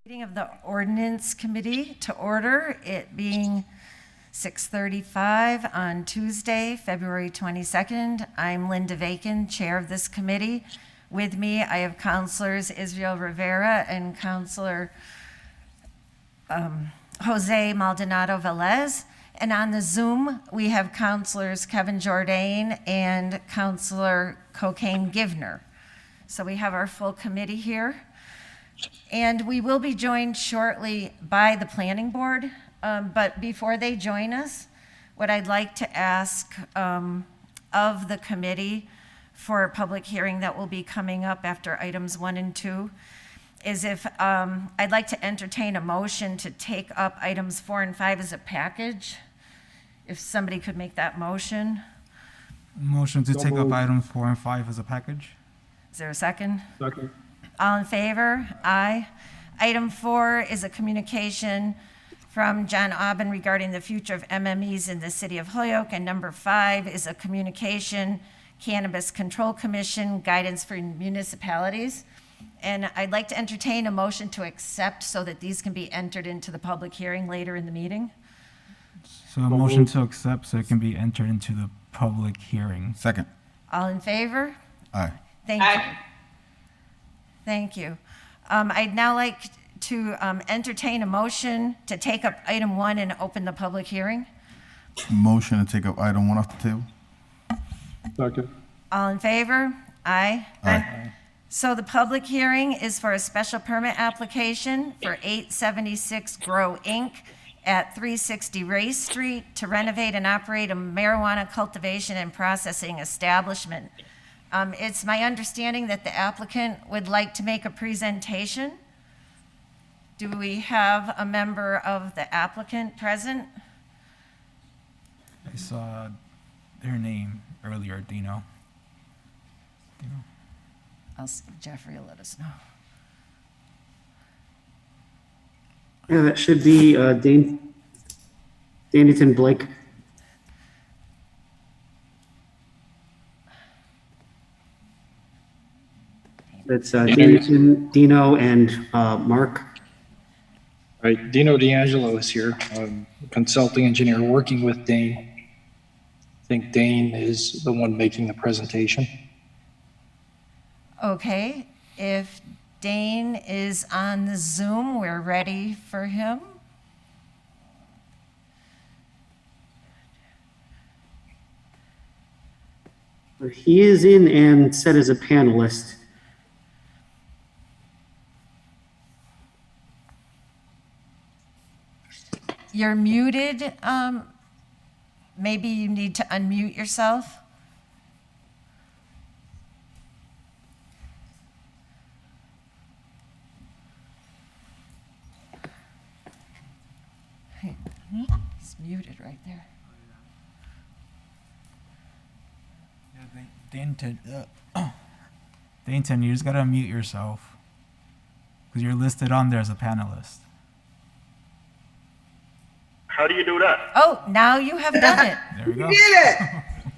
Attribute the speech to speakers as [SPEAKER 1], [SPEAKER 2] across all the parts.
[SPEAKER 1] Meeting of the Ordinance Committee to order, it being 6:35 on Tuesday, February 22nd. I'm Linda Vacan, Chair of this committee. With me, I have Councilors Israel Rivera and Councilor Jose Maldonado Velez. And on the Zoom, we have Councilors Kevin Jordan and Councilor Cocaine Givner. So we have our full committee here. And we will be joined shortly by the planning board. But before they join us, what I'd like to ask of the committee for a public hearing that will be coming up after items 1 and 2 is if I'd like to entertain a motion to take up items 4 and 5 as a package. If somebody could make that motion.
[SPEAKER 2] Motion to take up items 4 and 5 as a package.
[SPEAKER 1] Is there a second?
[SPEAKER 3] Second.
[SPEAKER 1] All in favor? Aye. Item 4 is a communication from John Aubin regarding the future of MMEs in the city of Holyoke. And number 5 is a communication, Cannabis Control Commission, guidance for municipalities. And I'd like to entertain a motion to accept so that these can be entered into the public hearing later in the meeting.
[SPEAKER 2] So a motion to accept so it can be entered into the public hearing.
[SPEAKER 4] Second.
[SPEAKER 1] All in favor?
[SPEAKER 4] Aye.
[SPEAKER 1] Thank you. Thank you. I'd now like to entertain a motion to take up item 1 and open the public hearing.
[SPEAKER 4] Motion to take up item 1 off the table.
[SPEAKER 3] Second.
[SPEAKER 1] All in favor? Aye.
[SPEAKER 4] Aye.
[SPEAKER 1] So the public hearing is for a special permit application for 876 Grow Inc. at 360 Race Street to renovate and operate a marijuana cultivation and processing establishment. It's my understanding that the applicant would like to make a presentation. Do we have a member of the applicant present?
[SPEAKER 2] I saw their name earlier, Dino.
[SPEAKER 1] Jeffrey will let us know.
[SPEAKER 5] Yeah, that should be Danington Blake. That's Danington, Dino, and Mark.
[SPEAKER 3] All right, Dino D'Angelo is here, consulting engineer working with Dane. I think Dane is the one making the presentation.
[SPEAKER 1] Okay, if Dane is on the Zoom, we're ready for him.
[SPEAKER 5] He is in and set as a panelist.
[SPEAKER 1] You're muted. Maybe you need to unmute yourself. He's muted right there.
[SPEAKER 2] Dainton, you just gotta unmute yourself because you're listed on there as a panelist.
[SPEAKER 6] How do you do that?
[SPEAKER 1] Oh, now you have done it.
[SPEAKER 2] There we go.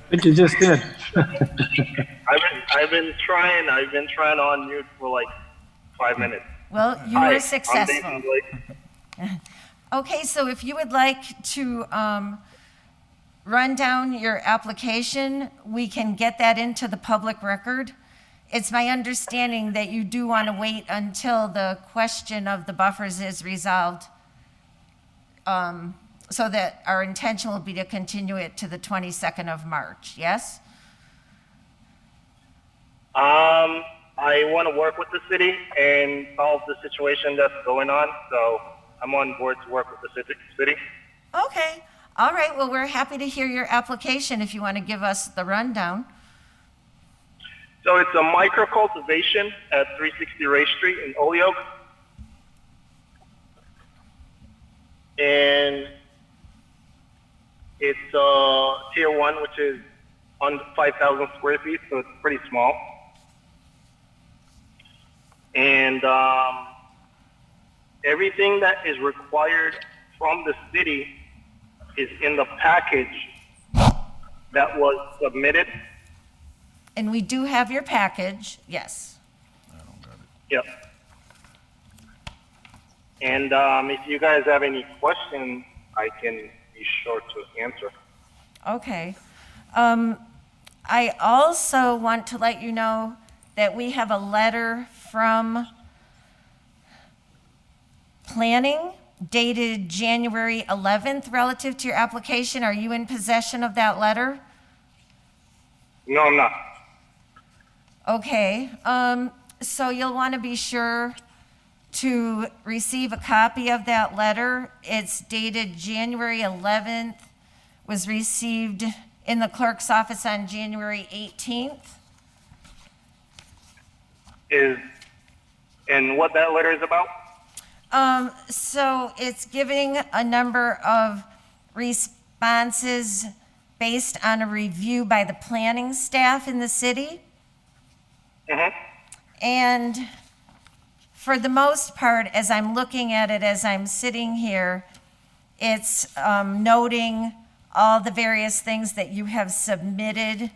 [SPEAKER 3] What you just did.
[SPEAKER 6] I've been trying to unmute for like 5 minutes.
[SPEAKER 1] Well, you
[SPEAKER 6] Hi,
[SPEAKER 1] were
[SPEAKER 6] I'm
[SPEAKER 1] successful.
[SPEAKER 6] Nathan Blake.
[SPEAKER 1] Okay, so if you would like to run down your application, we can get that into the public record. It's my understanding that you do want to wait until the question of the buffers is resolved, so that our intention will be to continue it to the 22nd of March, yes?
[SPEAKER 6] I want to work with the city and solve the situation that's going on, so I'm on board to work with the city.
[SPEAKER 1] Okay, all right, well, we're happy to hear your application if you want to give us the rundown.
[SPEAKER 6] So it's a micro cultivation at 360 Race Street in Holyoke. And it's tier 1, which is on 5,000 square feet, so it's pretty small. And everything that is required from the city is in the package that was submitted.
[SPEAKER 1] And we do have your package, yes.
[SPEAKER 6] Yep. And if you guys have any questions, I can be sure to answer.
[SPEAKER 1] Okay. I also want to let you know that we have a letter from planning dated January 11th relative to your application. Are you in possession of that letter?
[SPEAKER 6] No, I'm not.
[SPEAKER 1] Okay, so you'll want to be sure to receive a copy of that letter. It's dated January 11th, was received in the clerk's office on January 18th.
[SPEAKER 6] And what that letter is about?
[SPEAKER 1] So it's giving a number of responses based on a review by the planning staff in the city. And for the most part, as I'm looking at it, as I'm sitting here, it's noting all the various things that you have submitted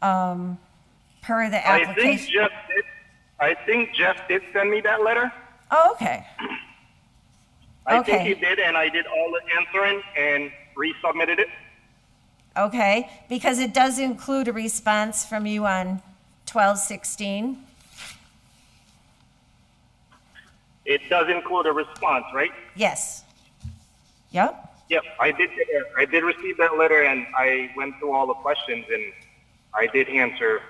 [SPEAKER 1] per the application.
[SPEAKER 6] I think Jeff did send me that letter.
[SPEAKER 1] Oh, okay.
[SPEAKER 6] I
[SPEAKER 1] Okay.
[SPEAKER 6] think he did, and I did all the answering and resubmitted it.
[SPEAKER 1] Okay, because it does include a response from you on 12/16.
[SPEAKER 6] It does include a response, right?
[SPEAKER 1] Yes. Yep.
[SPEAKER 6] Yep, I did receive that letter, and I went through all the questions, and I did answer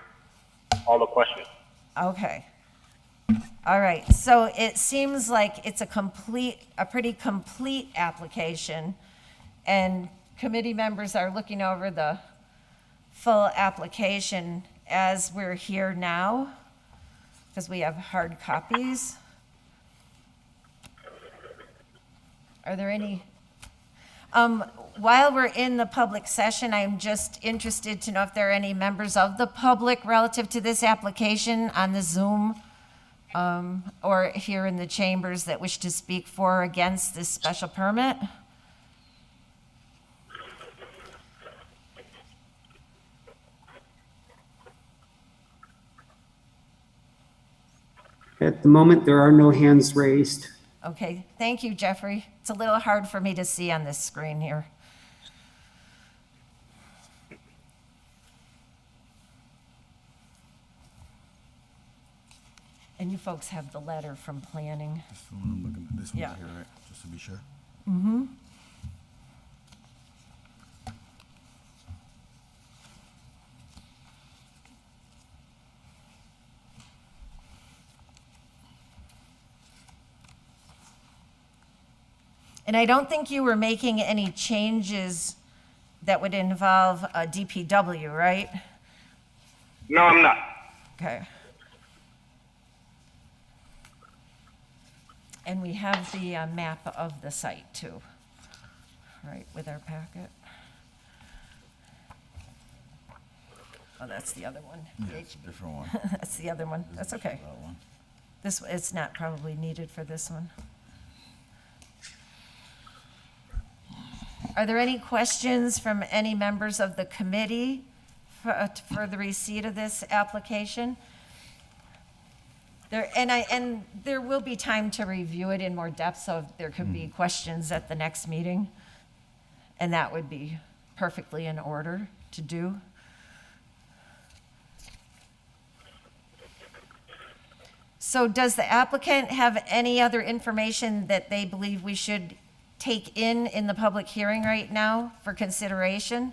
[SPEAKER 6] all the questions.
[SPEAKER 1] Okay. All right, so it seems like it's a pretty complete application, and committee members are looking over the full application as we're here now, because we have hard copies. Are there any? While we're in the public session, I'm just interested to know if there are any members of the public relative to this application on the Zoom or here in the chambers that wish to speak for or against this special permit.
[SPEAKER 5] At the moment, there are no hands raised.
[SPEAKER 1] Okay, thank you, Jeffrey. It's a little hard for me to see on this screen here. And you folks have the letter from planning.
[SPEAKER 4] This one I'm looking at, this one
[SPEAKER 1] Yeah.
[SPEAKER 4] right here, right? Just to be sure.
[SPEAKER 1] And I don't think you were making any changes that would involve a DPW, right?
[SPEAKER 6] No, I'm not.
[SPEAKER 1] Okay. And we have the map of the site too, right, with our packet. Oh, that's the other one.
[SPEAKER 4] Yeah, it's a different one.
[SPEAKER 1] That's the other one. That's okay.
[SPEAKER 4] That one.
[SPEAKER 1] This, it's not probably needed for this one. Are there any questions from any members of the committee for the receipt of this application? And there will be time to review it in more depth, so there could be questions at the next meeting. And that would be perfectly in order to do. So does the applicant have any other information that they believe we should take in the public hearing right now for consideration?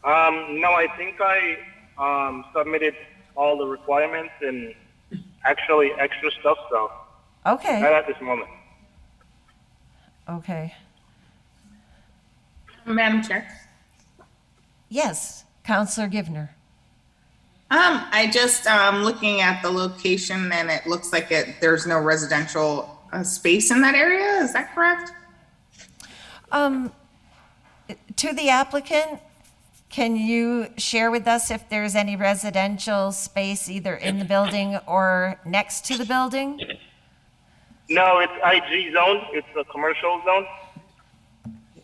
[SPEAKER 6] No, I think I submitted all the requirements and actually extra stuff, so not
[SPEAKER 1] Okay,
[SPEAKER 6] at this moment.
[SPEAKER 1] okay.
[SPEAKER 7] Madam Chair.
[SPEAKER 1] Yes, Counselor Givner.
[SPEAKER 7] I just looking at the location and it looks like there's no residential space in that area. Is that correct?
[SPEAKER 1] To the applicant, can you share with us if there's any residential space either in the building or next to the building?
[SPEAKER 6] No, it's IG zone. It's a commercial zone.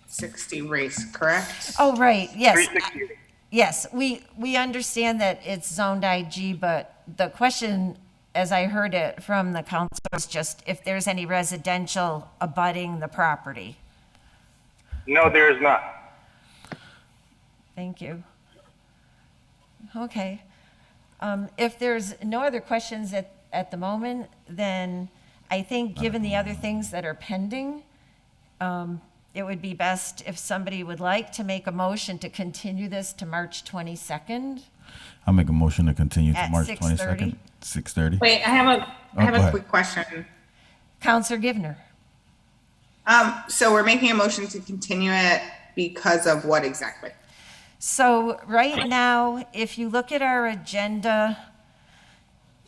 [SPEAKER 7] 60 race, correct?
[SPEAKER 1] Oh, right, yes.
[SPEAKER 6] 360.
[SPEAKER 1] Yes, we understand that it's zoned IG, but the question as I heard it from the councilors, just if there's any residential abutting the property.
[SPEAKER 6] No, there is not.
[SPEAKER 1] Thank you. Okay. If there's no other questions at the moment, then I think given the other things that are pending, it would be best if somebody would like to make a motion to continue this to March 22nd.
[SPEAKER 4] I'll make a motion to continue to
[SPEAKER 1] At
[SPEAKER 4] March
[SPEAKER 1] 6:30?
[SPEAKER 4] 22nd, 6:30.
[SPEAKER 7] Wait, I have
[SPEAKER 4] go
[SPEAKER 7] a
[SPEAKER 4] ahead.
[SPEAKER 7] quick question.
[SPEAKER 1] Counselor Givner.
[SPEAKER 7] So we're making a motion to continue it because of what exactly?
[SPEAKER 1] So right now, if you look at our agenda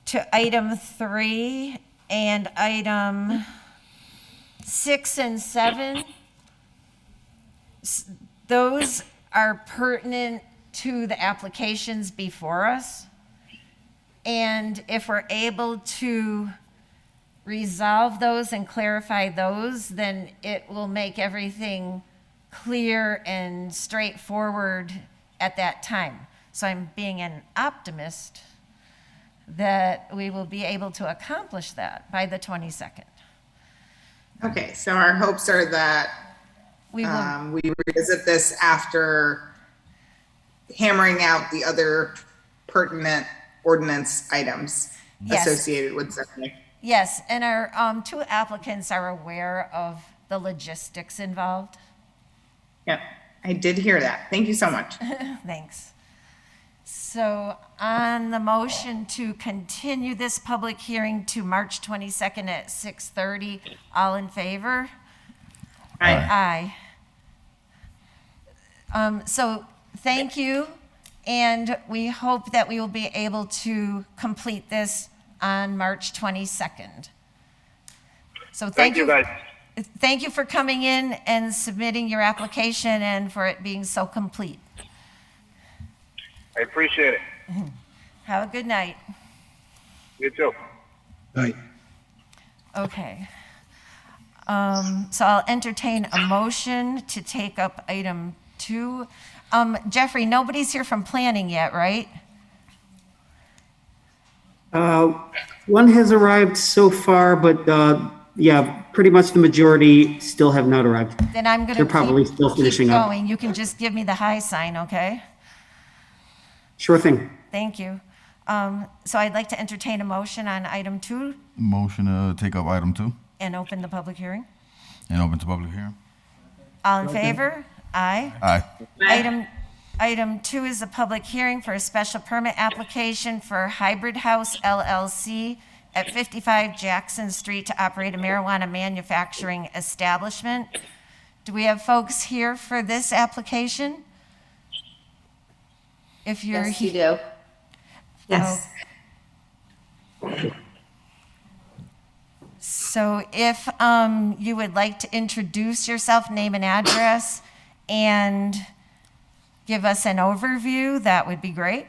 [SPEAKER 1] to item 3 and item 6 and 7, those are pertinent to the applications before us. And if we're able to resolve those and clarify those, then it will make everything clear and straightforward at that time. So I'm being an optimist that we will be able to accomplish that by the 22nd.
[SPEAKER 7] Okay, so our hopes are that
[SPEAKER 1] We will,
[SPEAKER 7] we revisit this after hammering out the other pertinent ordinance items
[SPEAKER 1] Yes.
[SPEAKER 7] associated with zoning.
[SPEAKER 1] yes, and our 2 applicants are aware of the logistics involved.
[SPEAKER 7] Yeah, I did hear that. Thank you so much.
[SPEAKER 1] Thanks. So on the motion to continue this public hearing to March 22nd at 6:30, all in favor?
[SPEAKER 7] Aye.
[SPEAKER 1] Aye. So thank you, and we hope that we will be able to complete this on March 22nd. So
[SPEAKER 6] Thank you, guys.
[SPEAKER 1] Thank you for coming in and submitting your application and for it being so complete.
[SPEAKER 6] I appreciate it.
[SPEAKER 1] Have a good night.
[SPEAKER 6] You too.
[SPEAKER 3] Right.
[SPEAKER 1] Okay. So I'll entertain a motion to take up item 2. Jeffrey, nobody's here from planning yet, right?
[SPEAKER 5] One has arrived so far, but yeah, pretty much the majority still have not arrived.
[SPEAKER 1] Then I'm going to
[SPEAKER 5] They're probably still finishing up.
[SPEAKER 1] going. You can just give me the high sign, okay?
[SPEAKER 5] Sure thing.
[SPEAKER 1] Thank you. So I'd like to entertain a motion on item 2
[SPEAKER 4] Motion to take up item 2
[SPEAKER 1] and open the public hearing.
[SPEAKER 4] and open to public hearing.
[SPEAKER 1] All in favor? Aye.
[SPEAKER 4] Aye.
[SPEAKER 1] Item 2 is a public hearing for a special permit application for Hybrid House LLC at 55 Jackson Street to operate a marijuana manufacturing establishment. Do we have folks here for this application? If you're
[SPEAKER 8] Yes, you
[SPEAKER 1] here.
[SPEAKER 8] do.
[SPEAKER 7] Yes.
[SPEAKER 1] So if you would like to introduce yourself, name and address, and give us an overview, that would be great.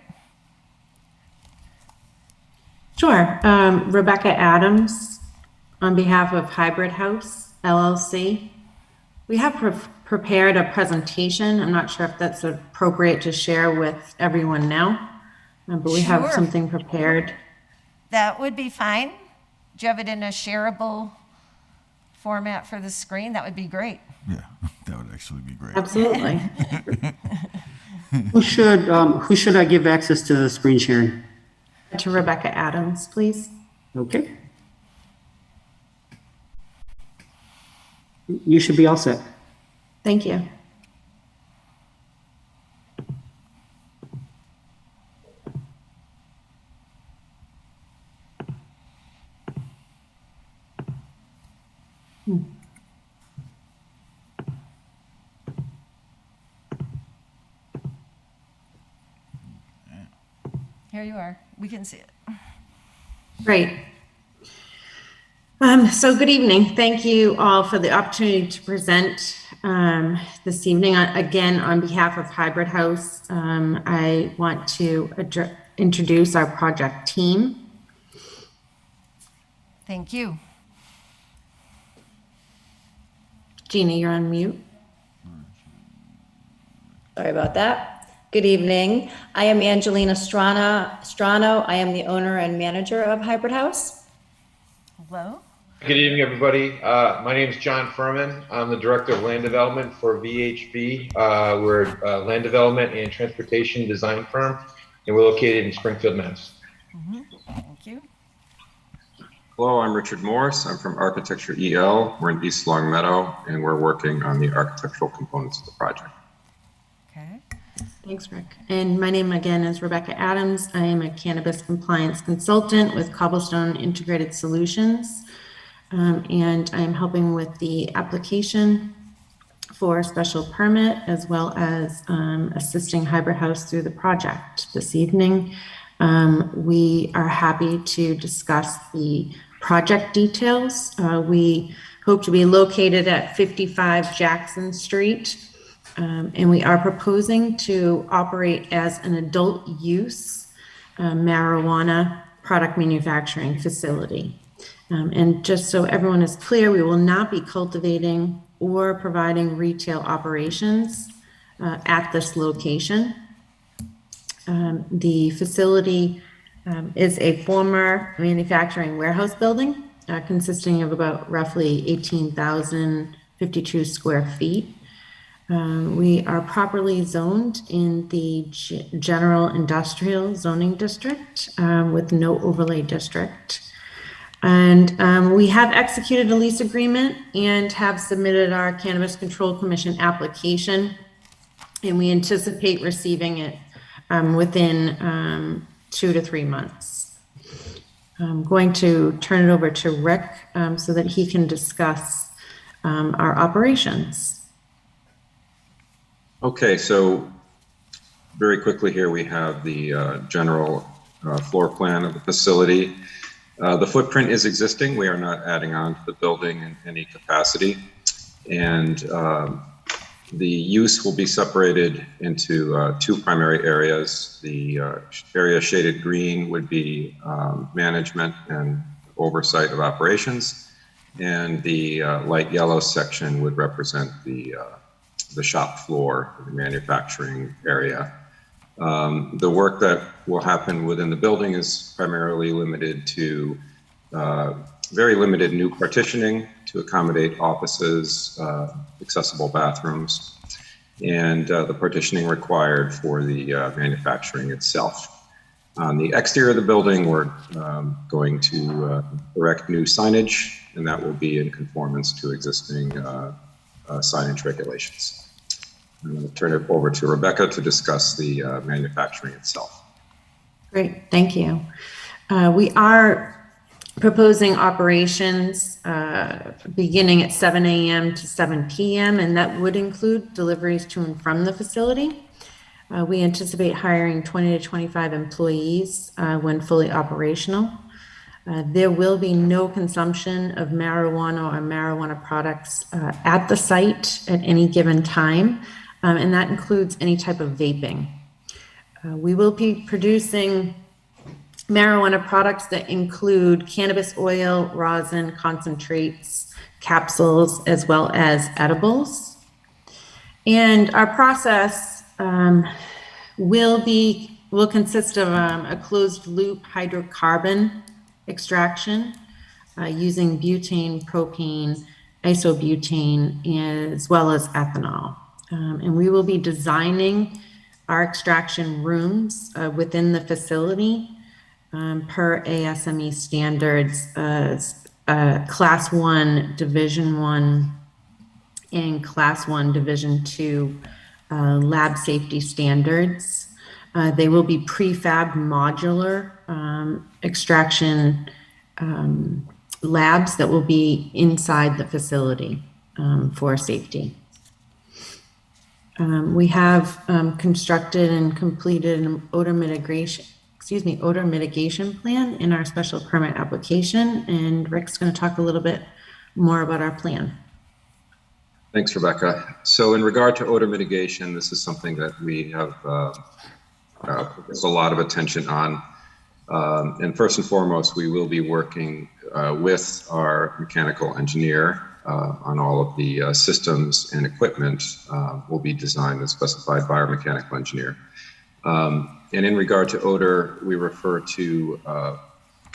[SPEAKER 8] Sure. Rebecca Adams, on behalf of Hybrid House LLC. We have prepared a presentation. I'm not sure if that's appropriate to share with everyone now, but we have
[SPEAKER 1] Sure.
[SPEAKER 8] something prepared.
[SPEAKER 1] That would be fine. Do you have it in a shareable format for the screen? That would be great.
[SPEAKER 4] Yeah, that would actually be great.
[SPEAKER 8] Absolutely.
[SPEAKER 5] Who should I give access to the screen sharing?
[SPEAKER 8] To Rebecca Adams, please.
[SPEAKER 5] Okay. You should be all set.
[SPEAKER 8] Thank you.
[SPEAKER 1] Here you are. We can see it.
[SPEAKER 8] Great. So good evening. Thank you all for the opportunity to present this evening. Again, on behalf of Hybrid House, I want to introduce our project team.
[SPEAKER 1] Thank you.
[SPEAKER 8] Gina, you're on mute.
[SPEAKER 9] Sorry about that. Good evening. I am Angelina Strano. I am the owner and manager of Hybrid House.
[SPEAKER 1] Hello?
[SPEAKER 10] Good evening, everybody. My name is John Furman. I'm the Director of Land Development for VHB. We're a land development and transportation design firm, and we're located in Springfield, Mass.
[SPEAKER 1] Thank you.
[SPEAKER 11] Hello, I'm Richard Morris. I'm from Architecture EL. We're in East Long Meadow, and we're working on the architectural components of the project.
[SPEAKER 1] Okay.
[SPEAKER 8] Thanks, Rick. And my name again is Rebecca Adams. I am a cannabis compliance consultant with Cobblestone Integrated Solutions. And I'm helping with the application for a special permit as well as assisting Hybrid House through the project this evening. We are happy to discuss the project details. We hope to be located at 55 Jackson Street. And we are proposing to operate as an adult use marijuana product manufacturing facility. And just so everyone is clear, we will not be cultivating or providing retail operations at this location. The facility is a former manufacturing warehouse building consisting of about roughly 18,052 square feet. We are properly zoned in the general industrial zoning district with no overlay district. And we have executed a lease agreement and have submitted our Cannabis Control Commission application. And we anticipate receiving it within 2 to 3 months. I'm going to turn it over to Rick so that he can discuss our operations.
[SPEAKER 11] Okay, so very quickly here we have the general floor plan of the facility. The footprint is existing. We are not adding on to the building in any capacity. And the use will be separated into 2 primary areas. The area shaded green would be management and oversight of operations. And the light yellow section would represent the shop floor, the manufacturing area. The work that will happen within the building is primarily limited to very limited new partitioning to accommodate offices, accessible bathrooms, and the partitioning required for the manufacturing itself. On the exterior of the building, we're going to erect new signage, and that will be in conformance to existing signage regulations. I'm going to turn it over to Rebecca to discuss the manufacturing itself.
[SPEAKER 8] Great, thank you. We are proposing operations beginning at 7 a.m. to 7 p.m. and that would include deliveries to and from the facility. We anticipate hiring 20 to 25 employees when fully operational. There will be no consumption of marijuana or marijuana products at the site at any given time, and that includes any type of vaping. We will be producing marijuana products that include cannabis oil, rosin, concentrates, capsules, as well as edibles. And our process will consist of a closed loop hydrocarbon extraction using butane, propane, isobutane, as well as ethanol. And we will be designing our extraction rooms within the facility per ASME standards, Class 1, Division 1, and Class 1, Division 2 lab safety standards. They will be prefab modular extraction labs that will be inside the facility for safety. We have constructed and completed an odor mitigation plan in our special permit application, and Rick's going to talk a little bit more about our plan.
[SPEAKER 11] Thanks, Rebecca. So in regard to odor mitigation, this is something that we have focused a lot of attention on. And first and foremost, we will be working with our mechanical engineer on all of the systems and equipment will be designed and specified by our mechanical engineer. And in regard to odor, we refer to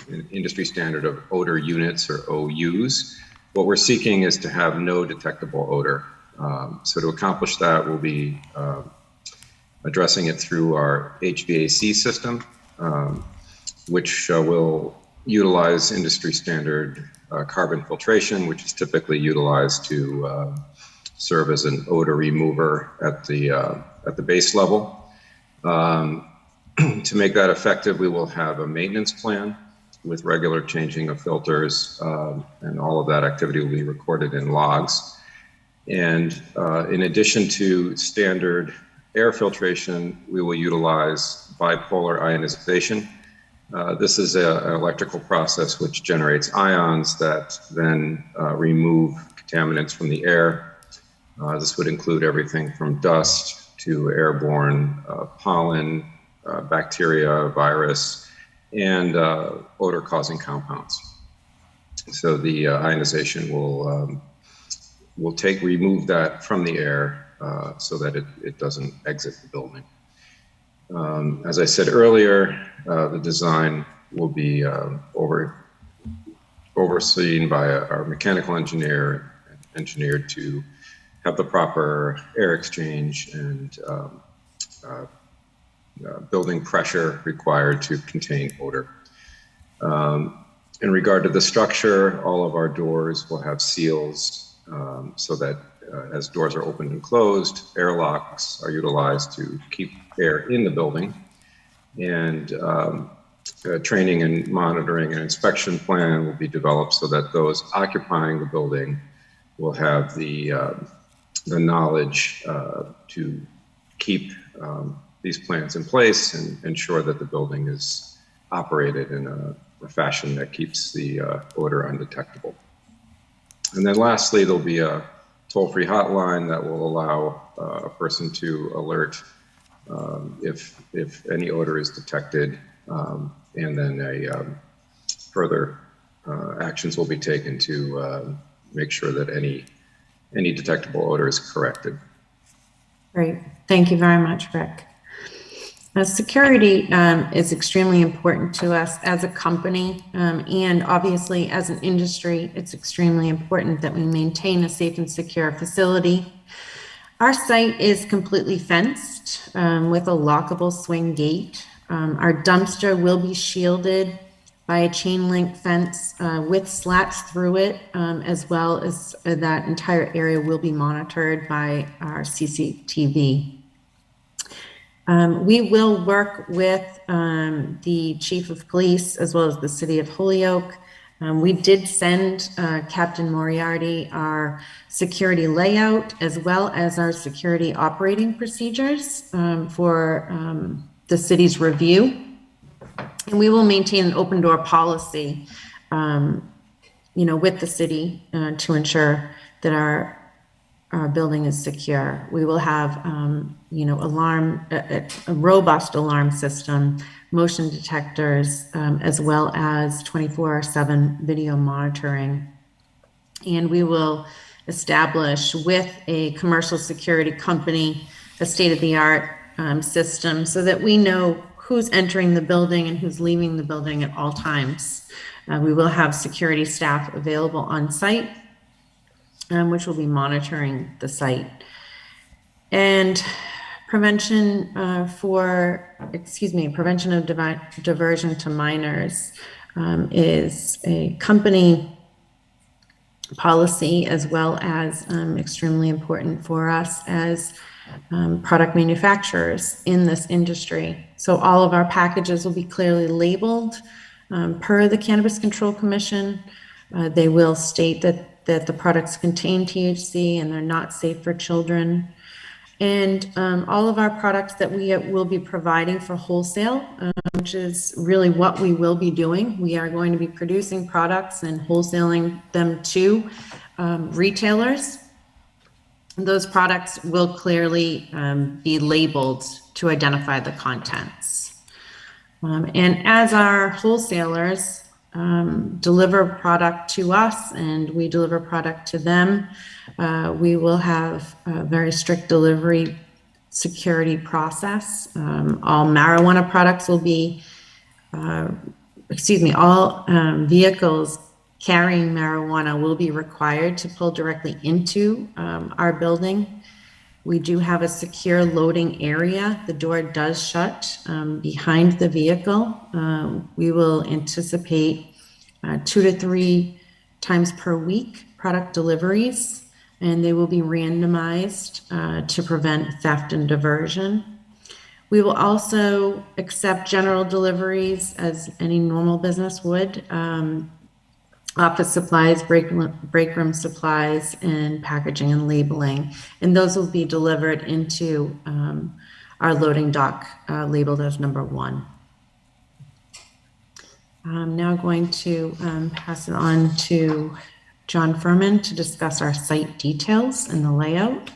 [SPEAKER 11] an industry standard of odor units, or OUs. What we're seeking is to have no detectable odor. So to accomplish that, we'll be addressing it through our HVAC system, which will utilize industry standard carbon filtration, which is typically utilized to serve as an odor remover at the base level. To make that effective, we will have a maintenance plan with regular changing of filters, and all of that activity will be recorded in logs. And in addition to standard air filtration, we will utilize bipolar ionization. This is an electrical process which generates ions that then remove contaminants from the air. This would include everything from dust to airborne pollen, bacteria, virus, and odor-causing compounds. So the ionization will remove that from the air so that it doesn't exit the building. As I said earlier, the design will be overseen by our mechanical engineer, engineered to have the proper air exchange and building pressure required to contain odor. In regard to the structure, all of our doors will have seals so that as doors are opened and closed, airlocks are utilized to keep air in the building. And training and monitoring and inspection plan will be developed so that those occupying the building will have the knowledge to keep these plans in place and ensure that the building is operated in a fashion that keeps the odor undetectable. And then lastly, there'll be a toll-free hotline that will allow a person to alert if any odor is detected, and then further actions will be taken to make sure that any detectable odor is corrected.
[SPEAKER 8] Great. Thank you very much, Rick. Security is extremely important to us as a company, and obviously as an industry, it's extremely important that we maintain a safe and secure facility. Our site is completely fenced with a lockable swing gate. Our dumpster will be shielded by a chain link fence with slats through it, as well as that entire area will be monitored by our CCTV. We will work with the chief of police as well as the city of Holyoke. We did send Captain Moriarty our security layout as well as our security operating procedures for the city's review. And we will maintain an open door policy, with the city to ensure that our building is secure. We will have, a robust alarm system, motion detectors, as well as 24/7 video monitoring. And we will establish with a commercial security company a state-of-the-art system so that we know who's entering the building and who's leaving the building at all times. We will have security staff available on site, which will be monitoring the site. And prevention of diversion to minors is a company policy as well as extremely important for us as product manufacturers in this industry. So all of our packages will be clearly labeled per the Cannabis Control Commission. They will state that the products contain THC and they're not safe for children. And all of our products that we will be providing for wholesale, which is really what we will be doing. We are going to be producing products and wholesaling them to retailers. Those products will clearly be labeled to identify the contents. And as our wholesalers deliver product to us and we deliver product to them, we will have a very strict delivery security process. All marijuana products will be, all vehicles carrying marijuana will be required to pull directly into our building. We do have a secure loading area. The door does shut behind the vehicle. We will anticipate 2 to 3 times per week product deliveries, and they will be randomized to prevent theft and diversion. We will also accept general deliveries as any normal business would. Office supplies, break room supplies, and packaging and labeling. And those will be delivered into our loading dock labeled as number 1. I'm now going to pass it on to John Furman to discuss our site details and the layout.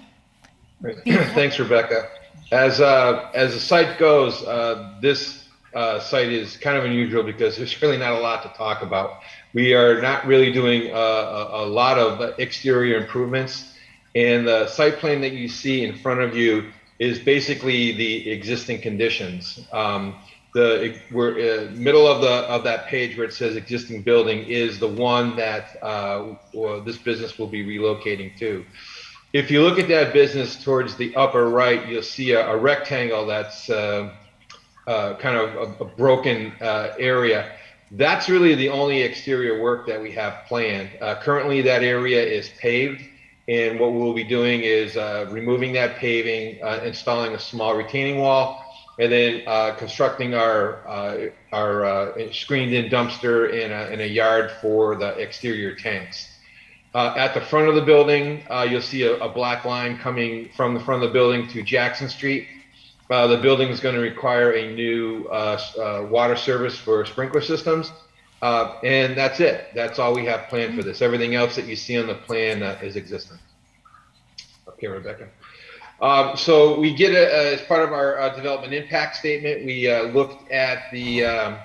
[SPEAKER 10] Great. Thanks, Rebecca. As the site goes, this site is kind of unusual because there's really not a lot to talk about. We are not really doing a lot of exterior improvements, and the site plan that you see in front of you is basically the existing conditions. We're middle of that page where it says existing building is the one that this business will be relocating to. If you look at that business towards the upper right, you'll see a rectangle that's kind of a broken area. That's really the only exterior work that we have planned. Currently, that area is paved, and what we'll be doing is removing that paving, installing a small retaining wall, and then constructing our screened-in dumpster in a yard for the exterior tanks. At the front of the building, you'll see a black line coming from the front of the building to Jackson Street. The building is going to require a new water service for sprinkler systems, and that's it. That's all we have planned for this. Everything else that you see on the plan is existing. Okay, Rebecca. So we get as part of our development impact statement, we looked at the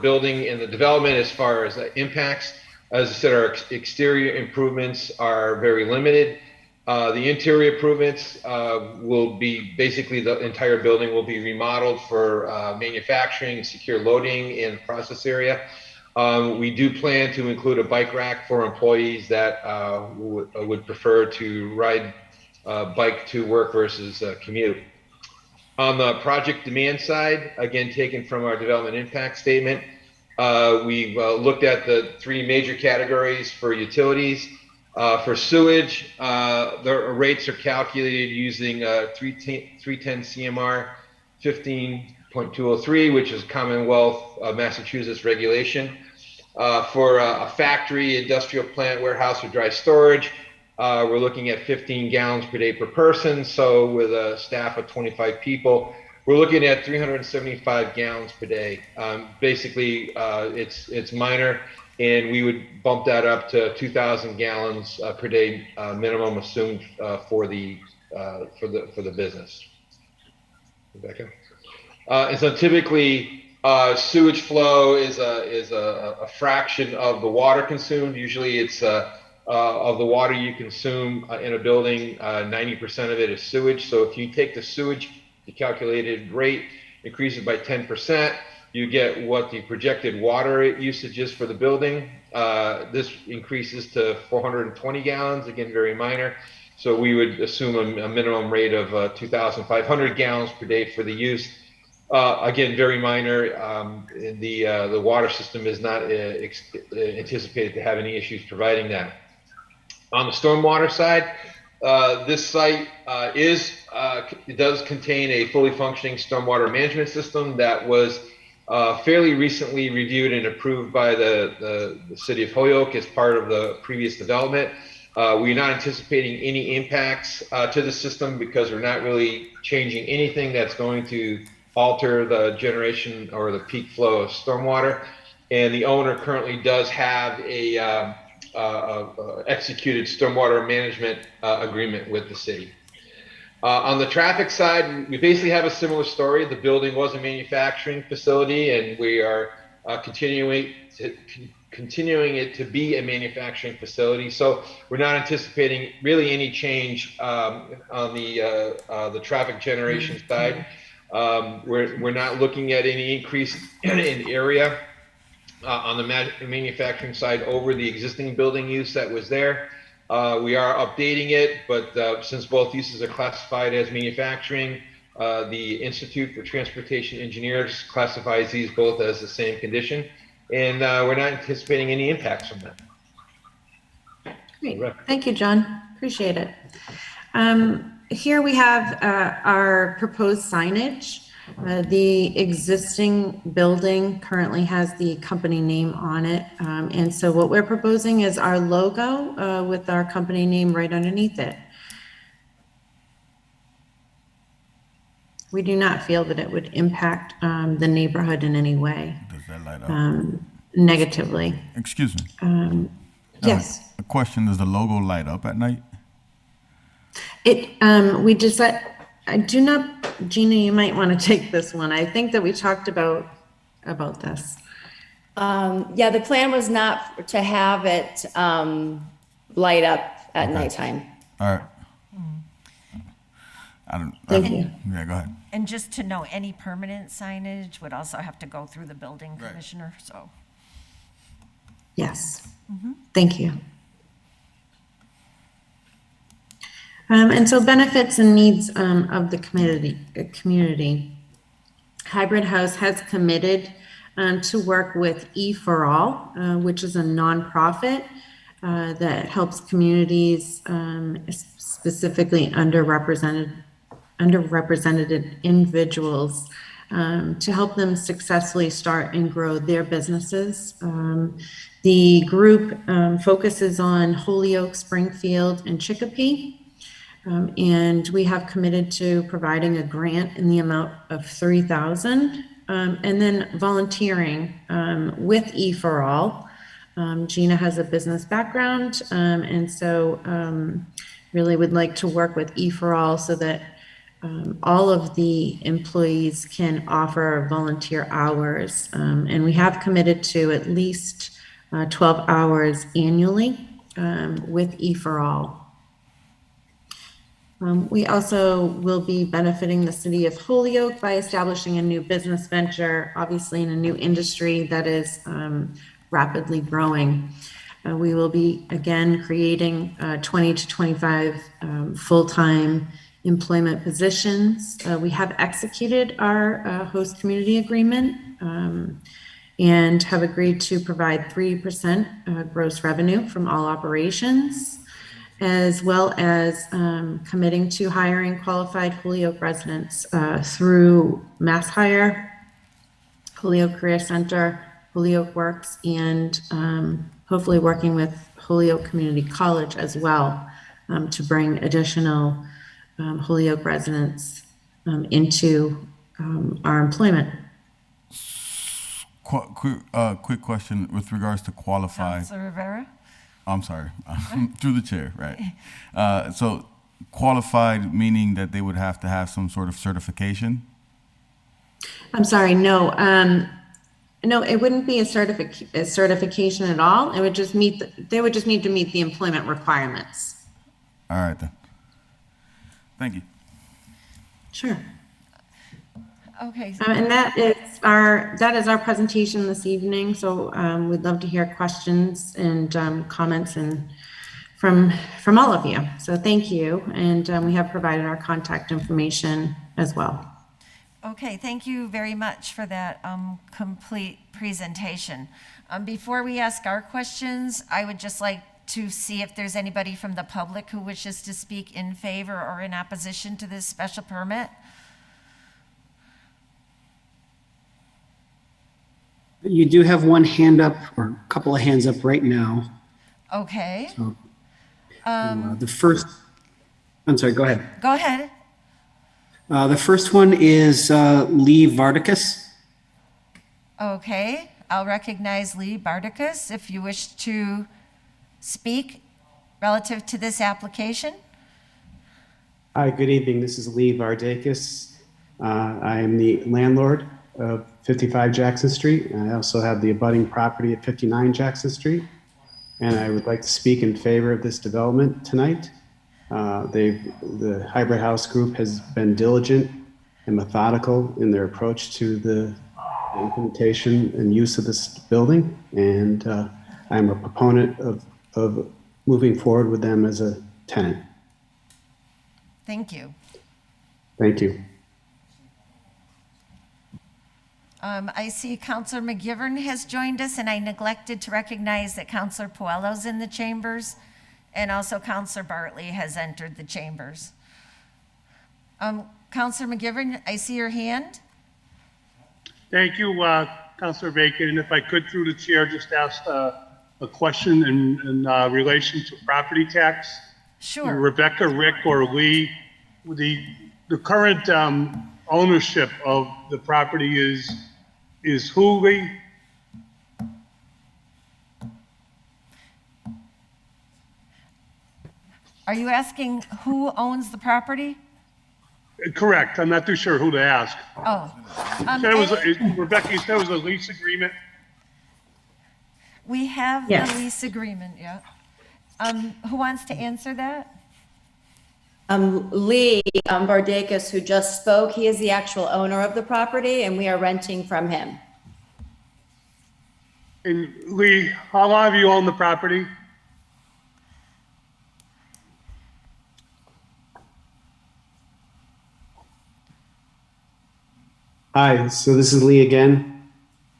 [SPEAKER 10] building and the development as far as impacts. As I said, our exterior improvements are very limited. The interior improvements will be basically the entire building will be remodeled for manufacturing, secure loading in the process area. We do plan to include a bike rack for employees that would prefer to ride bike to work versus commute. On the project demand side, again, taken from our development impact statement, we've looked at the 3 major categories for utilities. For sewage, the rates are calculated using 310 CMR 15.203, which is Commonwealth of Massachusetts regulation. For a factory, industrial plant, warehouse, or dry storage, we're looking at 15 gallons per day per person. So with a staff of 25 people, we're looking at 375 gallons per day. Basically, it's minor, and we would bump that up to 2,000 gallons per day minimum assumed for the business. Rebecca. And so typically, sewage flow is a fraction of the water consumed. Usually, it's of the water you consume in a building, 90% of it is sewage. So if you take the sewage, the calculated rate, increases by 10%. You get what the projected water usage is for the building. This increases to 420 gallons, again, very minor. So we would assume a minimum rate of 2,500 gallons per day for the use. Again, very minor. The water system is not anticipated to have any issues providing that. On the stormwater side, this site does contain a fully functioning stormwater management system that was fairly recently reviewed and approved by the city of Holyoke as part of the previous development. We're not anticipating any impacts to the system because we're not really changing anything that's going to alter the generation or the peak flow of stormwater. And the owner currently does have a executed stormwater management agreement with the city. On the traffic side, we basically have a similar story. The building was a manufacturing facility, and we are continuing it to be a manufacturing facility. So we're not anticipating really any change on the traffic generation side. We're not looking at any increase in area on the manufacturing side over the existing building use that was there. We are updating it, but since both uses are classified as manufacturing, the Institute for Transportation Engineers classifies these both as the same condition, and we're not anticipating any impacts from that.
[SPEAKER 8] Great. Thank you, John. Appreciate it. Here we have our proposed signage. The existing building currently has the company name on it. And so what we're proposing is our logo with our company name right underneath it. We do not feel that it would impact the neighborhood in any way.
[SPEAKER 4] Does that light up?
[SPEAKER 8] Negatively.
[SPEAKER 4] Excuse me.
[SPEAKER 8] Yes.
[SPEAKER 4] A question, does the logo light up at night?
[SPEAKER 8] We just, I do not, Gina, you might want to take this one. I think that we talked about this.
[SPEAKER 9] Yeah, the plan was not to have it light up at nighttime.
[SPEAKER 4] All right.
[SPEAKER 8] Thank you.
[SPEAKER 4] Yeah, go ahead.
[SPEAKER 1] And just to know, any permanent signage would also have to go through the building commissioner, so.
[SPEAKER 8] Yes. Thank you. And so benefits and needs of the community. Hybrid House has committed to work with E4All, which is a nonprofit that helps communities, specifically underrepresented individuals, to help them successfully start and grow their businesses. The group focuses on Holyoke, Springfield, and Chicopee. And we have committed to providing a grant in the amount of $3,000, and then volunteering with E4All. Gina has a business background, and so really would like to work with E4All so that all of the employees can offer volunteer hours. And we have committed to at least 12 hours annually with E4All. We also will be benefiting the city of Holyoke by establishing a new business venture, obviously in a new industry that is rapidly growing. We will be, again, creating 20 to 25 full-time employment positions. We have executed our host community agreement and have agreed to provide 3% gross revenue from all operations, as well as committing to hiring qualified Holyoke residents through Mass Hire, Holyoke Career Center, Holyoke Works, and hopefully working with Holyoke Community College as well to bring additional Holyoke residents into our employment.
[SPEAKER 4] Quick question with regards to qualified.
[SPEAKER 1] Councilor Rivera?
[SPEAKER 4] I'm sorry, through the chair, right? So qualified meaning that they would have to have some sort of certification?
[SPEAKER 8] I'm sorry, no. No, it wouldn't be a certification at all. It would just they would just need to meet the employment requirements.
[SPEAKER 4] All right then. Thank you.
[SPEAKER 8] Sure.
[SPEAKER 1] Okay.
[SPEAKER 8] And that is our presentation this evening. So we'd love to hear questions and comments and from all of you. So thank you. And we have provided our contact information as well.
[SPEAKER 1] Okay, thank you very much for that complete presentation. Before we ask our questions, I would just like to see if there's anybody from the public who wishes to speak in favor or in opposition to this special permit.
[SPEAKER 5] You do have one hand up, or a couple of hands up right now.
[SPEAKER 1] Okay.
[SPEAKER 5] So, the first, I'm sorry, go ahead.
[SPEAKER 1] Go ahead.
[SPEAKER 5] The first one is Lee Vardicus.
[SPEAKER 1] Okay, I'll recognize Lee Bardicus if you wish to speak relative to this application.
[SPEAKER 12] Hi, good evening. This is Lee Vardakis. I am the landlord of 55 Jackson Street. I also have the abutting property at 59 Jackson Street. And I would like to speak in favor of this development tonight. The Hybrid House Group has been diligent and methodical in their approach to the implementation and use of this building. And I'm a proponent of moving forward with them as a tenant.
[SPEAKER 1] Thank you.
[SPEAKER 12] Thank you.
[SPEAKER 1] I see Counselor McGivern has joined us, and I neglected to recognize that Counselor Puello's in the chambers, and also Counselor Bartley has entered the chambers. Counselor McGivern, I see your hand.
[SPEAKER 13] Thank you, Counselor Bacon. And if I could, through the chair, just ask a question in relation to property tax.
[SPEAKER 1] Sure.
[SPEAKER 13] Rebecca, Rick, or Lee, the current ownership of the property is who, Lee?
[SPEAKER 1] Are you asking who owns the property?
[SPEAKER 13] Correct. I'm not too sure who to ask.
[SPEAKER 1] Oh.
[SPEAKER 13] Rebecca, you said it was a lease agreement?
[SPEAKER 1] We have
[SPEAKER 8] Yes.
[SPEAKER 1] the lease agreement, yeah. Who wants to answer that?
[SPEAKER 9] Lee Vardakis, who just spoke, he is the actual owner of the property and we are renting from him.
[SPEAKER 13] And Lee, how long have you owned the property?
[SPEAKER 12] Hi, so this is Lee again.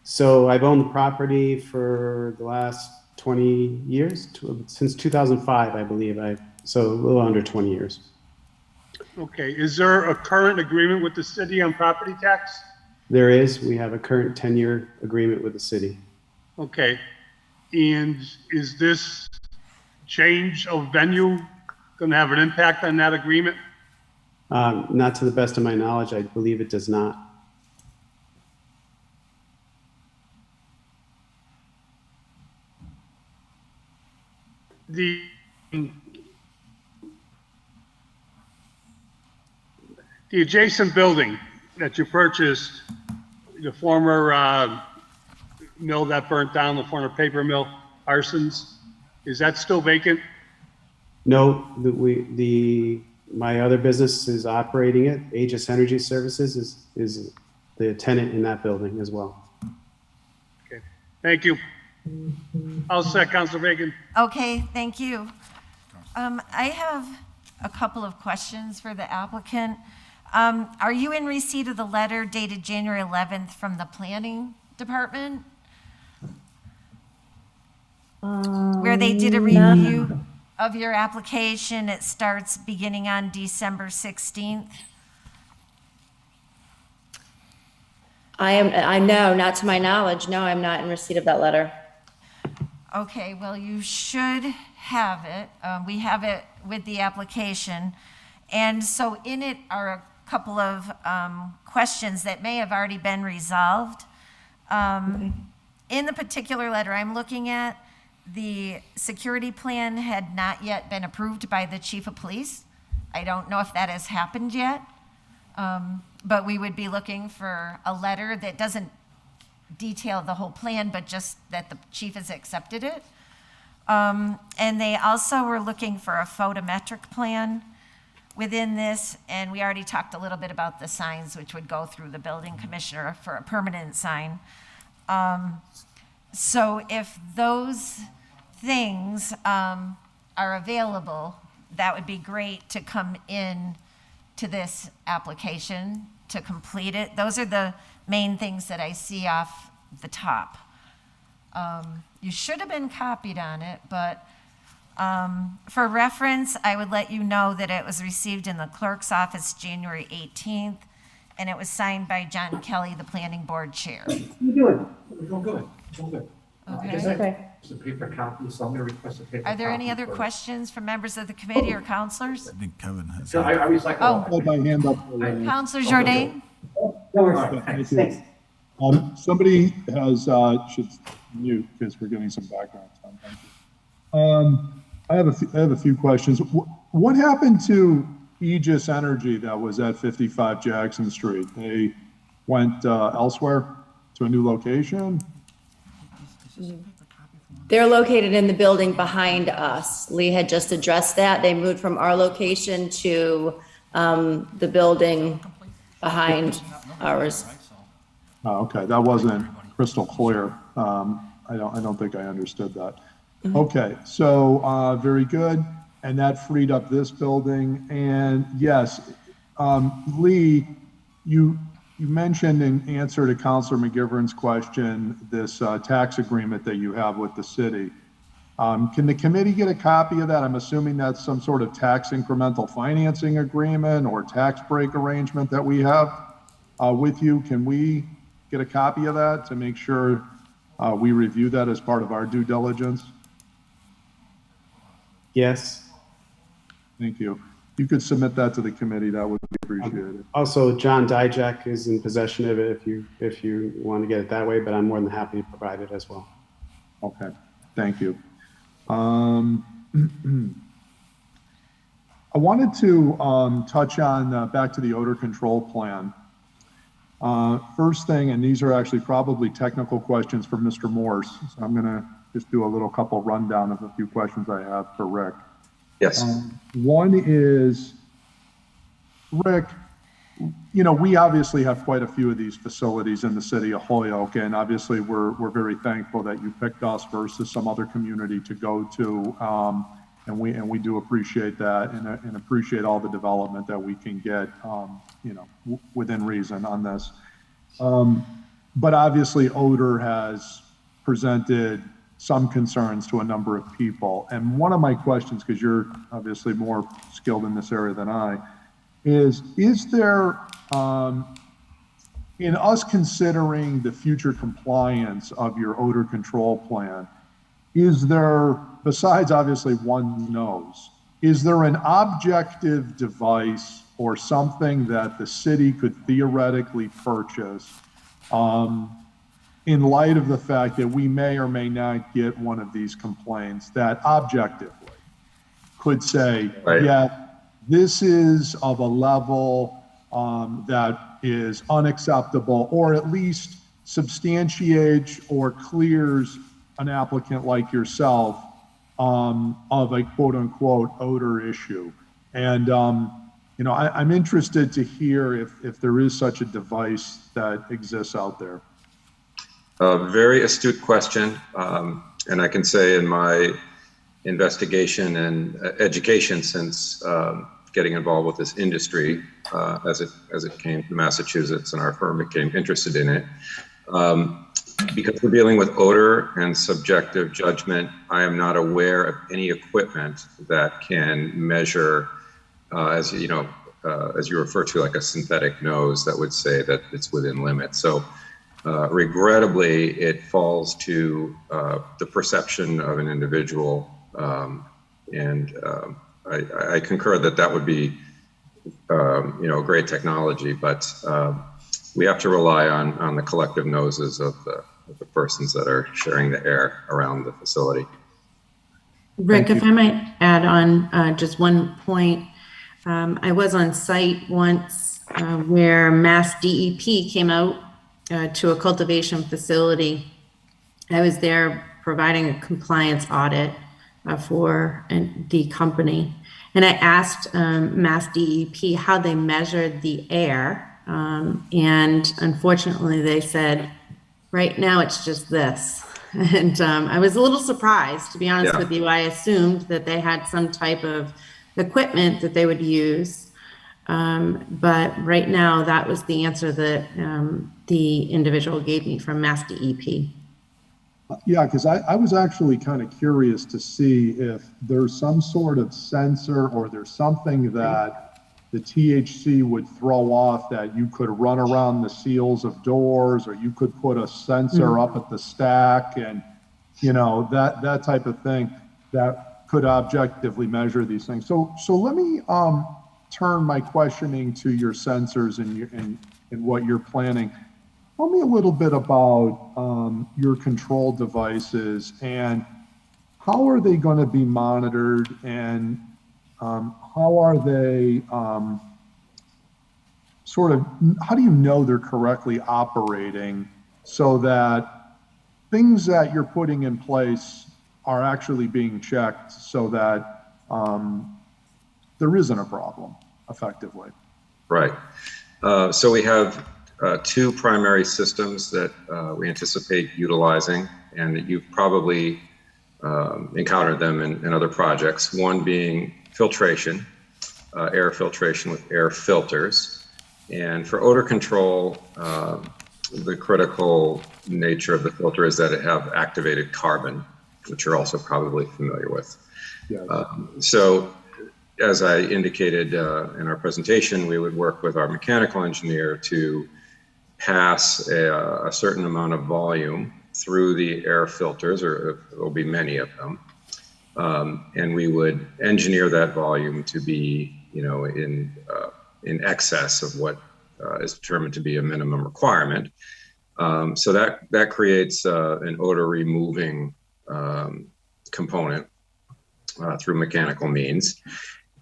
[SPEAKER 12] So I've owned the property for the last 20 years, since 2005, I believe. So a little under 20 years.
[SPEAKER 13] Okay. Is there a current agreement with the city on property tax?
[SPEAKER 12] There is. We have a current 10-year agreement with the city.
[SPEAKER 13] Okay. And is this change of venue going to have an impact on that agreement?
[SPEAKER 12] Not to the best of my knowledge, I believe it does not.
[SPEAKER 13] The adjacent building that you purchased, the former mill that burnt down, the former paper mill, Parsons, is that still vacant?
[SPEAKER 12] No, my other business is operating it. Aegis Energy Services is the tenant in that building as well.
[SPEAKER 13] Okay, thank you. I'll second, Councilor Bacon.
[SPEAKER 1] Okay, thank you. I have a couple of questions for the applicant. Are you in receipt of the letter dated January 11th from the Planning Department? Where they did a review of your application. It starts beginning on December 16th.
[SPEAKER 9] I know, not to my knowledge. No, I'm not in receipt of that letter.
[SPEAKER 1] Okay, well, you should have it. We have it with the application. And so in it are a couple of questions that may have already been resolved. In the particular letter I'm looking at, the security plan had not yet been approved by the chief of police. I don't know if that has happened yet, but we would be looking for a letter that doesn't detail the whole plan, but just that the chief has accepted it. And they also were looking for a photometric plan within this, and we already talked a little bit about the signs, which would go through the building commissioner for a permanent sign. So if those things are available, that would be great to come in to this application to complete it. Those are the main things that I see off the top. You should have been copied on it, but for reference, I would let you know that it was received in the clerk's office January 18th, and it was signed by John Kelly, the planning board chair.
[SPEAKER 14] You're doing? It's all good. It's all good.
[SPEAKER 1] Okay.
[SPEAKER 14] It's a paper copy, so I'm going to request a paper copy.
[SPEAKER 1] Are there any other
[SPEAKER 14] first.
[SPEAKER 1] questions from members of the committee or counselors?
[SPEAKER 4] I think Kevin has.
[SPEAKER 14] So I recycle.
[SPEAKER 1] Oh.
[SPEAKER 14] Hold
[SPEAKER 15] my hand up.
[SPEAKER 1] Counselor Jordan?
[SPEAKER 14] No worries.
[SPEAKER 15] Thank
[SPEAKER 14] Thanks.
[SPEAKER 15] you.
[SPEAKER 14] Thanks.
[SPEAKER 15] Somebody has, should mute because we're getting some background sound. Thank you. I have a few questions. What happened to Aegis Energy that was at 55 Jackson Street, they went elsewhere to a new location?
[SPEAKER 9] They're located in the building behind us. Lee had just addressed that. They moved from our location to the building behind ours.
[SPEAKER 15] Oh, okay, that wasn't crystal clear. I don't think I understood that. Okay, so very good, and that freed up this building. And yes, Lee, you mentioned in answer to Councilor McGivern's question this tax agreement that you have with the city. Can the committee get a copy of that? I'm assuming that's some sort of tax incremental financing agreement or tax break arrangement that we have with you. Can we get a copy of that to make sure we review that as part of our due diligence?
[SPEAKER 12] Yes.
[SPEAKER 15] Thank you. You could submit that to the committee. That would be appreciated.
[SPEAKER 12] Also, John Dijak is in possession of it if you want to get it that way, but I'm more than happy to provide it as well.
[SPEAKER 15] Okay, thank you. I wanted to touch on back to the odor control plan. First thing, and these are actually probably technical questions for Mr. Morse, so I'm going to just do a little couple rundown of a few questions I have for Rick.
[SPEAKER 11] Yes.
[SPEAKER 15] One is, Rick, you know, we obviously have quite a few of these facilities in the city of Holyoke, and obviously we're very thankful that you picked us versus some other community to go to, and we do appreciate that and appreciate all the development that we can get, you know, within reason on this. But obviously odor has presented some concerns to a number of people. And one of my questions, because you're obviously more skilled in this area than I, is there, in us considering the future compliance of your odor control plan, is there, besides obviously one knows, is there an objective device or something that the city could theoretically purchase in light of the fact that we may or may not get one of these complaints that objectively could say,
[SPEAKER 11] right,
[SPEAKER 15] yeah, this is of a level that is unacceptable, or at least substantiates or clears an applicant like yourself of a quote unquote odor issue. And, you know, I'm interested to hear if there is such a device that exists out there.
[SPEAKER 11] Very astute question. And I can say in my investigation and education since getting involved with this industry, as it came to Massachusetts and our firm became interested in it, because we're dealing with odor and subjective judgment, I am not aware of any equipment that can measure, as you know, as you refer to, like a synthetic nose that would say that it's within limits. So regrettably, it falls to the perception of an individual, and I concur that that would be, you know, great technology, but we have to rely on the collective noses of the persons that are sharing the air around the facility.
[SPEAKER 8] Rick, if I might add on just one point, I was on site once where Mass DEP came out to a cultivation facility. I was there providing a compliance audit for the company. And I asked Mass DEP how they measured the air. And unfortunately, they said, right now it's just this. And I was a little surprised, to be honest with you. I assumed that they had some type of equipment that they would use. But right now, that was the answer that the individual gave me from Mass DEP.
[SPEAKER 15] Yeah, because I was actually kind of curious to see if there's some sort of sensor or there's something that the THC would throw off that you could run around the seals of doors, or you could put a sensor up at the stack and, you know, that type of thing that could objectively measure these things. So let me turn my questioning to your sensors and what you're planning. Tell me a little bit about your control devices and how are they going to be monitored, and how are they, how do you know they're correctly operating so that things that you're putting in place are actually being checked so that there isn't a problem effectively?
[SPEAKER 11] Right. So we have two primary systems that we anticipate utilizing, and you've probably encountered them in other projects. One being filtration, air filtration with air filters. And for odor control, the critical nature of the filter is that it have activated carbon, which you're also probably familiar with.
[SPEAKER 15] Yes.
[SPEAKER 11] So as I indicated in our presentation, we would work with our mechanical engineer to pass a certain amount of volume through the air filters, or there will be many of them. And we would engineer that volume to be, in excess of what is determined to be a minimum requirement. So that creates an odor removing component through mechanical means.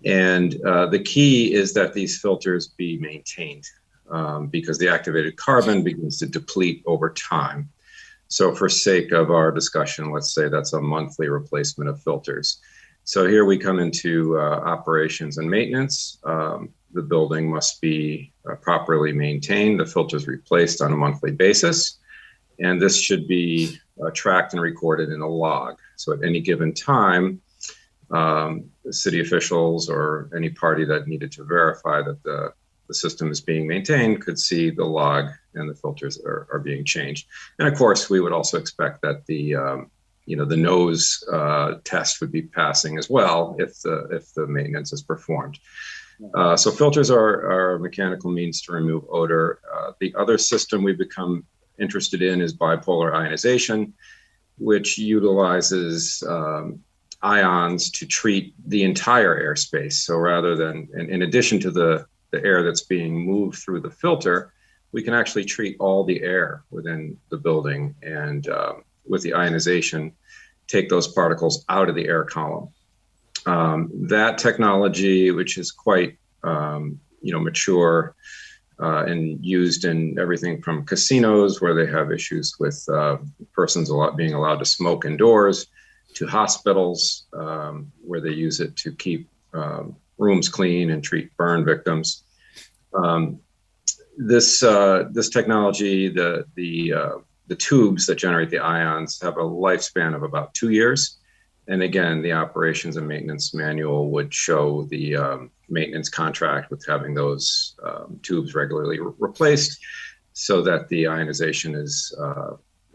[SPEAKER 11] And the key is that these filters be maintained because the activated carbon begins to deplete over time. So for sake of our discussion, let's say that's a monthly replacement of filters. So here we come into operations and maintenance. The building must be properly maintained, the filters replaced on a monthly basis. And this should be tracked and recorded in a log. So at any given time, city officials or any party that needed to verify that the system is being maintained could see the log and the filters are being changed. And of course, we would also expect that the nose test would be passing as well if the maintenance is performed. So filters are a mechanical means to remove odor. The other system we've become interested in is bipolar ionization, which utilizes ions to treat the entire airspace. So rather than, in addition to the air that's being moved through the filter, we can actually treat all the air within the building, and with the ionization, take those particles out of the air column. That technology, which is quite mature and used in everything from casinos where they have issues with persons being allowed to smoke indoors, to hospitals where they use it to keep rooms clean and treat burn victims. This technology, the tubes that generate the ions have a lifespan of about 2 years. And again, the operations and maintenance manual would show the maintenance contract with having those tubes regularly replaced so that the ionization is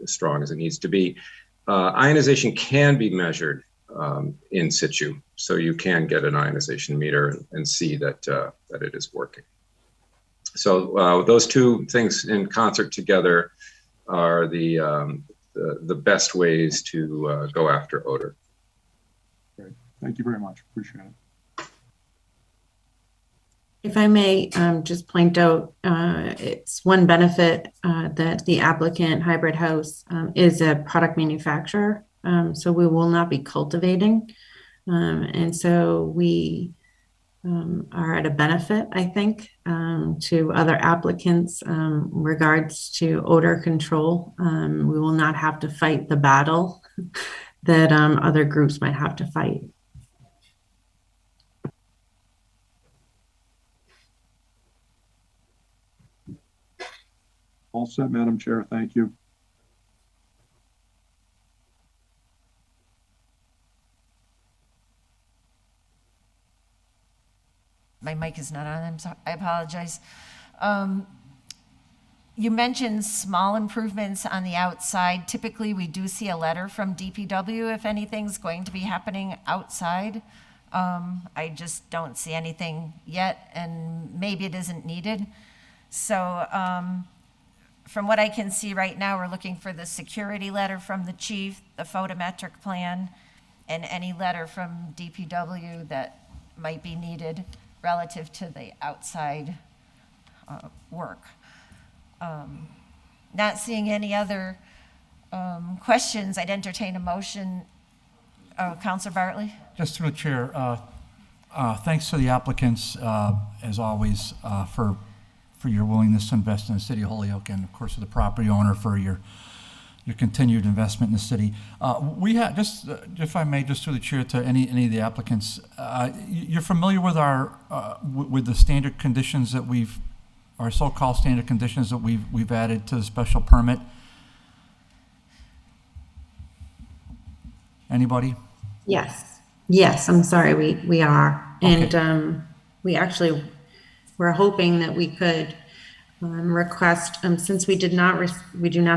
[SPEAKER 11] as strong as it needs to be. Ionization can be measured in situ, so you can get an ionization meter and see that it is working. So those two things in concert together are the best ways to go after odor.
[SPEAKER 15] Great. Thank you very much. Appreciate it.
[SPEAKER 8] If I may just point out, it's one benefit that the applicant Hybrid House is a product manufacturer. So we will not be cultivating. And so we are at a benefit, I think, to other applicants regards to odor control. We will not have to fight the battle that other groups might have to fight.
[SPEAKER 15] All set, Madam Chair. Thank you.
[SPEAKER 1] My mic is not on, I'm sorry, I apologize. You mentioned small improvements on the outside. Typically, we do see a letter from DPW if anything's going to be happening outside. I just don't see anything yet, and maybe it isn't needed. So from what I can see right now, we're looking for the security letter from the chief, the photometric plan, and any letter from DPW that might be needed relative to the outside work. Not seeing any other questions, I'd entertain a motion. Councilor Bartley?
[SPEAKER 14] Just through the chair,
[SPEAKER 16] Thanks to the applicants, as always, for your willingness to invest in the city of Holyoke, and of course, to the property owner for your continued investment in the city. We have, just, if I may, just through the chair to any of the applicants, you're familiar with with the standard conditions that our so-called standard conditions that we've added to the special permit? Anybody?
[SPEAKER 8] Yes, I'm sorry, we are.
[SPEAKER 16] Okay.
[SPEAKER 8] And we're hoping that we could request, since we do not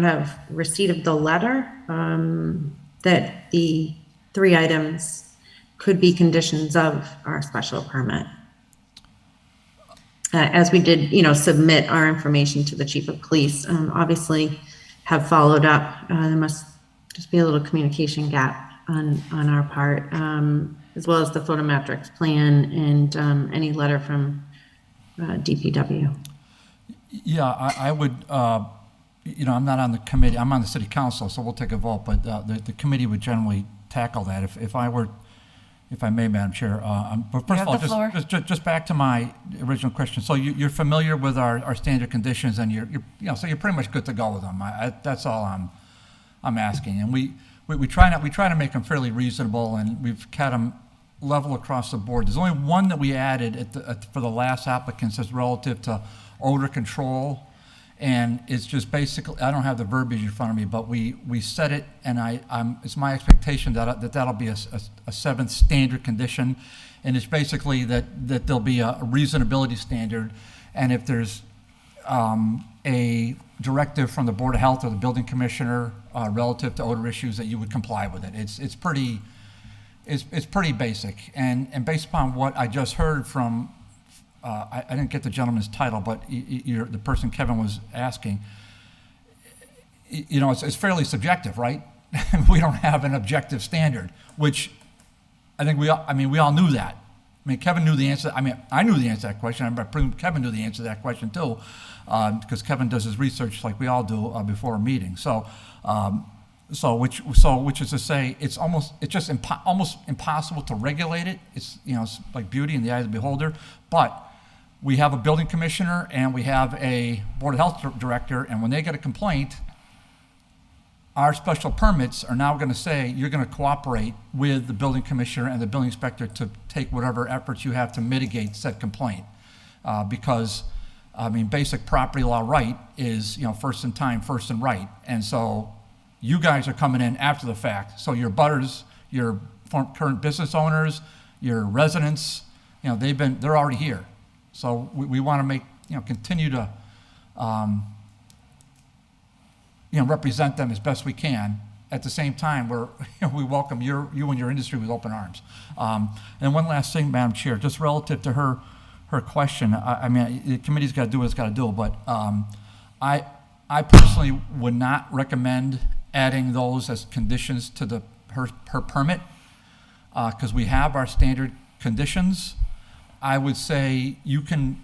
[SPEAKER 8] have receipt of the letter, that the 3 items could be conditions of our special permit. As we did, submit our information to the chief of police, obviously have followed up. There must just be a little communication gap on our part, as well as the photometrics plan and any letter from DPW.
[SPEAKER 16] Yeah, I would, I'm not on the committee, I'm on the city council, so we'll take a vote, but the committee would generally tackle that. If I may, Madam Chair. But first of all, just back to my original question. So you're familiar with our standard conditions, and so you're pretty much good to go with them. That's all I'm asking. And we try to make them fairly reasonable, and we've kept them level across the board. There's only one that we added for the last applicants is relative to odor control, and it's just basically, I don't have the verbiage in front of me, but we set it, and it's my expectation that'll be a 7th standard condition, and it's basically that there'll be a reasonability standard, and if there's a directive from the Board of Health or the building commissioner relative to odor issues, that you would comply with it. It's pretty basic, and based upon what I just heard from, I didn't get the gentleman's title, but the person Kevin was asking, it's fairly subjective, right? We don't have an objective standard, which I think we all knew that. I mean, Kevin knew the answer. I mean, I knew the answer to that question. I presume Kevin knew the answer to that question too, because Kevin does his research like we all do before a meeting. So which is to say, it's just almost impossible to regulate it. It's like beauty in the eye of the beholder. But we have a building commissioner and we have a Board of Health director, and when they get a complaint, our special permits are now going to say you're going to cooperate with the building commissioner and the building inspector to take whatever efforts you have to mitigate said complaint, because basic property law right is first in time, first in right, and so you guys are coming in after the fact. So your butters, your current business owners, your residents, they're already here. So we want to continue to represent them as best we can. At the same time, we welcome you and your industry with open arms. And one last thing, Madam Chair, just relative to her question. The committee's got to do what it's got to do, but I personally would not recommend adding those as conditions to her permit, because we have our standard conditions. I would say you can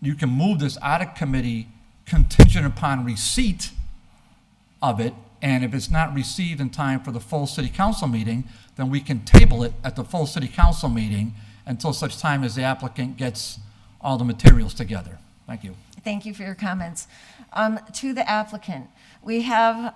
[SPEAKER 16] move this out of committee contingent upon receipt of it, and if it's not received in time for the full city council meeting, then we can table it at the full city council meeting until such time as the applicant gets all the materials together. Thank you.
[SPEAKER 1] Thank you for your comments. To the applicant, we have,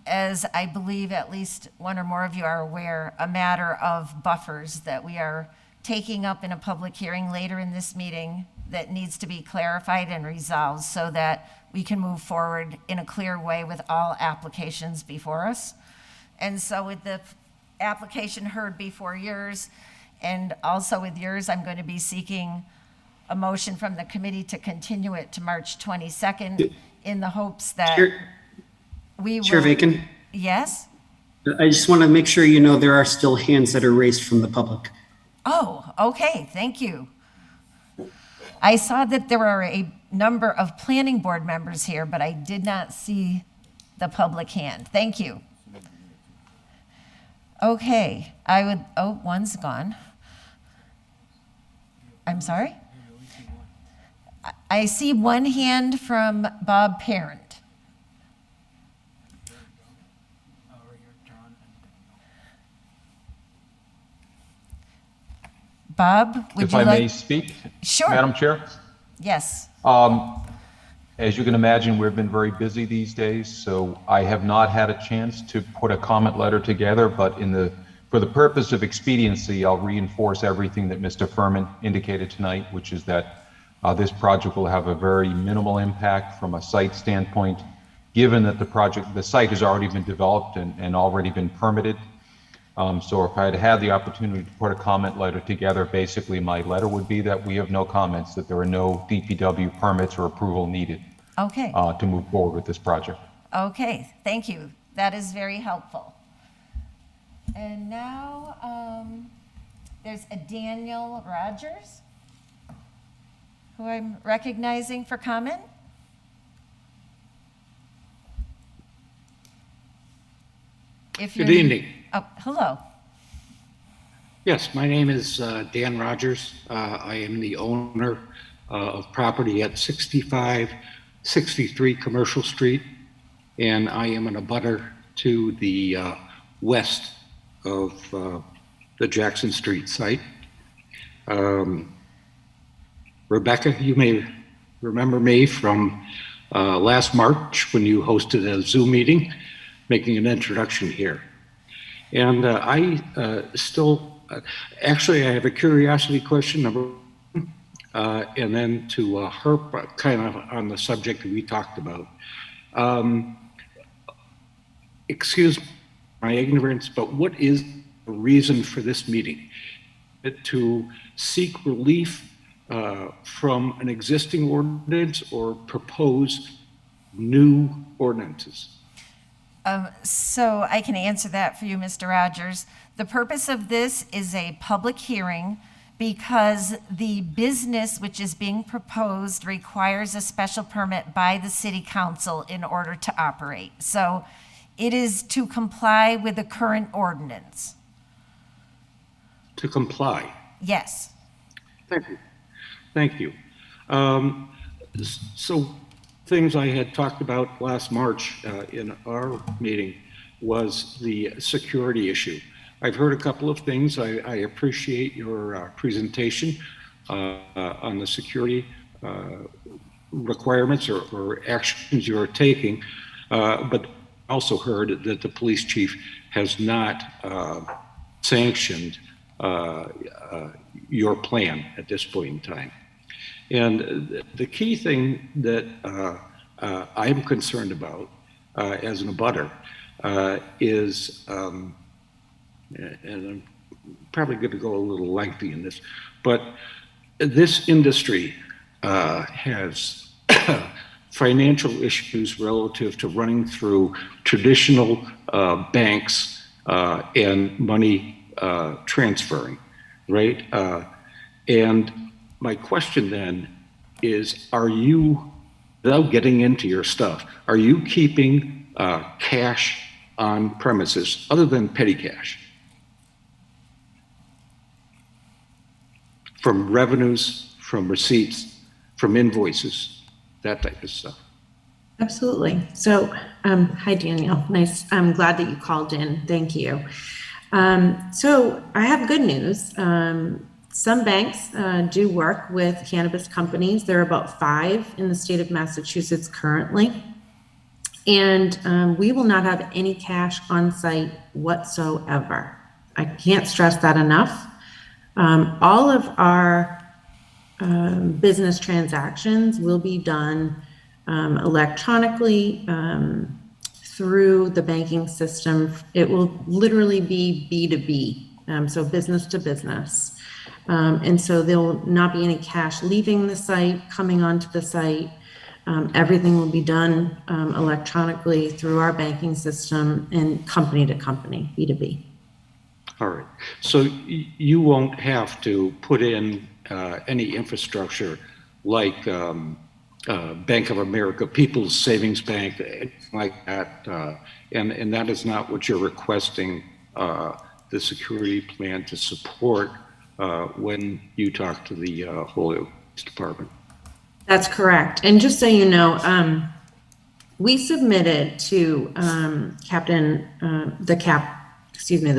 [SPEAKER 1] as I believe at least one or more of you are aware, a matter of buffers that we are taking up in a public hearing later in this meeting that needs to be clarified and resolved so that we can move forward in a clear way with all applications before us. And so with the application heard before yours, and also with yours, I'm going to be seeking a motion from the committee to continue it to March 22nd in the hopes that we will.
[SPEAKER 5] Chair Vacan?
[SPEAKER 1] Yes?
[SPEAKER 5] I just want to make sure there are still hands that are raised from the public.
[SPEAKER 1] Oh, okay, thank you. I saw that there are a number of planning board members here, but I did not see the public hand. Thank you. Okay, one's gone. I'm sorry? I see one hand from Bob Parent. Bob, would
[SPEAKER 17] If
[SPEAKER 1] you
[SPEAKER 17] I may
[SPEAKER 1] like?
[SPEAKER 17] speak,
[SPEAKER 1] Sure.
[SPEAKER 17] Madam Chair?
[SPEAKER 1] Yes.
[SPEAKER 17] As you can imagine, we've been very busy these days, so I have not had a chance to put a comment letter together, but for the purpose of expediency, I'll reinforce everything that Mr. Furman indicated tonight, which is that this project will have a very minimal impact from a site standpoint, given that the site has already been developed and already been permitted. So if I had had the opportunity to put a comment letter together, basically my letter would be that we have no comments, that there are no DPW permits or approval needed
[SPEAKER 1] Okay.
[SPEAKER 17] to move forward with this project.
[SPEAKER 1] Okay, thank you. That is very helpful. And now there's a Daniel Rogers, who I'm recognizing for comment. If
[SPEAKER 14] Good
[SPEAKER 1] you're-
[SPEAKER 14] evening.
[SPEAKER 1] Oh, hello.
[SPEAKER 14] Yes, my name is Dan Rogers. I am the owner of property at 6563 Commercial Street, and I am an abutter to the west of the Jackson Street site. Rebecca, you may remember me from last March when you hosted a Zoom meeting, making an introduction here. And actually, I have a curiosity question, number one, and then to harp kind of on the subject that we talked about. Excuse my ignorance, but what is the reason for this meeting? To seek relief from an existing ordinance or propose new ordinances?
[SPEAKER 1] So I can answer that for you, Mr. Rogers. The purpose of this is a public hearing because the business which is being proposed requires a special permit by the city council in order to operate. So it is to comply with the current ordinance.
[SPEAKER 14] To comply?
[SPEAKER 1] Yes.
[SPEAKER 14] Thank you. Thank you. So things I had talked about last March in our meeting was the security issue. I've heard a couple of things. I appreciate your presentation on the security requirements or actions you're taking, but also heard that the police chief has not sanctioned your plan at this point in time. And the key thing that I'm concerned about as an abutter is, and I'm probably going to go a little lengthy in this, but this industry has financial issues relative to running through traditional banks and money transferring, right? And my question then is, are you, without getting into your stuff, are you keeping cash on premises other than petty cash? From revenues, from receipts, from invoices, that type of stuff.
[SPEAKER 8] Absolutely. So, hi, Daniel. Nice. I'm glad that you called in. Thank you. So I have good news. Some banks do work with cannabis companies. There are about 5 in the state of Massachusetts currently. And we will not have any cash on site whatsoever. I can't stress that enough. All of our business transactions will be done electronically through the banking system. It will literally be B2B, so business to business. And so there will not be any cash leaving the site, coming onto the site. Everything will be done electronically through our banking system and company to company, B2B.
[SPEAKER 14] All right. So you won't have to put in any infrastructure like Bank of America, People's Savings Bank, anything like that. And that is not what you're requesting the security plan to support when you talk to the Police Department.
[SPEAKER 8] That's correct. And just so you know, we submitted to the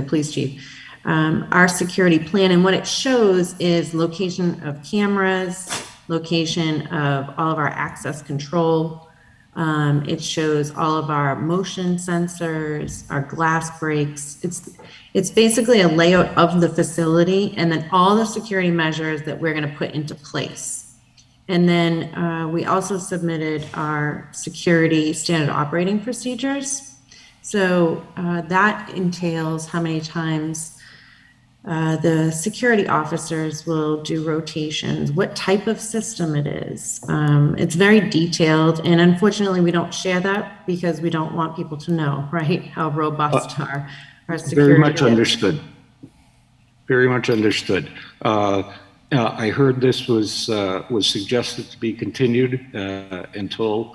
[SPEAKER 8] police chief, our security plan, and what it shows is location of cameras, location of all of our access control. It shows all of our motion sensors, our glass breaks. It's basically a layout of the facility and then all the security measures that we're going to put into place. And then we also submitted our security standard operating procedures. So that entails how many times the security officers will do rotations, what type of system it is. It's very detailed, and unfortunately, we don't share that because we don't want people to know, right, how robust our security
[SPEAKER 14] Very much
[SPEAKER 8] is.
[SPEAKER 14] understood. Very much understood. I heard this was suggested to be continued until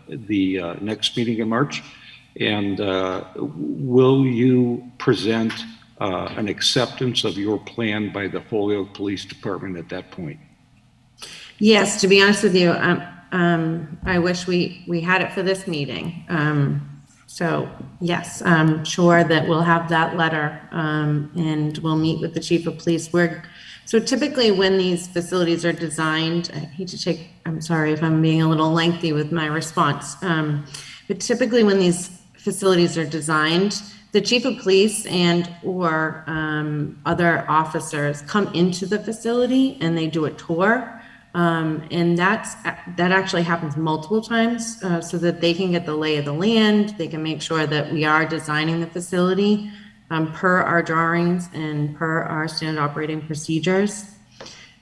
[SPEAKER 14] the next meeting in March. And will you present an acceptance of your plan by the Holyoke Police Department at that point?
[SPEAKER 8] Yes, to be honest with you, I wish we had it for this meeting. So yes, I'm sure that we'll have that letter and we'll meet with the chief of police. So typically when these facilities are designed, I hate to take, I'm sorry if I'm being a little lengthy with my response, but typically when these facilities are designed, the chief of police and or other officers come into the facility and they do a tour. And that actually happens multiple times so that they can get the lay of the land. They can make sure that we are designing the facility per our drawings and per our standard operating procedures.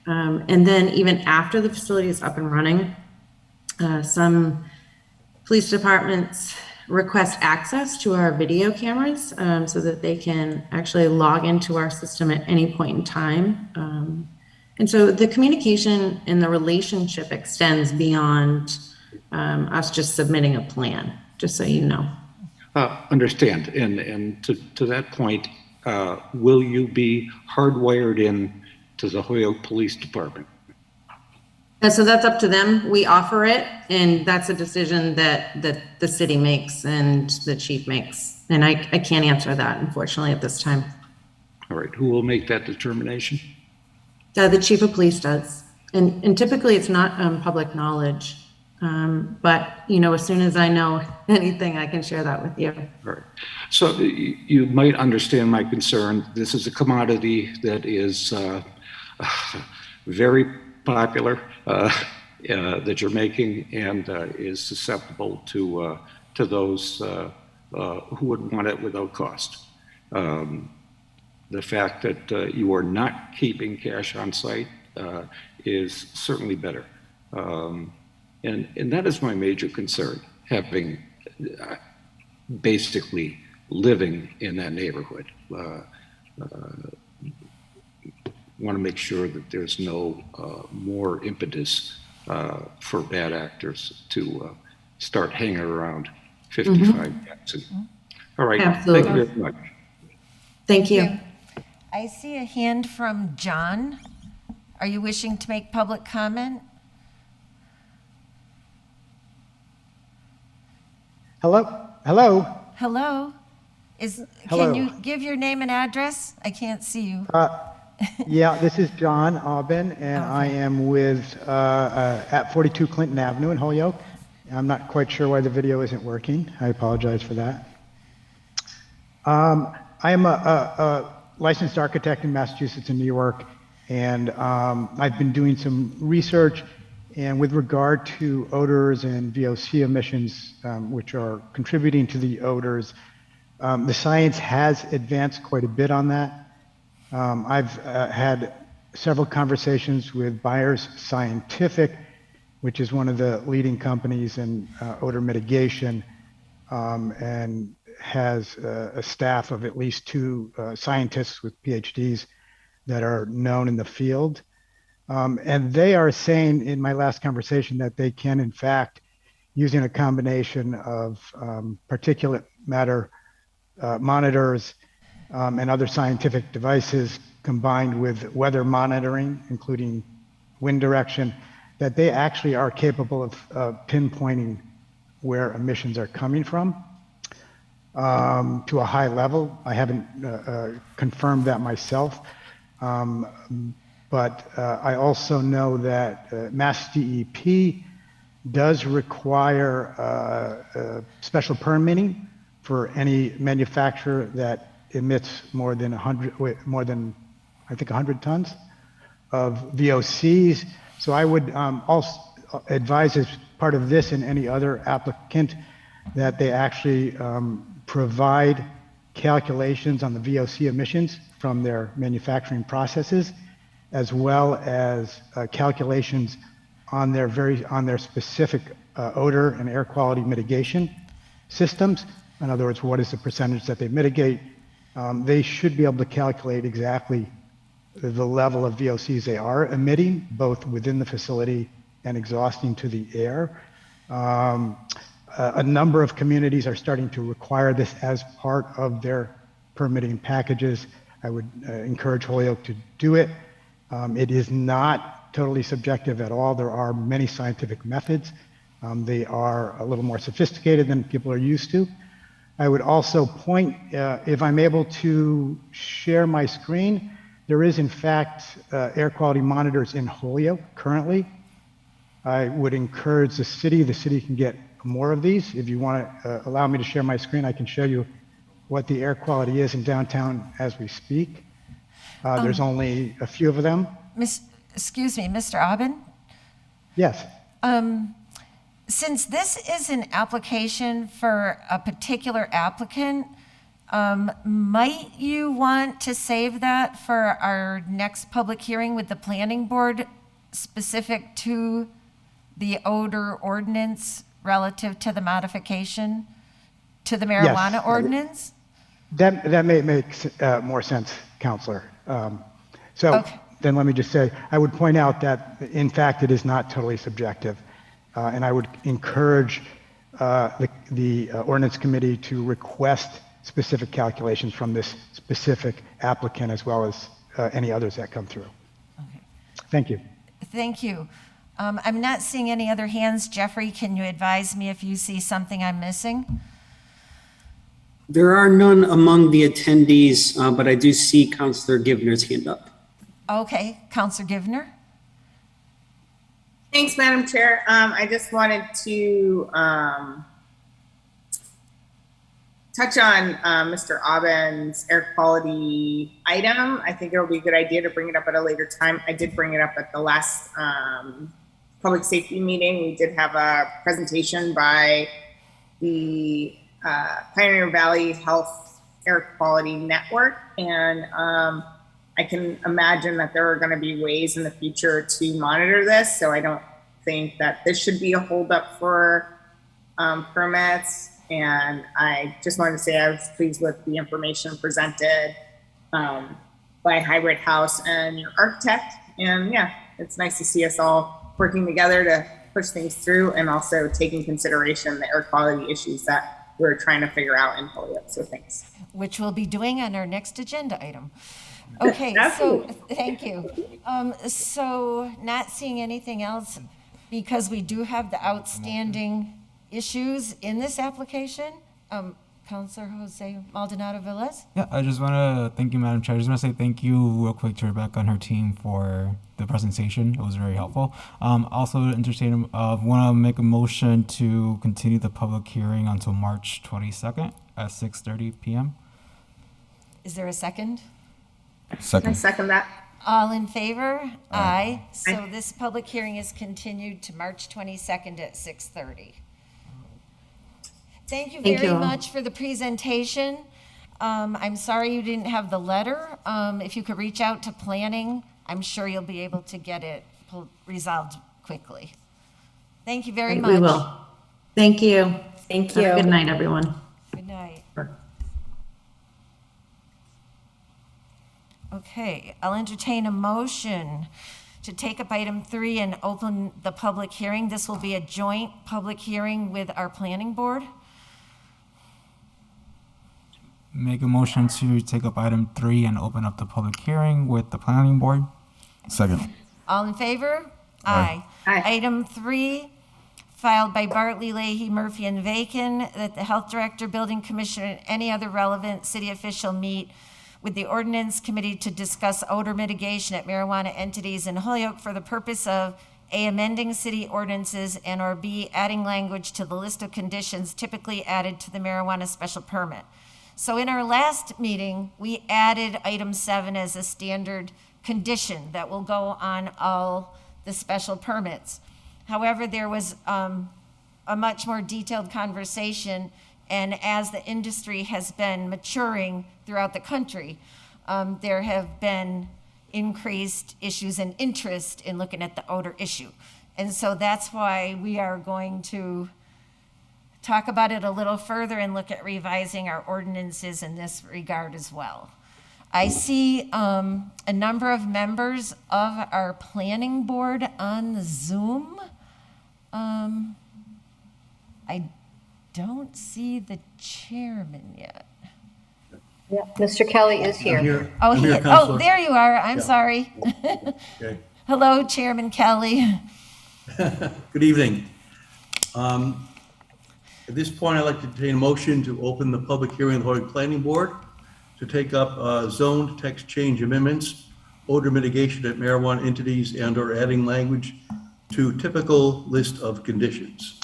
[SPEAKER 8] And then even after the facility is up and running, some police departments request access to our video cameras so that they can actually log into our system at any point in time. And so the communication and the relationship extends beyond us just submitting a plan, just so you know.
[SPEAKER 14] Understand. And to that point, will you be hardwired in to the Holyoke Police Department?
[SPEAKER 8] And so that's up to them. We offer it, and that's a decision that the city makes and the chief makes. And I can't answer that, unfortunately, at this time.
[SPEAKER 14] All right. Who will make that determination?
[SPEAKER 8] The chief of police does. And typically it's not public knowledge. But, you know, as soon as I know anything, I can share that with you.
[SPEAKER 14] All right. So you might understand my concern. This is a commodity that is very popular that you're making and is susceptible to those who would want it without cost. The fact that you are not keeping cash on site is certainly better. And that is my major concern, having basically living in that neighborhood. Want to make sure that there's no more impetus for bad actors to start hanging around 55 Jackson. All right.
[SPEAKER 8] Absolutely.
[SPEAKER 14] Thank you very much.
[SPEAKER 8] Thank you.
[SPEAKER 1] I see a hand from John. Are you wishing to make public comment?
[SPEAKER 18] Hello? Hello?
[SPEAKER 1] Hello?
[SPEAKER 18] Hello.
[SPEAKER 1] Can you give your name and address? I can't see you.
[SPEAKER 18] Yeah, this is John Aubin, and I am with at 42 Clinton Avenue in Holyoke. I'm not quite sure why the video isn't working. I apologize for that. I am a licensed architect in Massachusetts and New York, and I've been doing some research, and with regard to odors and VOC emissions, which are contributing to the odors, the science has advanced quite a bit on that. I've had several conversations with Byers Scientific, which is one of the leading companies in odor mitigation, and has a staff of at least 2 scientists with PhDs that are known in the field. And they are saying in my last conversation that they can, in fact, using a combination of particulate matter monitors and other scientific devices combined with weather monitoring, including wind direction, that they actually are capable of pinpointing where emissions are coming from. to a high level. I haven't confirmed that myself. But I also know that Mass DEP does require special permitting for any manufacturer that emits more than 100 tons of VOCs. So I would also advise, as part of this and any other applicant, that they actually provide calculations on the VOC emissions from their manufacturing processes, as well as calculations on their specific odor and air quality mitigation systems. In other words, what is the percentage that they mitigate? They should be able to calculate exactly the level of VOCs they are emitting, both within the facility and exhausting to the air. A number of communities are starting to require this as part of their permitting packages. I would encourage Holyoke to do it. It is not totally subjective at all. There are many scientific methods. They are a little more sophisticated than people are used to. I would also point, if I'm able to share my screen, there is in fact air quality monitors in Holyoke currently. I would encourage the city can get more of these. If you want to allow me to share my screen, I can show you what the air quality is in downtown as we speak. There's only a few of them.
[SPEAKER 1] Excuse me, Mr. Aubin?
[SPEAKER 18] Yes.
[SPEAKER 1] Since this is an application for a particular applicant, might you want to save that for our next public hearing with the planning board specific to the odor ordinance relative to the modification to the marijuana ordinance?
[SPEAKER 18] That may make more sense, Counselor. Then let me just say, I would point out that in fact it is not totally subjective. And I would encourage the ordinance committee to request specific calculations from this specific applicant, as well as any others that come through.
[SPEAKER 1] Okay.
[SPEAKER 18] Thank you.
[SPEAKER 1] Thank you. I'm not seeing any other hands. Jeffrey, can you advise me if you see something I'm missing?
[SPEAKER 5] There are none among the attendees, but I do see Councilor Givner's hand up.
[SPEAKER 1] Okay, Councilor Givner.
[SPEAKER 7] Thanks, Madam Chair. I just wanted to touch on Mr. Aubin's air quality item. I think it will be a good idea to bring it up at a later time. I did bring it up at the last public safety meeting. We did have a presentation by the Pioneer Valley Health Air Quality Network, and I can imagine that there are going to be ways in the future to monitor this. So I don't think that this should be a holdup for permits. And I just wanted to say I was pleased with the information presented by Hybrid House and your architect. And yeah, it's nice to see us all working together to push things through, and also taking consideration the air quality issues that we're trying to figure out in Holyoke. So thanks.
[SPEAKER 1] Which we'll be doing on our next agenda item. Okay, so thank you. So not seeing anything else, because we do have the outstanding issues in this application. Councilor Jose Maldonado Velez?
[SPEAKER 2] Yeah, I just want to thank you, Madam Chair. I just want to say thank you real quick to Rebecca and her team for the presentation. It was very helpful. Also entertain, want to make a motion to continue the public hearing until March 22nd at 6:30 p.m.
[SPEAKER 1] Is there a second?
[SPEAKER 7] I second that.
[SPEAKER 1] All in favor? Aye. So this public hearing is continued to March 22nd at 6:30. Thank you very much for the presentation. I'm sorry you didn't have the letter. If you could reach out to planning, I'm sure you'll be able to get it resolved quickly. Thank you very much.
[SPEAKER 8] We will. Thank you.
[SPEAKER 9] Thank you.
[SPEAKER 8] Good night, everyone.
[SPEAKER 1] Good night. Okay, I'll entertain a motion to take up item 3 and open the public hearing. This will be a joint public hearing with our planning board.
[SPEAKER 2] Make a motion to take up item 3 and open up the public hearing with the planning board.
[SPEAKER 4] Second.
[SPEAKER 1] All in favor?
[SPEAKER 4] Aye.
[SPEAKER 1] Item 3, filed by Bartley, Leahy, Murphy, and Vacan, that the health director, building commissioner, and any other relevant city official meet with the ordinance committee to discuss odor mitigation at marijuana entities in Holyoke for the purpose of A, amending city ordinances, and or B, adding language to the list of conditions typically added to the marijuana special permit. So in our last meeting, we added item 7 as a standard condition that will go on all the special permits. However, there was a much more detailed conversation, and as the industry has been maturing throughout the country, there have been increased issues and interest in looking at the odor issue. And so that's why we are going to talk about it a little further and look at revising our ordinances in this regard as well. I see a number of members of our planning board on the Zoom. I don't see the chairman yet.
[SPEAKER 9] Yeah, Mr. Kelly is here.
[SPEAKER 1] Oh, there you are. I'm sorry.
[SPEAKER 19] Okay.
[SPEAKER 1] Hello, Chairman Kelly.
[SPEAKER 19] Good evening. At this point, I'd like to entertain a motion to open the public hearing of the Holyoke Planning Board to take up zoned text change amendments, odor mitigation at marijuana entities, and or adding language to typical list of conditions.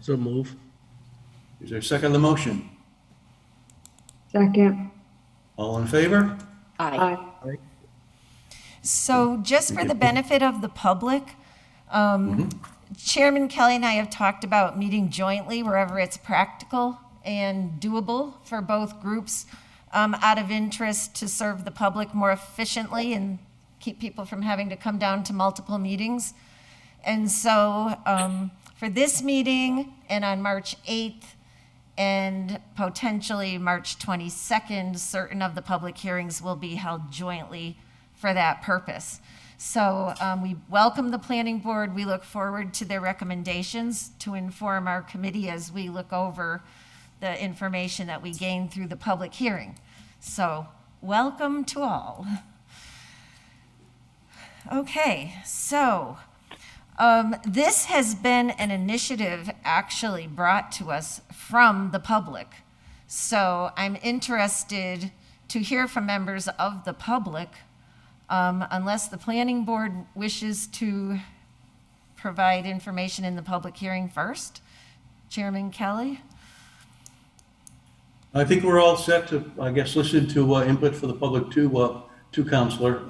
[SPEAKER 20] So move.
[SPEAKER 19] Is there a second on the motion?
[SPEAKER 8] Second.
[SPEAKER 19] All in favor?
[SPEAKER 9] Aye.
[SPEAKER 1] So just for the benefit of the public, Chairman Kelly and I have talked about meeting jointly wherever it's practical and doable for both groups, out of interest to serve the public more efficiently and keep people from having to come down to multiple meetings. And so for this meeting and on March 8th and potentially March 22nd, certain of the public hearings will be held jointly for that purpose. So we welcome the planning board. We look forward to their recommendations to inform our committee as we look over the information that we gain through the public hearing. So welcome to all. Okay, so this has been an initiative actually brought to us from the public. So I'm interested to hear from members of the public, unless the planning board wishes to provide information in the public hearing first. Chairman Kelly?
[SPEAKER 19] I think we're all set to, I guess, listen to input for the public to Counselor.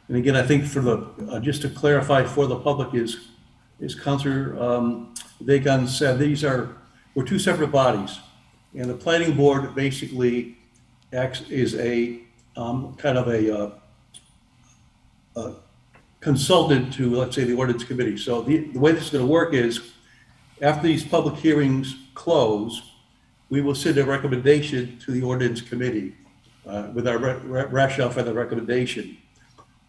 [SPEAKER 19] And again, I think for the, just to clarify for the public is Counselor Vacan said, we're two separate bodies. And the planning board basically acts as a kind of a consultant to, let's say, the ordinance committee. So the way this is going to work is after these public hearings close, we will send a recommendation to the ordinance committee with our rationale for the recommendation.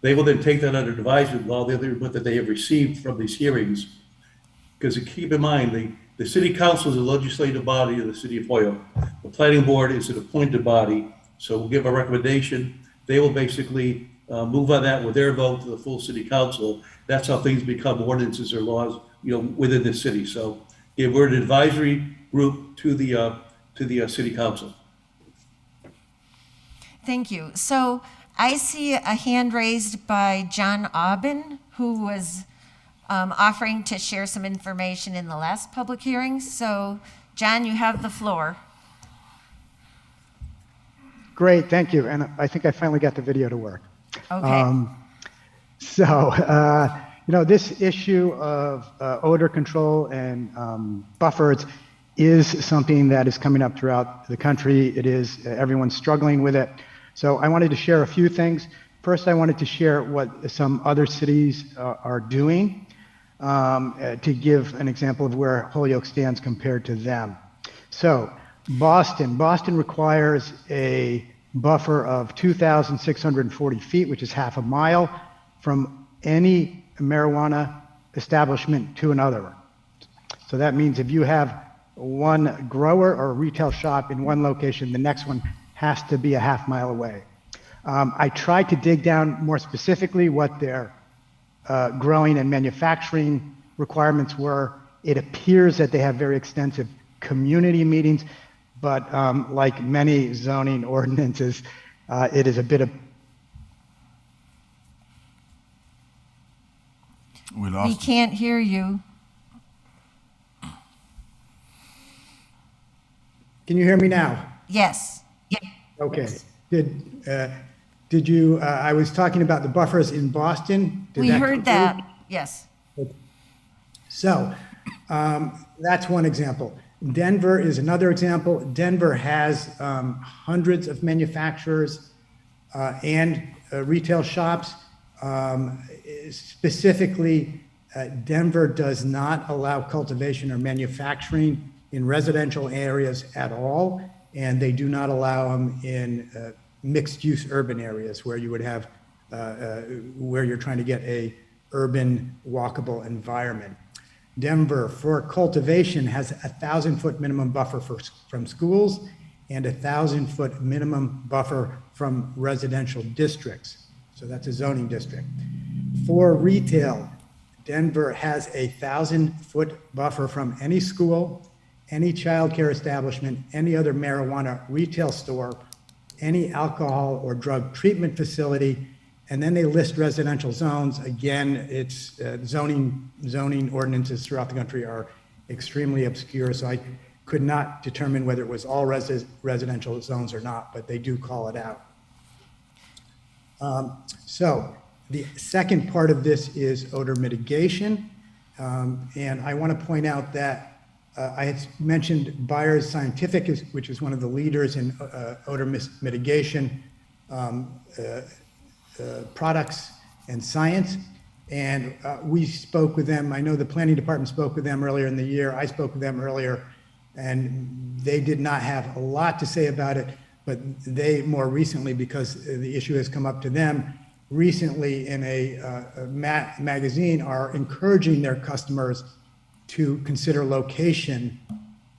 [SPEAKER 19] They will then take that under advisement with all the other input that they have received from these hearings. Because keep in mind, the city council is a legislative body of the city of Holyoke. The planning board is an appointed body. So we'll give a recommendation. They will basically move on that with their vote to the full city council. That's how things become ordinances or laws, within the city. So yeah, we're an advisory group to the city council.
[SPEAKER 1] Thank you. So I see a hand raised by John Aubin, who was offering to share some information in the last public hearing. So John, you have the floor.
[SPEAKER 18] Great, thank you. And I think I finally got the video to work.
[SPEAKER 1] Okay.
[SPEAKER 18] This issue of odor control and buffers is something that is coming up throughout the country. It is, everyone's struggling with it. So I wanted to share a few things. First, I wanted to share what some other cities are doing to give an example of where Holyoke stands compared to them. So Boston requires a buffer of 2,640 feet, which is half a mile, from any marijuana establishment to another. So that means if you have one grower or retail shop in one location, the next one has to be a half mile away. I tried to dig down more specifically what their growing and manufacturing requirements were. It appears that they have very extensive community meetings, but like many zoning ordinances, it is a bit of.
[SPEAKER 1] We can't hear you.
[SPEAKER 18] Can you hear me now?
[SPEAKER 1] Yes.
[SPEAKER 18] Okay. Did you, I was talking about the buffers in Boston. Did
[SPEAKER 1] We
[SPEAKER 18] that
[SPEAKER 1] heard
[SPEAKER 18] come
[SPEAKER 1] that,
[SPEAKER 18] through?
[SPEAKER 1] yes.
[SPEAKER 18] So that's one example. Denver is another example. Denver has hundreds of manufacturers and retail shops. Specifically, Denver does not allow cultivation or manufacturing in residential areas at all, and they do not allow them in mixed-use urban areas where you would have, where you're trying to get a urban walkable environment. Denver, for cultivation, has a 1,000-foot minimum buffer from schools and a 1,000-foot minimum buffer from residential districts. So that's a zoning district. For retail, Denver has a 1,000-foot buffer from any school, any childcare establishment, any other marijuana retail store, any alcohol or drug treatment facility, and then they list residential zones. Again, it's zoning ordinances throughout the country are extremely obscure, so I could not determine whether it was all residential zones or not, but they do call it out. So the second part of this is odor mitigation, and I want to point out that I had mentioned Byers Scientific, which is one of the leaders in odor mitigation products and science. And we spoke with them. I know the planning department spoke with them earlier in the year. I spoke with them earlier, and they did not have a lot to say about it, but they more recently, because the issue has come up to them, recently in a magazine are encouraging their customers to consider location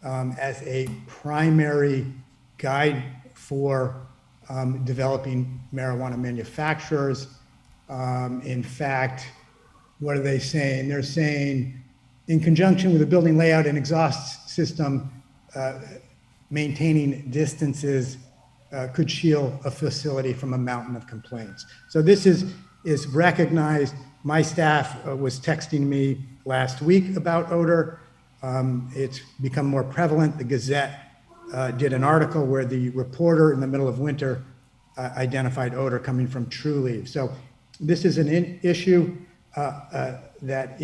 [SPEAKER 18] as a primary guide for developing marijuana manufacturers. In fact, what are they saying? They're saying, in conjunction with the building layout and exhaust system, maintaining distances could shield a facility from a mountain of complaints. So this is recognized. My staff was texting me last week about odor. It's become more prevalent. The Gazette did an article where the reporter in the middle of winter identified odor coming from true leaves. So this is an issue that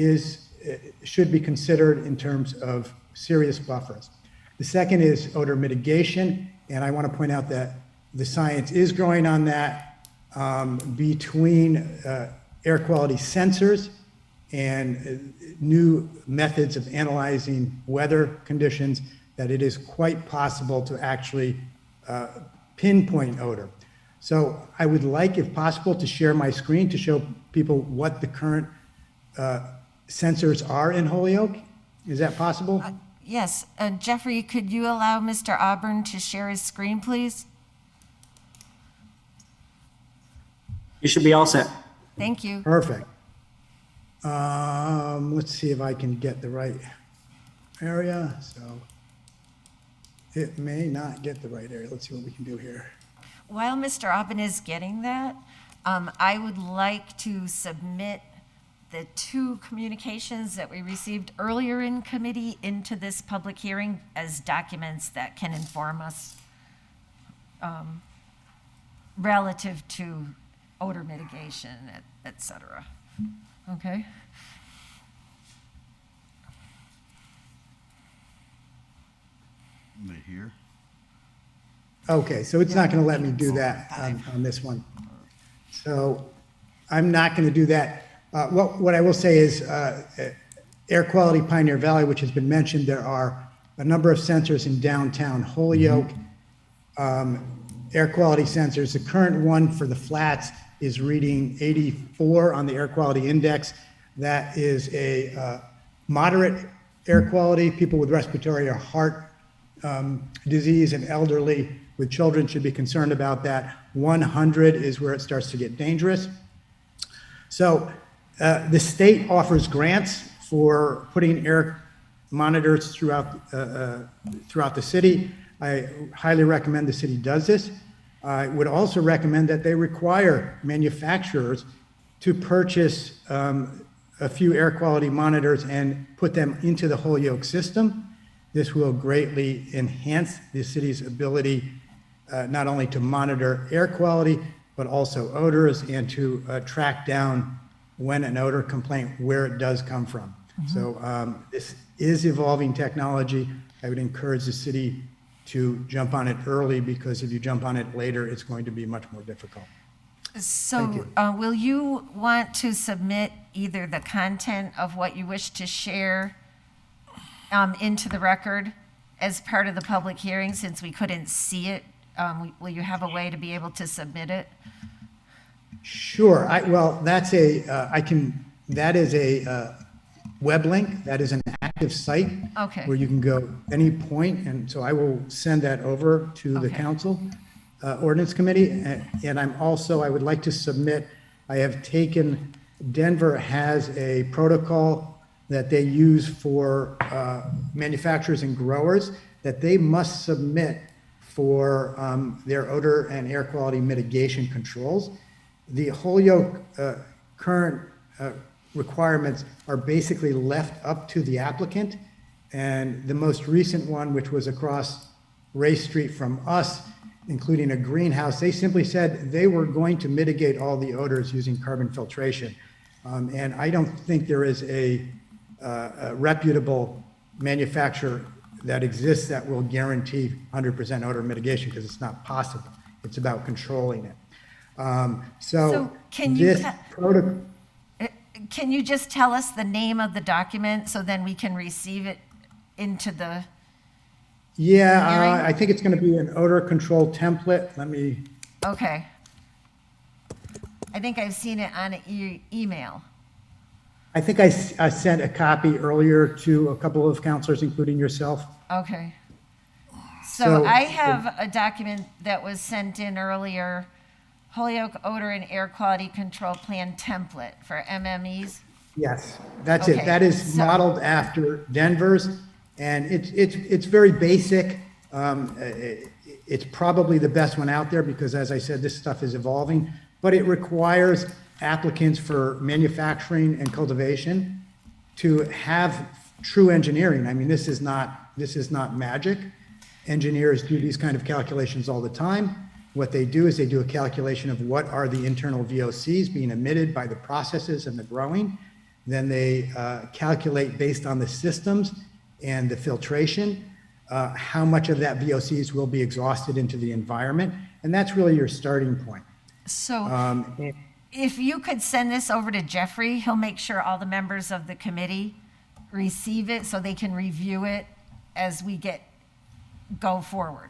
[SPEAKER 18] should be considered in terms of serious buffers. The second is odor mitigation, and I want to point out that the science is growing on that between air quality sensors and new methods of analyzing weather conditions, that it is quite possible to actually pinpoint odor. So I would like, if possible, to share my screen to show people what the current sensors are in Holyoke. Is that possible?
[SPEAKER 1] Yes. Jeffrey, could you allow Mr. Auburn to share his screen, please?
[SPEAKER 5] You should be all set.
[SPEAKER 1] Thank you.
[SPEAKER 18] Perfect. Let's see if I can get the right area. So it may not get the right area. Let's see what we can do here.
[SPEAKER 1] While Mr. Auburn is getting that, I would like to submit the 2 communications that we received earlier in committee into this public hearing as documents that can inform us relative to odor mitigation, et cetera. Okay?
[SPEAKER 4] They here?
[SPEAKER 18] Okay, so it's not going to let me do that on this one. So I'm not going to do that. What I will say is air quality Pioneer Valley, which has been mentioned, there are a number of sensors in downtown Holyoke. Air quality sensors, the current one for the flats is reading 84 on the air quality index. That is a moderate air quality. People with respiratory or heart disease and elderly with children should be concerned about that. 100 is where it starts to get dangerous. So The state offers grants for putting air monitors throughout the city. I highly recommend the city does this. I would also recommend that they require manufacturers to purchase a few air quality monitors and put them into the Holyoke system. This will greatly enhance the city's ability not only to monitor air quality, but also odors, and to track down when an odor complaint, where it does come from. So this is evolving technology. I would encourage the city to jump on it early, because if you jump on it later, it's going to be much more difficult.
[SPEAKER 1] So will you want to submit either the content of what you wish to share into the record as part of the public hearing, since we couldn't see it? Will you have a way to be able to submit it?
[SPEAKER 18] Sure. Well, that is a web link. That is an active site.
[SPEAKER 1] Okay.
[SPEAKER 18] Where you can go any point. And so I will send that over to the council ordinance committee. And I would like to submit, I have taken, Denver has a protocol that they use for manufacturers and growers that they must submit for their odor and air quality mitigation controls. The Holyoke current requirements are basically left up to the applicant. And the most recent one, which was across Ray Street from us, including a greenhouse, they simply said they were going to mitigate all the odors using carbon filtration. And I don't think there is a reputable manufacturer that exists that will guarantee 100% odor mitigation, because it's not possible. It's about controlling it. So
[SPEAKER 1] can you just tell us the name of the document so then we can receive it into the
[SPEAKER 18] Yeah, I think it's going to be an odor control template. Let me.
[SPEAKER 1] Okay. I think I've seen it on an email.
[SPEAKER 18] I think I sent a copy earlier to a couple of counselors, including yourself.
[SPEAKER 1] Okay. So I have a document that was sent in earlier, Holyoke Odor and Air Quality Control Plan Template for MMEs.
[SPEAKER 18] Yes, that's
[SPEAKER 1] Okay,
[SPEAKER 18] it. That is modeled after Denver's, and it's very basic. It's probably the best one out there because, as I said, this stuff is evolving, but it requires applicants for manufacturing and cultivation to have true engineering. I mean, this is not magic. Engineers do these kind of calculations all the time. What they do is they do a calculation of what are the internal VOCs being emitted by the processes and the growing. Then they calculate based on the systems and the filtration, how much of that VOCs will be exhausted into the environment. And that's really your starting point.
[SPEAKER 1] So if you could send this over to Jeffrey, he'll make sure all the members of the committee receive it so they can review it as we go forward.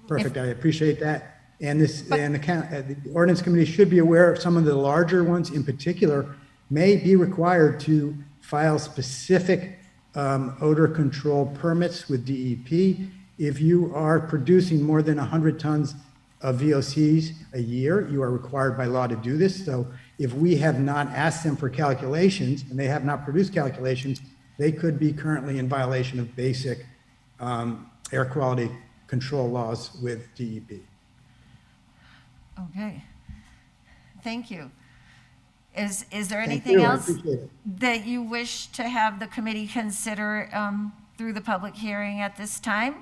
[SPEAKER 18] Perfect, I appreciate that. And the ordinance committee should be aware of some of the larger ones in particular may be required to file specific odor control permits with DEP. If you are producing more than 100 tons of VOCs a year, you are required by law to do this. So if we have not asked them for calculations and they have not produced calculations, they could be currently in violation of basic air quality control laws with DEP.
[SPEAKER 1] Okay. Thank you. Is there anything else that you wish to have the committee consider through the public hearing at this time?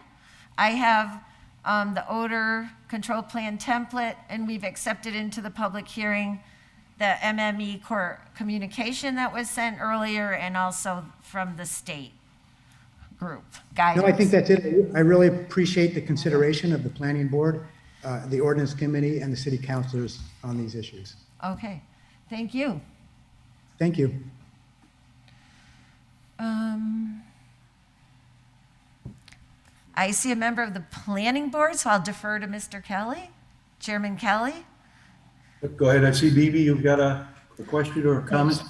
[SPEAKER 1] I have the odor control plan template, and we've accepted into the public hearing the MME core communication that was sent earlier, and also from the state group guidance.
[SPEAKER 18] No, I think that's it. I really appreciate the consideration of the planning board, the ordinance committee, and the city councilors on these issues.
[SPEAKER 1] Okay, thank you.
[SPEAKER 18] Thank you.
[SPEAKER 1] I see a member of the planning board, so I'll defer to Mr. Kelly, Chairman Kelly.
[SPEAKER 19] Go ahead. I see, Bibi, you've got a question or a comment?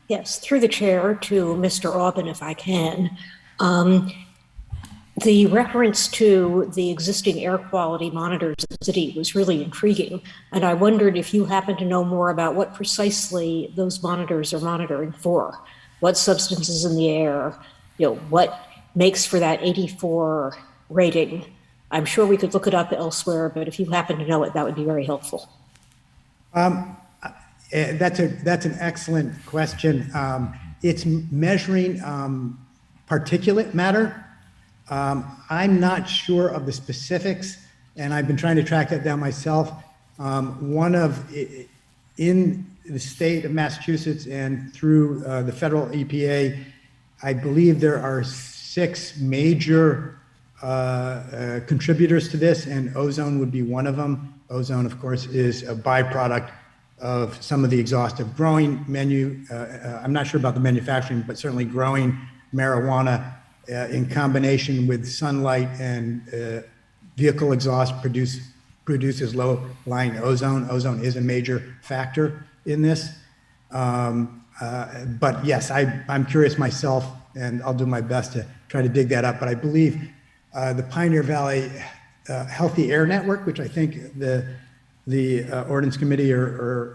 [SPEAKER 21] Yes, through the chair to Mr. Aubin, if I can. The reference to the existing air quality monitors in the city was really intriguing, and I wondered if you happen to know more about what precisely those monitors are monitoring for. What substances in the air, what makes for that 84 rating. I'm sure we could look it up elsewhere, but if you happen to know it, that would be very helpful.
[SPEAKER 18] That's an excellent question. It's measuring particulate matter. I'm not sure of the specifics, and I've been trying to track that down myself. In the state of Massachusetts and through the federal EPA, I believe there are 6 major contributors to this, and ozone would be one of them. Ozone, of course, is a byproduct of some of the exhaustive growing I'm not sure about the manufacturing, but certainly growing marijuana in combination with sunlight and vehicle exhaust produces low-lying ozone. Ozone is a major factor in this. But yes, I'm curious myself, and I'll do my best to try to dig that up. But I believe the Pioneer Valley Healthy Air Network, which I think the Ordinance Committee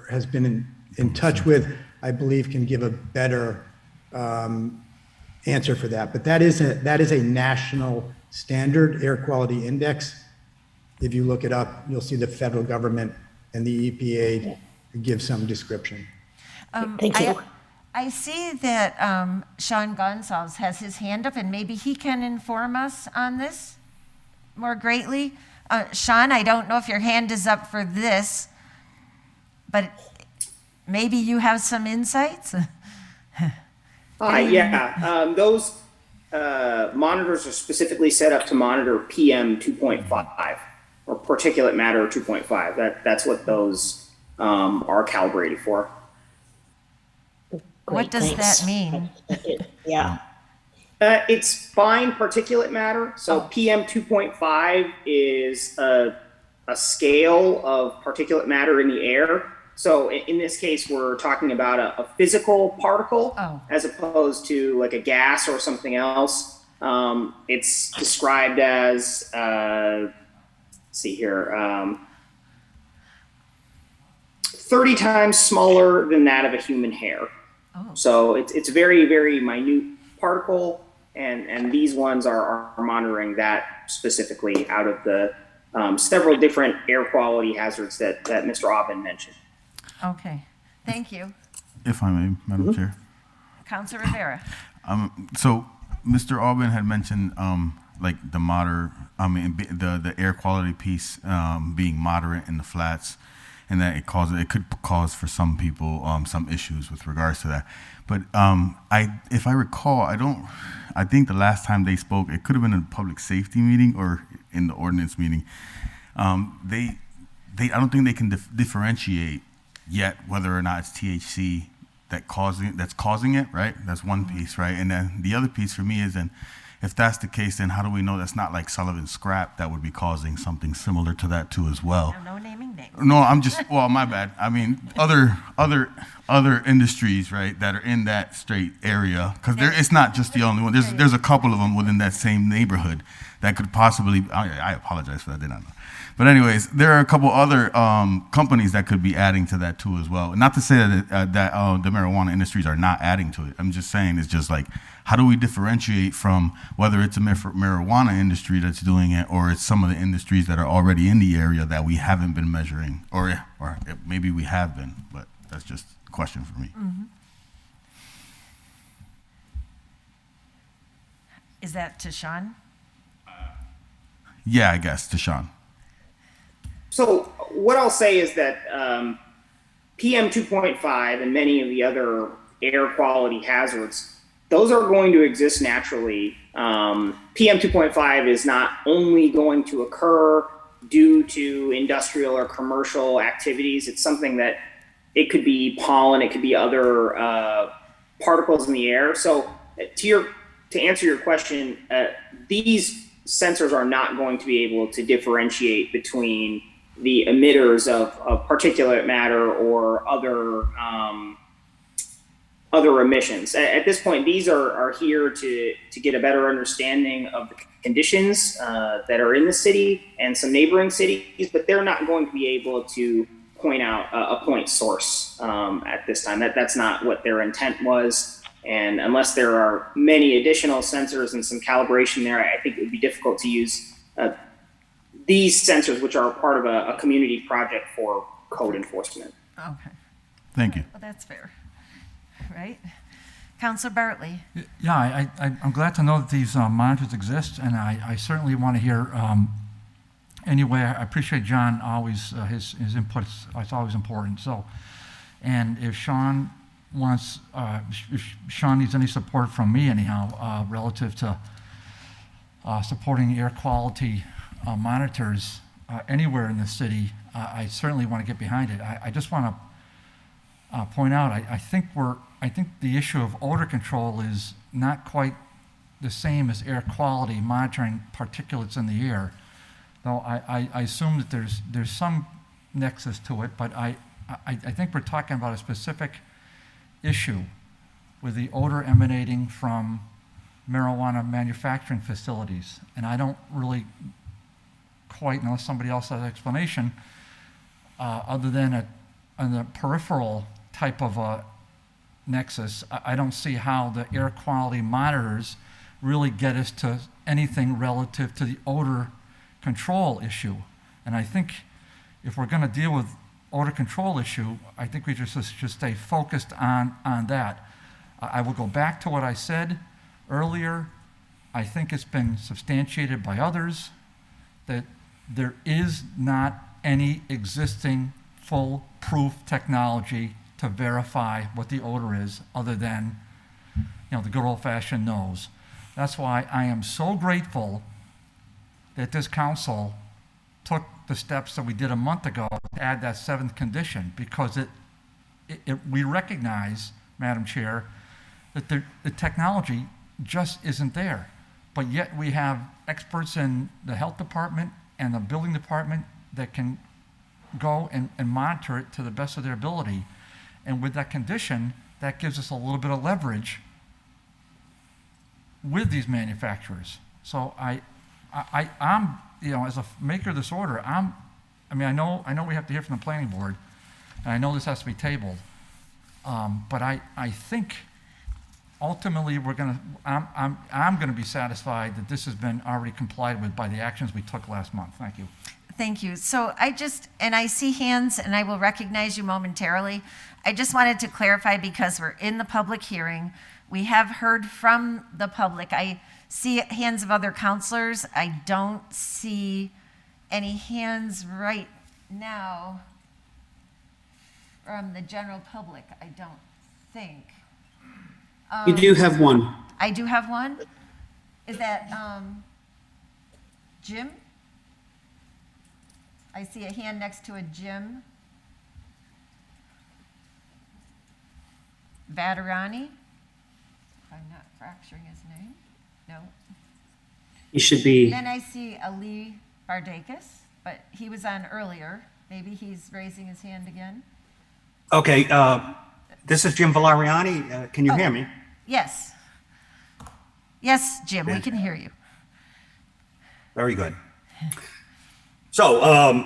[SPEAKER 18] has been in touch with, I believe can give a better answer for that. But that is a national standard air quality index. If you look it up, you'll see the federal government and the EPA give some description.
[SPEAKER 21] Thank you.
[SPEAKER 1] I see that Sean Gonsalves has his hand up, and maybe he can inform us on this more greatly. Sean, I don't know if your hand is up for this, but maybe you have some insights?
[SPEAKER 22] Those monitors are specifically set up to monitor PM 2.5 or particulate matter 2.5. That's what those are calibrated for.
[SPEAKER 1] What does that mean?
[SPEAKER 21] Yeah.
[SPEAKER 22] It's fine particulate matter. So PM 2.5 is a scale of particulate matter in the air. So in this case, we're talking about a physical particle as opposed to like a gas or something else. It's described as, let's see here, 30 times smaller than that of a human hair. So it's very, very minute particle, and these ones are monitoring that specifically out of the several different air quality hazards that Mr. Aubin mentioned.
[SPEAKER 1] Okay, thank you.
[SPEAKER 4] If I may, Madam Chair.
[SPEAKER 1] Councilor Rivera.
[SPEAKER 4] So Mr. Aubin had mentioned like the air quality piece being moderate in the flats, and that it could cause for some people some issues with regards to that. But if I recall, I think the last time they spoke, it could have been in a public safety meeting or in the ordinance meeting. I don't think they can differentiate yet whether or not it's THC that's causing it, right? That's one piece, right? And then the other piece for me is, then if that's the case, then how do we know that's not like Sullivan's scrap that would be causing something similar to that too as well?
[SPEAKER 1] No naming names.
[SPEAKER 4] No, I'm just, well, my bad. I mean, other industries, right, that are in that straight area, because it's not just the only one. There's a couple of them within that same neighborhood that could possibly, I apologize for that, I did not know. But anyways, there are a couple other companies that could be adding to that too as well. Not to say that the marijuana industries are not adding to it. I'm just saying it's just like, how do we differentiate from whether it's a marijuana industry that's doing it, or it's some of the industries that are already in the area that we haven't been measuring, or maybe we have been, but that's just a question for me.
[SPEAKER 1] Mm-hmm. Is that to Sean?
[SPEAKER 4] Yeah, I guess, to Sean.
[SPEAKER 22] So what I'll say is that PM 2.5 and many of the other air quality hazards, those are going to exist naturally. PM 2.5 is not only going to occur due to industrial or commercial activities. It's something that it could be pollen, it could be other particles in the air. So to answer your question, these sensors are not going to be able to differentiate between the emitters of particulate matter or other other emissions. At this point, these are here to get a better understanding of the conditions that are in the city and some neighboring cities, but they're not going to be able to point out a point source at this time. That's not what their intent was. And unless there are many additional sensors and some calibration there, I think it would be difficult to use these sensors, which are part of a community project for code enforcement.
[SPEAKER 1] Okay.
[SPEAKER 4] Thank you.
[SPEAKER 1] Well, that's fair, right? Councilor Bartley.
[SPEAKER 16] Yeah, I'm glad to know that these monitors exist, and I certainly want to hear. Anyway, I appreciate John always his input. It's always important. So, and if Sean wants, if Sean needs any support from me, anyhow, relative to supporting air quality monitors anywhere in the city, I certainly want to get behind it. I just want to point out, I think the issue of odor control is not quite the same as air quality monitoring particulates in the air. Though I assume that there's some nexus to it, but I think we're talking about a specific issue with the odor emanating from marijuana manufacturing facilities. And I don't really quite, unless somebody else has an explanation, other than a peripheral type of a nexus, I don't see how the air quality monitors really get us to anything relative to the odor control issue. And I think if we're going to deal with odor control issue, I think we just should stay focused on that. I will go back to what I said earlier. I think it's been substantiated by others that there is not any existing foolproof technology to verify what the odor is other than, the good old-fashioned nose. That's why I am so grateful that this council took the steps that we did a month ago to add that seventh condition, because we recognize, Madam Chair, that the technology just isn't there. But yet we have experts in the health department and the building department that can go and monitor it to the best of their ability. And with that condition, that gives us a little bit of leverage with these manufacturers. So I'm, as a maker of this order, I know we have to hear from the planning board, and I know this has to be tabled, but I think ultimately I'm gonna be satisfied that this has been already complied with by the actions we took last month. Thank you.
[SPEAKER 1] Thank you. So I see hands, and I will recognize you momentarily. I just wanted to clarify, because we're in the public hearing. We have heard from the public. I see hands of other counselors. I don't see any hands right now from the general public, I don't think.
[SPEAKER 5] You do have one.
[SPEAKER 1] I do have one? Is that Jim? I see a hand next to a Jim. Vatarani? If I'm not fracturing his name. No.
[SPEAKER 5] He should be.
[SPEAKER 1] Then I see Ali Bardakis, but he was on earlier. Maybe he's raising his hand again.
[SPEAKER 3] Okay, this is Jim Valeriani. Can you hear me?
[SPEAKER 1] Yes. Yes, Jim, we can hear you.
[SPEAKER 3] Very good. So,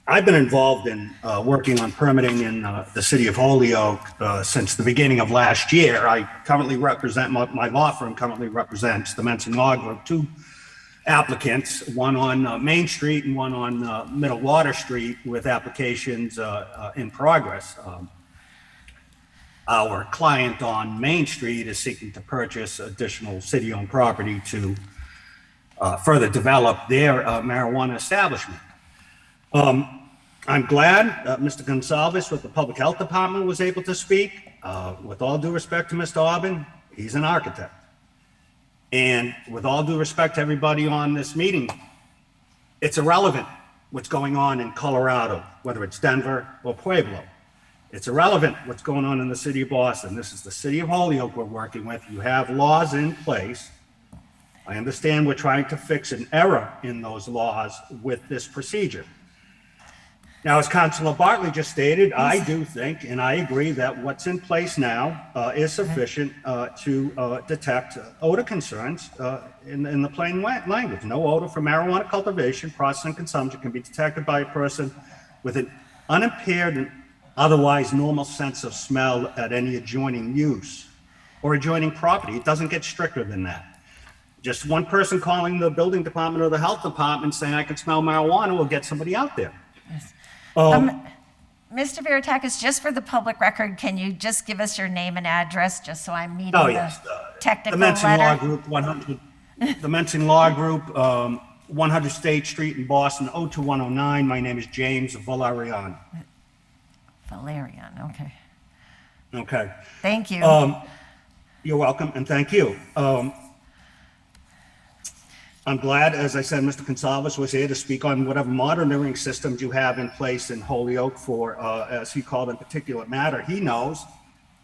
[SPEAKER 3] I've been involved in working on permitting in the city of Holyoke since the beginning of last year. I currently represent, my law firm currently represents the Menson Law Group, two applicants, one on Main Street and one on Middle Water Street, with applications in progress. Our client on Main Street is seeking to purchase additional city-owned property to further develop their marijuana establishment. I'm glad Mr. Gonsalves with the Public Health Department was able to speak. With all due respect to Mr. Aubin, he's an architect. And with all due respect to everybody on this meeting, it's irrelevant what's going on in Colorado, whether it's Denver or Pueblo. It's irrelevant what's going on in the city of Boston. This is the city of Holyoke we're working with. You have laws in place. I understand we're trying to fix an error in those laws with this procedure. Now, as Councilor Bartley just stated, I do think, and I agree, that what's in place now is sufficient to detect odor concerns in the plain language. No odor from marijuana cultivation, processing, and consumption can be detected by a person with an unimpaired and otherwise normal sense of smell at any adjoining use or adjoining property. It doesn't get stricter than that. Just one person calling the building department or the health department saying, I can smell marijuana, will get somebody out there.
[SPEAKER 1] Mr. Veritakis, just for the public record, can you just give us your name and address, just so I'm meeting
[SPEAKER 3] yes.
[SPEAKER 1] the technical
[SPEAKER 3] The Mensing
[SPEAKER 1] letter?
[SPEAKER 3] Law Group, 100, the Mensing Law Group, 100 State Street in Boston, 02109. My name is James Valerian.
[SPEAKER 1] Valerian, okay.
[SPEAKER 3] Okay.
[SPEAKER 1] Thank you.
[SPEAKER 3] You're welcome, and thank you. I'm glad, as I said, Mr. Gonsalves was here to speak on whatever monitoring systems you have in place in Holyoke for, as he called in particular matter. He knows,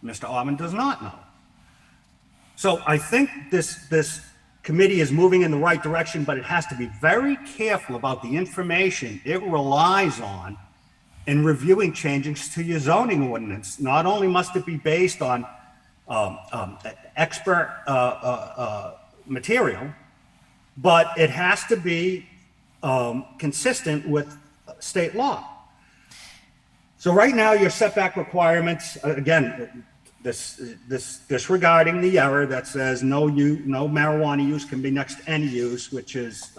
[SPEAKER 3] Mr. Aubin does not know. So I think this committee is moving in the right direction, but it has to be very careful about the information it relies on in reviewing changes to your zoning ordinance. Not only must it be based on expert material, but it has to be consistent with state law. So right now, your setback requirements, again, disregarding the error that says no marijuana use can be next to any use, which is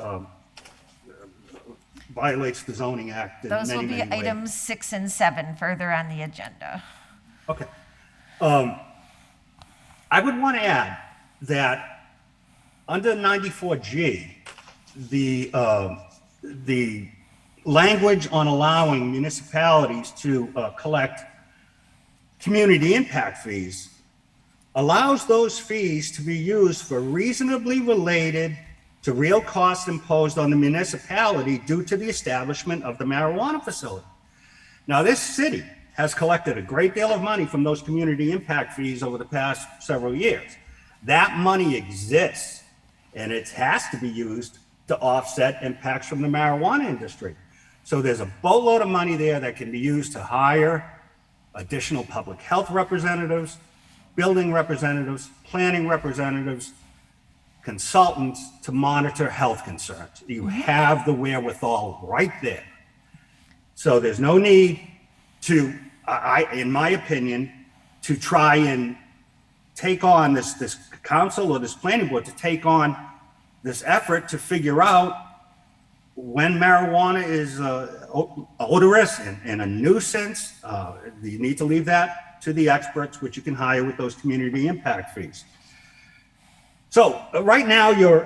[SPEAKER 3] violates the zoning act. In
[SPEAKER 1] Those
[SPEAKER 3] many,
[SPEAKER 1] will be
[SPEAKER 3] many ways.
[SPEAKER 1] items 6 and 7 further on the agenda.
[SPEAKER 3] Okay. I would want to add that under 94G, the language on allowing municipalities to collect community impact fees allows those fees to be used for reasonably related to real costs imposed on the municipality due to the establishment of the marijuana facility. Now, this city has collected a great deal of money from those community impact fees over the past several years. That money exists, and it has to be used to offset impacts from the marijuana industry. So there's a boatload of money there that can be used to hire additional public health representatives, building representatives, planning representatives, consultants to monitor health concerns. You have the wherewithal right there. So there's no need to, in my opinion, to try and take on this council or this planning board to take on this effort to figure out when marijuana is odorous and a nuisance. You need to leave that to the experts, which you can hire with those community impact fees. So right now, your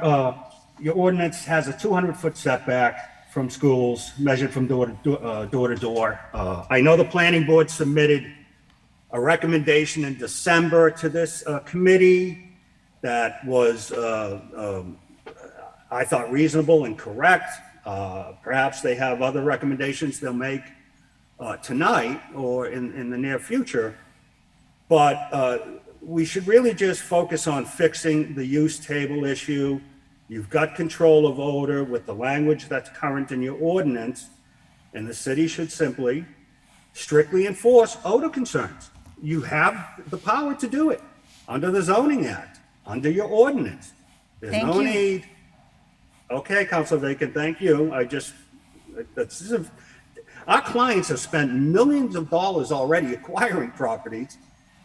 [SPEAKER 3] ordinance has a 200-foot setback from schools measured from door to door. I know the planning board submitted a recommendation in December to this committee that was, I thought, reasonable and correct. Perhaps they have other recommendations they'll make tonight or in the near future. But we should really just focus on fixing the use table issue. You've got control of odor with the language that's current in your ordinance, and the city should simply strictly enforce odor concerns. You have the power to do it under the zoning act, under your ordinance. There's no need. Okay, Councilor Bacon, thank you. Our clients have spent millions of dollars already acquiring properties,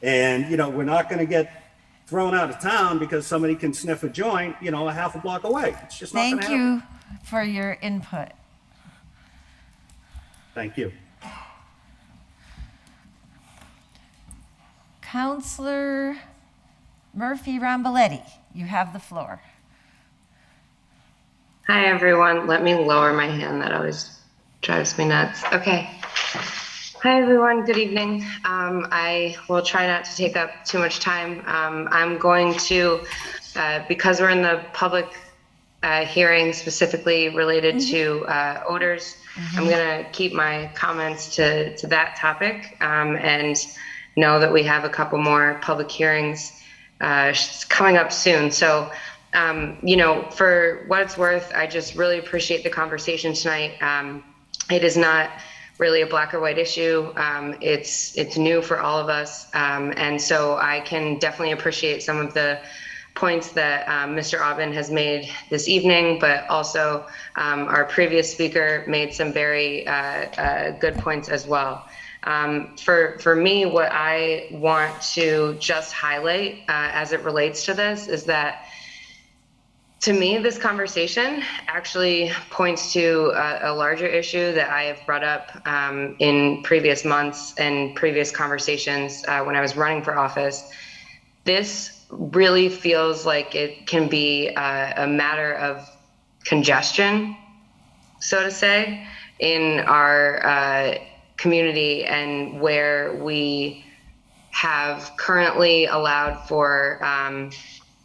[SPEAKER 3] and we're not going to get thrown out of town because somebody can sniff a joint, a half a block away. It's just not going to happen.
[SPEAKER 1] Thank you for your input.
[SPEAKER 3] Thank you.
[SPEAKER 1] Councilor Murphy Ramboletti, you have the floor.
[SPEAKER 6] Hi, everyone. Let me lower my hand. That always drives me nuts. Okay. Hi, everyone. Good evening. I will try not to take up too much time. I'm going to, because we're in the public hearing specifically related to odors, I'm going to keep my comments to that topic and know that we have a couple more public hearings coming up soon. So, for what it's worth, I just really appreciate the conversation tonight. It is not really a black or white issue. It's new for all of us. And so I can definitely appreciate some of the points that Mr. Aubin has made this evening, but also our previous speaker made some very good points as well. For me, what I want to just highlight as it relates to this is that, to me, this conversation actually points to a larger issue that I have brought up in previous months and previous conversations when I was running for office. This really feels like it can be a matter of congestion, so to say, in our community, and where we have currently allowed for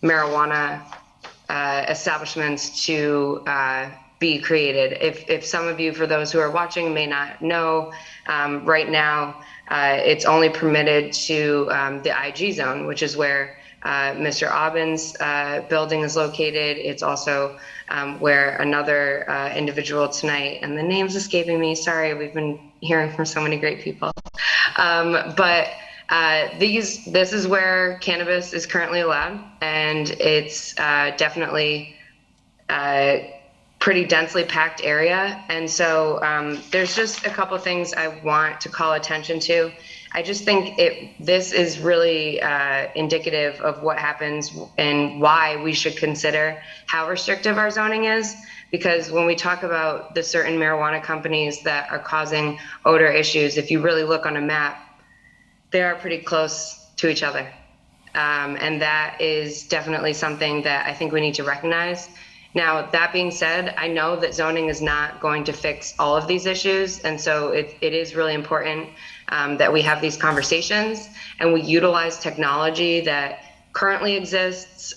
[SPEAKER 6] marijuana establishments to be created. If some of you, for those who are watching, may not know, right now it's only permitted to the IG zone, which is where Mr. Aubin's building is located. It's also where another individual tonight, and the name's escaping me, sorry, we've been hearing from so many great people. But this is where cannabis is currently allowed, and it's definitely a pretty densely packed area. And so there's just a couple things I want to call attention to. I just think this is really indicative of what happens and why we should consider how restrictive our zoning is. Because when we talk about the certain marijuana companies that are causing odor issues, if you really look on a map, they are pretty close to each other. And that is definitely something that I think we need to recognize. Now, that being said, I know that zoning is not going to fix all of these issues. And so it is really important that we have these conversations and we utilize technology that currently exists.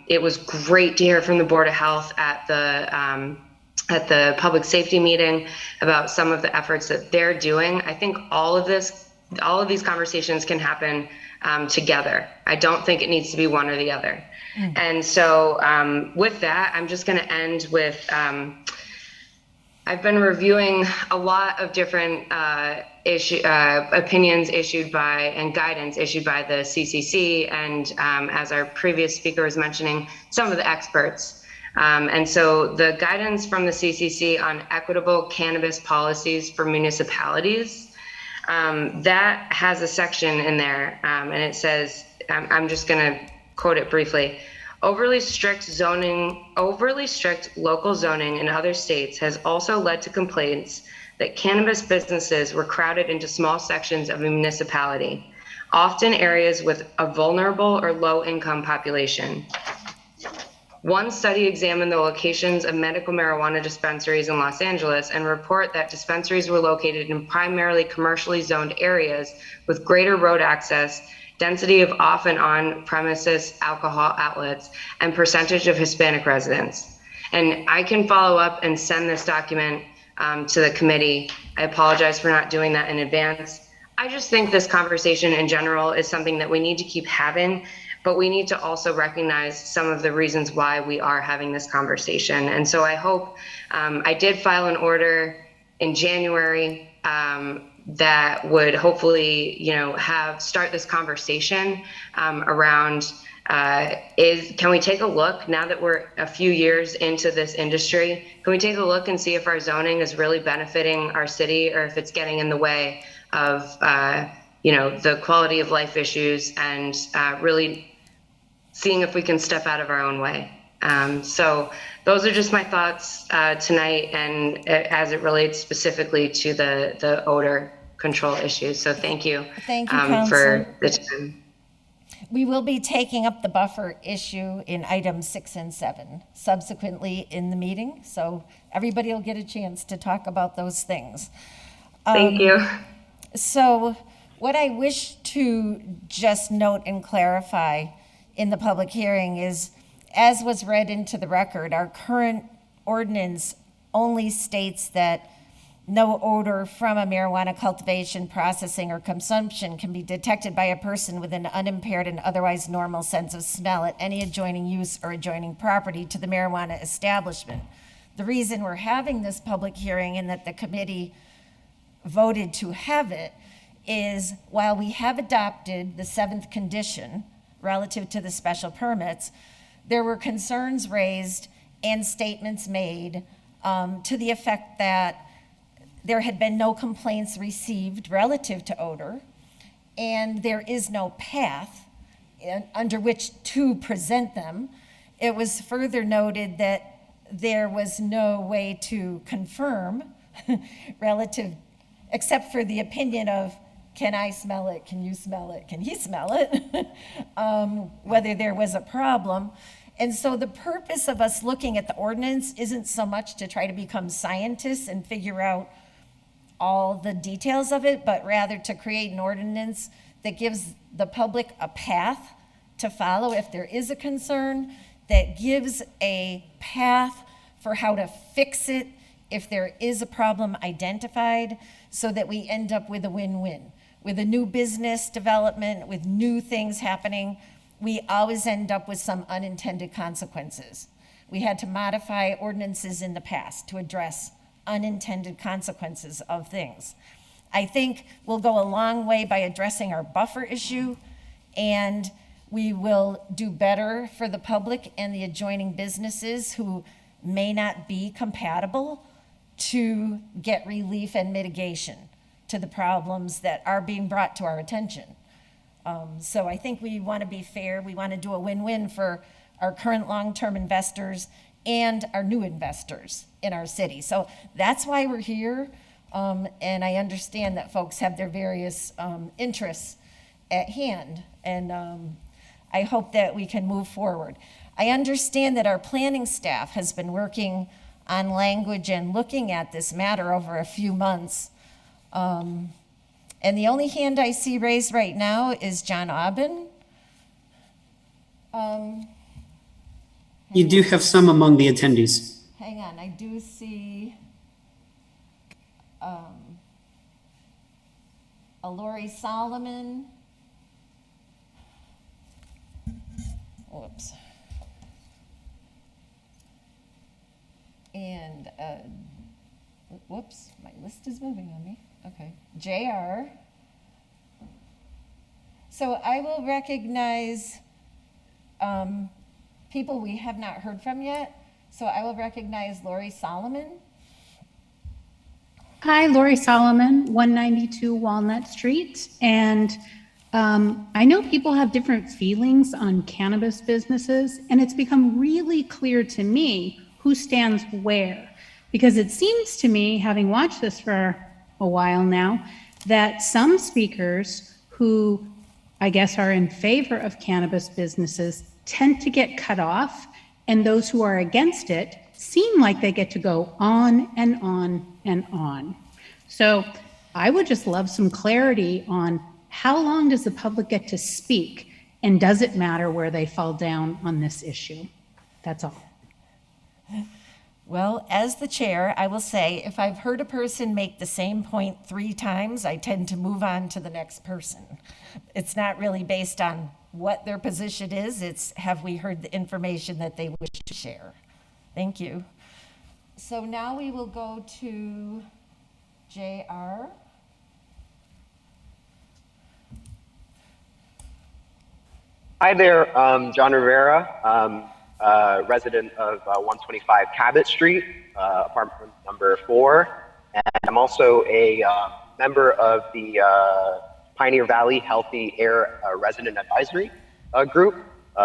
[SPEAKER 6] It was great to hear from the Board of Health at the public safety meeting about some of the efforts that they're doing. I think all of these conversations can happen together. I don't think it needs to be one or the other. And so with that, I'm just going to end with, I've been reviewing a lot of different opinions issued by and guidance issued by the CCC, and as our previous speaker was mentioning, some of the experts. And so the guidance from the CCC on equitable cannabis policies for municipalities, that has a section in there, and it says, I'm just going to quote it briefly. Overly strict local zoning in other states has also led to complaints that cannabis businesses were crowded into small sections of a municipality, often areas with a vulnerable or low-income population. One study examined the locations of medical marijuana dispensaries in Los Angeles and report that dispensaries were located in primarily commercially zoned areas with greater road access, density of off and on premises alcohol outlets, and percentage of Hispanic residents. And I can follow up and send this document to the committee. I apologize for not doing that in advance. I just think this conversation in general is something that we need to keep having, but we need to also recognize some of the reasons why we are having this conversation. And so I hope, I did file an order in January that would hopefully, start this conversation around, can we take a look, now that we're a few years into this industry, can we take a look and see if our zoning is really benefiting our city, or if it's getting in the way of, the quality of life issues, and really seeing if we can step out of our own way. So those are just my thoughts tonight, and as it relates specifically to the odor control issues. So thank you,
[SPEAKER 1] Thank you,
[SPEAKER 6] for
[SPEAKER 1] Councilor.
[SPEAKER 6] the time.
[SPEAKER 1] We will be taking up the buffer issue in items 6 and 7 subsequently in the meeting. So everybody will get a chance to talk about those things.
[SPEAKER 6] Thank you.
[SPEAKER 1] So what I wish to just note and clarify in the public hearing is, as was read into the record, our current ordinance only states that no odor from a marijuana cultivation, processing, or consumption can be detected by a person with an unimpaired and otherwise normal sense of smell at any adjoining use or adjoining property to the marijuana establishment. The reason we're having this public hearing and that the committee voted to have it is, while we have adopted the 7th condition relative to the special permits, there were concerns raised and statements made to the effect that there had been no complaints received relative to odor, and there is no path under which to present them. It was further noted that there was no way to confirm relative, except for the opinion of, can I smell it? Can you smell it? Can he smell it? Whether there was a problem. And so the purpose of us looking at the ordinance isn't so much to try to become scientists and figure out all the details of it, but rather to create an ordinance that gives the public a path to follow if there is a concern, that gives a path for how to fix it if there is a problem identified, so that we end up with a win-win. With a new business development, with new things happening, we always end up with some unintended consequences. We had to modify ordinances in the past to address unintended consequences of things. I think we'll go a long way by addressing our buffer issue, and we will do better for the public and the adjoining businesses who may not be compatible to get relief and mitigation to the problems that are being brought to our attention. So I think we want to be fair. We want to do a win-win for our current long-term investors and our new investors in our city. So that's why we're here. And I understand that folks have their various interests at hand. And I hope that we can move forward. I understand that our planning staff has been working on language and looking at this matter over a few months. And the only hand I see raised right now is John Aubin.
[SPEAKER 5] You do have some among the attendees.
[SPEAKER 1] Hang on, I do see a Lori Solomon. Whoops. And, whoops, my list is moving on me. Okay, JR. So I will recognize people we have not heard from yet. So I will recognize Lori Solomon.
[SPEAKER 10] Hi, Lori Solomon, 192 Walnut Street. And I know people have different feelings on cannabis businesses, and it's become really clear to me who stands where. Because it seems to me, having watched this for a while now, that some speakers who I guess are in favor of cannabis businesses tend to get cut off, and those who are against it seem like they get to go on and on and on. So I would just love some clarity on how long does the public get to speak, and does it matter where they fall down on this issue? That's all.
[SPEAKER 1] Well, as the chair, I will say, if I've heard a person make the same point 3 times, I tend to move on to the next person. It's not really based on what their position is, it's have we heard the information that they wish to share. Thank you. So now we will go to JR.
[SPEAKER 13] Hi there, John Rivera, resident of 125 Cabot Street, apartment number 4. And I'm also a member of the Pioneer Valley Healthy Air Resident Advisory Group,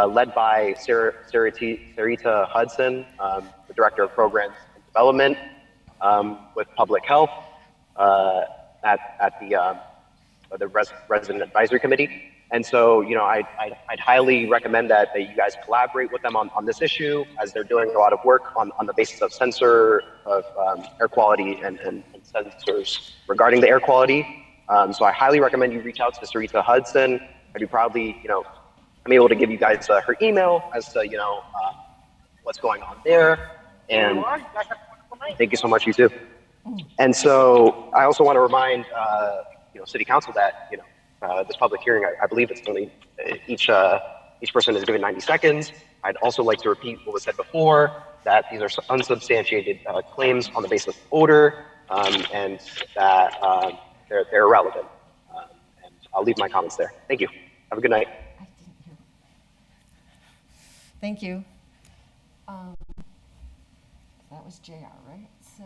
[SPEAKER 13] led by Sarita Hudson, the Director of Programs and Development with Public Health at the Resident Advisory Committee. And so, you know, I'd highly recommend that you guys collaborate with them on this issue, as they're doing a lot of work on the basis of air quality and sensors regarding the air quality. So I highly recommend you reach out to Sarita Hudson. I'd be proudly, you know, I'm able to give you guys her email as to, you know, what's going on there. And thank you so much, you too. And so I also want to remind, you know, City Council that, you know, this public hearing, I believe it's only each person is given 90 seconds. I'd also like to repeat what was said before, that these are unsubstantiated claims on the basis of odor. and that they're irrelevant. And I'll leave my comments there. Thank you. Have a good night.
[SPEAKER 1] Thank you. That was JR, right? So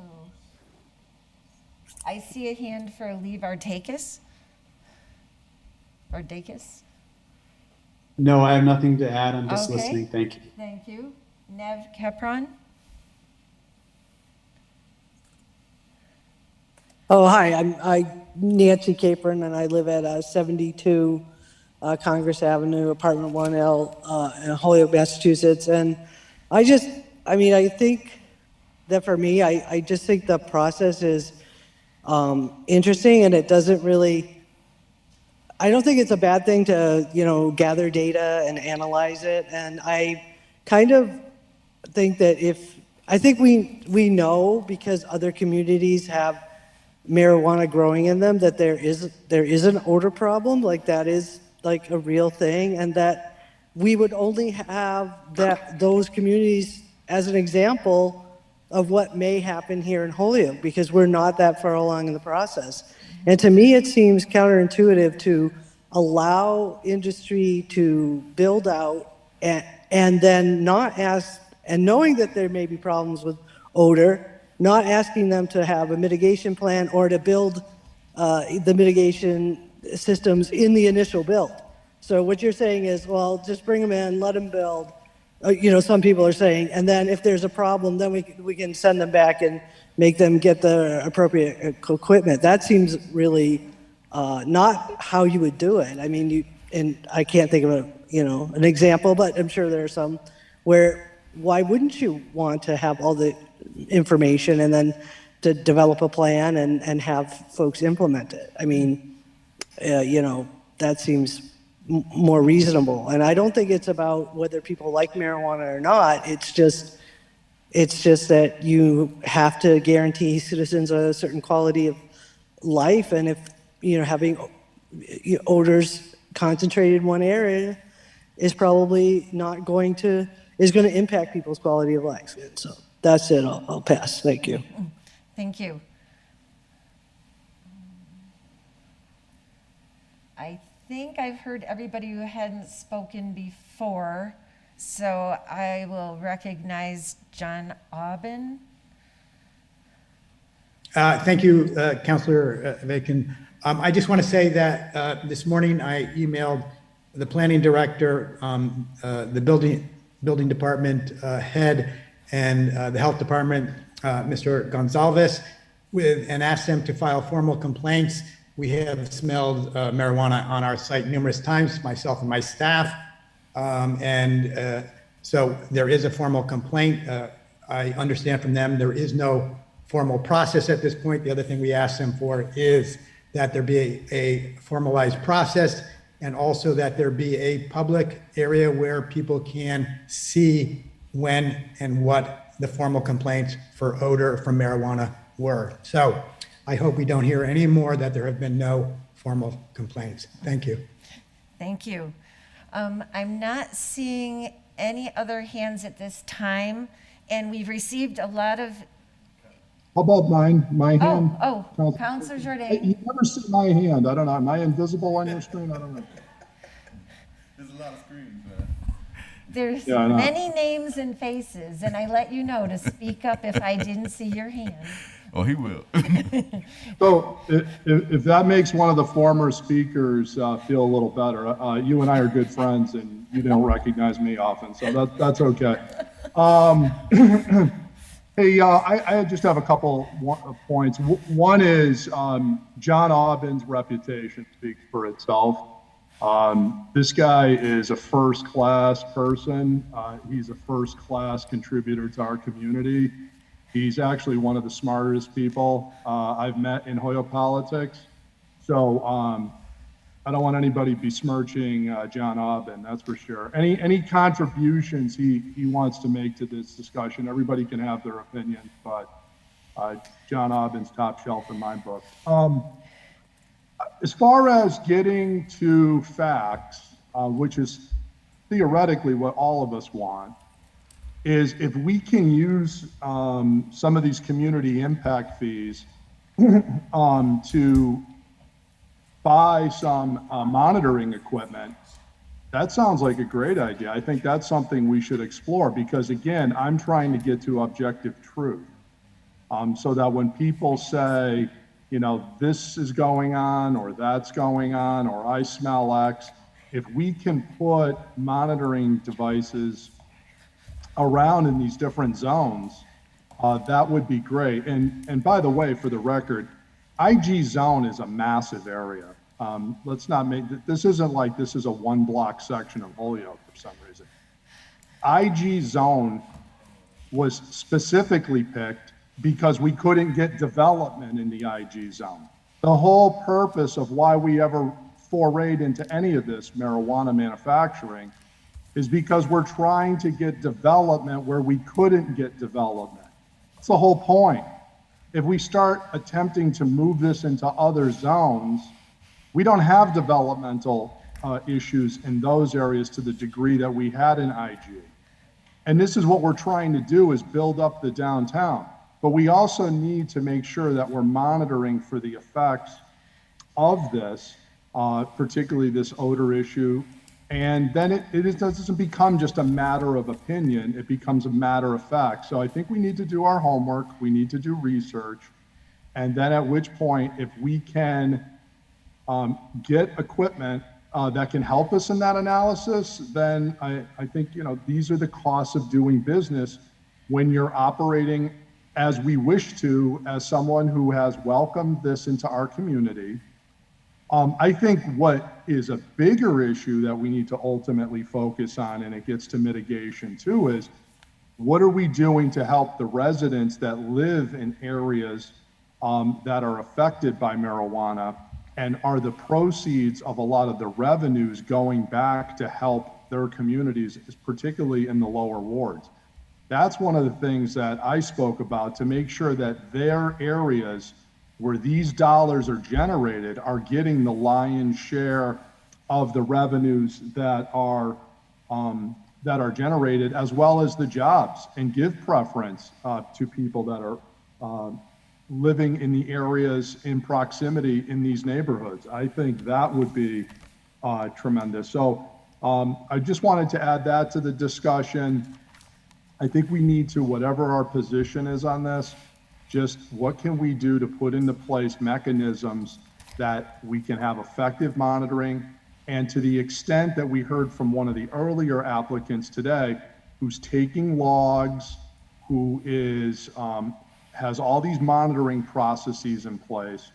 [SPEAKER 1] I see a hand for Lee Vardakis. Vardakis?
[SPEAKER 11] No, I have nothing to add. I'm just
[SPEAKER 1] Okay.
[SPEAKER 11] listening. Thank you.
[SPEAKER 1] Thank you. Nev Capron?
[SPEAKER 12] Oh, hi, I'm Nancy Capron, and I live at 72 Congress Avenue, apartment 1L, in Holyoke, Massachusetts. And I think that for me, I just think the process is interesting, and it doesn't really, I don't think it's a bad thing to, gather data and analyze it. And I kind of think that I think we know, because other communities have marijuana growing in them, that there is an odor problem, like that is like a real thing, and that we would only have those communities as an example of what may happen here in Holyoke, because we're not that far along in the process. And to me, it seems counterintuitive to allow industry to build out and then not ask, and knowing that there may be problems with odor, not asking them to have a mitigation plan or to build the mitigation systems in the initial build. So what you're saying is, well, just bring them in, let them build. Some people are saying, and then if there's a problem, then we can send them back and make them get the appropriate equipment. That seems really not how you would do it. I mean, and I can't think of an example, but I'm sure there are some where, why wouldn't you want to have all the information and then to develop a plan and have folks implement it? I mean, that seems more reasonable. And I don't think it's about whether people like marijuana or not. It's just that you have to guarantee citizens a certain quality of life. And if, having odors concentrated in one area is probably is going to impact people's quality of life. So that's it. I'll pass. Thank you.
[SPEAKER 1] Thank you. I think I've heard everybody who hadn't spoken before, so I will recognize John Aubin.
[SPEAKER 18] Thank you, Councilor Vacan. I just want to say that this morning I emailed the planning director, the building department head, and the health department, Mr. Gonzalez, and asked them to file formal complaints. We have smelled marijuana on our site numerous times, myself and my staff. So there is a formal complaint. I understand from them there is no formal process at this point. The other thing we asked them for is that there be a formalized process, and also that there be a public area where people can see when and what the formal complaints for odor from marijuana were. So I hope we don't hear any more that there have been no formal complaints. Thank you.
[SPEAKER 1] Thank you. I'm not seeing any other hands at this time, and we've received a lot of.
[SPEAKER 15] How about mine? My hand?
[SPEAKER 1] Councilor Jordan.
[SPEAKER 15] You never see my hand. I don't know. Am I invisible on your screen? I don't know.
[SPEAKER 4] There's a lot of screens.
[SPEAKER 1] There's many names and faces, and I let you know to speak up if I didn't see your hand.
[SPEAKER 4] Oh, he will.
[SPEAKER 15] So if that makes one of the former speakers feel a little better, you and I are good friends, and you don't recognize me often, so that's okay. Hey, I just have a couple points. One is John Aubin's reputation speaks for itself. This guy is a first-class person. He's a first-class contributor to our community. He's actually one of the smartest people I've met in Holyoke politics. So I don't want anybody besmirching John Aubin, that's for sure. Any contributions he wants to make to this discussion, everybody can have their opinions, but John Aubin's top shelf in my book. As far as getting to facts, which is theoretically what all of us want, is if we can use some of these community impact fees to buy some monitoring equipment, that sounds like a great idea. I think that's something we should explore because, again, I'm trying to get to objective truth. So that when people say, you know, this is going on or that's going on or I smell X, if we can put monitoring devices around in these different zones, that would be great. And by the way, for the record, IG zone is a massive area. Let's not make, this isn't like this is a 1 block section of Holyoke for some reason. IG zone was specifically picked because we couldn't get development in the IG zone. The whole purpose of why we ever forayed into any of this marijuana manufacturing is because we're trying to get development where we couldn't get development. That's the whole point. If we start attempting to move this into other zones, we don't have developmental issues in those areas to the degree that we had in IG. And this is what we're trying to do, is build up the downtown. But we also need to make sure that we're monitoring for the effects of this, particularly this odor issue. And then it doesn't become just a matter of opinion, it becomes a matter of fact. So I think we need to do our homework, we need to do research, and then at which point, if we can get equipment that can help us in that analysis, then I think, you know, these are the costs of doing business when you're operating as we wish to, as someone who has welcomed this into our community. I think what is a bigger issue that we need to ultimately focus on, and it gets to mitigation too, is what are we doing to help the residents that live in areas that are affected by marijuana, and are the proceeds of a lot of the revenues going back to help their communities, particularly in the lower wards? That's one of the things that I spoke about, to make sure that their areas where these dollars are generated are getting the lion's share of the revenues that are generated, as well as the jobs, and give preference to people that are living in the areas in proximity in these neighborhoods. I think that would be tremendous. So I just wanted to add that to the discussion. I think we need to, whatever our position is on this, just what can we do to put into place mechanisms that we can have effective monitoring, and to the extent that we heard from one of the earlier applicants today, who's taking logs, who is has all these monitoring processes in place,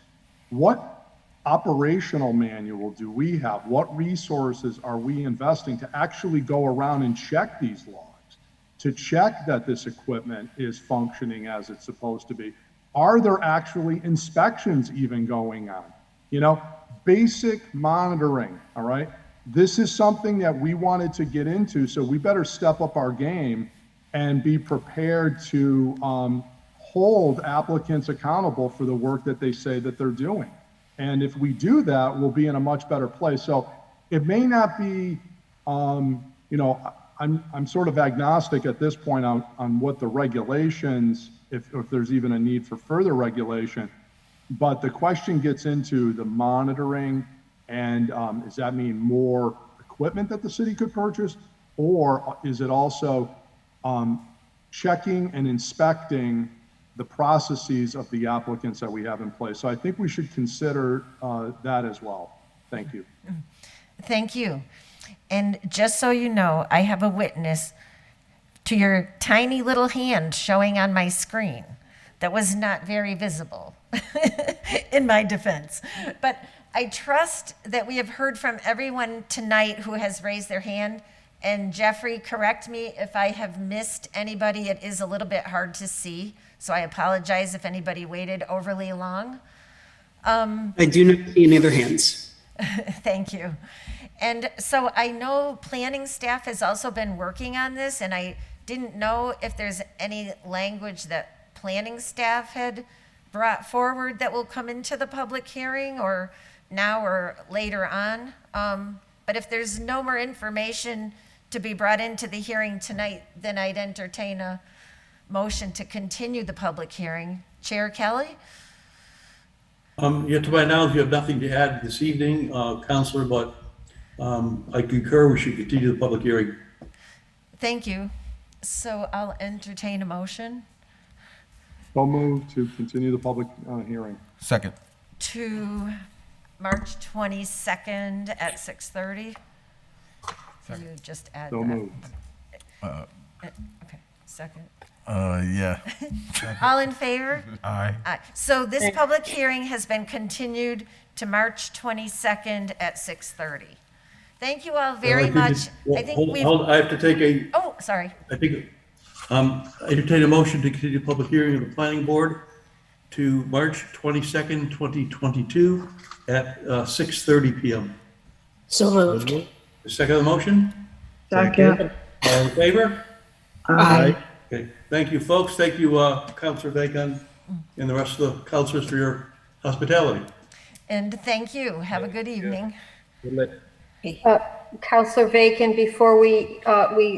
[SPEAKER 15] what operational manual do we have? What resources are we investing to actually go around and check these logs, to check that this equipment is functioning as it's supposed to be? Are there actually inspections even going on? You know, basic monitoring, all right? This is something that we wanted to get into, so we better step up our game and be prepared to hold applicants accountable for the work that they say that they're doing. And if we do that, we'll be in a much better place. So it may not be, you know, I'm sort of agnostic at this point on what the regulations, if there's even a need for further regulation, but the question gets into the monitoring, and does that mean more equipment that the city could purchase, or is it also checking and inspecting the processes of the applicants that we have in place? So I think we should consider that as well. Thank you.
[SPEAKER 1] Thank you. And just so you know, I have a witness to your tiny little hand showing on my screen that was not very visible in my defense. But I trust that we have heard from everyone tonight who has raised their hand. And Jeffrey, correct me if I have missed anybody. It is a little bit hard to see, so I apologize if anybody waited overly long.
[SPEAKER 5] I do not see any other hands.
[SPEAKER 1] Thank you. And so I know planning staff has also been working on this, and I didn't know if there's any language that planning staff had brought forward that will come into the public hearing, or now or later on. But if there's no more information to be brought into the hearing tonight, then I'd entertain a motion to continue the public hearing. Chair Kelly?
[SPEAKER 19] Yeah, to my knowledge, you have nothing to add this evening, Counselor, but I concur we should continue the public hearing.
[SPEAKER 1] Thank you. So I'll entertain a motion
[SPEAKER 15] So moved to continue the public hearing.
[SPEAKER 4] Second.
[SPEAKER 1] to March 22nd at 6:30. You just add
[SPEAKER 15] So
[SPEAKER 1] that.
[SPEAKER 15] moved.
[SPEAKER 1] Okay, second.
[SPEAKER 4] Yeah.
[SPEAKER 1] All in favor?
[SPEAKER 4] Aye.
[SPEAKER 1] Aye. So this public hearing has been continued to March 22nd at 6:30. Thank you all very much. I think we've,
[SPEAKER 19] I have to take a,
[SPEAKER 1] oh, sorry.
[SPEAKER 19] I think, entertain a motion to continue public hearing of the planning board to March 22nd, 2022 at 6:30 PM.
[SPEAKER 21] So moved.
[SPEAKER 19] The second of the motion?
[SPEAKER 21] Second.
[SPEAKER 19] All in favor?
[SPEAKER 21] Aye.
[SPEAKER 19] Okay, thank you, folks. Thank you, Counselor Bacon and the rest of the counselors for your hospitality.
[SPEAKER 1] And thank you. Have a good evening.
[SPEAKER 14] Counselor Bacon, before we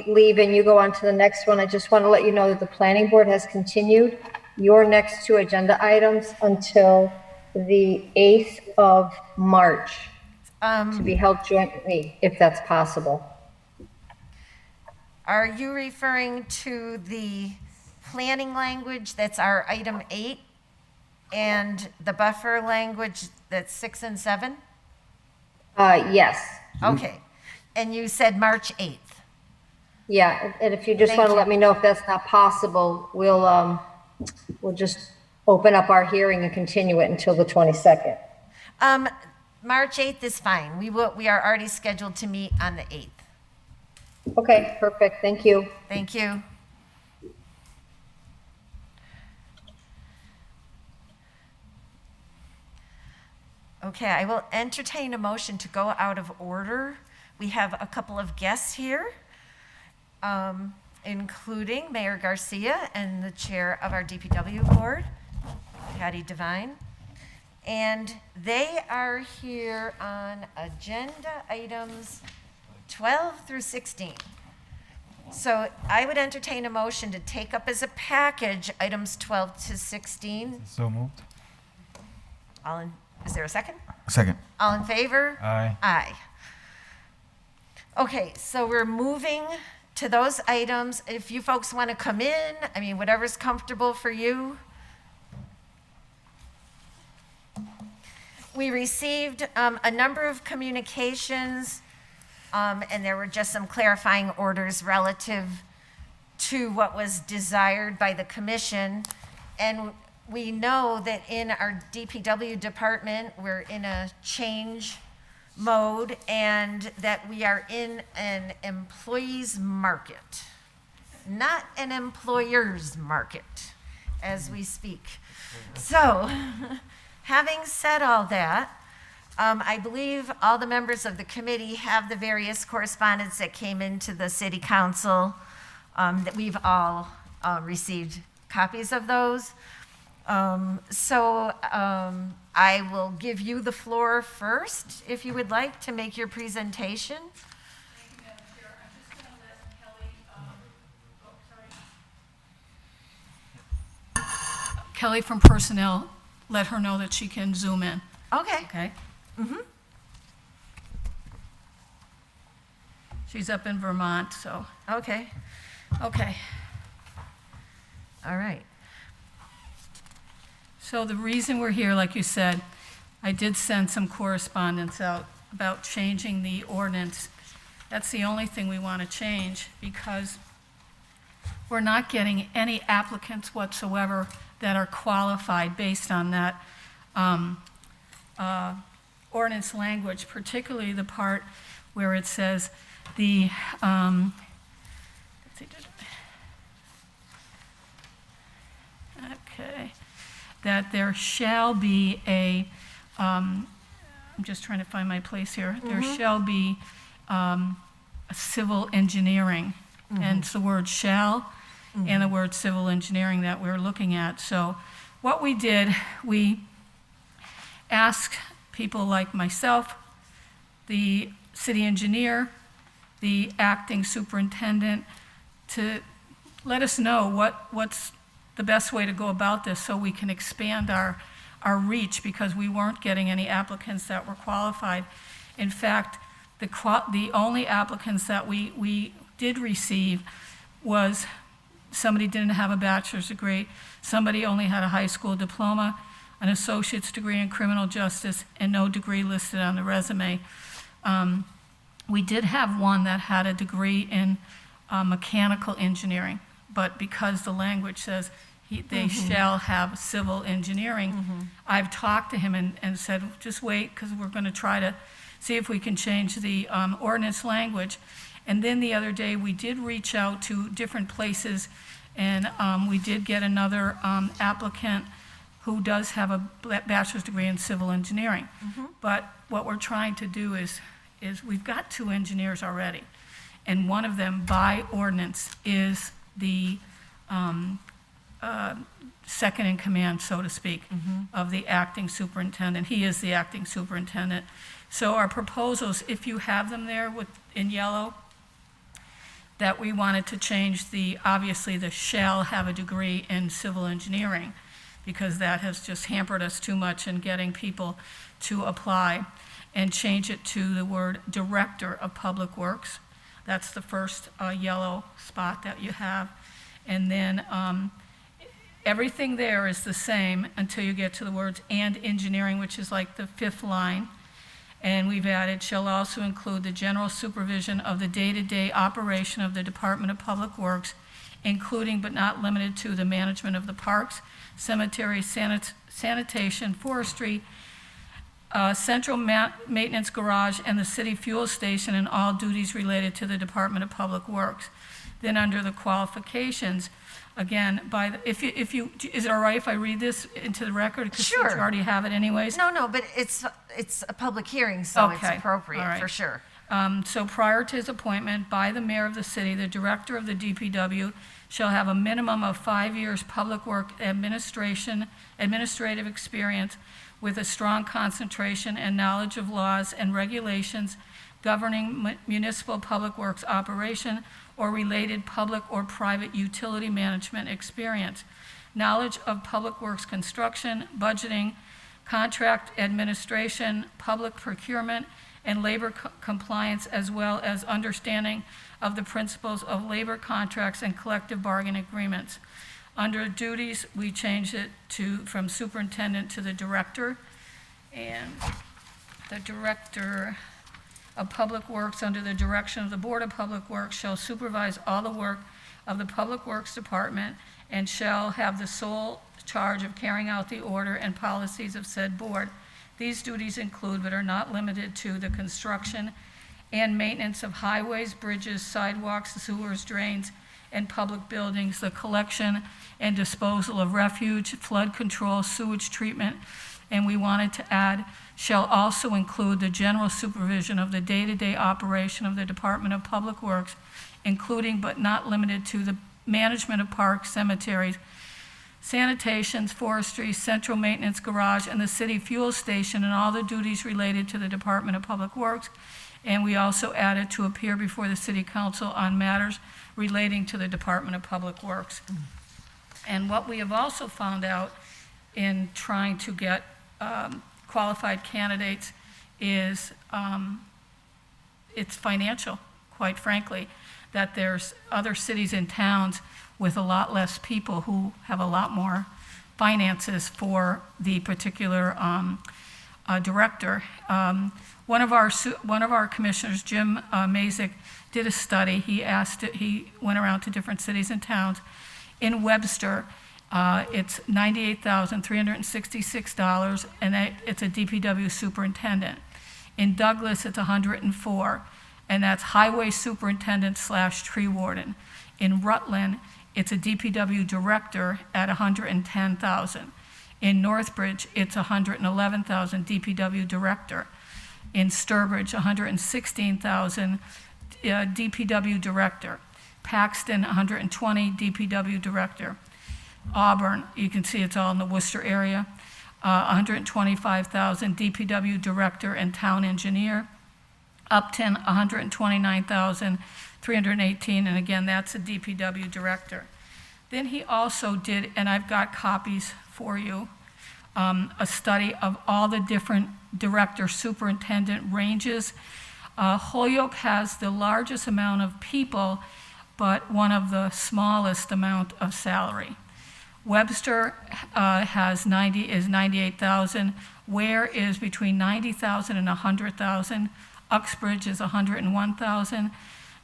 [SPEAKER 14] leave and you go on to the next one, I just want to let you know that the planning board has continued your next two agenda items until the 8th of March to be held jointly, if that's possible.
[SPEAKER 1] Are you referring to the planning language that's our item 8 and the buffer language that's 6 and 7?
[SPEAKER 14] Yes.
[SPEAKER 1] Okay. And you said March 8th.
[SPEAKER 14] Yeah, and if you just
[SPEAKER 1] Thank
[SPEAKER 14] want to
[SPEAKER 1] you.
[SPEAKER 14] let me know if that's not possible, we'll just open up our hearing and continue it until the 22nd.
[SPEAKER 1] March 8th is fine. We are already scheduled to meet on the 8th.
[SPEAKER 14] Okay, perfect. Thank you.
[SPEAKER 1] Thank you. Okay, I will entertain a motion to go out of order. We have a couple of guests here, including Mayor Garcia and the chair of our DPW board, Patty Devine. And they are here on agenda items 12 through 16. So I would entertain a motion to take up as a package items 12 to 16.
[SPEAKER 2] So moved.
[SPEAKER 1] Is there a second?
[SPEAKER 4] Second.
[SPEAKER 1] All in favor?
[SPEAKER 2] Aye.
[SPEAKER 1] Aye. Okay, so we're moving to those items. If you folks want to come in, I mean, whatever's comfortable for you. We received a number of communications, and there were just some clarifying orders relative to what was desired by the commission. And we know that in our DPW department, we're in a change mode and that we are in an employee's market, not an employer's market as we speak. So, having said all that, I believe all the members of the committee have the various correspondence that came into the city council, that we've all received copies of those. I will give you the floor first, if you would like, to make your presentation.
[SPEAKER 17] Kelly from Personnel, let her know that she can zoom in.
[SPEAKER 1] Okay.
[SPEAKER 17] Okay?
[SPEAKER 1] Mm-hmm.
[SPEAKER 17] She's up in Vermont, so.
[SPEAKER 1] Okay.
[SPEAKER 17] Okay.
[SPEAKER 1] All right.
[SPEAKER 17] So the reason we're here, like you said, I did send some correspondence out about changing the ordinance. That's the only thing we want to change because we're not getting any applicants whatsoever that are qualified based on that ordinance language, particularly the part where it says the, okay, that there shall be a, I'm just trying to find my place here. There shall be a civil engineering, and it's the word shall and the word civil engineering that we're looking at. So what we did, we asked people like myself, the city engineer, the acting superintendent, to let us know what's the best way to go about this so we can expand our our reach because we weren't getting any applicants that were qualified. In fact, the only applicants that we did receive was somebody didn't have a bachelor's degree, somebody only had a high school diploma, an associate's degree in criminal justice, and no degree listed on the resume. We did have one that had a degree in mechanical engineering, but because the language says they shall have civil engineering, I've talked to him and said, just wait, because we're going to try to see if we can change the ordinance language. And then the other day, we did reach out to different places, and we did get another applicant who does have a bachelor's degree in civil engineering. But what we're trying to do is we've got 2 engineers already, and one of them, by ordinance, is the second in command, so to speak, of the acting superintendent. He is the acting superintendent. So our proposals, if you have them there in yellow, that we wanted to change obviously the shall have a degree in civil engineering, because that has just hampered us too much in getting people to apply, and change it to the word Director of Public Works. That's the first yellow spot that you have. And then everything there is the same until you get to the words and engineering, which is like the 5th line. And we've added, shall also include the general supervision of the day-to-day operation of the Department of Public Works, including but not limited to the management of the parks, cemeteries, sanitation, forestry, central maintenance garage, and the city fuel station, and all duties related to the Department of Public Works. Then under the qualifications, again, is it all right if I read this into the record? Because
[SPEAKER 1] Sure.
[SPEAKER 17] you already have it anyways.
[SPEAKER 1] No, but it's a public hearing, so it's
[SPEAKER 17] Okay.
[SPEAKER 1] appropriate,
[SPEAKER 17] All right.
[SPEAKER 1] for sure.
[SPEAKER 17] So prior to his appointment by the mayor of the city, the director of the DPW shall have a minimum of 5 years public work administrative experience with a strong concentration and knowledge of laws and regulations governing municipal public works operation or related public or private utility management experience, knowledge of public works construction, budgeting, contract administration, public procurement, and labor compliance, as well as understanding of the principles of labor contracts and collective bargaining agreements. Under duties, we changed it from superintendent to the director. And the director of Public Works, under the direction of the Board of Public Works, shall supervise all the work of the Public Works Department and shall have the sole charge of carrying out the order and policies of said board. These duties include, but are not limited to, the construction and maintenance of highways, bridges, sidewalks, sewers, drains, and public buildings, the collection and disposal of refuge, flood control, sewage treatment, and we wanted to add, shall also include the general supervision of the day-to-day operation of the Department of Public Works, including but not limited to the management of parks, cemeteries, sanitations, forestry, central maintenance garage, and the city fuel station, and all the duties related to the Department of Public Works. And we also added to appear before the city council on matters relating to the Department of Public Works. And what we have also found out in trying to get qualified candidates is it's financial, quite frankly, that there's other cities and towns with a lot less people who have a lot more finances for the particular director. One of our commissioners, Jim Mazik, did a study. He went around to different cities and towns. In Webster, it's $98,366, and it's a DPW superintendent. In Douglas, it's $104, and that's highway superintendent / tree warden. In Rutland, it's a DPW director at $110,000. In Northbridge, it's $111,000 DPW director. In Sturbridge, $116,000 DPW director. Paxton, $120 DPW director. Auburn, you can see it's all in the Worcester area, $125,000 DPW director and town engineer. Upton, $129,318, and again, that's a DPW director. Then he also did, and I've got copies for you, a study of all the different director superintendent ranges. Holyoke has the largest amount of people, but one of the smallest amount of salary. Webster is 98,000. Ware is between 90,000 and 100,000. Uxbridge is 101,000.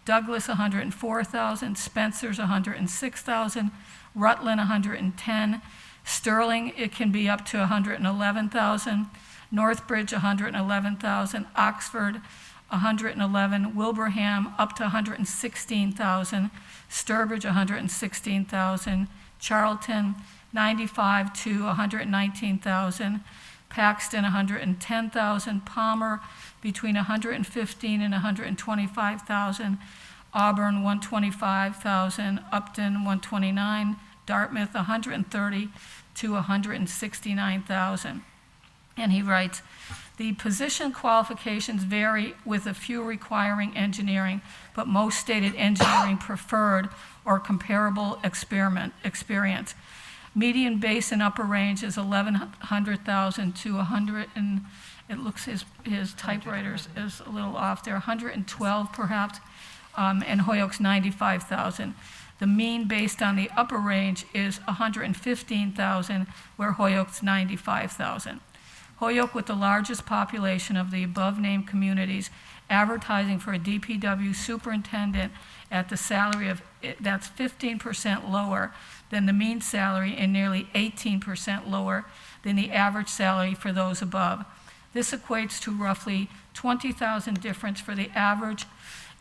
[SPEAKER 17] Douglas 104,000. Spencer's 106,000. Rutland 110. Sterling, it can be up to 111,000. Northbridge 111,000. Oxford 111. Wilbraham up to 116,000. Sturbridge 116,000. Charlton 95 to 119,000. Paxton 110,000. Palmer between 115 and 125,000. Auburn 125,000. Upton 129. Dartmouth 130 to 169,000. And he writes, the position qualifications vary with a few requiring engineering, but most stated engineering preferred or comparable experience. Median base and upper range is 100,000 to 100, and it looks his typewriters is a little off there, 112 perhaps, and Holyoke's 95,000. The mean based on the upper range is 115,000, where Holyoke's 95,000. Holyoke, with the largest population of the above-named communities, advertising for a DPW superintendent at the salary of, that's 15% lower than the mean salary and nearly 18% lower than the average salary for those above. This equates to roughly 20,000 difference for the average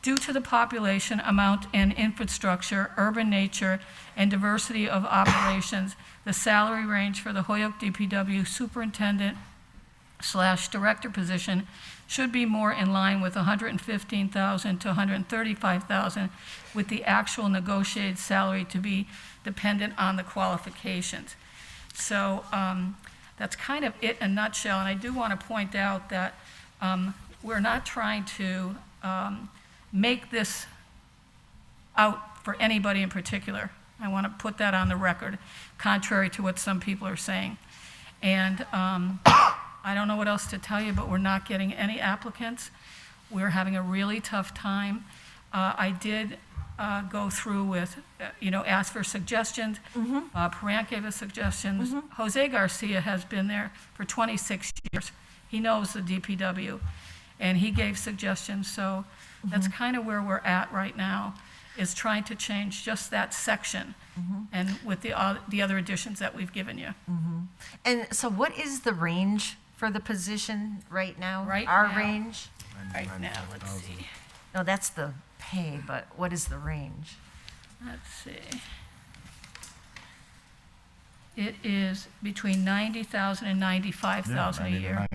[SPEAKER 17] due to the population, amount, and infrastructure, urban nature, and diversity of operations. The salary range for the Holyoke DPW superintendent / director position should be more in line with 115,000 to 135,000, with the actual negotiated salary to be dependent on the qualifications. So that's kind of it in a nutshell. And I do want to point out that we're not trying to make this out for anybody in particular. I want to put that on the record, contrary to what some people are saying. And I don't know what else to tell you, but we're not getting any applicants. We're having a really tough time. I did go through with, ask for suggestions. Parent gave us suggestions. Jose Garcia has been there for 26 years. He knows the DPW, and he gave suggestions. So that's kind of where we're at right now, is trying to change just that section, and with the other additions that we've given you.
[SPEAKER 1] And so what is the range for the position right now?
[SPEAKER 17] Right
[SPEAKER 1] Our
[SPEAKER 17] now.
[SPEAKER 1] range?
[SPEAKER 17] Right now, let's see.
[SPEAKER 1] No, that's the pay, but what is the range?
[SPEAKER 17] Let's see. It is between 90,000 and 95,000 a year.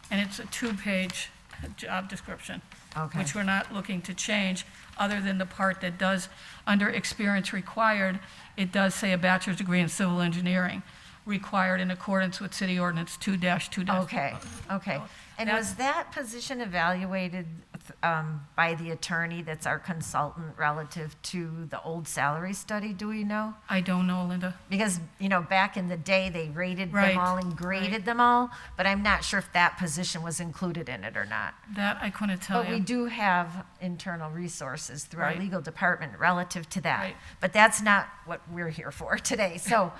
[SPEAKER 17] And it's a 2-page job description,
[SPEAKER 1] Okay.
[SPEAKER 17] which we're not looking to change, other than the part that does, under experience required, it does say a bachelor's degree in civil engineering, required in accordance with City Ordinance 2-2.
[SPEAKER 1] Okay, okay. And was that position evaluated by the attorney that's our consultant relative to the old salary study, do we know?
[SPEAKER 17] I don't know, Linda.
[SPEAKER 1] Because, back in the day, they rated
[SPEAKER 17] Right,
[SPEAKER 1] them all and graded them all, but I'm not sure if that position was included in it or not.
[SPEAKER 17] That I couldn't tell
[SPEAKER 1] But
[SPEAKER 17] you.
[SPEAKER 1] we do have internal resources through our
[SPEAKER 17] Right.
[SPEAKER 1] legal department relative to that.
[SPEAKER 17] Right.
[SPEAKER 1] But that's not what we're here for today, so.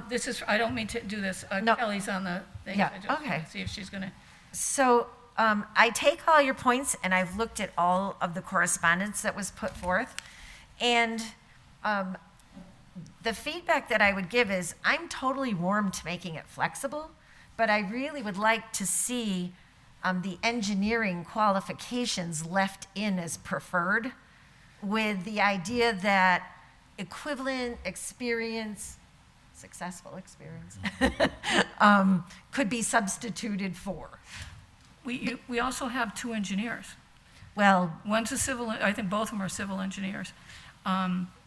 [SPEAKER 17] This is, I don't mean to do this.
[SPEAKER 1] No.
[SPEAKER 17] Kelly's on the thing.
[SPEAKER 1] Yeah,
[SPEAKER 17] I just wanna
[SPEAKER 1] okay.
[SPEAKER 17] See if she's gonna.
[SPEAKER 1] So I take all your points, and I've looked at all of the correspondence that was put forth. And the feedback that I would give is, I'm totally warm to making it flexible, but I really would like to see the engineering qualifications left in as preferred, with the idea that equivalent experience, successful experience, could be substituted for.
[SPEAKER 17] We also have 2 engineers.
[SPEAKER 1] Well,
[SPEAKER 17] One's a civil, I think both of them are civil engineers.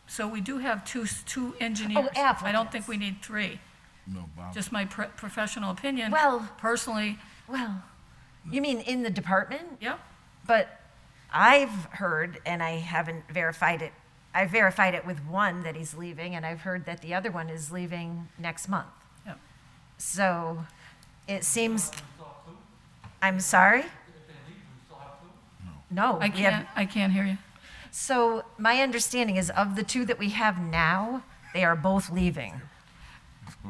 [SPEAKER 17] So we do have two engineers. I don't think we need 3.
[SPEAKER 4] No, Bob.
[SPEAKER 17] Just my professional opinion.
[SPEAKER 1] Well-
[SPEAKER 17] Personally,
[SPEAKER 1] you mean in the department?
[SPEAKER 17] Yep.
[SPEAKER 1] But I've heard, and I haven't verified it, I verified it with one that he's leaving, and I've heard that the other one is leaving next month.
[SPEAKER 17] Yep.
[SPEAKER 1] So it seems, I'm sorry? No.
[SPEAKER 17] I
[SPEAKER 1] we have-
[SPEAKER 17] can't hear you.
[SPEAKER 1] So my understanding is of the two that we have now, they are both leaving.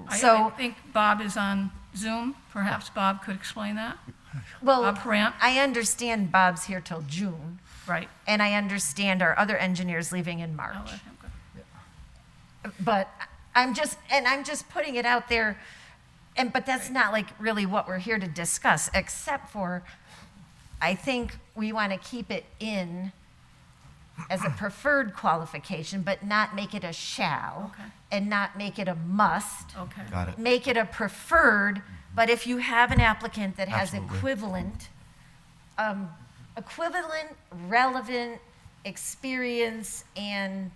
[SPEAKER 17] I think Bob is on Zoom. Perhaps Bob could explain that.
[SPEAKER 1] Well,
[SPEAKER 17] Bob Grant?
[SPEAKER 1] I understand Bob's here till June.
[SPEAKER 17] Right.
[SPEAKER 1] And I understand our other engineers leaving in March.
[SPEAKER 17] I'll let him go.
[SPEAKER 1] But I'm just putting it out there, but that's not like really what we're here to discuss, except for, I think we want to keep it in as a preferred qualification, but not make it a shall,
[SPEAKER 17] Okay.
[SPEAKER 1] and not make it a must.
[SPEAKER 17] Okay.
[SPEAKER 4] Got it.
[SPEAKER 1] Make it a preferred, but if you have an applicant that has
[SPEAKER 4] Absolutely.
[SPEAKER 1] equivalent, relevant experience and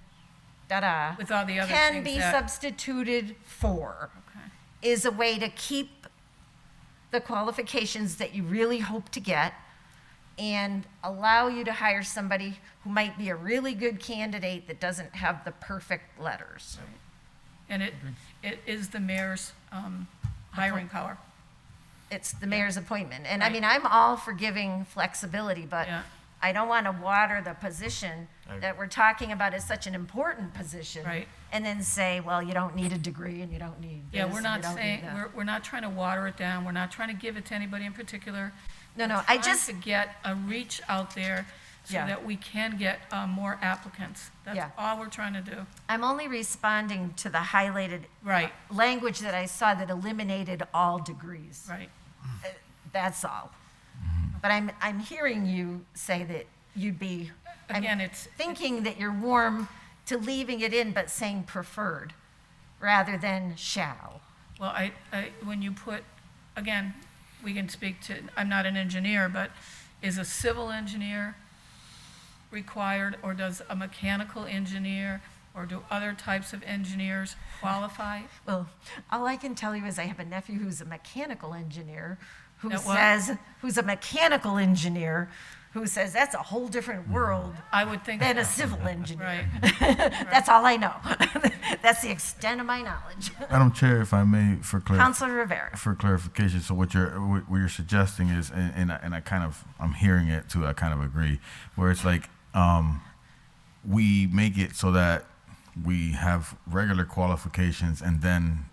[SPEAKER 1] da-da.
[SPEAKER 17] With all the other
[SPEAKER 1] can
[SPEAKER 17] things
[SPEAKER 1] be
[SPEAKER 17] that-
[SPEAKER 1] substituted for,
[SPEAKER 17] Okay.
[SPEAKER 1] is a way to keep the qualifications that you really hope to get and allow you to hire somebody who might be a really good candidate that doesn't have the perfect letters.
[SPEAKER 17] And it is the mayor's hiring power.
[SPEAKER 1] It's the mayor's appointment. And I mean, I'm all for giving flexibility, but
[SPEAKER 17] Yeah.
[SPEAKER 1] I don't want to water the position that we're talking about as such an important position.
[SPEAKER 17] Right.
[SPEAKER 1] And then say, well, you don't need a degree and you don't need this.
[SPEAKER 17] Yeah, we're
[SPEAKER 1] and
[SPEAKER 17] not
[SPEAKER 1] you don't
[SPEAKER 17] saying,
[SPEAKER 1] need that.
[SPEAKER 17] we're not trying to water it down. We're not trying to give it to anybody in particular.
[SPEAKER 1] No, no,
[SPEAKER 17] We're
[SPEAKER 1] I
[SPEAKER 17] trying
[SPEAKER 1] just,
[SPEAKER 17] to get a reach out there so
[SPEAKER 1] Yeah.
[SPEAKER 17] that we can get more applicants. That's
[SPEAKER 1] Yeah.
[SPEAKER 17] all we're trying to do.
[SPEAKER 1] I'm only responding to the highlighted
[SPEAKER 17] Right,
[SPEAKER 1] language that I saw that eliminated all degrees.
[SPEAKER 17] right.
[SPEAKER 1] That's all. But I'm hearing you say that you'd be,
[SPEAKER 17] Again,
[SPEAKER 1] I'm thinking that you're warm to leaving it in, but saying preferred rather than shall.
[SPEAKER 17] Well, when you put, again, we can speak to, I'm not an engineer, but is a civil engineer required, or does a mechanical engineer, or do other types of engineers qualify?
[SPEAKER 1] Well, all I can tell you is I have a nephew who's a mechanical engineer who
[SPEAKER 17] That what?
[SPEAKER 1] says, who's a mechanical engineer who says that's a whole different world
[SPEAKER 17] I would think.
[SPEAKER 1] than a civil engineer.
[SPEAKER 17] Right.
[SPEAKER 1] That's all I know. That's the extent of my knowledge.
[SPEAKER 4] Madam Chair, if I may, for
[SPEAKER 1] Councilor Rivera.
[SPEAKER 4] for clarification, so what you're suggesting is, and I kind of, I'm hearing it too, I kind of agree, where it's like, we make it so that we have regular qualifications, and then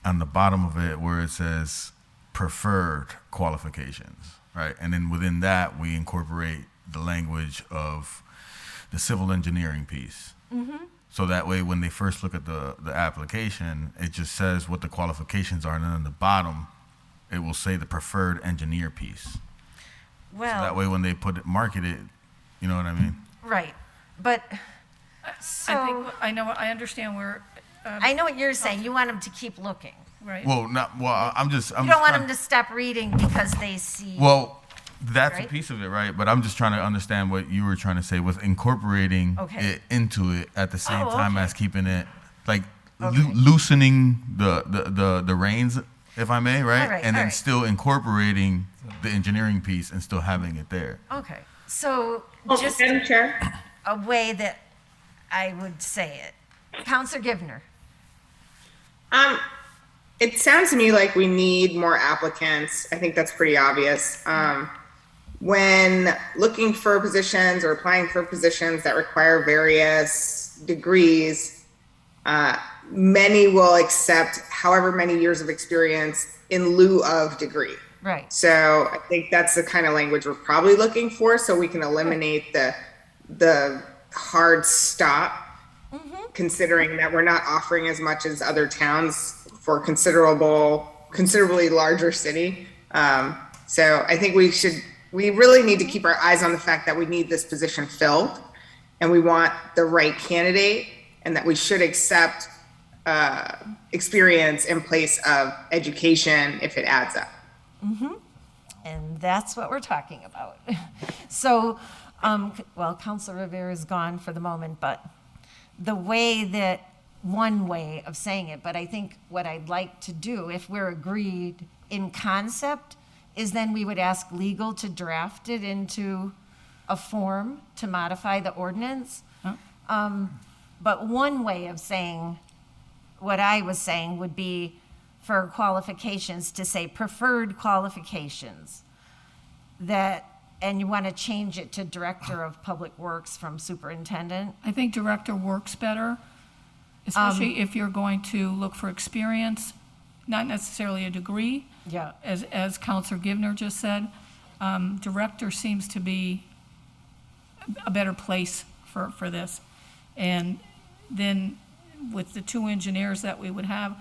[SPEAKER 4] on the bottom of it where it says preferred qualifications, right? And then within that, we incorporate the language of the civil engineering piece.
[SPEAKER 1] Mm-hmm.
[SPEAKER 4] So that way, when they first look at the application, it just says what the qualifications are, and then on the bottom, it will say the preferred engineer piece. So that
[SPEAKER 1] Well,
[SPEAKER 4] way, when they market it, you know what I mean?
[SPEAKER 1] right, but,
[SPEAKER 17] I
[SPEAKER 1] so,
[SPEAKER 17] think, I understand where.
[SPEAKER 1] I know what you're saying. You want them to keep looking.
[SPEAKER 17] Right.
[SPEAKER 4] Well, I'm just.
[SPEAKER 1] You don't want them to stop reading because they see.
[SPEAKER 4] Well, that's
[SPEAKER 1] Right?
[SPEAKER 4] a piece of it, right? But I'm just trying to understand what you were trying to say with incorporating
[SPEAKER 1] Okay.
[SPEAKER 4] it into it at the same
[SPEAKER 1] Oh,
[SPEAKER 4] time
[SPEAKER 1] okay.
[SPEAKER 4] as keeping it like
[SPEAKER 1] Okay.
[SPEAKER 4] loosening the reins, if I may, right?
[SPEAKER 1] All right,
[SPEAKER 4] And
[SPEAKER 1] all
[SPEAKER 4] then
[SPEAKER 1] right.
[SPEAKER 4] still incorporating the engineering piece and still having it there.
[SPEAKER 1] Okay, so just
[SPEAKER 6] Madam Chair?
[SPEAKER 1] a way that I would say it. Counselor Givner.
[SPEAKER 7] It sounds to me like we need more applicants. I think that's pretty obvious. When looking for positions or applying for positions that require various degrees, many will accept however many years of experience in lieu of degree.
[SPEAKER 1] Right.
[SPEAKER 7] So I think that's the kind of language we're probably looking for, so we can eliminate the hard stop, considering that we're not offering as much as other towns for a considerably larger city. So I think we really need to keep our eyes on the fact that we need this position filled, and we want the right candidate, and that we should accept experience in place of education if it adds up.
[SPEAKER 1] Mm-hmm. And that's what we're talking about. So, well, Counselor Rivera is gone for the moment, but one way of saying it, but I think what I'd like to do, if we're agreed in concept, is then we would ask legal to draft it into a form to modify the ordinance. But one way of saying what I was saying would be for qualifications to say preferred qualifications, and you want to change it to Director of Public Works from Superintendent?
[SPEAKER 17] I think director works better, especially if you're going to look for experience, not necessarily a degree.
[SPEAKER 1] Yeah.
[SPEAKER 17] As Counselor Givner just said, director seems to be a better place for this. And then with the 2 engineers that we would have,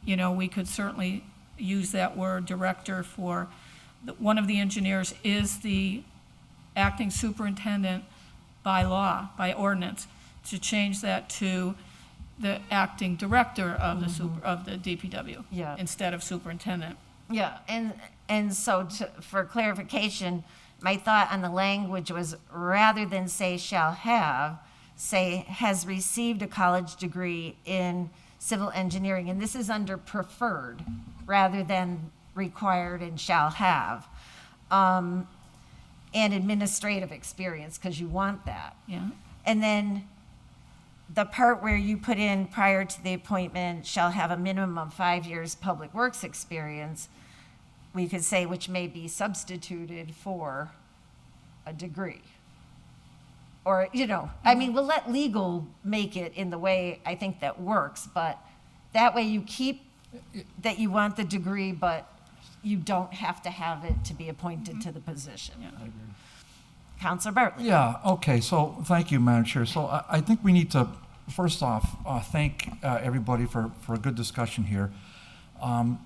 [SPEAKER 17] you know, we could certainly use that word director for, one of the engineers is the acting superintendent by law, by ordinance, to change that to the acting director of the DPW.
[SPEAKER 1] Yeah.
[SPEAKER 17] Instead of superintendent.
[SPEAKER 1] Yeah, and so for clarification, my thought on the language was rather than say shall have, say has received a college degree in civil engineering, and this is under preferred rather than required and shall have. And administrative experience, because you want that.
[SPEAKER 17] Yeah.
[SPEAKER 1] And then the part where you put in prior to the appointment shall have a minimum of 5 years public works experience, we could say which may be substituted for a degree. Or, you know, I mean, we'll let legal make it in the way I think that works, but that way you keep that you want the degree, but you don't have to have it to be appointed to the position.
[SPEAKER 16] I agree.
[SPEAKER 1] Counselor Bartley.
[SPEAKER 16] Yeah, okay, so thank you, Madam Chair. So I think we need to, first off, thank everybody for a good discussion here. I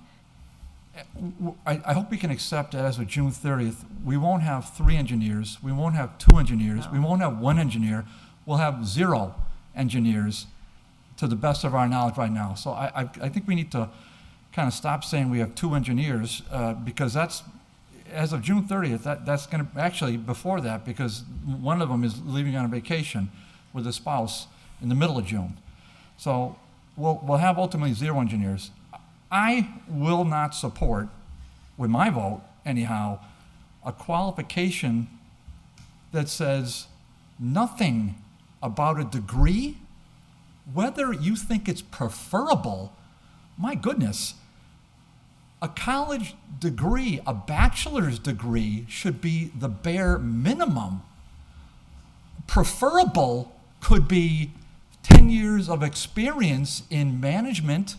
[SPEAKER 16] hope we can accept that as of June 30th, we won't have 3 engineers, we won't have 2 engineers, we won't have 1 engineer, we'll have 0 engineers to the best of our knowledge right now. So I think we need to kind of stop saying we have 2 engineers because that's, as of June 30th, that's going to, actually before that, because one of them is leaving on a vacation with a spouse in the middle of June. So we'll have ultimately 0 engineers. I will not support, with my vote anyhow, a qualification that says nothing about a degree, whether you think it's preferable. My goodness, a college degree, a bachelor's degree should be the bare minimum. Preferable could be 10 years of experience in management,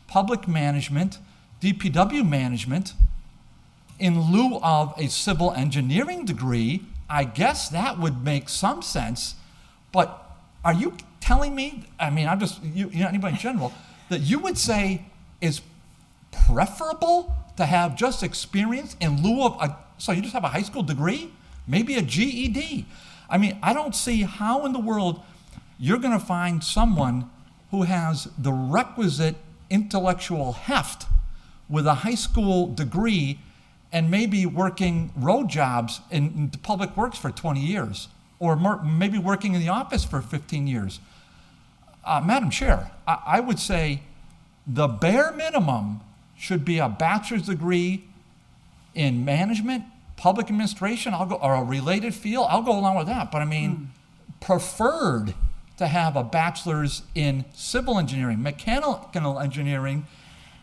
[SPEAKER 16] public management, DPW management, in lieu of a civil engineering degree. I guess that would make some sense, but are you telling me, I mean, I'm just, you know, anybody in general, that you would say is preferable to have just experience in lieu of so you just have a high school degree, maybe a GED? I mean, I don't see how in the world you're going to find someone who has the requisite intellectual heft with a high school degree and maybe working road jobs in the public works for 20 years, or maybe working in the office for 15 years. Madam Chair, I would say the bare minimum should be a bachelor's degree in management, public administration, or a related field. I'll go along with that, but I mean, preferred to have a bachelor's in civil engineering, mechanical engineering,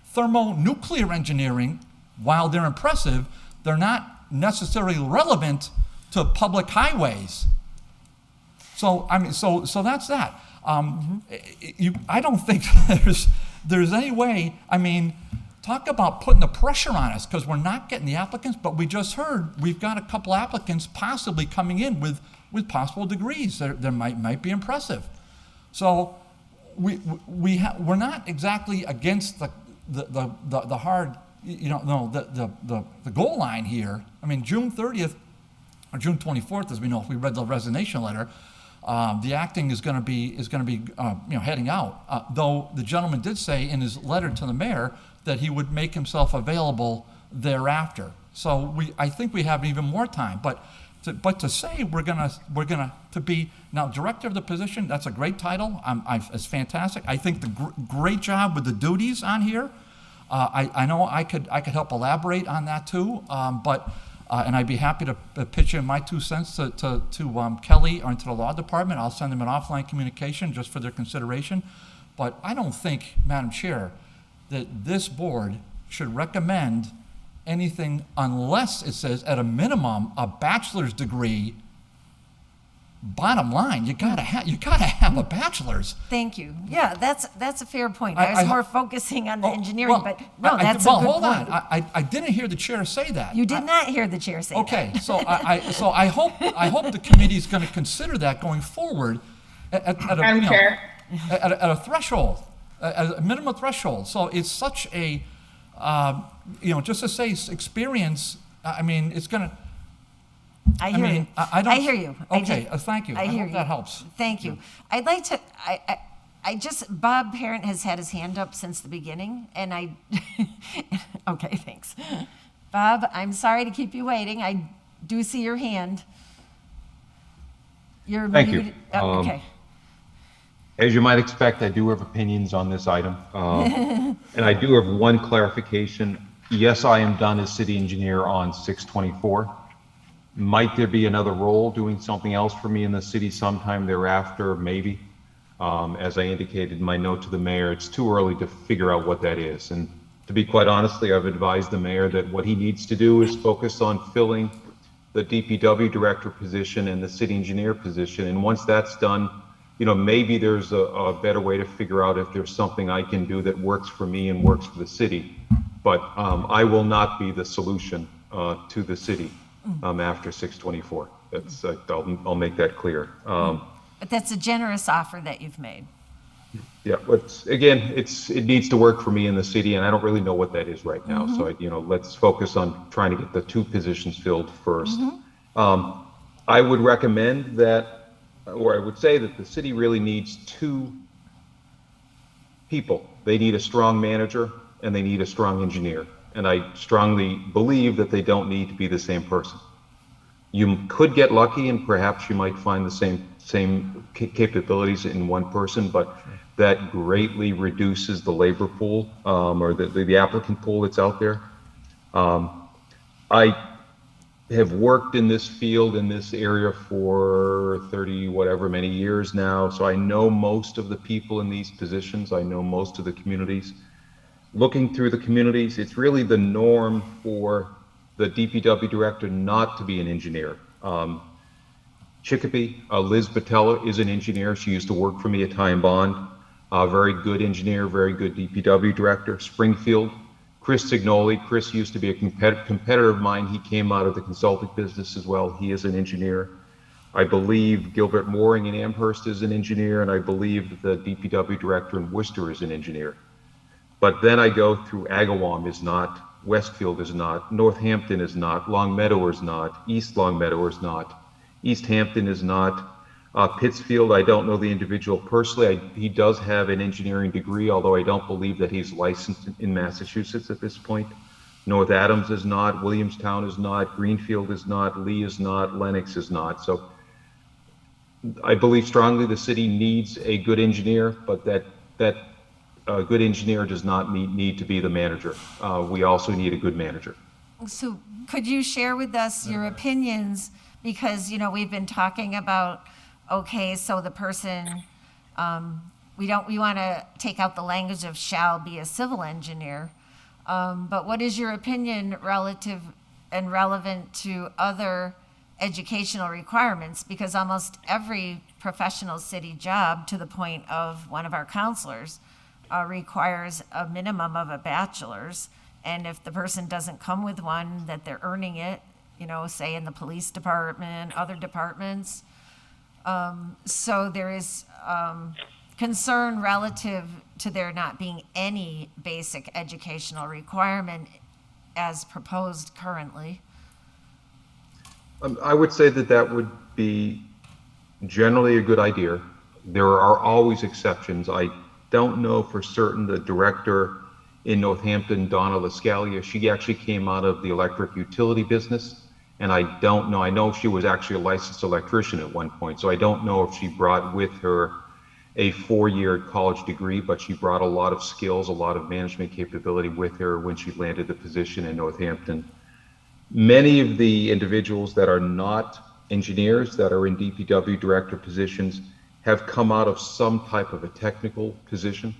[SPEAKER 16] thermonuclear engineering. While they're impressive, they're not necessarily relevant to public highways. So I mean, so that's that. I don't think there's any way. I mean, talk about putting the pressure on us because we're not getting the applicants. But we just heard we've got a couple applicants possibly coming in with possible degrees that might be impressive. So we're not exactly against the hard, you know, no, the goal line here. I mean, June 30th or June 24th, as we know, if we read the resignation letter, the acting is going to be heading out. Though the gentleman did say in his letter to the mayor that he would make himself available thereafter. So I think we have even more time. But to say we're gonna be now director of the position, that's a great title. It's fantastic. I think the great job with the duties on here. I know I could help elaborate on that too. And I'd be happy to pitch in my 2 cents to Kelly or into the law department. I'll send them an offline communication just for their consideration. But I don't think, Madam Chair, that this board should recommend anything unless it says at a minimum a bachelor's degree. Bottom line, you gotta have a bachelor's.
[SPEAKER 1] Thank you. Yeah, that's a fair point. I was more focusing on the engineering, but no, that's a
[SPEAKER 16] well,
[SPEAKER 1] good
[SPEAKER 16] hold
[SPEAKER 1] point.
[SPEAKER 16] on. I didn't hear the chair say that.
[SPEAKER 1] You did not hear the chair say that.
[SPEAKER 16] Okay, so I hope the committee is going to consider that going forward at a threshold, at a minimum threshold. So it's such a just to say experience. I mean, it's going to.
[SPEAKER 1] I hear you. I hear you.
[SPEAKER 16] Okay, thank you.
[SPEAKER 1] I hear
[SPEAKER 16] hope
[SPEAKER 1] you.
[SPEAKER 16] that helps.
[SPEAKER 1] Thank you. I'd like to. Bob Parent has had his hand up since the beginning, and I. Okay, thanks. Bob, I'm sorry to keep you waiting. I do see your hand. You're
[SPEAKER 8] Thank
[SPEAKER 1] muted.
[SPEAKER 8] you.
[SPEAKER 1] Okay.
[SPEAKER 8] As you might expect, I do have opinions on this item. And I do have one clarification. Yes, I am done as city engineer on 6/24. Might there be another role doing something else for me in the city sometime thereafter? Maybe. As I indicated in my note to the mayor, it's too early to figure out what that is. And to be quite honestly, I've advised the mayor that what he needs to do is focus on filling the DPW director position and the city engineer position. And once that's done, maybe there's a better way to figure out if there's something I can do that works for me and works for the city. But I will not be the solution to the city after 6/24. That's I'll make that clear.
[SPEAKER 1] But that's a generous offer that you've made.
[SPEAKER 8] Yeah, but again, it needs to work for me in the city, and I don't really know what that is right now. So let's focus on trying to get the two positions filled first. I would recommend that, or I would say that the city really needs two people. They need a strong manager and they need a strong engineer. And I strongly believe that they don't need to be the same person. You could get lucky and perhaps you might find the same capabilities in one person, but that greatly reduces the labor pool or the applicant pool that's out there. I have worked in this field, in this area for 30 whatever many years now, so I know most of the people in these positions. I know most of the communities. Looking through the communities, it's really the norm for the DPW director not to be an engineer. Chicopee, Liz Batella is an engineer. She used to work for me at Time Bond. Very good engineer, very good DPW director. Springfield, Chris Signoli. Chris used to be a competitor of mine. He came out of the consulting business as well. He is an engineer. I believe Gilbert Mooring in Amherst is an engineer, and I believe the DPW director in Worcester is an engineer. But then I go through Agawam is not, Westfield is not, Northampton is not, Longmeadow is not, East Longmeadow is not, East Hampton is not, Pittsfield, I don't know the individual personally. He does have an engineering degree, although I don't believe that he's licensed in Massachusetts at this point. North Adams is not, Williamstown is not, Greenfield is not, Lee is not, Lenox is not. So I believe strongly the city needs a good engineer, but that a good engineer does not need to be the manager. We also need a good manager. So
[SPEAKER 1] could you share with us your opinions? Because, we've been talking about, okay, so the person, we want to take out the language of shall be a civil engineer. But what is your opinion relative and relevant to other educational requirements? Because almost every professional city job, to the point of one of our counselors, requires a minimum of a bachelor's. And if the person doesn't come with one, that they're earning it, say in the police department, other departments. So there is concern relative to there not being any basic educational requirement as proposed currently.
[SPEAKER 8] I would say that would be generally a good idea. There are always exceptions. I don't know for certain the director in Northampton, Donna Lascalia, she actually came out of the electric utility business. And I don't know, I know she was actually a licensed electrician at one point. So I don't know if she brought with her a 4-year college degree, but she brought a lot of skills, a lot of management capability with her when she landed the position in Northampton. Many of the individuals that are not engineers that are in DPW director positions have come out of some type of a technical position.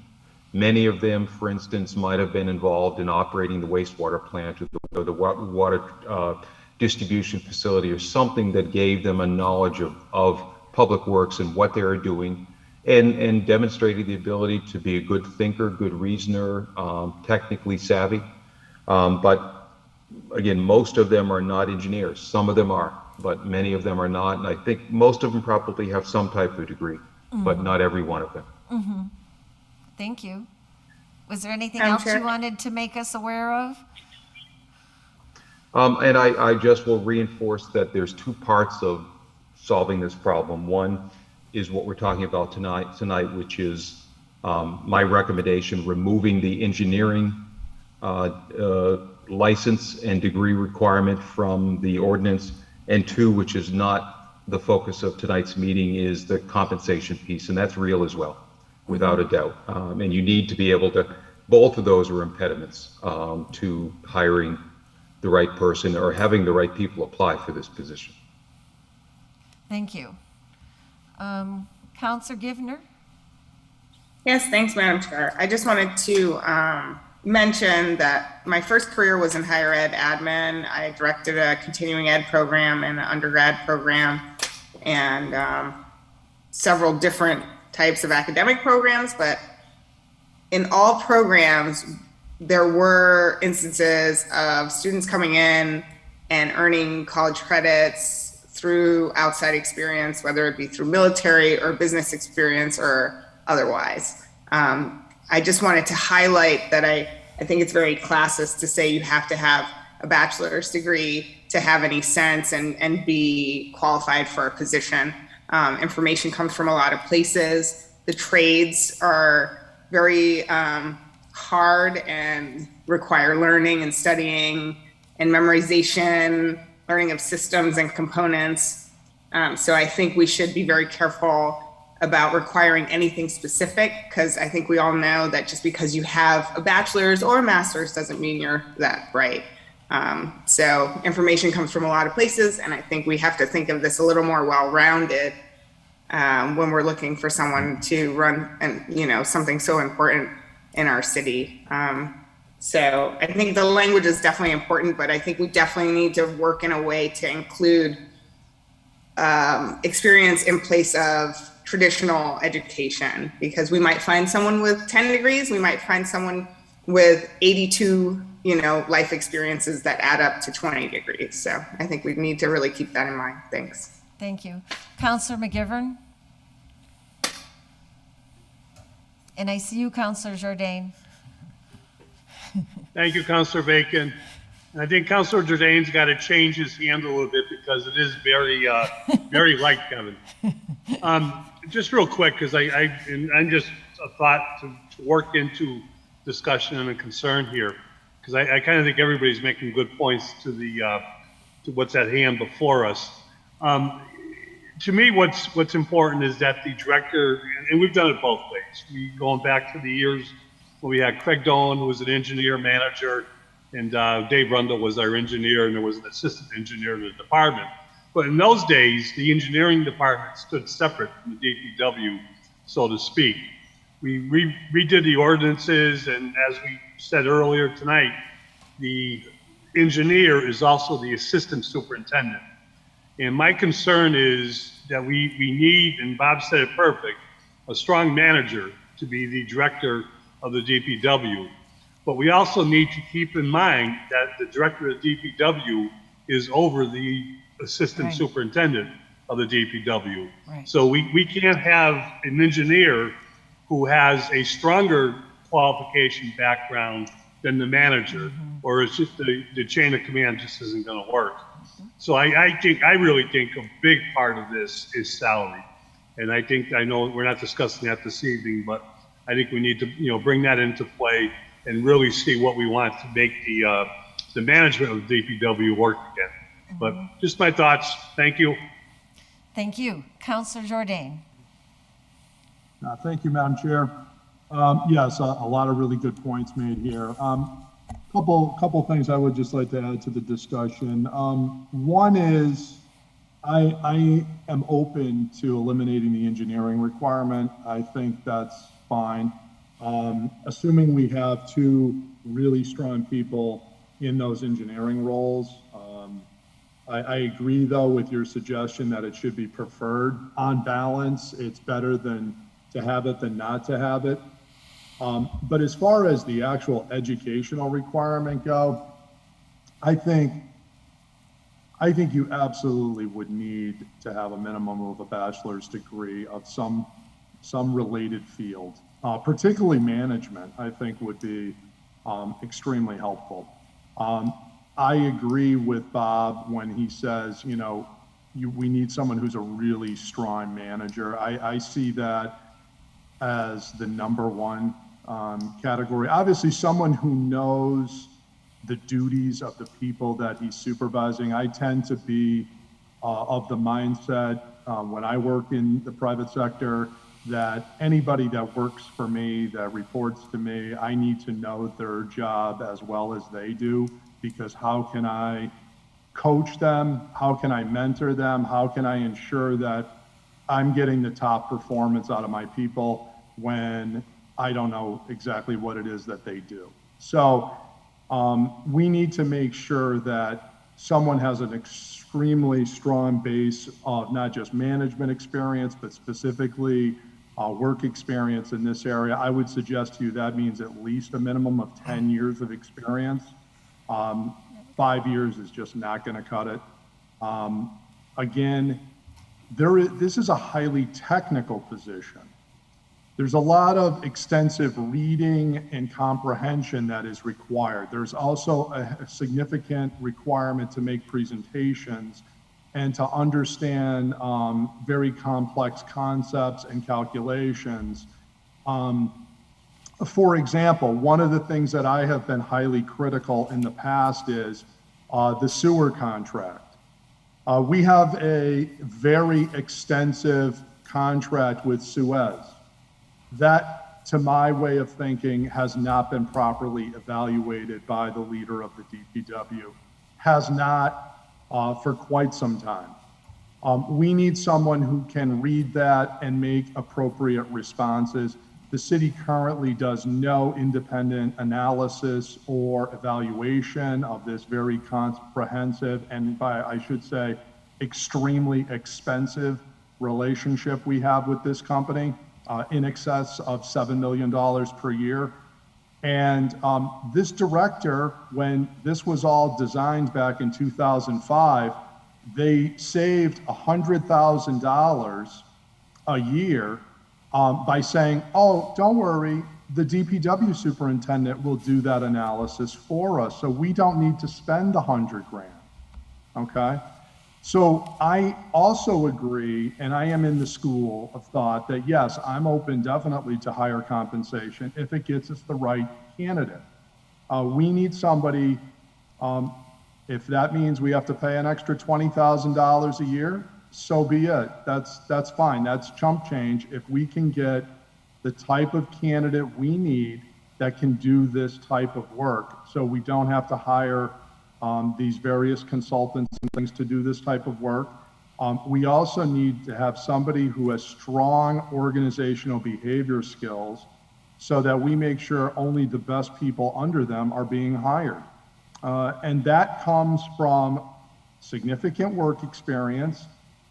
[SPEAKER 8] Many of them, for instance, might have been involved in operating the wastewater plant or the water distribution facility, or something that gave them a knowledge of public works and what they were doing, and demonstrated the ability to be a good thinker, good reasoner, technically savvy. But again, most of them are not engineers. Some of them are, but many of them are not. And I think most of them probably have some type of degree, but not every one of them.
[SPEAKER 1] Mm-hmm. Thank you. Was there anything
[SPEAKER 7] Madam
[SPEAKER 1] else
[SPEAKER 7] Chair?
[SPEAKER 1] you wanted to make us aware of?
[SPEAKER 8] And I just will reinforce that there's two parts of solving this problem. One is what we're talking about tonight, which is my recommendation, removing the engineering license and degree requirement from the ordinance. And two, which is not the focus of tonight's meeting, is the compensation piece, and that's real as well, without a doubt. And you need to be able to, both of those are impediments to hiring the right person or having the right people apply for this position.
[SPEAKER 1] Thank you. Counselor Givner?
[SPEAKER 7] Yes, thanks, Madam Chair. I just wanted to mention that my first career was in higher ed admin. I directed a continuing ed program and an undergrad program, and several different types of academic programs, but in all programs, there were instances of students coming in and earning college credits through outside experience, whether it be through military or business experience or otherwise. I just wanted to highlight that I think it's very classist to say you have to have a bachelor's degree to have any sense and be qualified for a position. Information comes from a lot of places. The trades are very hard and require learning and studying and memorization, learning of systems and components. So I think we should be very careful about requiring anything specific, because I think we all know that just because you have a bachelor's or a master's doesn't mean you're that bright. So information comes from a lot of places, and I think we have to think of this a little more well-rounded when we're looking for someone to run and something so important in our city. So I think the language is definitely important, but I think we definitely need to work in a way to include experience in place of traditional education, because we might find someone with 10 degrees, we might find someone with 82, life experiences that add up to 20 degrees. So I think we need to really keep that in mind. Thanks.
[SPEAKER 1] Thank you. Counselor McGivern? And I see you, Counselor Jordan.
[SPEAKER 9] Thank you, Counselor Bacon. And I think Counselor Jordan's got to change his hand a little bit because it is very, very light, Kevin. Just real quick, because I'm just a thought to work into discussion and a concern here, because I kind of think everybody's making good points to what's at hand before us. To me, what's important is that the director, and we've done it both ways. Going back to the years when we had Craig Dolan, who was an engineer manager, and Dave Rundle was our engineer, and there was an assistant engineer in the department. But in those days, the engineering department stood separate from the DPW, so to speak. We redid the ordinances, and as we said earlier tonight, the engineer is also the assistant superintendent. And my concern is that we need, and Bob said it perfect, a strong manager to be the director of the DPW. But we also need to keep in mind that the director of the DPW is over the assistant superintendent of the DPW.
[SPEAKER 1] Right.
[SPEAKER 9] So we can't have an engineer who has a stronger qualification background than the manager, or it's just the chain of command just isn't going to work. So I really think a big part of this is salary. And I know we're not discussing that this evening, but I think we need to, bring that into play and really see what we want to make the management of the DPW work again. But just my thoughts. Thank you.
[SPEAKER 1] Thank you. Counselor Jordan?
[SPEAKER 15] Thank you, Madam Chair. Yes, a lot of really good points made here. Couple things I would just like to add to the discussion. One is I am open to eliminating the engineering requirement. I think that's fine. Assuming we have two really strong people in those engineering roles, I agree though with your suggestion that it should be preferred. On balance, it's better than to have it than not to have it. But as far as the actual educational requirement go, I think you absolutely would need to have a minimum of a bachelor's degree of some related field, particularly management, I think would be extremely helpful. I agree with Bob when he says, you know, we need someone who's a really strong manager. I see that as the number one category. Obviously, someone who knows the duties of the people that he's supervising. I tend to be of the mindset when I work in the private sector that anybody that works for me, that reports to me, I need to know their job as well as they do, because how can I coach them? How can I mentor them? How can I ensure that I'm getting the top performance out of my people when I don't know exactly what it is that they do? So we need to make sure that someone has an extremely strong base of not just management experience, but specifically work experience in this area. I would suggest to you that means at least a minimum of 10 years of experience. 5 years is just not going to cut it. Again, this is a highly technical position. There's a lot of extensive reading and comprehension that is required. There's also a significant requirement to make presentations and to understand very complex concepts and calculations. For example, one of the things that I have been highly critical in the past is the sewer contract. We have a very extensive contract with Suez. That, to my way of thinking, has not been properly evaluated by the leader of the DPW, has not for quite some time. We need someone who can read that and make appropriate responses. The city currently does no independent analysis or evaluation of this very comprehensive and, I should say, extremely expensive relationship we have with this company. In excess of $7 million per year. And this director, when this was all designed back in 2005, they saved $100,000 a year by saying, oh, don't worry, the DPW superintendent will do that analysis for us, so we don't need to spend $100 grand, okay? So I also agree, and I am in the school of thought that yes, I'm open definitely to higher compensation if it gets us the right candidate. We need somebody, if that means we have to pay an extra $20,000 a year, so be it. That's fine, that's chump change. If we can get the type of candidate we need that can do this type of work, so we don't have to hire these various consultants and things to do this type of work. We also need to have somebody who has strong organizational behavior skills so that we make sure only the best people under them are being hired. And that comes from significant work experience,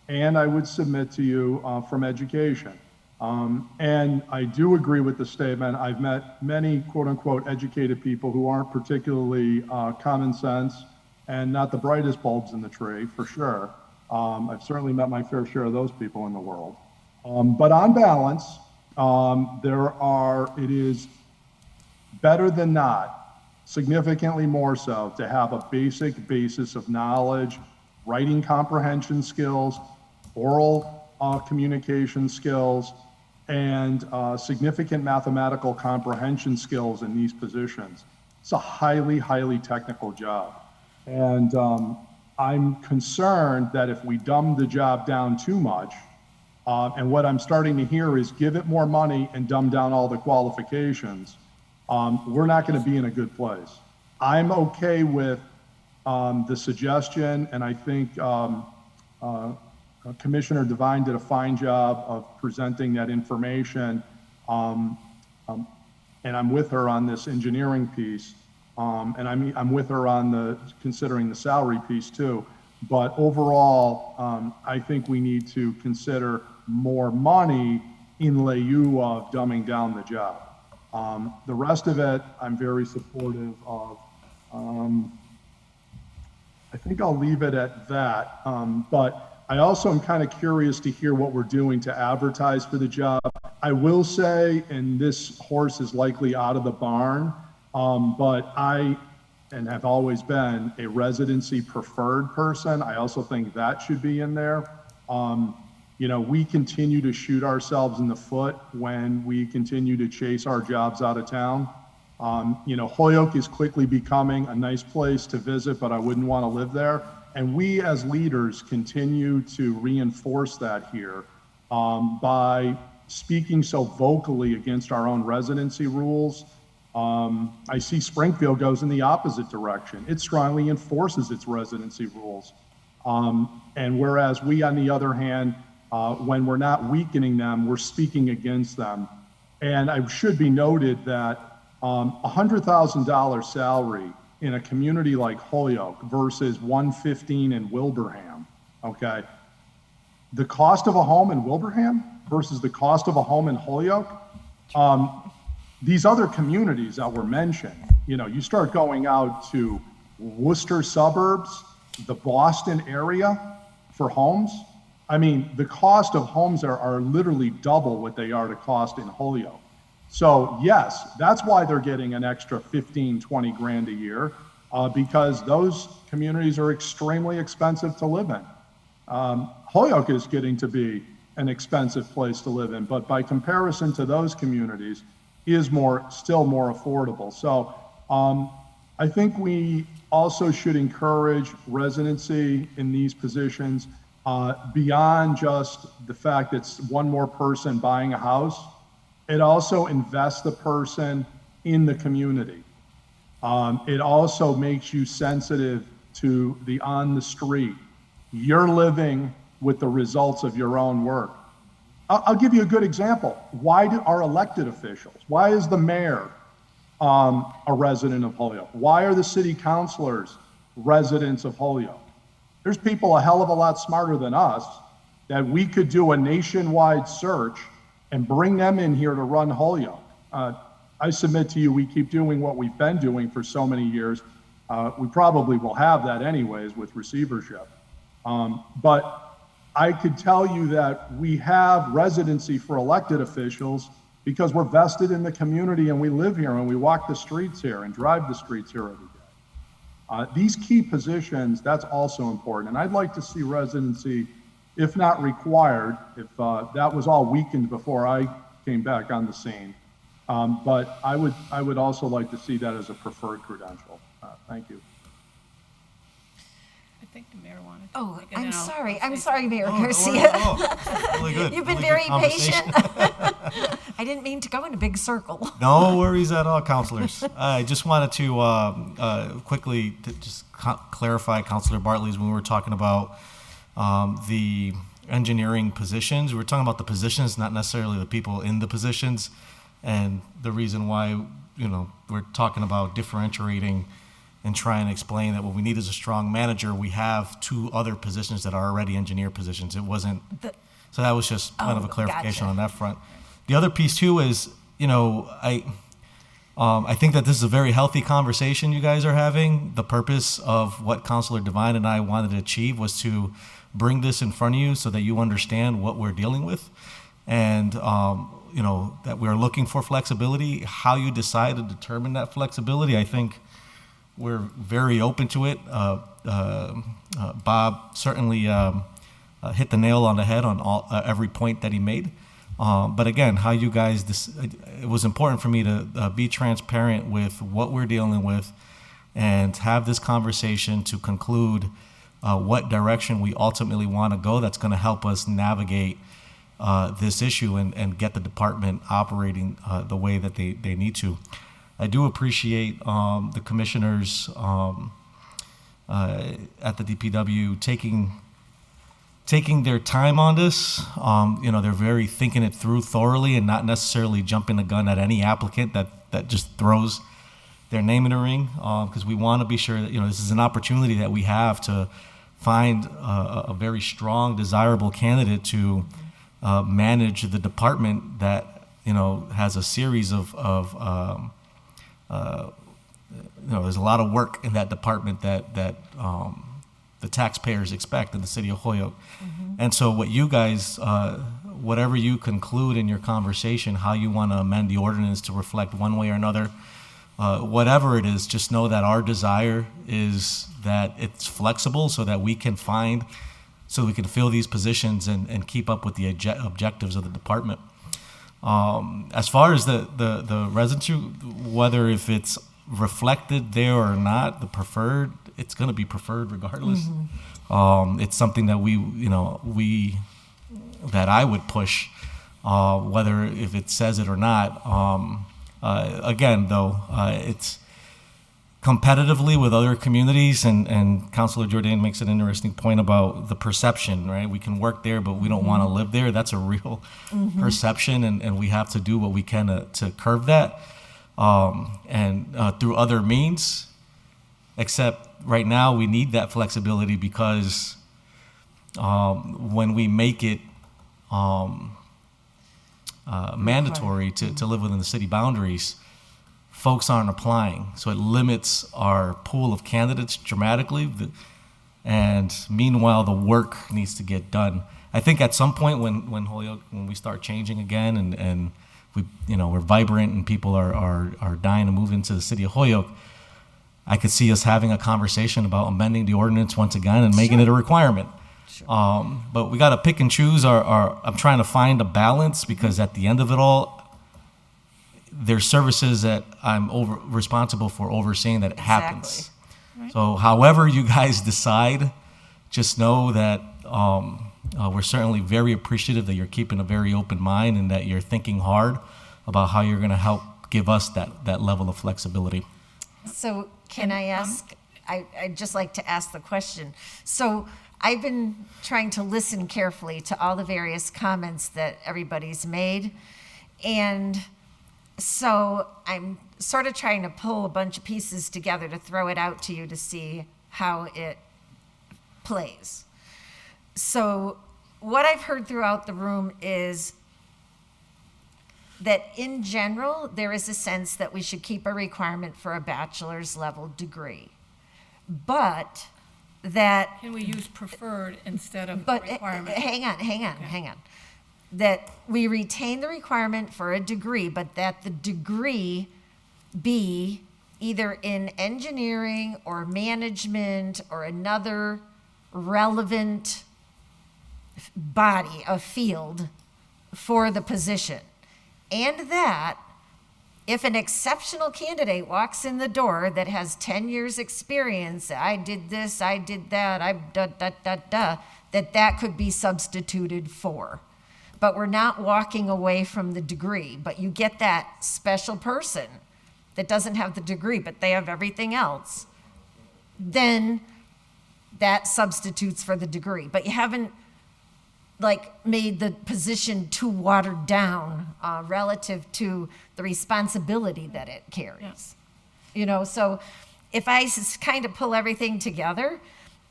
[SPEAKER 15] and I would submit to you from education. And I do agree with the statement. I've met many quote unquote educated people who aren't particularly common sense and not the brightest bulbs in the tree, for sure. I've certainly met my fair share of those people in the world. But on balance, it is better than not, significantly more so, to have a basic basis of knowledge, writing comprehension skills, oral communication skills, and significant mathematical comprehension skills in these positions. It's a highly, highly technical job. And I'm concerned that if we dumb the job down too much, and what I'm starting to hear is give it more money and dumb down all the qualifications, we're not going to be in a good place. I'm okay with the suggestion, and I think Commissioner Devine did a fine job of presenting that information. and I'm with her on this engineering piece. And I'm with her on considering the salary piece too. But overall, I think we need to consider more money in lieu of dumbing down the job. The rest of it, I'm very supportive of. I think I'll leave it at that. But I also am kind of curious to hear what we're doing to advertise for the job. I will say, and this horse is likely out of the barn, but I, and have always been, a residency preferred person. I also think that should be in there. You know, we continue to shoot ourselves in the foot when we continue to chase our jobs out of town. You know, Holyoke is quickly becoming a nice place to visit, but I wouldn't want to live there. And we as leaders continue to reinforce that here by speaking so vocally against our own residency rules. I see Springfield goes in the opposite direction. It strongly enforces its residency rules. And whereas we, on the other hand, when we're not weakening them, we're speaking against them. And it should be noted that $100,000 salary in a community like Holyoke versus $115,000 in Wilbraham, okay? The cost of a home in Wilbraham versus the cost of a home in Holyoke, these other communities that were mentioned, you know, you start going out to Worcester suburbs, the Boston area for homes. I mean, the cost of homes are literally double what they are to cost in Holyoke. So yes, that's why they're getting an extra 15, 20 grand a year, because those communities are extremely expensive to live in. Holyoke is getting to be an expensive place to live in, but by comparison to those communities, is still more affordable. So I think we also should encourage residency in these positions beyond just the fact that it's one more person buying a house. It also invests the person in the community. It also makes you sensitive to the on the street. You're living with the results of your own work. I'll give you a good example. Why are elected officials? Why is the mayor a resident of Holyoke? Why are the city councilors residents of Holyoke? There's people a hell of a lot smarter than us that we could do a nationwide search and bring them in here to run Holyoke. I submit to you, we keep doing what we've been doing for so many years. We probably will have that anyways with receivership. But I could tell you that we have residency for elected officials because we're vested in the community and we live here and we walk the streets here and drive the streets here every day. These key positions, that's also important. And I'd like to see residency, if not required, if that was all weakened before I came back on the scene. But I would also like to see that as a preferred credential. Thank you.
[SPEAKER 17] I think the mayor wanted to.
[SPEAKER 1] Oh,
[SPEAKER 17] make it
[SPEAKER 1] I'm
[SPEAKER 17] now.
[SPEAKER 1] sorry.
[SPEAKER 17] I'll
[SPEAKER 1] I'm
[SPEAKER 17] say
[SPEAKER 1] sorry, Mayor
[SPEAKER 2] Oh,
[SPEAKER 1] Garcia.
[SPEAKER 2] really good.
[SPEAKER 1] You've been
[SPEAKER 2] Really
[SPEAKER 1] very
[SPEAKER 2] good conversation.
[SPEAKER 1] patient. I didn't mean to go in a big circle.
[SPEAKER 2] No worries at all, counselors. I just wanted to quickly just clarify, Councilor Bartley's, when we were talking about the engineering positions, we were talking about the positions, not necessarily the people in the positions. And the reason why, you know, we're talking about differentiating and trying to explain that what we need is a strong manager. We have two other positions that are already engineer positions. It wasn't, so that was just kind of a clarification on that front. The other piece too is, you know, I think that this is a very healthy conversation you guys are having. The purpose of what Councilor Devine and I wanted to achieve was to bring this in front of you so that you understand what we're dealing with. And, you know, that we're looking for flexibility. How you decide to determine that flexibility, I think we're very open to it. Bob certainly hit the nail on the head on every point that he made. But again, how you guys, it was important for me to be transparent with what we're dealing with and have this conversation to conclude what direction we ultimately want to go that's going to help us navigate this issue and get the department operating the way that they need to. I do appreciate the commissioners at the DPW taking their time on this. You know, they're very thinking it through thoroughly and not necessarily jumping the gun at any applicant that
[SPEAKER 20] that just throws their name in the ring, because we want to be sure that, this is an opportunity that we have to find a very strong, desirable candidate to manage the department that, has a series of there's a lot of work in that department that the taxpayers expect in the city of Holyoke. And so what you guys, whatever you conclude in your conversation, how you want to amend the ordinance to reflect one way or another, whatever it is, just know that our desire is that it's flexible so that we can fill these positions and keep up with the objectives of the department. As far as the residency, whether if it's reflected there or not, it's going to be preferred regardless. It's something that that I would push, whether if it says it or not. Again, though, it's competitively with other communities, and Councilor Jordan makes an interesting point about the perception, right? We can work there, but we don't want to live there. That's a real perception, and we have to do what we can to curb that, and through other means, except right now we need that flexibility because when we make it mandatory to live within the city boundaries, folks aren't applying. So it limits our pool of candidates dramatically. And meanwhile, the work needs to get done. I think at some point when Holyoke, when we start changing again and we're vibrant and people are dying to move into the city of Holyoke, I could see us having a conversation about amending the ordinance once again and making it a requirement. But we got to pick and choose I'm trying to find a balance, because at the end of it all, there's services that I'm responsible for overseeing that it happens. Right. So however you guys decide, just know that we're certainly very appreciative that you're keeping a very open mind and that you're thinking hard about how you're going to help give us that level of flexibility.
[SPEAKER 1] So can I ask, I'd just like to ask the question. So I've been trying to listen carefully to all the various comments that everybody's made. And so I'm sort of trying to pull a bunch of pieces together to throw it out to you to see how it plays. So what I've heard throughout the room is that in general, there is a sense that we should keep a requirement for a bachelor's level degree. But that...
[SPEAKER 17] Can we use preferred instead of requirement?
[SPEAKER 1] Hang on. That we retain the requirement for a degree, but that the degree be either in engineering or management or another relevant body of field for the position. And that if an exceptional candidate walks in the door that has 10 years experience, I did this, I did that, that could be substituted for. But we're not walking away from the degree, but you get that special person that doesn't have the degree, but they have everything else, then that substitutes for the degree. But you haven't made the position too watered down relative to the responsibility that it carries. Yeah. So if I kind of pull everything together,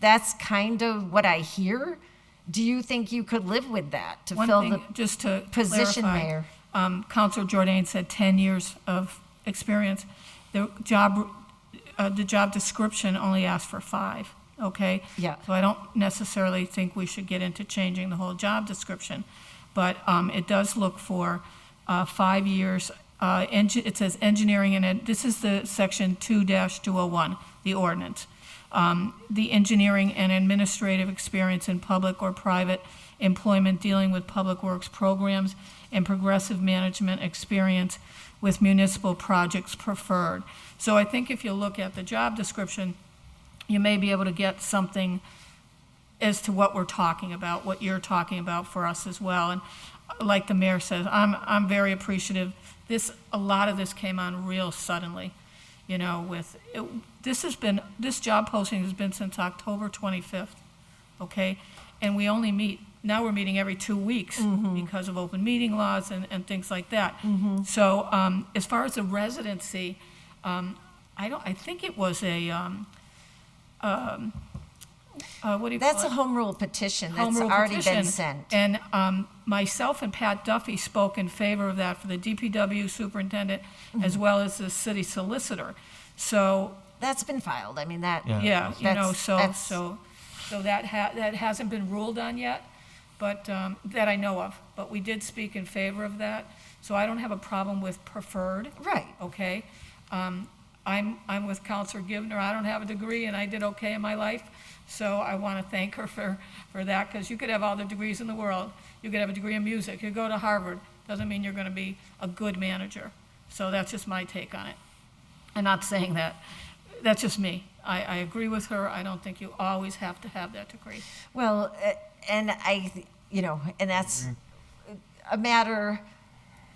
[SPEAKER 1] that's kind of what I hear. Do you think you could live with that to fill the
[SPEAKER 17] just to
[SPEAKER 1] position,
[SPEAKER 17] clarify,
[SPEAKER 1] Mayor?
[SPEAKER 17] Councilor Jordan said 10 years of experience. The job description only asks for 5. Okay?
[SPEAKER 1] Yeah.
[SPEAKER 17] So I don't necessarily think we should get into changing the whole job description, but it does look for 5 years. It says engineering, and this is the section 2-201, the ordinance. The engineering and administrative experience in public or private employment dealing with public works programs and progressive management experience with municipal projects preferred. So I think if you look at the job description, you may be able to get something as to what we're talking about, what you're talking about for us as well. And like the mayor says, I'm very appreciative. A lot of this came on real suddenly, this job posting has been since October 25th, okay? And we only meet now we're meeting every 2 weeks because of open meeting laws and things like that. So as far as the residency, I think it was a, what do you call
[SPEAKER 1] That's
[SPEAKER 17] it?
[SPEAKER 1] a home rule petition that's
[SPEAKER 17] Home rule
[SPEAKER 1] already been
[SPEAKER 17] petition.
[SPEAKER 1] sent.
[SPEAKER 17] And myself and Pat Duffy spoke in favor of that for the DPW superintendent as well as the city solicitor. So
[SPEAKER 1] That's been filed. I mean, that.
[SPEAKER 17] yeah, you know,
[SPEAKER 1] that's-
[SPEAKER 17] so that hasn't been ruled on yet, but that I know of. But we did speak in favor of that, so I don't have a problem with preferred.
[SPEAKER 1] Right.
[SPEAKER 17] Okay. I'm with Counselor Givner. I don't have a degree, and I did okay in my life. So I want to thank her for that, because you could have all the degrees in the world. You could have a degree in music. You could go to Harvard. Doesn't mean you're going to be a good manager. So that's just my take on it. I'm not saying that. That's just me. I agree with her. I don't think you always have to have that degree.
[SPEAKER 1] Well, and and that's a matter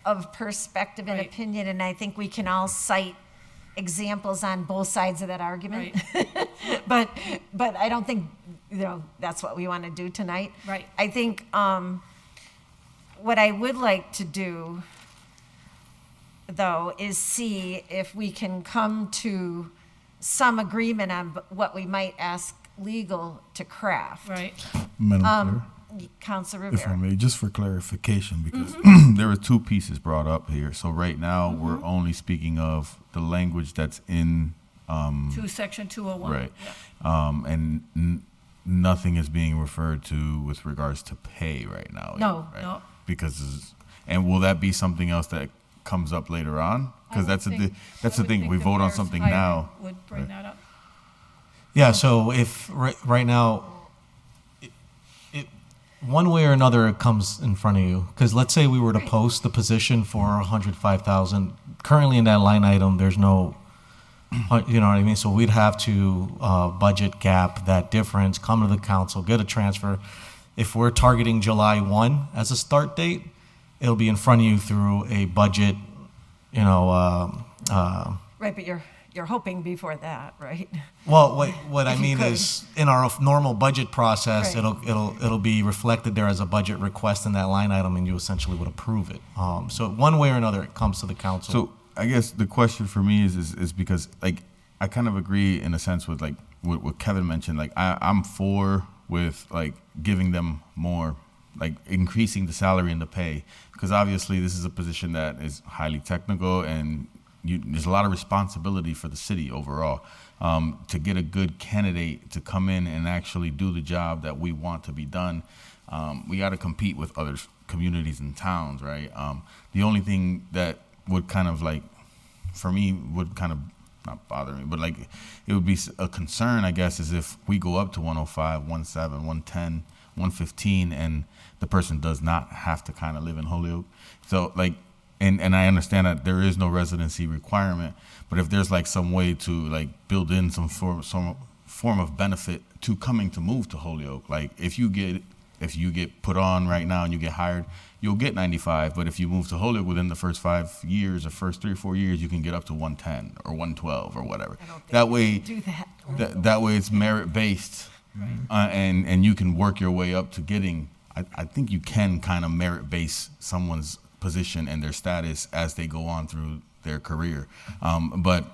[SPEAKER 1] of perspective and opinion, and I think we can all cite examples on both sides of that argument. but I don't think that's what we want to do tonight.
[SPEAKER 17] Right.
[SPEAKER 1] I think what I would like to do, though, is see if we can come to some agreement on what we might ask legal to craft.
[SPEAKER 17] Right.
[SPEAKER 4] Madam
[SPEAKER 1] Councilor
[SPEAKER 4] If I
[SPEAKER 1] Rivera.
[SPEAKER 4] may, just for clarification, because there were two pieces brought up here. So right now, we're only speaking of the language that's in.
[SPEAKER 17] To Section 201.
[SPEAKER 4] Right.
[SPEAKER 17] Yeah.
[SPEAKER 4] And nothing is being referred to with regards to pay right now.
[SPEAKER 17] No,
[SPEAKER 4] right?
[SPEAKER 17] no.
[SPEAKER 4] Because, and will that be something else that comes up later on? Because that's the thing. We vote on something now.
[SPEAKER 17] Would bring that up.
[SPEAKER 20] Yeah, so if right now, one way or another it comes in front of you, because let's say we were to post the position for 105,000. Currently in that line item, there's no, you know what I mean? So we'd have to budget gap that difference, come to the council, get a transfer. If we're targeting July 1 as a start date, it'll be in front of you through a budget,
[SPEAKER 1] Right, but you're hoping before that, right?
[SPEAKER 20] Well, what I
[SPEAKER 1] If you
[SPEAKER 20] mean
[SPEAKER 1] could.
[SPEAKER 20] is, in our normal budget process,
[SPEAKER 1] Right.
[SPEAKER 20] it'll be reflected there as a budget request in that line item, and you essentially would approve it. So one way or another, it comes to the council.
[SPEAKER 4] So I guess the question for me is because like I kind of agree in a sense with like what Kevin mentioned. Like I'm for with like giving them more, like increasing the salary and the pay, because obviously this is a position that is highly technical and there's a lot of responsibility for the city overall. To get a good candidate to come in and actually do the job that we want to be done, we got to compete with other communities and towns, right? The only thing that would kind of like, for me, would kind of not bother me, but like it would be a concern, I guess, is if we go up to 105, 107, 110, 115, and the person does not have to kind of live in Holyoke. So like, and I understand that there is no residency requirement, but if there's like some way to like build in some form of benefit to coming to move to Holyoke, like if you get put on right now and you get hired, you'll get 95. But if you move to Holyoke within the first 5 years or first 3 or 4 years, you can get up to 110 or 112 or whatever. That way, that way it's merit based, and you can work your way up to getting. I think you can kind of merit base someone's position and their status as they go on through their career. But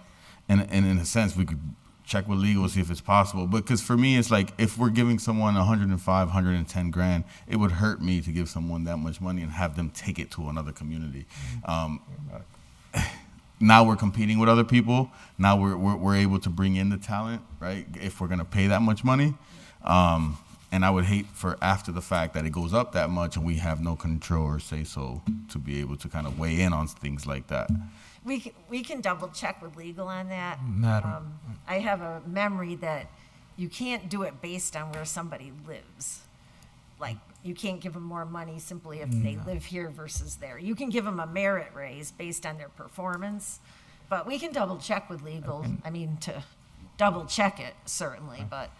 [SPEAKER 4] in a sense, we could check with legal, see if it's possible. Because for me, it's like if we're giving someone 105, 110 grand, it would hurt me to give someone that much money and have them take it to another community. Now we're competing with other people. Now we're able to bring in the talent, right? If we're gonna pay that much money. And I would hate for after the fact that it goes up that much and we have no control or say so to be able to kind of weigh in on things like that.
[SPEAKER 1] We can double check with legal on that.
[SPEAKER 2] Madam.
[SPEAKER 1] I have a memory that you can't do it based on where somebody lives. Like, you can't give them more money simply if they live here versus there. You can give them a merit raise based on their performance, but we can double check with legal. I mean, to double check it, certainly, but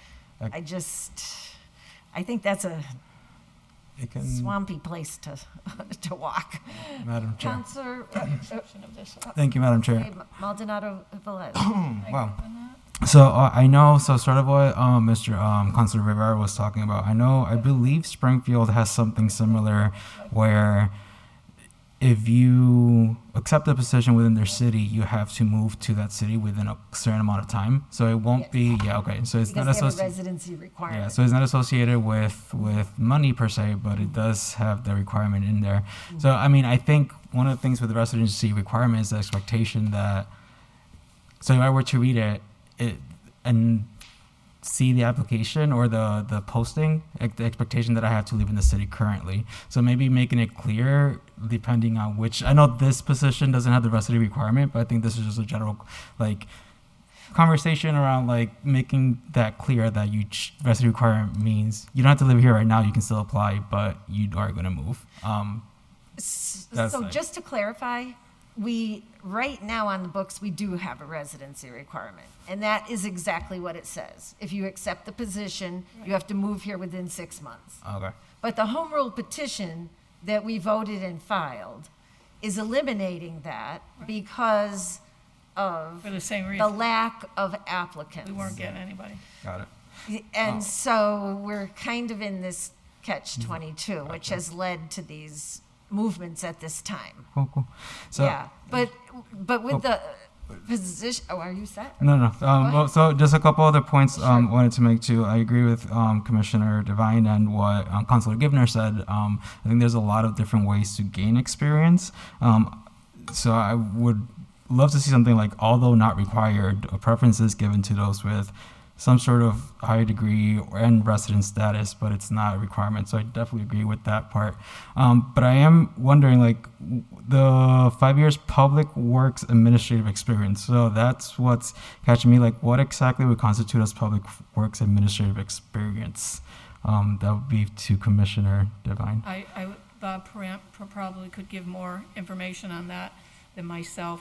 [SPEAKER 1] I think that's a swampy place to walk.
[SPEAKER 2] Madam Chair.
[SPEAKER 1] Counselor,
[SPEAKER 17] Perception of this.
[SPEAKER 2] Thank you, Madam Chair.
[SPEAKER 1] Maldonado Velez.
[SPEAKER 2] Wow. So I know, so sort of what Mr. Councilor Rivera was talking about. I believe Springfield has something similar where if you accept a position within their city, you have to move to that city within a certain amount of time. So it won't be, okay. So it's
[SPEAKER 1] Because
[SPEAKER 2] not
[SPEAKER 1] they have a
[SPEAKER 2] associated.
[SPEAKER 1] residency requirement.
[SPEAKER 2] Yeah, so it's not associated with money per se, but it does have the requirement in there. So I mean, I think one of the things with the residency requirement is the expectation that, so if I were to read it and see the application or the posting, the expectation that I have to live in the city currently. So maybe making it clear depending on which, I know this position doesn't have the residency requirement, but I think this is just a general like conversation around like making that clear that residency requirement means you don't have to live here right now, you can still apply, but you are going to move.
[SPEAKER 1] So just to clarify, we, right now on the books, we do have a residency requirement. And that is exactly what it says. If you accept the position, you have to move here within 6 months.
[SPEAKER 2] Okay.
[SPEAKER 1] But the home rule petition that we voted and filed is eliminating that because of
[SPEAKER 17] For the same
[SPEAKER 1] the
[SPEAKER 17] reason.
[SPEAKER 1] lack of applicants.
[SPEAKER 17] We weren't getting anybody.
[SPEAKER 2] Got it.
[SPEAKER 1] And so we're kind of in this catch-22, which has led to these movements at this time.
[SPEAKER 2] Cool. So,
[SPEAKER 1] Yeah, but with the position, are you set?
[SPEAKER 2] No. Well, so just a couple other points wanted to make too. I agree with Commissioner Devine and what Councilor Givner said. I think there's a lot of different ways to gain experience. So I would love to see something like, although not required, a preference is given to those with some sort of high degree and resident status, but it's not a requirement. So I definitely agree with that part. But I am wondering, like, the 5 years public works administrative experience. So that's what's catching me. Like, what exactly would constitute as public works administrative experience? That would be to Commissioner Devine.
[SPEAKER 17] Bob probably could give more information on that than myself.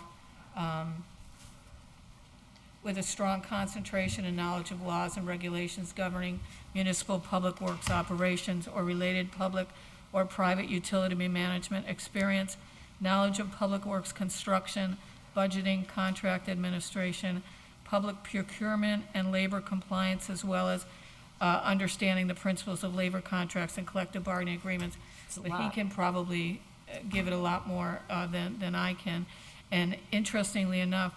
[SPEAKER 17] With a strong concentration and knowledge of laws and regulations governing municipal public works operations or related public or private utility management experience, knowledge of public works construction, budgeting, contract administration, public procurement, and labor compliance, as well as understanding the principles of labor contracts and collective bargaining agreements. But he can probably give it a lot more than I can. And interestingly enough,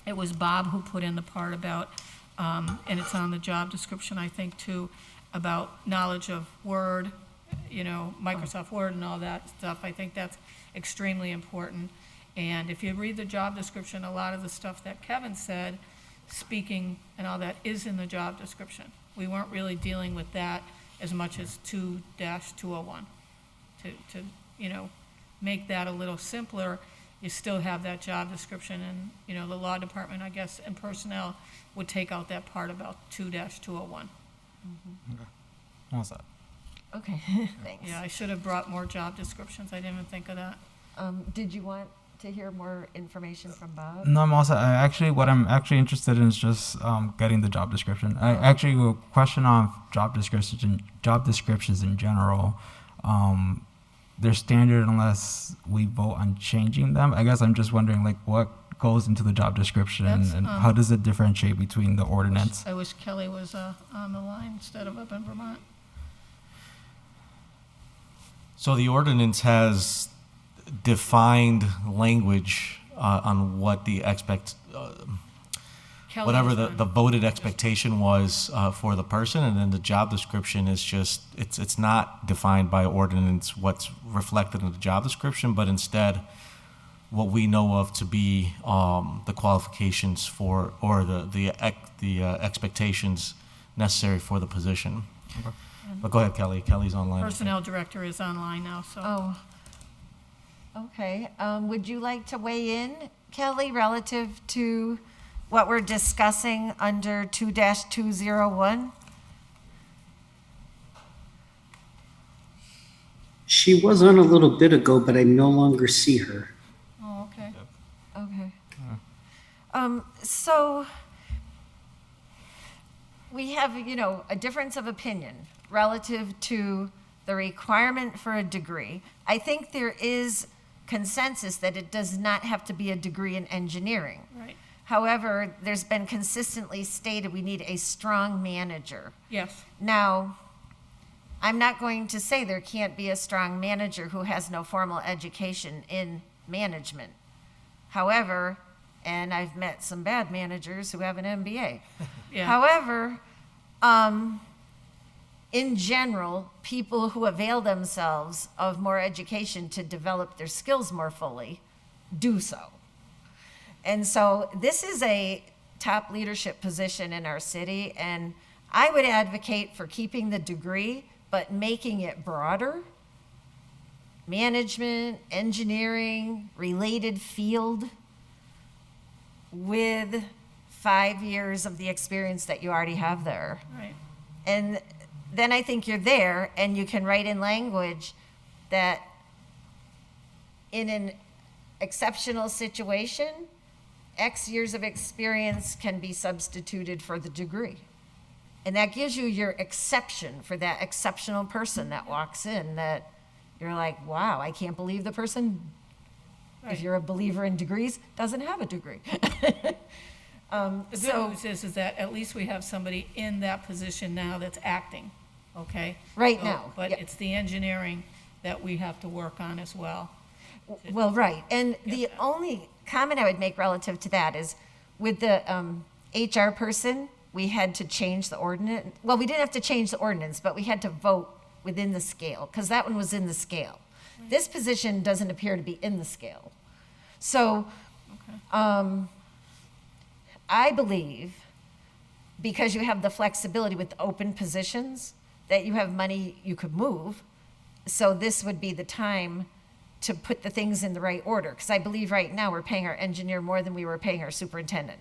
[SPEAKER 17] it was Bob who put in the part about, and it's on the job description, I think, too, about knowledge of Word, Microsoft Word and all that stuff. I think that's extremely important. And if you read the job description, a lot of the stuff that Kevin said, speaking and all that, is in the job description. We weren't really dealing with that as much as 2-201. To make that a little simpler, you still have that job description, and, the law department, I guess, and personnel would take out that part about 2-201.
[SPEAKER 2] Okay. What's that?
[SPEAKER 1] Okay, thanks.
[SPEAKER 17] Yeah, I should have brought more job descriptions. I didn't even think of that.
[SPEAKER 1] Did you want to hear more information from Bob?
[SPEAKER 2] No, I'm also what I'm actually interested in is just getting the job description. I actually a question on job descriptions in general. They're standard unless we vote on changing them. I guess I'm just wondering, like, what goes into the job description and how does it differentiate between the ordinance?
[SPEAKER 17] I wish Kelly was on the line instead of up in Vermont.
[SPEAKER 20] So the ordinance has defined language on what the whatever the voted expectation was for the person, and then the job description is just, it's not defined by ordinance what's reflected in the job description, but instead what we know of to be the qualifications for, or the expectations necessary for the position. Okay. But go ahead, Kelly. Kelly's online.
[SPEAKER 17] Personnel director is online now, so.
[SPEAKER 1] Oh, okay. Would you like to weigh in, Kelly, relative to what we're discussing under 2-201?
[SPEAKER 5] She was on a little bit ago, but I no longer see her.
[SPEAKER 17] Oh, okay.
[SPEAKER 1] Okay. So we have, a difference of opinion relative to the requirement for a degree. I think there is consensus that it does not have to be a degree in engineering.
[SPEAKER 17] Right.
[SPEAKER 1] However, there's been consistently stated we need a strong manager.
[SPEAKER 17] Yes.
[SPEAKER 1] Now, I'm not going to say there can't be a strong manager who has no formal education in management. However, and I've met some bad managers who have an MBA.
[SPEAKER 17] Yeah.
[SPEAKER 1] However, in general, people who avail themselves of more education to develop their skills more fully do so. And so this is a top leadership position in our city, and I would advocate for keeping the degree, but making it broader. Management, engineering, related field, with 5 years of the experience that you already have there.
[SPEAKER 17] Right.
[SPEAKER 1] And then I think you're there, and you can write in language that in an exceptional situation, X years of experience can be substituted for the degree. And that gives you your exception for that exceptional person that walks in, that you're like, wow, I can't believe the person, if you're a believer in degrees, doesn't have a degree.
[SPEAKER 17] The good news is that at least we have somebody in that position now that's acting, okay?
[SPEAKER 1] Right now,
[SPEAKER 17] But
[SPEAKER 1] yeah.
[SPEAKER 17] it's the engineering that we have to work on as well.
[SPEAKER 1] Well, right. And the only comment I would make relative to that is with the HR person, we had to change the ordinance. Well, we didn't have to change the ordinance, but we had to vote within the scale, because that one was in the scale. This position doesn't appear to be in the scale. So I believe, because you have the flexibility with open positions, that you have money you could move. So this would be the time to put the things in the right order. Because I believe right now we're paying our engineer more than we were paying our superintendent,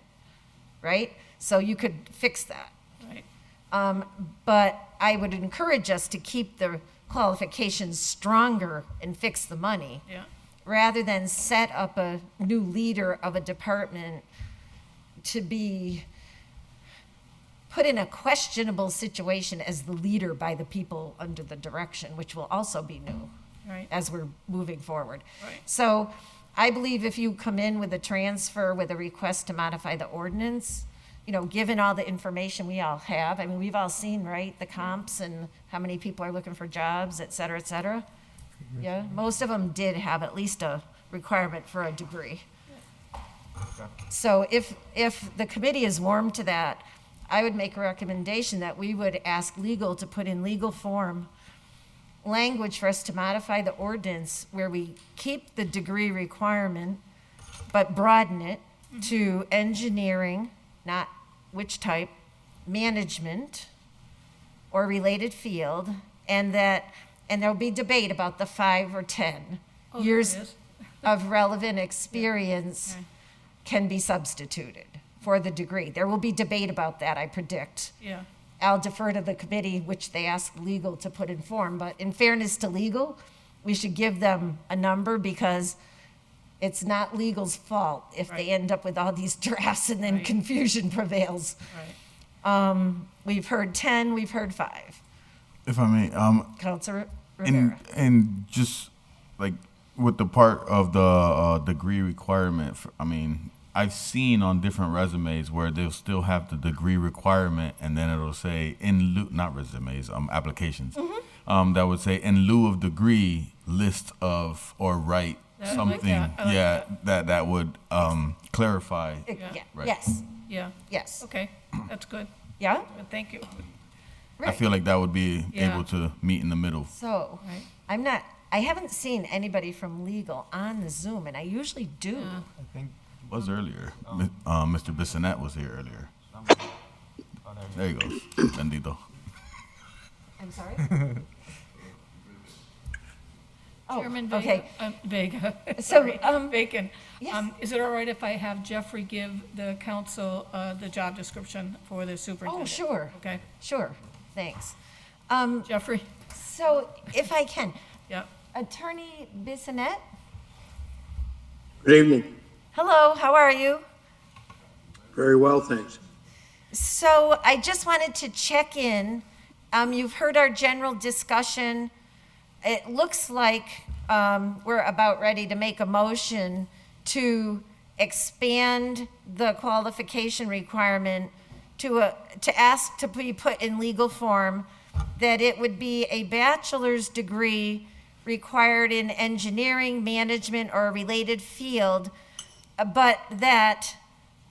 [SPEAKER 1] right? So you could fix that.
[SPEAKER 17] Right.
[SPEAKER 1] But I would encourage us to keep the qualifications stronger and fix the money,
[SPEAKER 17] Yeah.
[SPEAKER 1] rather than set up a new leader of a department to be put in a questionable situation as the leader by the people under the direction, which will also be new
[SPEAKER 17] Right.
[SPEAKER 1] as we're moving forward.
[SPEAKER 17] Right.
[SPEAKER 1] So I believe if you come in with a transfer with a request to modify the ordinance, you know, given all the information we all have, I mean, we've all seen, right, the comps and how many people are looking for jobs, et cetera, et cetera. Yeah, most of them did have at least a requirement for a degree. So if the committee is warm to that, I would make a recommendation that we would ask legal to put in legal form language for us to modify the ordinance where we keep the degree requirement, but broaden it to engineering, not which type, management, or related field, and there'll be debate about the 5 or 10
[SPEAKER 17] Oh, there
[SPEAKER 1] years
[SPEAKER 17] it is.
[SPEAKER 1] of relevant experience
[SPEAKER 17] Okay.
[SPEAKER 1] can be substituted for the degree. There will be debate about that, I predict.
[SPEAKER 17] Yeah.
[SPEAKER 1] I'll defer to the committee, which they ask legal to put in form, but in fairness to legal, we should give them a number, because it's not legal's fault if they end up with all these drafts and then confusion prevails.
[SPEAKER 17] Right.
[SPEAKER 1] We've heard 10, we've heard 5.
[SPEAKER 4] If I may,
[SPEAKER 1] Councilor Rivera.
[SPEAKER 4] and just like with the part of the degree requirement, I mean, I've seen on different resumes where they'll still have the degree requirement, and then it'll say in lieu, not resumes, applications, that would say in lieu of degree, list of, or write
[SPEAKER 17] I like
[SPEAKER 4] something,
[SPEAKER 17] that. I like
[SPEAKER 4] that would clarify.
[SPEAKER 1] Yeah.
[SPEAKER 4] Right.
[SPEAKER 1] Yes,
[SPEAKER 17] Yeah.
[SPEAKER 1] yes.
[SPEAKER 17] Okay, that's good.
[SPEAKER 1] Yeah?
[SPEAKER 17] Good, thank you.
[SPEAKER 4] I feel like that would be
[SPEAKER 17] Yeah.
[SPEAKER 4] able to meet in the middle.
[SPEAKER 1] So,
[SPEAKER 17] Right.
[SPEAKER 1] I haven't seen anybody from legal on the Zoom, and I usually do.
[SPEAKER 2] I think
[SPEAKER 4] Was earlier. Mr. Bissonette was here earlier. There you go. Bendito.
[SPEAKER 1] I'm sorry? Oh,
[SPEAKER 17] Chairman Vega.
[SPEAKER 1] okay.
[SPEAKER 17] Vega.
[SPEAKER 1] So,
[SPEAKER 17] Sorry, Bacon.
[SPEAKER 1] yes.
[SPEAKER 17] Is it all right if I have Jeffrey give the council the job description for the superintendent?
[SPEAKER 1] Oh, sure.
[SPEAKER 17] Okay.
[SPEAKER 1] Sure, thanks.
[SPEAKER 17] Jeffrey?
[SPEAKER 1] So, if I can,
[SPEAKER 17] Yeah.
[SPEAKER 1] Attorney Bissonette?
[SPEAKER 3] Good evening.
[SPEAKER 1] Hello, how are you?
[SPEAKER 3] Very well, thanks.
[SPEAKER 1] So I just wanted to check in. You've heard our general discussion. It looks like we're about ready to make a motion to expand the qualification requirement to ask to be put in legal form that it would be a bachelor's degree required in engineering, management, or a related field, but that,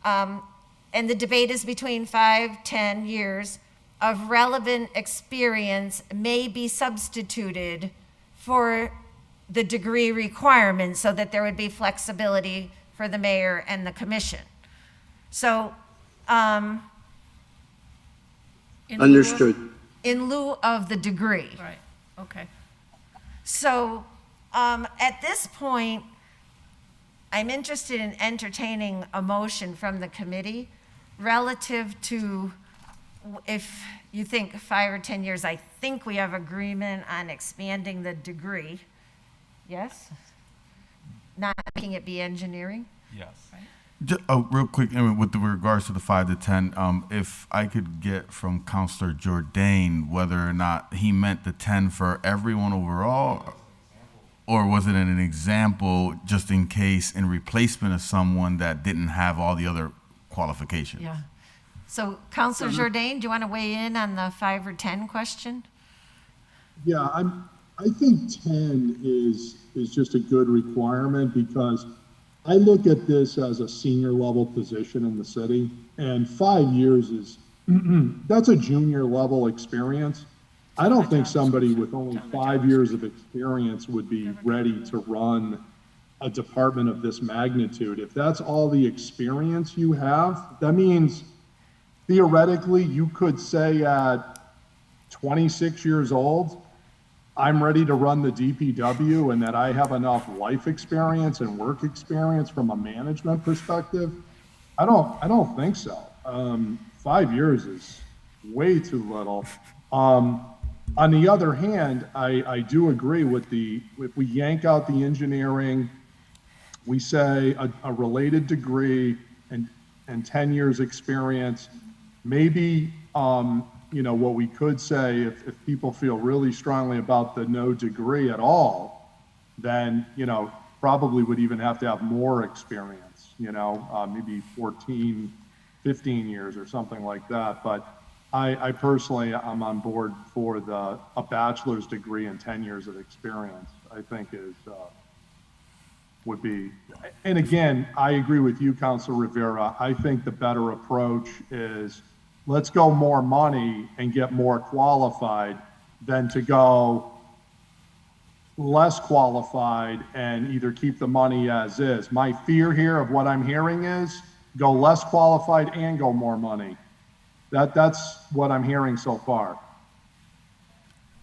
[SPEAKER 1] and the debate is between 5-10 years of relevant experience may be substituted for the degree requirement so that there would be flexibility for the mayor and the commission. So,
[SPEAKER 3] Understood.
[SPEAKER 1] In lieu of the degree.
[SPEAKER 17] Right, okay.
[SPEAKER 1] So, at this point, I'm interested in entertaining a motion from the committee relative to, if you think 5 or 10 years, I think we have agreement on expanding the degree. Yes? Not making it be engineering?
[SPEAKER 20] Yes.
[SPEAKER 4] Just, real quick, I mean, with regards to the 5 to 10, if I could get from Councilor Jourdain whether or not he meant the 10 for everyone overall, or was it an example just in case in replacement of someone that didn't have all the other qualifications?
[SPEAKER 1] Yeah. So, Councilor Jourdain, do you want to weigh in on the 5 or 10 question?
[SPEAKER 15] Yeah, I think 10 is just a good requirement because I look at this as a senior level position in the city, and 5 years is, that's a junior level experience. I don't think somebody with only 5 years of experience would be ready to run a department of this magnitude. If that's all the experience you have, that means theoretically you could say at 26 years old, I'm ready to run the DPW and that I have enough life experience and work experience from a management perspective. I don't think so. 5 years is way too little. On the other hand, I do agree with if we yank out the engineering, we say a related degree and 10 years experience, maybe, what we could say if people feel really strongly about the no degree at all, then, probably would even have to have more experience, maybe 14, 15 years or something like that. But I personally, I'm on board for a bachelor's degree and 10 years of experience, I think would be, and again, I agree with you, Councilor Rivera. I think the better approach is let's go more money and get more qualified than to go less qualified and either keep the money as is. My fear here of what I'm hearing is go less qualified and go more money. That's what I'm hearing so far.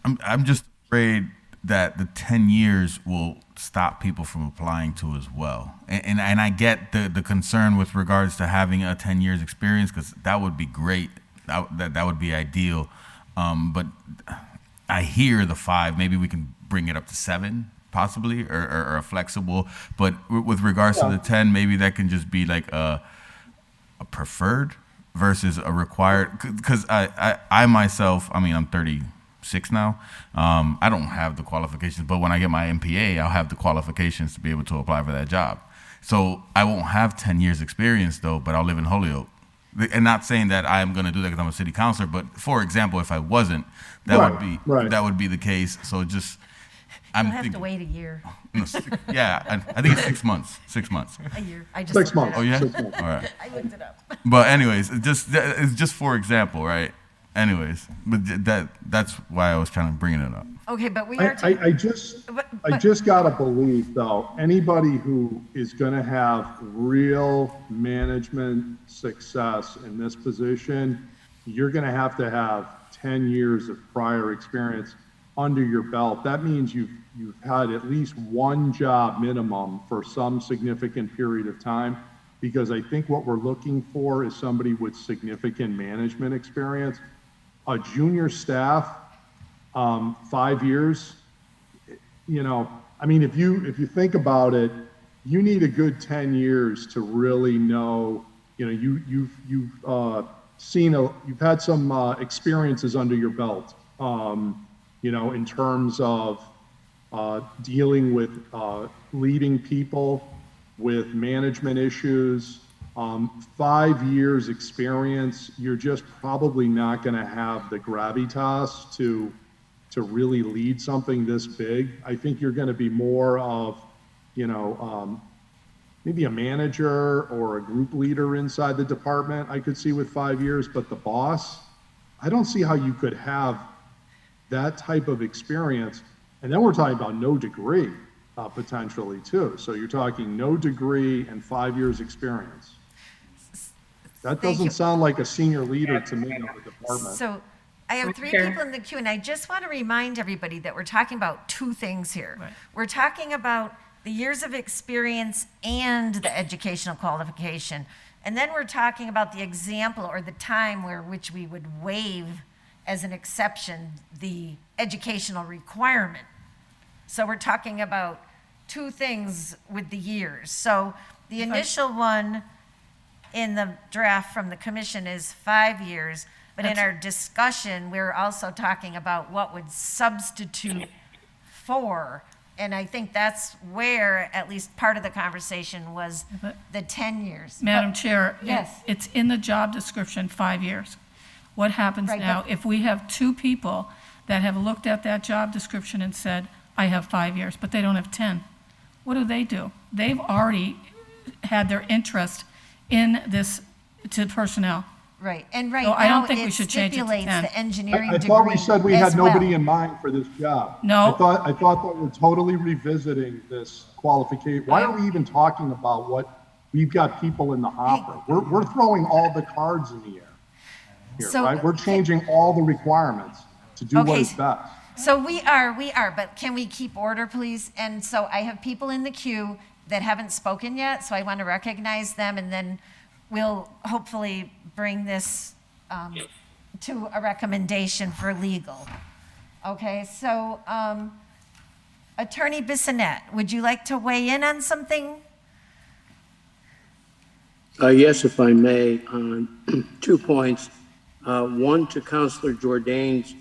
[SPEAKER 4] I'm just afraid that the 10 years will stop people from applying to as well. And I get the concern with regards to having a 10 years experience, because that would be great. That would be ideal. But I hear the 5, maybe we can bring it up to 7 possibly, or a flexible. But with regards to the 10, maybe that can just be like a preferred versus a required, because I myself, I'm 36 now. I don't have the qualifications, but when I get my MPA, I'll have the qualifications to be able to apply for that job. So I won't have 10 years experience though, but I'll live in Holyoke. And not saying that I'm going to do that because I'm a city councilor, but for example, if I wasn't, that would be the case. So just,
[SPEAKER 1] You'll have to wait a year.
[SPEAKER 4] Yeah, I think it's 6 months. 6 months.
[SPEAKER 1] A year. I just
[SPEAKER 15] 6 months.
[SPEAKER 4] Oh yeah.
[SPEAKER 15] 6 months.
[SPEAKER 4] All right.
[SPEAKER 1] I looked it up.
[SPEAKER 4] But anyways, it's just for example, right? Anyways, but that's why I was trying to bring it up.
[SPEAKER 1] Okay, but we are.
[SPEAKER 15] I just gotta believe though, anybody who is gonna have real management success in this position, you're gonna have to have 10 years of prior experience under your belt. That means you've had at least one job minimum for some significant period of time, because I think what we're looking for is somebody with significant management experience. A junior staff, 5 years, if you think about it, you need a good 10 years to really know, you've had some experiences under your belt, in terms of dealing with leading people, with management issues. 5 years experience, you're just probably not going to have the gravitas to really lead something this big. I think you're going to be more of, maybe a manager or a group leader inside the department, I could see with 5 years, but the boss, I don't see how you could have that type of experience. And then we're talking about no degree potentially too. So you're talking no degree and 5 years experience. That doesn't sound like a senior leader to me in the department.
[SPEAKER 1] So I have 3 people in the queue, and I just want to remind everybody that we're talking about 2 things here.
[SPEAKER 17] Right.
[SPEAKER 1] We're talking about the years of experience and the educational qualification. And then we're talking about the example or the time which we would waive as an exception the educational requirement. So we're talking about 2 things with the years. So the initial one in the draft from the commission is 5 years, but in our discussion, we're also talking about what would substitute for. And I think that's where at least part of the conversation was the 10 years.
[SPEAKER 17] Madam Chair,
[SPEAKER 1] Yes.
[SPEAKER 17] it's in the job description, 5 years. What happens
[SPEAKER 1] Right,
[SPEAKER 17] now
[SPEAKER 1] but-
[SPEAKER 17] if we have 2 people that have looked at that job description and said, I have 5 years, but they don't have 10? What do? They've already had their interest in this to personnel.
[SPEAKER 1] Right, and right
[SPEAKER 17] So I don't
[SPEAKER 1] now
[SPEAKER 17] think we
[SPEAKER 1] it
[SPEAKER 17] should change it to
[SPEAKER 1] stipulates
[SPEAKER 17] 10.
[SPEAKER 1] the engineering
[SPEAKER 15] I
[SPEAKER 1] degree
[SPEAKER 15] thought we said we
[SPEAKER 1] as
[SPEAKER 15] had nobody
[SPEAKER 1] well.
[SPEAKER 15] in mind for this job.
[SPEAKER 17] No.
[SPEAKER 15] I thought that we're totally revisiting this qualification. Why are we even talking about what we've got people in the hopper? We're throwing all the cards in the air here,
[SPEAKER 1] So-
[SPEAKER 15] right? We're changing all the requirements to do what
[SPEAKER 1] Okay,
[SPEAKER 15] is best.
[SPEAKER 1] So we are, but can we keep order, please? And so I have people in the queue that haven't spoken yet, so I want to recognize them, and then we'll hopefully bring this to a recommendation for legal. Okay, so Attorney Bissonnette, would you like to weigh in on something?
[SPEAKER 3] Yes, if I may, on 2 points. One, to Councilor Jordan's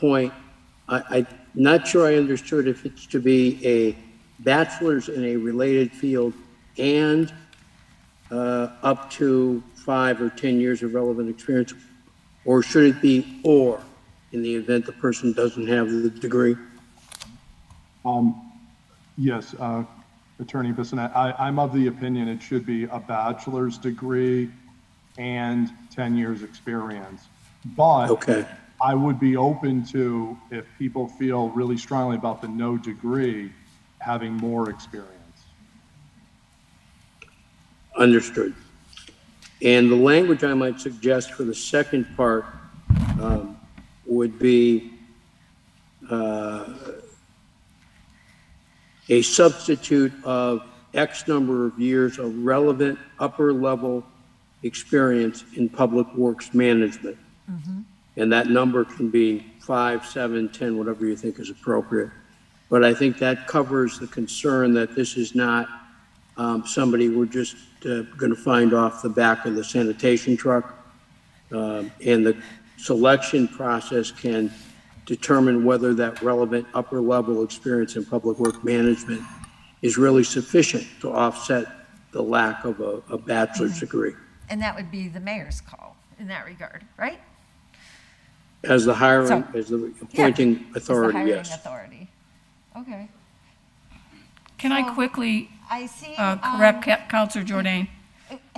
[SPEAKER 3] point, I'm not sure I understood if it's to be a bachelor's in a related field and up to 5 or 10 years of relevant experience, or should it be or in the event the person doesn't have the degree?
[SPEAKER 15] Yes, Attorney Bissonnette, I'm of the opinion it should be a bachelor's degree and 10 years experience. But
[SPEAKER 3] Okay.
[SPEAKER 15] I would be open to, if people feel really strongly about the no degree, having more experience.
[SPEAKER 3] Understood. And the language I might suggest for the second part would be a substitute of X number of years of relevant upper level experience in public works management. And that number can be 5, 7, 10, whatever you think is appropriate. But I think that covers the concern that this is not somebody we're just going to find off the back of the sanitation truck. And the selection process can determine whether that relevant upper level experience in public work management is really sufficient to offset the lack of a bachelor's degree.
[SPEAKER 1] And that would be the mayor's call in that regard, right?
[SPEAKER 3] As the hiring,
[SPEAKER 1] So-
[SPEAKER 3] as the appointing
[SPEAKER 1] As the
[SPEAKER 3] authority,
[SPEAKER 1] hiring
[SPEAKER 3] yes.
[SPEAKER 1] authority. Okay.
[SPEAKER 17] Can I quickly
[SPEAKER 1] I see.
[SPEAKER 17] correct Counselor Jordan?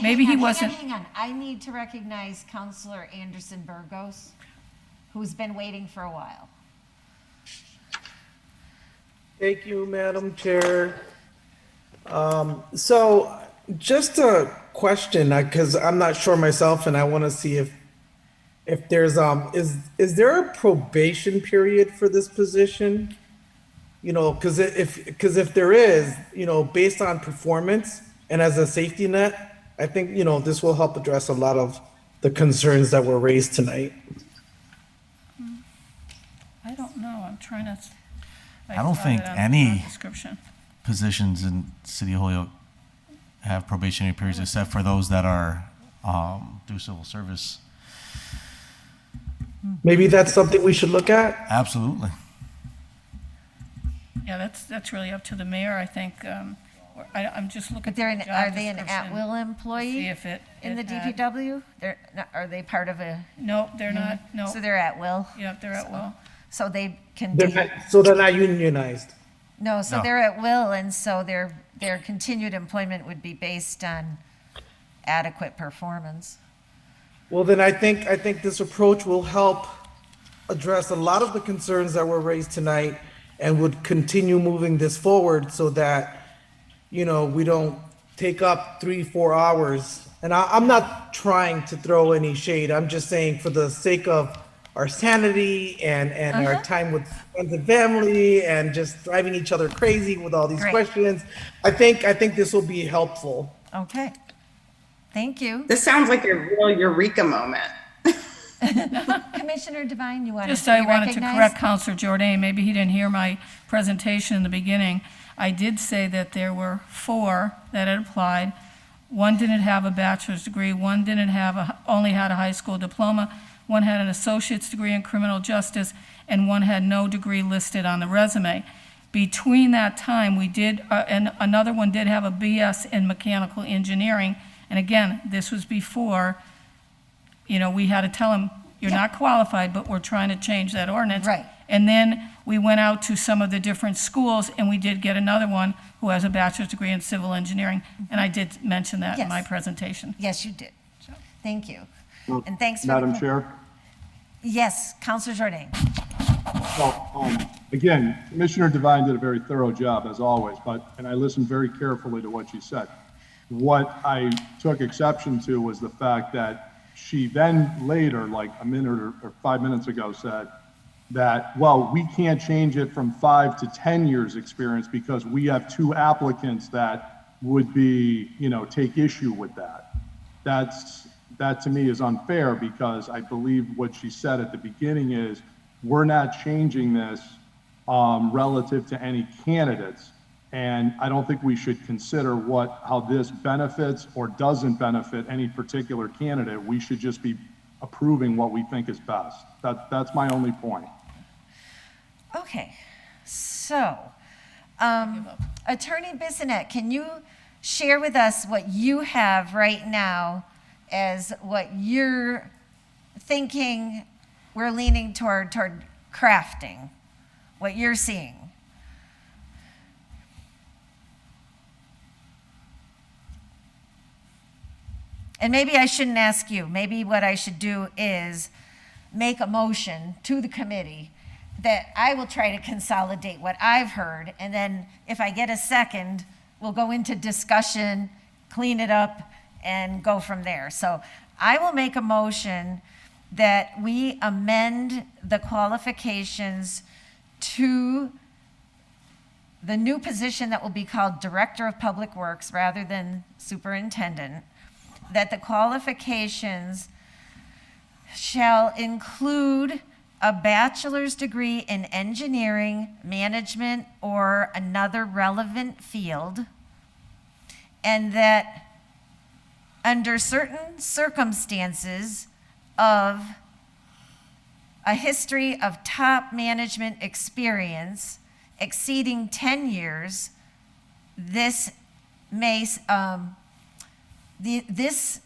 [SPEAKER 17] Maybe he wasn't.
[SPEAKER 1] Hang on. I need to recognize Counselor Anderson Burgos, who's been waiting for a while.
[SPEAKER 10] Thank you, Madam Chair. So just a question, because I'm not sure myself, and I want to see if there's is there a probation period for this position? You know, because if there is, you know, based on performance and as a safety net, I think, you know, this will help address a lot of the concerns that were raised tonight.
[SPEAKER 17] I don't know. I'm trying to.
[SPEAKER 20] I don't
[SPEAKER 17] saw
[SPEAKER 20] think
[SPEAKER 17] that on the
[SPEAKER 20] any
[SPEAKER 17] job description.
[SPEAKER 20] positions in City of Holyoke have probationary periods except for those that are do civil service.
[SPEAKER 10] Maybe that's something we should look at.
[SPEAKER 20] Absolutely.
[SPEAKER 17] Yeah, that's really up to the mayor, I think. I'm just looking.
[SPEAKER 1] But they're
[SPEAKER 17] for the
[SPEAKER 1] are
[SPEAKER 17] job
[SPEAKER 1] they an
[SPEAKER 17] description
[SPEAKER 1] at-will
[SPEAKER 17] to
[SPEAKER 1] employee
[SPEAKER 17] See if it.
[SPEAKER 1] in the
[SPEAKER 17] it had-
[SPEAKER 1] DPW? Are they part of a?
[SPEAKER 17] No, they're not, no.
[SPEAKER 1] So they're at will?
[SPEAKER 17] Yeah, they're at will.
[SPEAKER 1] So they can
[SPEAKER 10] They're
[SPEAKER 1] be,
[SPEAKER 10] not, so they're not unionized.
[SPEAKER 1] no, so
[SPEAKER 16] No.
[SPEAKER 1] they're at will, and so their continued employment would be based on adequate performance.
[SPEAKER 10] Well, then I think this approach will help address a lot of the concerns that were raised tonight and would continue moving this forward so that, you know, we don't take up 3-4 hours. And I'm not trying to throw any shade. I'm just saying for the sake of our sanity and our time with friends and family and just driving each other crazy with all these
[SPEAKER 1] Great.
[SPEAKER 10] questions, I think this will be helpful.
[SPEAKER 1] Okay. Thank you.
[SPEAKER 7] This sounds like a real eureka moment.
[SPEAKER 1] Commissioner Devine, you wanted
[SPEAKER 17] Just
[SPEAKER 1] to
[SPEAKER 17] I
[SPEAKER 1] be
[SPEAKER 17] wanted to
[SPEAKER 1] recognized?
[SPEAKER 17] correct Counselor Jordan. Maybe he didn't hear my presentation in the beginning. I did say that there were 4 that had applied. One didn't have a bachelor's degree, one didn't have only had a high school diploma, one had an associate's degree in criminal justice, and one had no degree listed on the resume. Between that time, we did, and another one did have a BS in mechanical engineering. And again, this was before, you know, we had to tell him, you're not qualified, but we're trying to change that ordinance.
[SPEAKER 1] Right.
[SPEAKER 17] And then we went out to some of the different schools, and we did get another one who has a bachelor's degree in civil engineering, and I did mention that in my
[SPEAKER 1] Yes.
[SPEAKER 17] presentation.
[SPEAKER 1] Yes, you did. Thank you.
[SPEAKER 15] Well,
[SPEAKER 1] And thanks for.
[SPEAKER 15] Madam Chair?
[SPEAKER 1] Yes, Counselor Jordan.
[SPEAKER 15] Well, again, Commissioner Devine did a very thorough job, as always, and I listened very carefully to what she said. What I took exception to was the fact that she then later, like a minute or 5 minutes ago, said that, well, we can't change it from 5 to 10 years experience because we have 2 applicants that would be, you know, take issue with that. That to me is unfair because I believe what she said at the beginning is we're not changing this relative to any candidates. And I don't think we should consider how this benefits or doesn't benefit any particular candidate. We should just be approving what we think is best. That's my only point.
[SPEAKER 1] Okay, so, Attorney Bissonette, can you share with us what you have right now as what you're thinking we're leaning toward crafting, what you're seeing? And maybe I shouldn't ask you. Maybe what I should do is make a motion to the committee that I will try to consolidate what I've heard, and then if I get a second, we'll go into discussion, clean it up, and go from there. So I will make a motion that we amend the qualifications to the new position that will be called Director of Public Works rather than Superintendent, that the qualifications shall include a bachelor's degree in engineering, management, or another relevant field, and that under certain circumstances of a history of top management experience exceeding 10 years, this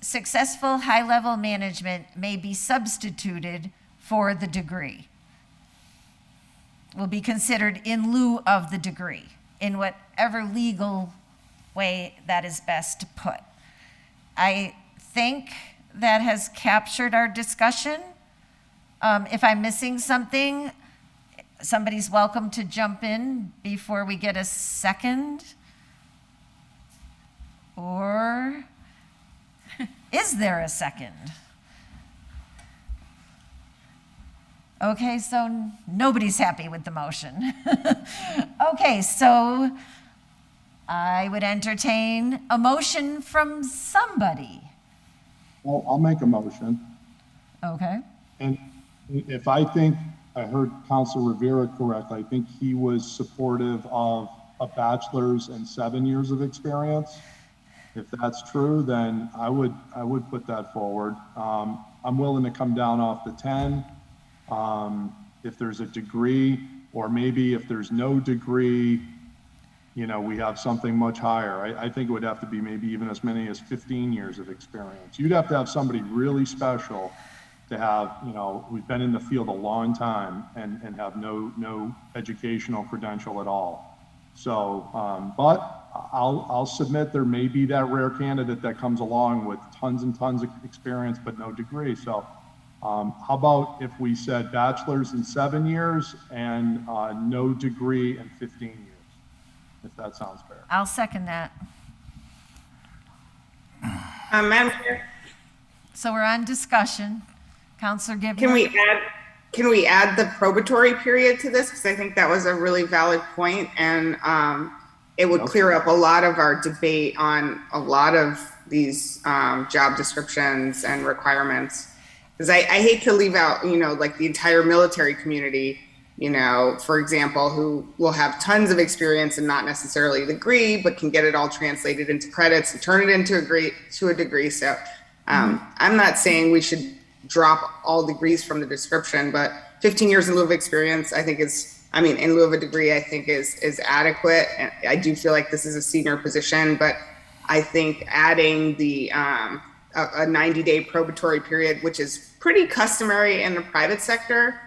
[SPEAKER 1] successful high-level management may be substituted for the degree, will be considered in lieu of the degree, in whatever legal way that is best to put. I think that has captured our discussion. If I'm missing something, somebody's welcome to jump in before we get a second. Or is there a second? Okay, so nobody's happy with the motion. Okay, so I would entertain a motion from somebody.
[SPEAKER 15] Well, I'll make a motion.
[SPEAKER 1] Okay.
[SPEAKER 15] And if I think I heard Council Rivera correctly, I think he was supportive of a bachelor's and 7 years of experience. If that's true, then I would put that forward. I'm willing to come down off the 10. If there's a degree, or maybe if there's no degree, we have something much higher. I think it would have to be maybe even as many as 15 years of experience. You'd have to have somebody really special to have, who's been in the field a long time and have no educational credential at all. So, but I'll submit there may be that rare candidate that comes along with tons and tons of experience, but no degree. So, how about if we said bachelor's in 7 years and no degree in 15 years, if that sounds fair.
[SPEAKER 1] I'll second that.
[SPEAKER 7] Madam Chair,
[SPEAKER 1] So we're on discussion. Counselor Givner?
[SPEAKER 7] can we add the probatory period to this? Because I think that was a really valid point, and it would clear up a lot of our debate on a lot of these job descriptions and requirements. Because I hate to leave out, like the entire military community, for example, who will have tons of experience and not necessarily a degree, but can get it all translated into credits and turn it into a degree. So I'm not saying we should drop all degrees from the description, but 15 years in lieu of experience, I think in lieu of a degree, I think is adequate. And I do feel like this is a senior position, but I think adding the a 90-day probatory period, which is pretty customary in the private sector,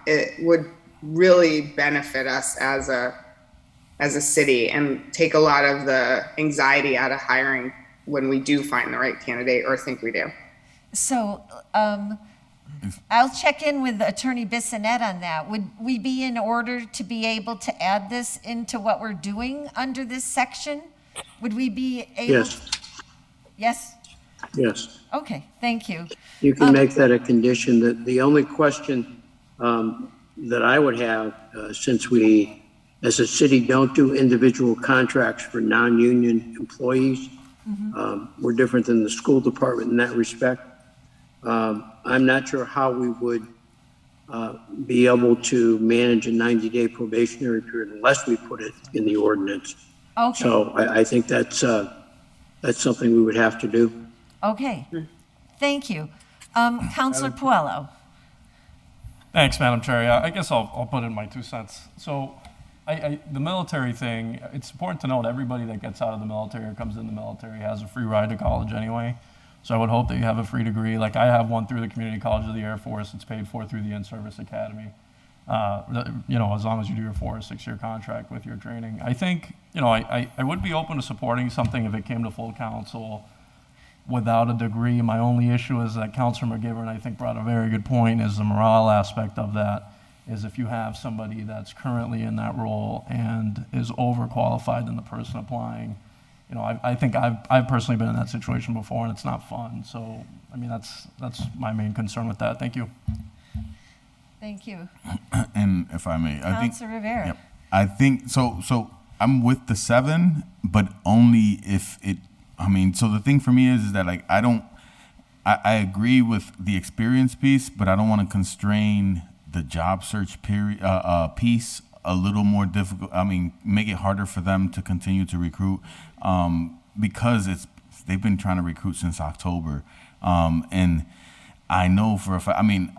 [SPEAKER 7] it would really benefit us as a city and take a lot of the anxiety out of hiring when we do find the right candidate or think we do.
[SPEAKER 1] So I'll check in with Attorney Bissonette on that. Would we be in order to be able to add this into what we're doing under this section? Would we be able?
[SPEAKER 3] Yes.
[SPEAKER 1] Yes?
[SPEAKER 3] Yes.
[SPEAKER 1] Okay, thank you.
[SPEAKER 3] You can make that a condition. That the only question that I would have, since we, as a city, don't do individual contracts for non-union employees, we're different than the school department in that respect. I'm not sure how we would be able to manage a 90-day probationary period unless we put it in the ordinance.
[SPEAKER 1] Okay.
[SPEAKER 3] So I think that's something we would have to do.
[SPEAKER 1] Okay, thank you. Counselor Puello.
[SPEAKER 13] Thanks, Madam Chair. Yeah, I guess I'll put in my 2 cents. So the military thing, it's important to note everybody that gets out of the military or comes in the military has a free ride to college anyway. So I would hope that you have a free degree. Like I have one through the Community College of the Air Force. It's paid for through the In-Service Academy. As long as you do your 4 or 6 year contract with your training. I think, I would be open to supporting something if it came to full council without a degree. My only issue is that Councilor McGivern, I think, brought a very good point, is the morale aspect of that, is if you have somebody that's currently in that role and is overqualified than the person applying, I think I've personally been in that situation before, and it's not fun. So, that's my main concern with that. Thank you.
[SPEAKER 1] Thank you.
[SPEAKER 4] And if I may,
[SPEAKER 1] Councilor Rivera.
[SPEAKER 4] Yep, I think so I'm with the 7, but only if it, so the thing for me is that like, I agree with the experience piece, but I don't want to constrain the job search piece a little more difficult. Make it harder for them to continue to recruit, because they've been trying to recruit since October. And I know for a fact,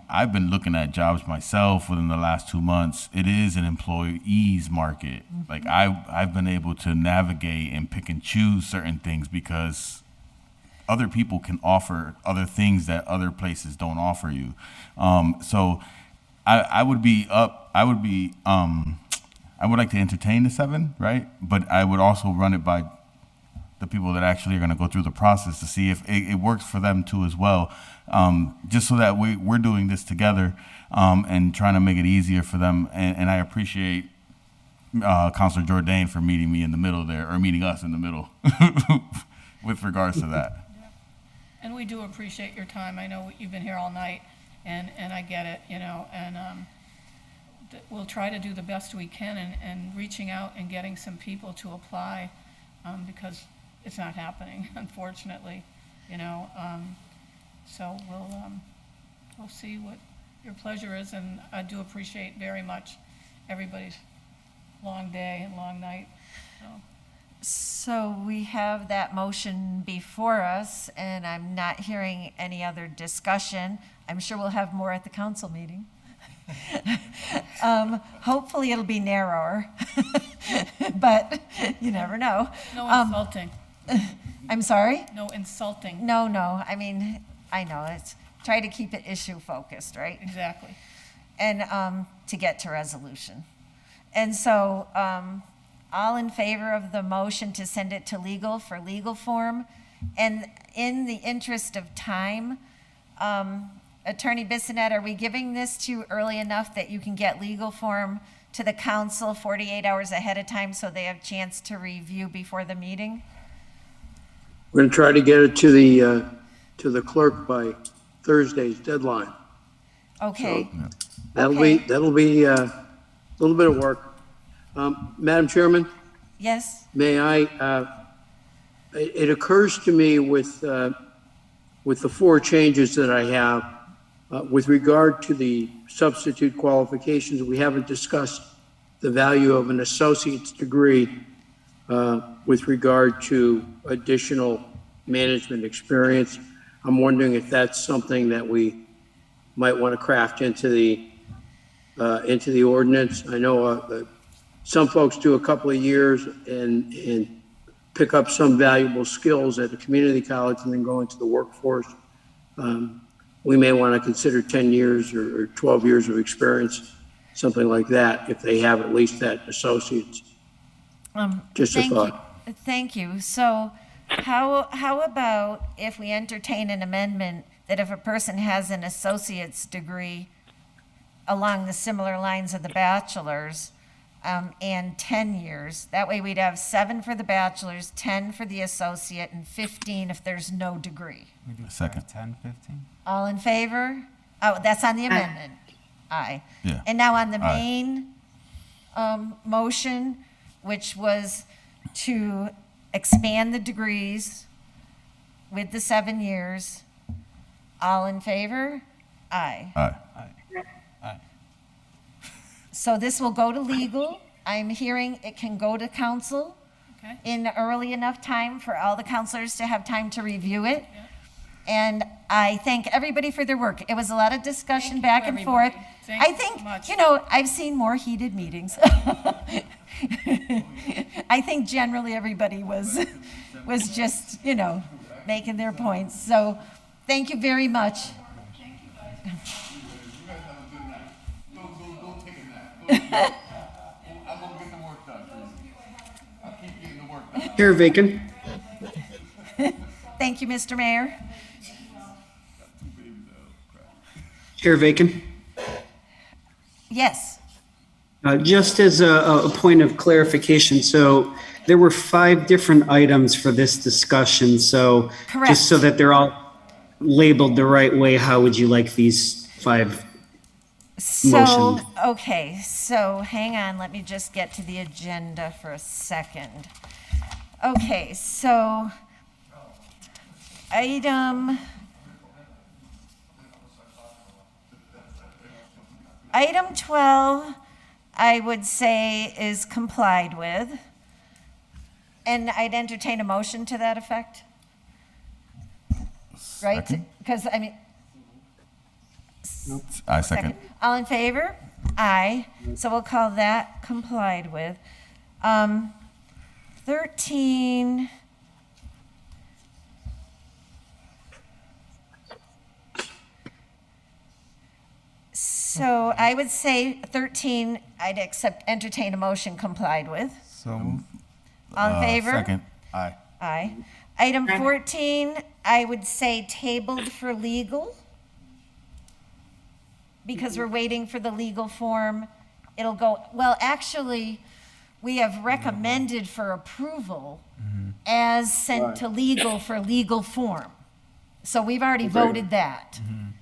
[SPEAKER 4] I've been looking at jobs myself within the last 2 months. It is an employees market. Like I've been able to navigate and pick and choose certain things because other people can offer other things that other places don't offer you. So I would like to entertain the 7, right? But I would also run it by the people that actually are going to go through the process to see if it works for them too as well. Just so that we're doing this together and trying to make it easier for them. And I appreciate Councilor Jourdain for meeting me in the middle there, or meeting us in the middle with regards to that.
[SPEAKER 17] And we do appreciate your time. I know you've been here all night, and I get it, and we'll try to do the best we can and reaching out and getting some people to apply, because it's not happening, unfortunately, so we'll see what your pleasure is, and I do appreciate very much everybody's long day and long night.
[SPEAKER 1] So we have that motion before us, and I'm not hearing any other discussion. I'm sure we'll have more at the council meeting. Hopefully it'll be narrower. but you never know.
[SPEAKER 17] No insulting.
[SPEAKER 1] I'm sorry?
[SPEAKER 17] No insulting.
[SPEAKER 1] No, I mean, I know, it's, try to keep it issue focused, right?
[SPEAKER 17] Exactly.
[SPEAKER 1] And to get to resolution. And so, all in favor of the motion to send it to legal for legal form? And in the interest of time, Attorney Bissonette, are we giving this to you early enough that you can get legal form to the council 48 hours ahead of time so they have a chance to review before the meeting?
[SPEAKER 3] We're going to try to get it to the clerk by Thursday's deadline.
[SPEAKER 1] Okay.
[SPEAKER 3] That'll be a little bit of work. Madam Chairman,
[SPEAKER 1] Yes?
[SPEAKER 3] may I, it occurs to me with the 4 changes that I have, with regard to the substitute qualifications, we haven't discussed the value of an associate's degree with regard to additional management experience. I'm wondering if that's something that we might want to craft into the ordinance. I know some folks do a couple of years and pick up some valuable skills at a community college and then go into the workforce. We may want to consider 10 years or 12 years of experience, something like that, if they have at least that associate's. Just a thought.
[SPEAKER 1] Thank you. So how about if we entertain an amendment that if a person has an associate's degree along the similar lines of the bachelor's, and 10 years, that way we'd have 7 for the bachelor's, 10 for the associate, and 15 if there's no degree.
[SPEAKER 2] We do
[SPEAKER 4] Second.
[SPEAKER 2] 10, 15?
[SPEAKER 1] All in favor? Oh, that's on the amendment. Aye.
[SPEAKER 4] Yeah.
[SPEAKER 1] And now on the
[SPEAKER 4] Aye.
[SPEAKER 1] main motion, which was to expand the degrees with the 7 years. All in favor? Aye.
[SPEAKER 4] Aye.
[SPEAKER 1] So this will go to legal. I'm hearing it can go to council
[SPEAKER 17] Okay.
[SPEAKER 1] in early enough time for all the counselors to have time to review it. And I thank everybody for their work. It was a lot of discussion back and forth.
[SPEAKER 17] Thank
[SPEAKER 1] I
[SPEAKER 17] you
[SPEAKER 1] think,
[SPEAKER 17] so much.
[SPEAKER 1] I've seen more heated meetings. I think generally everybody was just, making their points. So thank you very much.
[SPEAKER 5] Chair Bacon.
[SPEAKER 1] Thank you, Mr. Mayor.
[SPEAKER 5] Chair Bacon.
[SPEAKER 1] Yes.
[SPEAKER 5] Just as a point of clarification, so there were 5 different items for this discussion. So
[SPEAKER 1] Correct.
[SPEAKER 5] just so that they're all labeled the right way, how would you like these 5
[SPEAKER 1] So,
[SPEAKER 5] motioned?
[SPEAKER 1] okay, so hang on, let me just get to the agenda for a second. Okay, so item 12, I would say is complied with. And I'd entertain a motion to that effect. Right?
[SPEAKER 4] Second.
[SPEAKER 1] Because, I mean,
[SPEAKER 4] I second.
[SPEAKER 1] all in favor? Aye. So we'll call that complied with. 13. So I would say 13, I'd entertain a motion complied with.
[SPEAKER 2] So moved.
[SPEAKER 1] All in favor?
[SPEAKER 4] Second. Aye.
[SPEAKER 1] Aye. Item 14, I would say tabled for legal. Because we're waiting for the legal form. It'll go, well, actually, we have recommended for approval as sent to legal for legal form. So we've already voted that.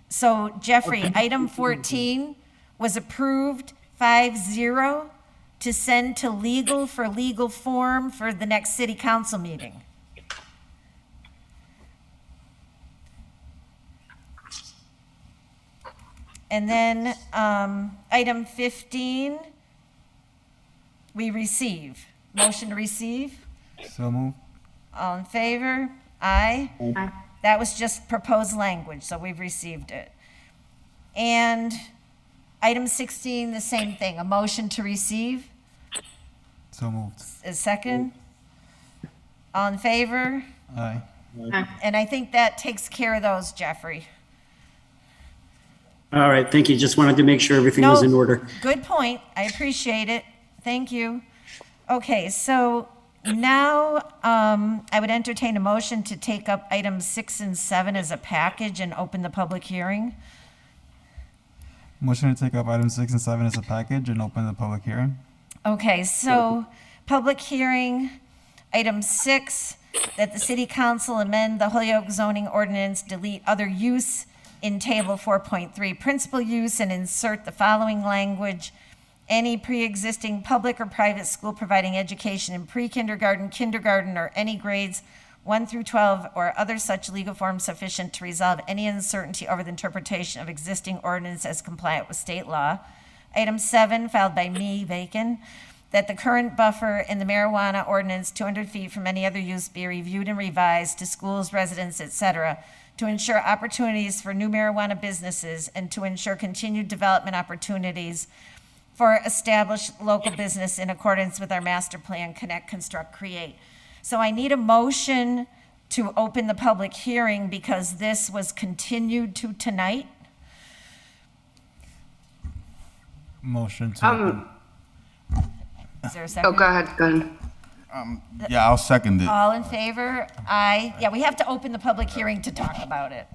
[SPEAKER 1] So Jeffrey, item 14 was approved 5-0 to send to legal for legal form for the next city council meeting. And then item 15, we receive. Motion to receive.
[SPEAKER 2] So moved.
[SPEAKER 1] All in favor? Aye. Aye. That was just proposed language, so we've received it. And item 16, the same thing, a motion to receive.
[SPEAKER 2] So moved.
[SPEAKER 1] A second? All in favor?
[SPEAKER 2] Aye.
[SPEAKER 1] And I think that takes care of those, Jeffrey.
[SPEAKER 5] All right, thank you. Just wanted to make sure everything was in order.
[SPEAKER 1] Good point. I appreciate it. Thank you. Okay, so now I would entertain a motion to take up items 6 and 7 as a package and open the public hearing.
[SPEAKER 2] Motion to take up items 6 and 7 as a package and open the public hearing.
[SPEAKER 1] Okay, so public hearing, item 6, that the city council amend the Holyoke zoning ordinance, delete other use in table 4.3, principal use, and insert the following language: any pre-existing public or private school providing education in pre-kindergarten, kindergarten, or any grades 1 through 12, or other such legal form sufficient to resolve any uncertainty over the interpretation of existing ordinance as compliant with state law. Item 7, filed by me, Bacon, that the current buffer in the marijuana ordinance, 200 feet from any other use, be reviewed and revised to schools, residents, et cetera, to ensure opportunities for new marijuana businesses and to ensure continued development opportunities for established local business in accordance with our master plan, Connect, Construct, Create. So I need a motion to open the public hearing because this was continued to tonight.
[SPEAKER 2] Motion to open.
[SPEAKER 1] Is there a second?
[SPEAKER 6] Oh, go ahead.
[SPEAKER 4] Yeah, I'll second it.
[SPEAKER 1] All in favor? Aye. Yeah, we have to open the public hearing to talk about it.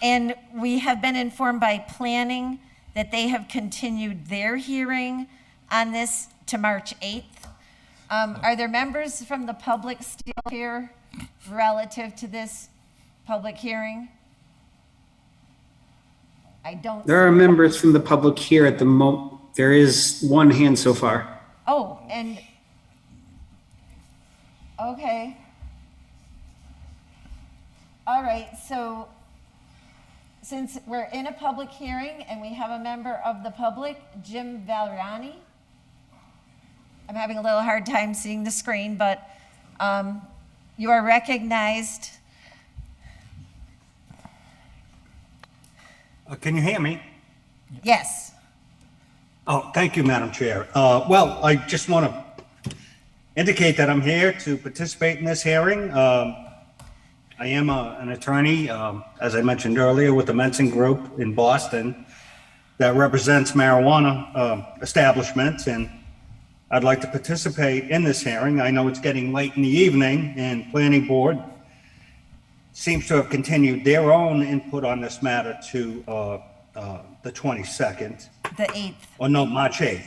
[SPEAKER 1] And we have been informed by planning that they have continued their hearing on this to March 8th. Are there members from the public still here relative to this public hearing? I don't.
[SPEAKER 5] There are members from the public here at the moment. There is one hand so far.
[SPEAKER 1] Oh, and, okay. All right, so since we're in a public hearing and we have a member of the public, Jim Valeriani. I'm having a little hard time seeing the screen, but you are recognized.
[SPEAKER 11] Can you hear me?
[SPEAKER 1] Yes.
[SPEAKER 11] Oh, thank you, Madam Chair. Well, I just want to indicate that I'm here to participate in this hearing. I am an attorney, as I mentioned earlier, with the Mensing Group in Boston that represents marijuana establishments, and I'd like to participate in this hearing. I know it's getting late in the evening, and Planning Board seems to have continued their own input on this matter to the 22nd.
[SPEAKER 1] The 8th.
[SPEAKER 11] Or no, March 8th.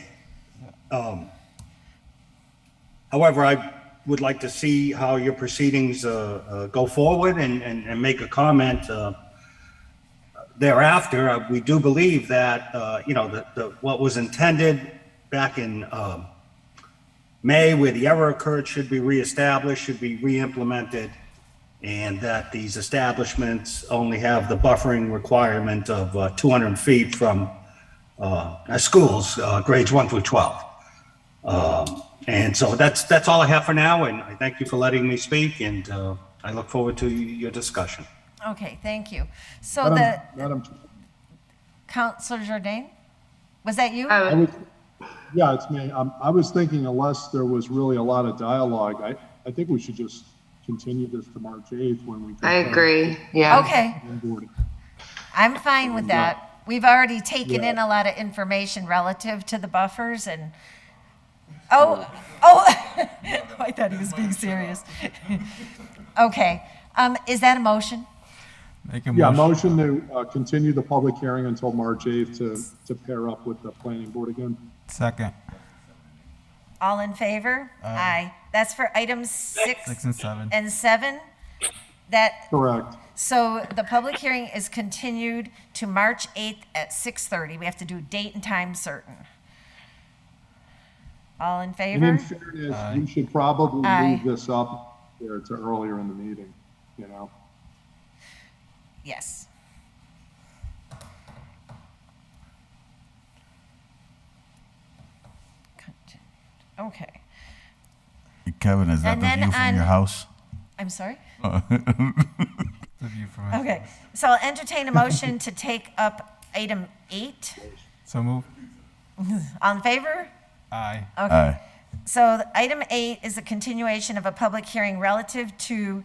[SPEAKER 11] However, I would like to see how your proceedings go forward and make a comment thereafter. We do believe that, what was intended back in May, where the error occurred, should be reestablished, should be re-implemented, and that these establishments only have the buffering requirement of 200 feet from schools, grades 1 through 12. And so that's all I have for now, and I thank you for letting me speak, and I look forward to your discussion.
[SPEAKER 1] Okay, thank you. So
[SPEAKER 15] Madam,
[SPEAKER 1] Councilor Jourdain, was that you?
[SPEAKER 15] yeah, it's me. I was thinking unless there was really a lot of dialogue, I think we should just continue this to March 8th when we.
[SPEAKER 6] I agree, yeah.
[SPEAKER 1] Okay. I'm fine with that. We've already taken in a lot of information relative to the buffers and, I thought he was being serious. Okay, is that a motion?
[SPEAKER 2] Make a
[SPEAKER 15] Yeah,
[SPEAKER 2] motion.
[SPEAKER 15] motion to continue the public hearing until March 8th to pair up with the planning board again.
[SPEAKER 2] Second.
[SPEAKER 1] All in favor? Aye. That's for items 6
[SPEAKER 2] and 7.
[SPEAKER 1] and 7? That.
[SPEAKER 15] Correct.
[SPEAKER 1] So the public hearing is continued to March 8th at 6:30. We have to do date and time certain. All in
[SPEAKER 15] And
[SPEAKER 1] favor?
[SPEAKER 15] in fairness, we should probably
[SPEAKER 1] Aye.
[SPEAKER 15] move this up there to earlier in the meeting, you know?
[SPEAKER 1] Yes. Okay.
[SPEAKER 4] Kevin, is that
[SPEAKER 1] And
[SPEAKER 4] the
[SPEAKER 1] then
[SPEAKER 4] view from
[SPEAKER 1] on-
[SPEAKER 4] your house?
[SPEAKER 1] I'm sorry?
[SPEAKER 2] The view from my
[SPEAKER 1] Okay, so I'll entertain a motion to take up item 8.
[SPEAKER 2] So move.
[SPEAKER 1] All in favor?
[SPEAKER 2] Aye.
[SPEAKER 1] Okay.
[SPEAKER 4] Aye.
[SPEAKER 1] So item 8 is a continuation of a public hearing relative to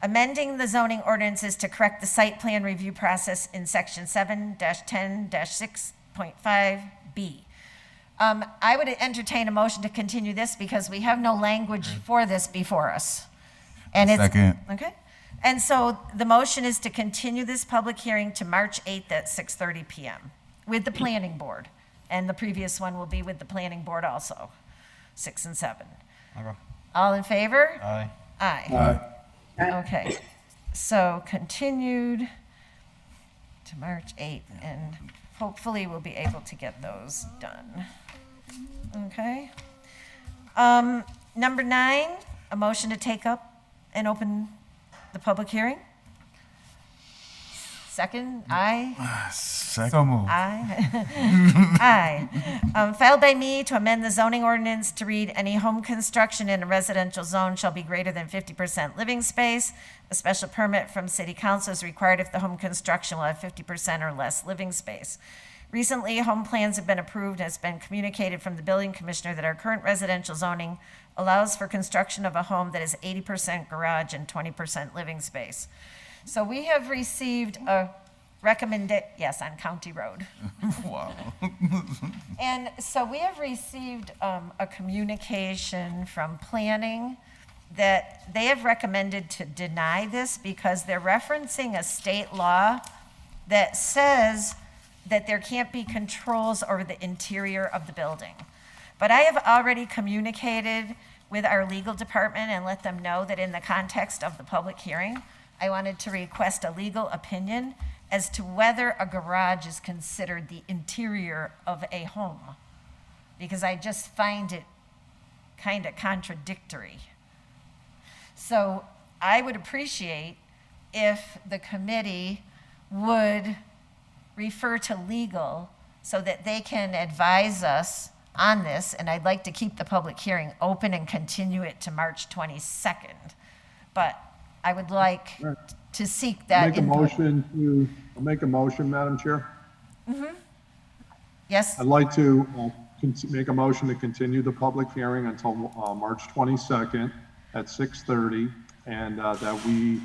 [SPEAKER 1] amending the zoning ordinances to correct the site plan review process in section 7-10-6.5B. I would entertain a motion to continue this because we have no language for this before us. And it's,
[SPEAKER 4] Second.
[SPEAKER 1] okay. And so the motion is to continue this public hearing to March 8th at 6:30 PM with the planning board. And the previous one will be with the planning board also, 6 and 7.
[SPEAKER 2] Okay.
[SPEAKER 1] All in favor?
[SPEAKER 2] Aye.
[SPEAKER 1] Aye. Okay, so continued to March 8th, and hopefully we'll be able to get those done. Okay. Number 9, a motion to take up and open the public hearing. Second, aye.
[SPEAKER 2] So moved.
[SPEAKER 1] Aye. Aye. Filed by me to amend the zoning ordinance to read any home construction in a residential zone shall be greater than 50% living space. A special permit from city council is required if the home construction will have 50% or less living space. Recently, home plans have been approved and it's been communicated from the building commissioner that our current residential zoning allows for construction of a home that is 80% garage and 20% living space. So we have received a yes, on County Road.
[SPEAKER 4] Wow.
[SPEAKER 1] And so we have received a communication from planning that they have recommended to deny this because they're referencing a state law that says that there can't be controls over the interior of the building. But I have already communicated with our legal department and let them know that in the context of the public hearing, I wanted to request a legal opinion as to whether a garage is considered the interior of a home, because I just find it kind of contradictory. So I would appreciate if the committee would refer to legal so that they can advise us on this, and I'd like to keep the public hearing open and continue it to March 22nd. But I would like to seek that input.
[SPEAKER 15] I'll make a motion, Madam Chair.
[SPEAKER 1] Mm-hmm. Yes?
[SPEAKER 15] I'd like to make a motion to continue the public hearing until March 22nd at 6:30, and that we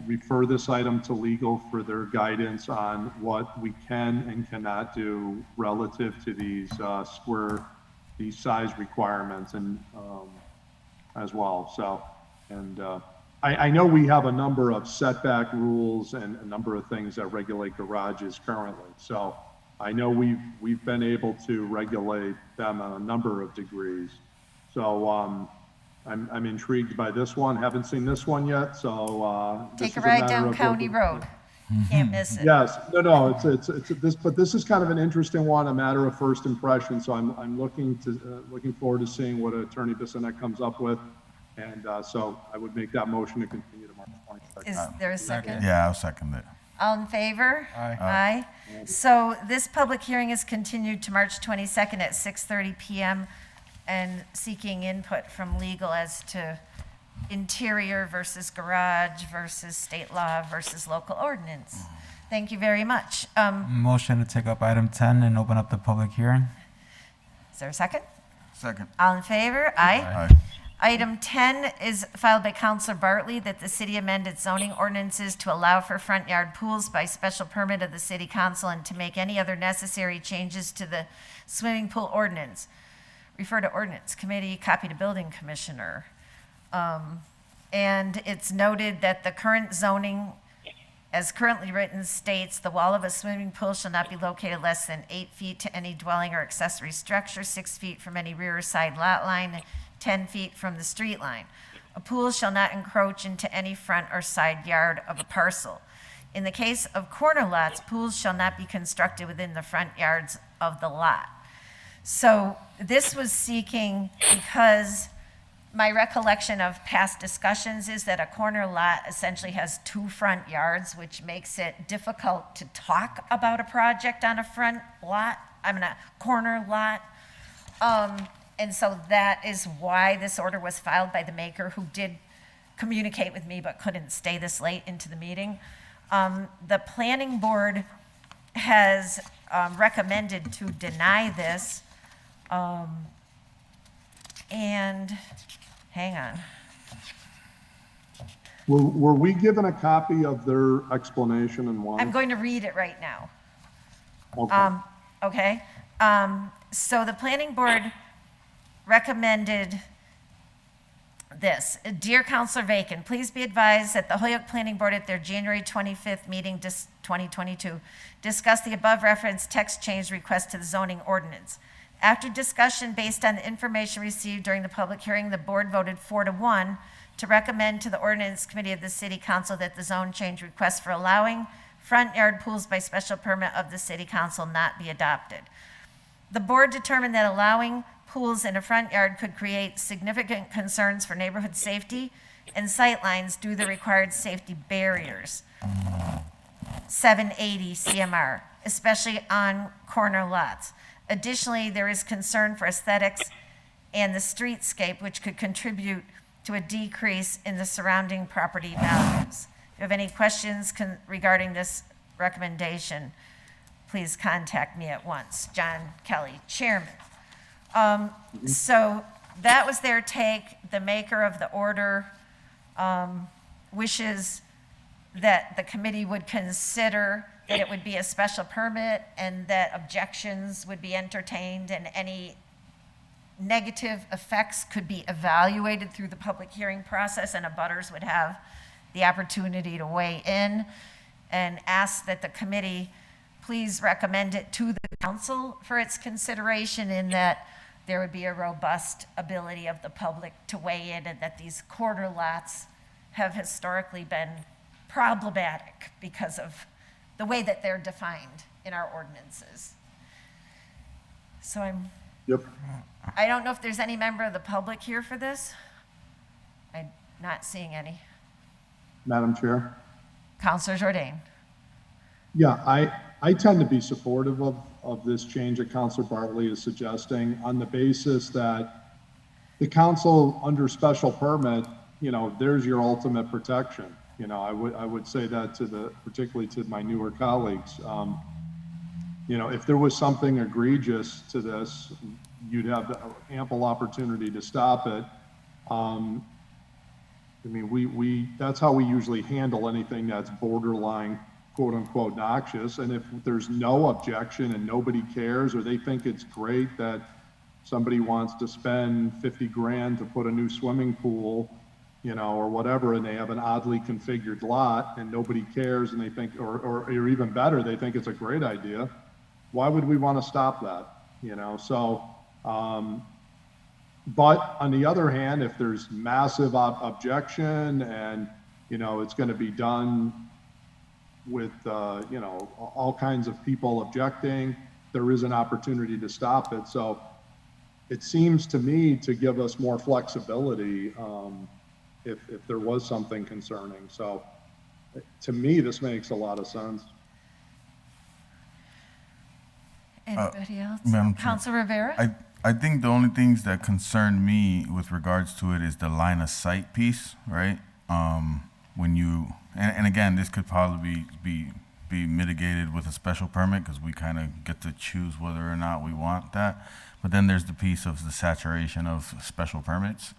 [SPEAKER 15] refer this item to legal for their guidance on what we can and cannot do relative to these these size requirements and as well. So, and I know we have a number of setback rules and a number of things that regulate garages currently. So I know we've been able to regulate them on a number of degrees. So I'm intrigued by this one. Haven't seen this one yet. So
[SPEAKER 1] take a ride down County Road. Can't miss it.
[SPEAKER 15] Yes. No. It's this, but this is kind of an interesting one, a matter of first impression. So I'm looking forward to seeing what Attorney Bissonnette comes up with. And so I would make that motion to continue to March 22nd.
[SPEAKER 1] Is there a second?
[SPEAKER 4] Yeah, I'll second it.
[SPEAKER 1] All in favor?
[SPEAKER 2] Aye.
[SPEAKER 1] Aye. So this public hearing is continued to March 22nd at 6:30 PM and seeking input from legal as to interior versus garage versus state law versus local ordinance. Thank you very much.
[SPEAKER 2] Motion to take up item 10 and open up the public hearing.
[SPEAKER 1] Is there a second?
[SPEAKER 4] Second.
[SPEAKER 1] All in favor? Aye.
[SPEAKER 4] Aye.
[SPEAKER 1] Item 10 is filed by Councilor Bartley that the city amend its zoning ordinances to allow for front yard pools by special permit of the city council and to make any other necessary changes to the swimming pool ordinance. Refer to ordinance committee, copy to building commissioner. And it's noted that the current zoning, as currently written, states the wall of a swimming pool shall not be located less than 8 feet to any dwelling or accessory structure, 6 feet from any rear or side lot line, 10 feet from the street line. A pool shall not encroach into any front or side yard of a parcel. In the case of corner lots, pools shall not be constructed within the front yards of the lot. So this was seeking, because my recollection of past discussions is that a corner lot essentially has 2 front yards, which makes it difficult to talk about a project on a front lot, a corner lot. And so that is why this order was filed by the maker, who did communicate with me but couldn't stay this late into the meeting. The planning board has recommended to deny this. And, hang on.
[SPEAKER 15] Were we given a copy of their explanation and why?
[SPEAKER 1] I'm going to read it right now.
[SPEAKER 15] Okay.
[SPEAKER 1] Okay. So the planning board recommended this. Dear Councilor Vacan, please be advised that the Holyoke Planning Board at their January 25th meeting, 2022, discussed the above referenced text change request to the zoning ordinance. After discussion based on the information received during the public hearing, the board voted 4-1 to recommend to the Ordinance Committee of the City Council that the zone change request for allowing front yard pools by special permit of the City Council not be adopted. The board determined that allowing pools in a front yard could create significant concerns for neighborhood safety and sightlines due to the required safety barriers, 780 CMR, especially on corner lots. Additionally, there is concern for aesthetics and the streetscape, which could contribute to a decrease in the surrounding property values. If you have any questions regarding this recommendation, please contact me at once. John Kelly, Chairman. So that was their take. The maker of the order wishes that the committee would consider that it would be a special permit and that objections would be entertained and any negative effects could be evaluated through the public hearing process, and abutters would have the opportunity to weigh in, and ask that the committee please recommend it to the council for its consideration, in that there would be a robust ability of the public to weigh in, and that these corner lots have historically been problematic because of the way that they're defined in our ordinances. So I don't know if there's any member of the public here for this. I'm not seeing any.
[SPEAKER 15] Madam Chair?
[SPEAKER 1] Councilor Jourdain.
[SPEAKER 15] Yeah, I tend to be supportive of this change that Councilor Bartley is suggesting, on the basis that the council under special permit, there's your ultimate protection. I would say that particularly to my newer colleagues. If there was something egregious to this, you'd have ample opportunity to stop it. That's how we usually handle anything that's borderline, quote unquote, noxious. And if there's no objection and nobody cares, or they think it's great that somebody wants to spend 50 grand to put a new swimming pool, or whatever, and they have an oddly configured lot and nobody cares, and they think, or even better, they think it's a great idea, why would we want to stop that? But on the other hand, if there's massive objection and, it's going to be done with, all kinds of people objecting, there is an opportunity to stop it. So it seems to me to give us more flexibility if there was something concerning. So to me, this makes a lot of sense.
[SPEAKER 1] Anybody else?
[SPEAKER 4] Madam Chair,
[SPEAKER 1] Councilor Rivera?
[SPEAKER 4] I think the only things that concern me with regards to it is the line of sight piece, right? When you, and again, this could probably be mitigated with a special permit, because we kind of get to choose whether or not we want that. But then there's the piece of the saturation of special permits.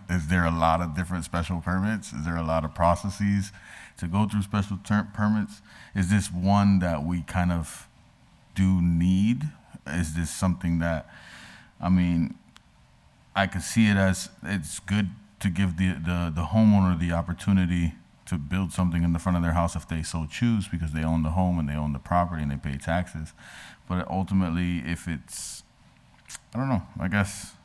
[SPEAKER 4] Is there a lot of different special permits? Is there a lot of processes to go through special permits? Is this one that we kind of do need? Is this something that, I could see it as it's good to give the homeowner the opportunity to build something in the front of their house if they so choose, because they own the home and they own the property and they pay taxes. But ultimately, if it's, I don't know, I guess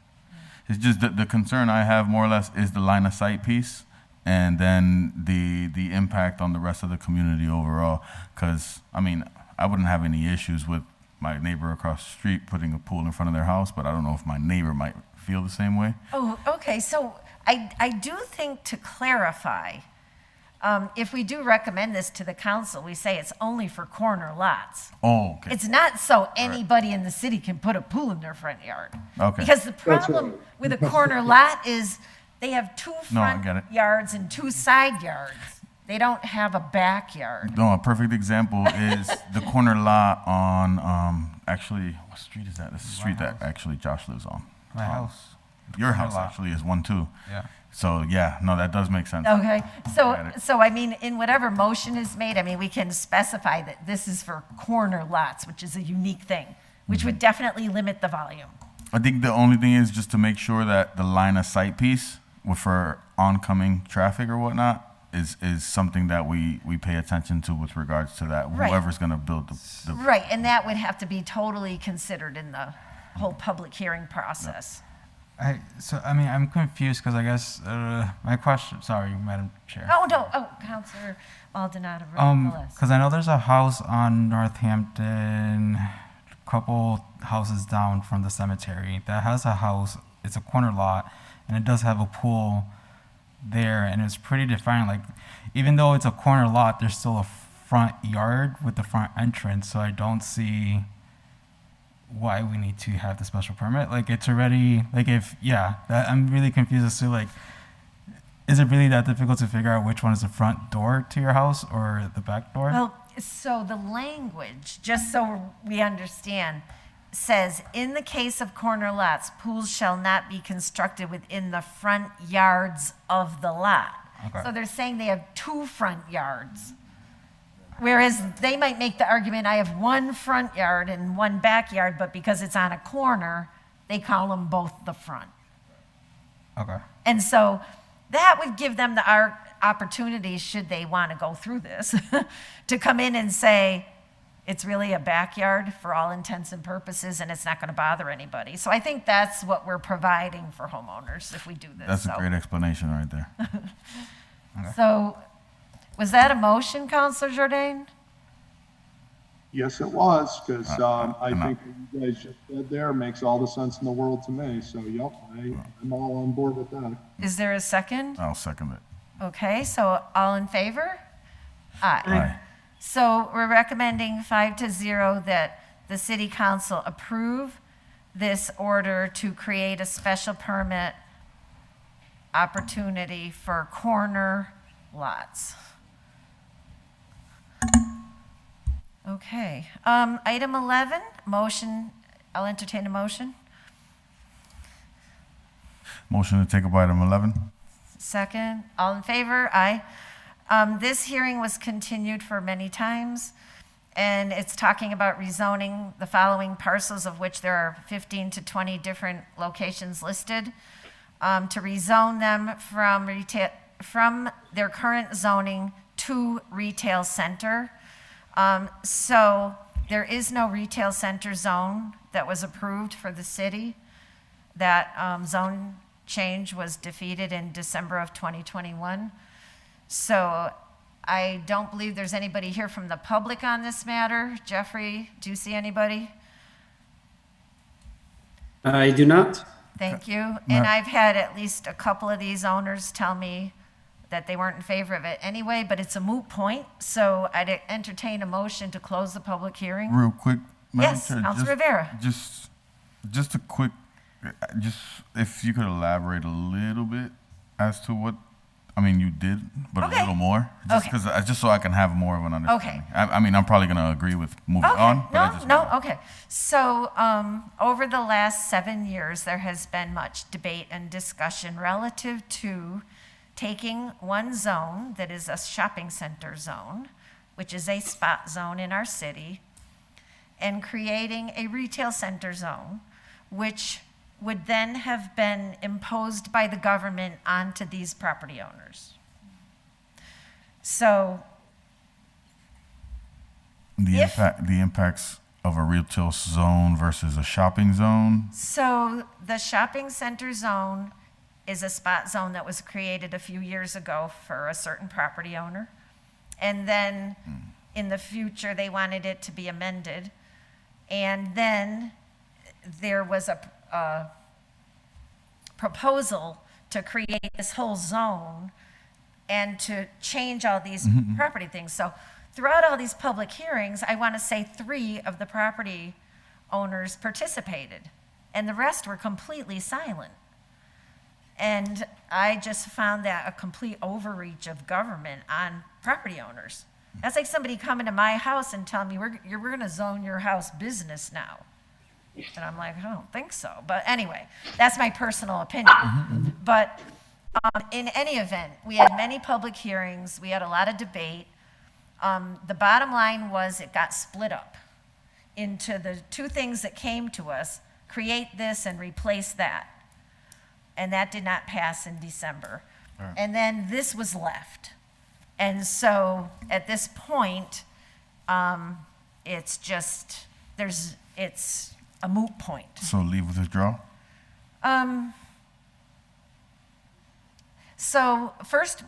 [SPEAKER 4] it's just the concern I have more or less is the line of sight piece, and then the impact on the rest of the community overall. Because, I wouldn't have any issues with my neighbor across the street putting a pool in front of their house, but I don't know if my neighbor might feel the same way.
[SPEAKER 1] Oh, okay. So I do think, to clarify, if we do recommend this to the council, we say it's only for corner lots.
[SPEAKER 4] Oh, okay.
[SPEAKER 1] It's not so anybody in the city can put a pool in their front yard.
[SPEAKER 4] Okay.
[SPEAKER 1] Because the problem with a corner lot is they have two
[SPEAKER 4] I get it.
[SPEAKER 1] front yards and two side yards. They don't have a backyard.
[SPEAKER 4] No, a perfect example is the corner lot on, actually, what street is that? This is the street that actually Josh lives on.
[SPEAKER 2] My house.
[SPEAKER 4] Your
[SPEAKER 2] Corner
[SPEAKER 4] house
[SPEAKER 2] lot.
[SPEAKER 4] actually is one too.
[SPEAKER 2] Yeah.
[SPEAKER 4] So yeah, no, that does make sense.
[SPEAKER 1] Okay,
[SPEAKER 4] Got it.
[SPEAKER 1] so I mean, in whatever motion is made, I mean, we can specify that this is for corner lots, which is a unique thing, which would definitely limit the volume.
[SPEAKER 4] I think the only thing is just to make sure that the line of sight piece for oncoming traffic or whatnot is something that we pay attention to with regards to that.
[SPEAKER 1] Right.
[SPEAKER 4] Whoever's going to build the
[SPEAKER 1] Right, and that would have to be totally considered in the whole public hearing process.
[SPEAKER 2] I'm confused because I guess my question. Sorry, Madam Chair.
[SPEAKER 1] Councilor Maldonado.
[SPEAKER 2] Because I know there's a house on Northampton, a couple houses down from the cemetery that has a house. It's a corner lot, and it does have a pool there, and it's pretty defined. Like, even though it's a corner lot, there's still a front yard with the front entrance. So I don't see why we need to have the special permit. Like, it's already, like, I'm really confused as to, like, is it really that difficult to figure out which one is the front door to your house or the back door?
[SPEAKER 1] Well, so the language, just so we understand, says, in the case of corner lots, pools shall not be constructed within the front yards of the lot.
[SPEAKER 2] Okay.
[SPEAKER 1] So they're saying they have 2 front yards. Whereas they might make the argument, I have 1 front yard and 1 backyard, but because it's on a corner, they call them both the front.
[SPEAKER 2] Okay.
[SPEAKER 1] And so that would give them the opportunity, should they want to go through this, to come in and say, it's really a backyard for all intents and purposes, and it's not going to bother anybody. So I think that's what we're providing for homeowners if we do this.
[SPEAKER 4] That's a great explanation right there.
[SPEAKER 1] So was that a motion, Councilor Jourdain?
[SPEAKER 15] Yes, it was, because I think what you guys just said there makes all the sense in the world to me. So, yep, I'm all on board with that.
[SPEAKER 1] Is there a second?
[SPEAKER 4] I'll second it.
[SPEAKER 1] Okay, so all in favor? Aye.
[SPEAKER 4] Aye.
[SPEAKER 1] So we're recommending 5-0 that the city council approve this order to create a special permit opportunity for corner lots. Okay, item 11, motion, I'll entertain a motion.
[SPEAKER 4] Motion to take up item 11.
[SPEAKER 1] Second, all in favor? Aye. This hearing was continued for many times, and it's talking about rezoning the following parcels, of which there are 15 to 20 different locations listed, to rezone them from their current zoning to retail center. So there is no retail center zone that was approved for the city. That zone change was defeated in December of 2021. So I don't believe there's anybody here from the public on this matter. Jeffrey, do you see anybody?
[SPEAKER 5] I do not.
[SPEAKER 1] Thank you. And I've had at least a couple of these owners tell me that they weren't in favor of it anyway, but it's a moot point. So I'd entertain a motion to close the public hearing.
[SPEAKER 4] Real quick, Madam
[SPEAKER 1] Yes,
[SPEAKER 4] Chair,
[SPEAKER 1] Councilor Rivera.
[SPEAKER 4] Just a quick, if you could elaborate a little bit as to what, I mean, you did, but a little more, just so I can have more of an understanding.
[SPEAKER 1] Okay.
[SPEAKER 4] I mean, I'm probably going to agree with moving on, but I just
[SPEAKER 1] Okay. So over the last 7 years, there has been much debate and discussion relative to taking one zone that is a shopping center zone, which is a spot zone in our city, and creating a retail center zone, which would then have been imposed by the government onto these property owners. So
[SPEAKER 4] the impacts of a retail zone versus a shopping zone.
[SPEAKER 1] So the shopping center zone is a spot zone that was created a few years ago for a certain property owner. And then in the future, they wanted it to be amended. And then there was a proposal to create this whole zone and to change all these property things. So throughout all these public hearings, I want to say 3 of the property owners participated, and the rest were completely silent. And I just found that a complete overreach of government on property owners. That's like somebody coming to my house and telling me, we're going to zone your house business now. And I'm like, I don't think so. But anyway, that's my personal opinion. But in any event, we had many public hearings. We had a lot of debate. The bottom line was it got split up into the two things that came to us, create this and replace that. And that did not pass in December.
[SPEAKER 4] Right.
[SPEAKER 1] And then this was left. And so at this point, it's just, it's a moot point.
[SPEAKER 4] So leave with withdrawal?
[SPEAKER 1] So first,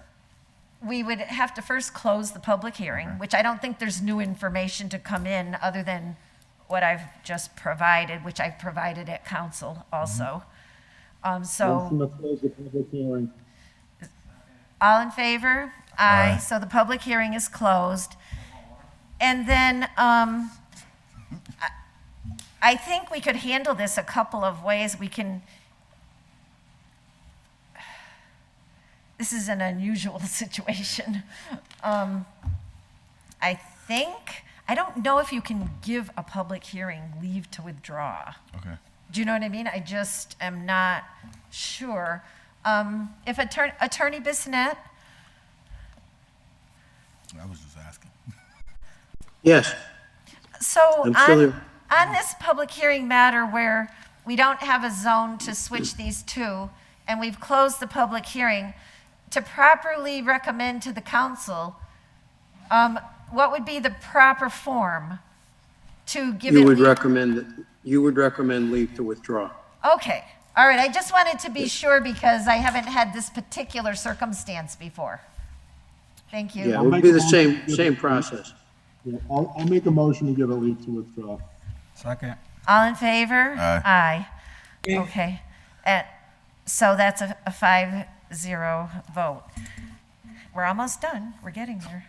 [SPEAKER 1] we would have to first close the public hearing, which I don't think there's new information to come in other than what I've just provided, which I've provided at council also. So
[SPEAKER 15] Motion to close the public hearing.
[SPEAKER 1] all in favor? Aye. So the public hearing is closed. And then I think we could handle this a couple of ways. We can, this is an unusual situation. I think, I don't know if you can give a public hearing leave to withdraw.
[SPEAKER 4] Okay.
[SPEAKER 1] Do you know what I mean? I just am not sure. If Attorney Bissonnette,
[SPEAKER 4] I was just asking.
[SPEAKER 3] Yes,
[SPEAKER 1] so
[SPEAKER 3] I'm still here.
[SPEAKER 1] on this public hearing matter where we don't have a zone to switch these two, and we've closed the public hearing, to properly recommend to the council, what would be the proper form to give it?
[SPEAKER 3] You would recommend leave to withdraw.
[SPEAKER 1] Okay, all right, I just wanted to be sure because I haven't had this particular circumstance before. Thank you.
[SPEAKER 3] Yeah, it would be the same process.
[SPEAKER 15] Yeah, I'll make a motion to give a leave to withdraw.
[SPEAKER 16] Second.
[SPEAKER 1] All in favor?
[SPEAKER 4] Aye.
[SPEAKER 1] Okay. So that's a 5-0 vote. We're almost done. We're getting there.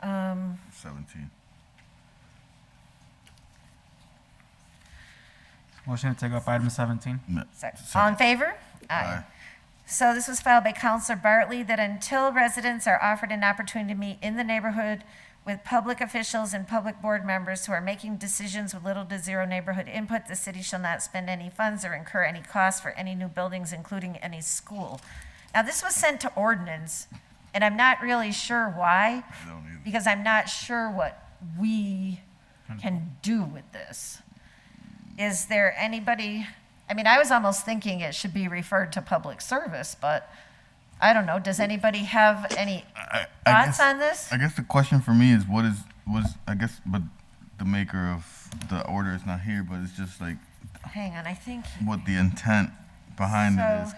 [SPEAKER 4] 17.
[SPEAKER 2] Motion to take up item 17.
[SPEAKER 1] All in favor?
[SPEAKER 4] Aye.
[SPEAKER 1] So this was filed by Counselor Bartley that until residents are offered an opportunity to meet in the neighborhood with public officials and public board members who are making decisions with little to zero neighborhood input, the city shall not spend any funds or incur any costs for any new buildings, including any school. Now, this was sent to Ordinance, and I'm not really sure why, because I'm not sure what we can do with this. Is there anybody, I mean, I was almost thinking it should be referred to public service, but I don't know. Does anybody have any thoughts on this?
[SPEAKER 4] I guess the question for me is but the maker of the order is not here, but it's just like
[SPEAKER 1] Hang on, I think.
[SPEAKER 4] what the intent behind it is.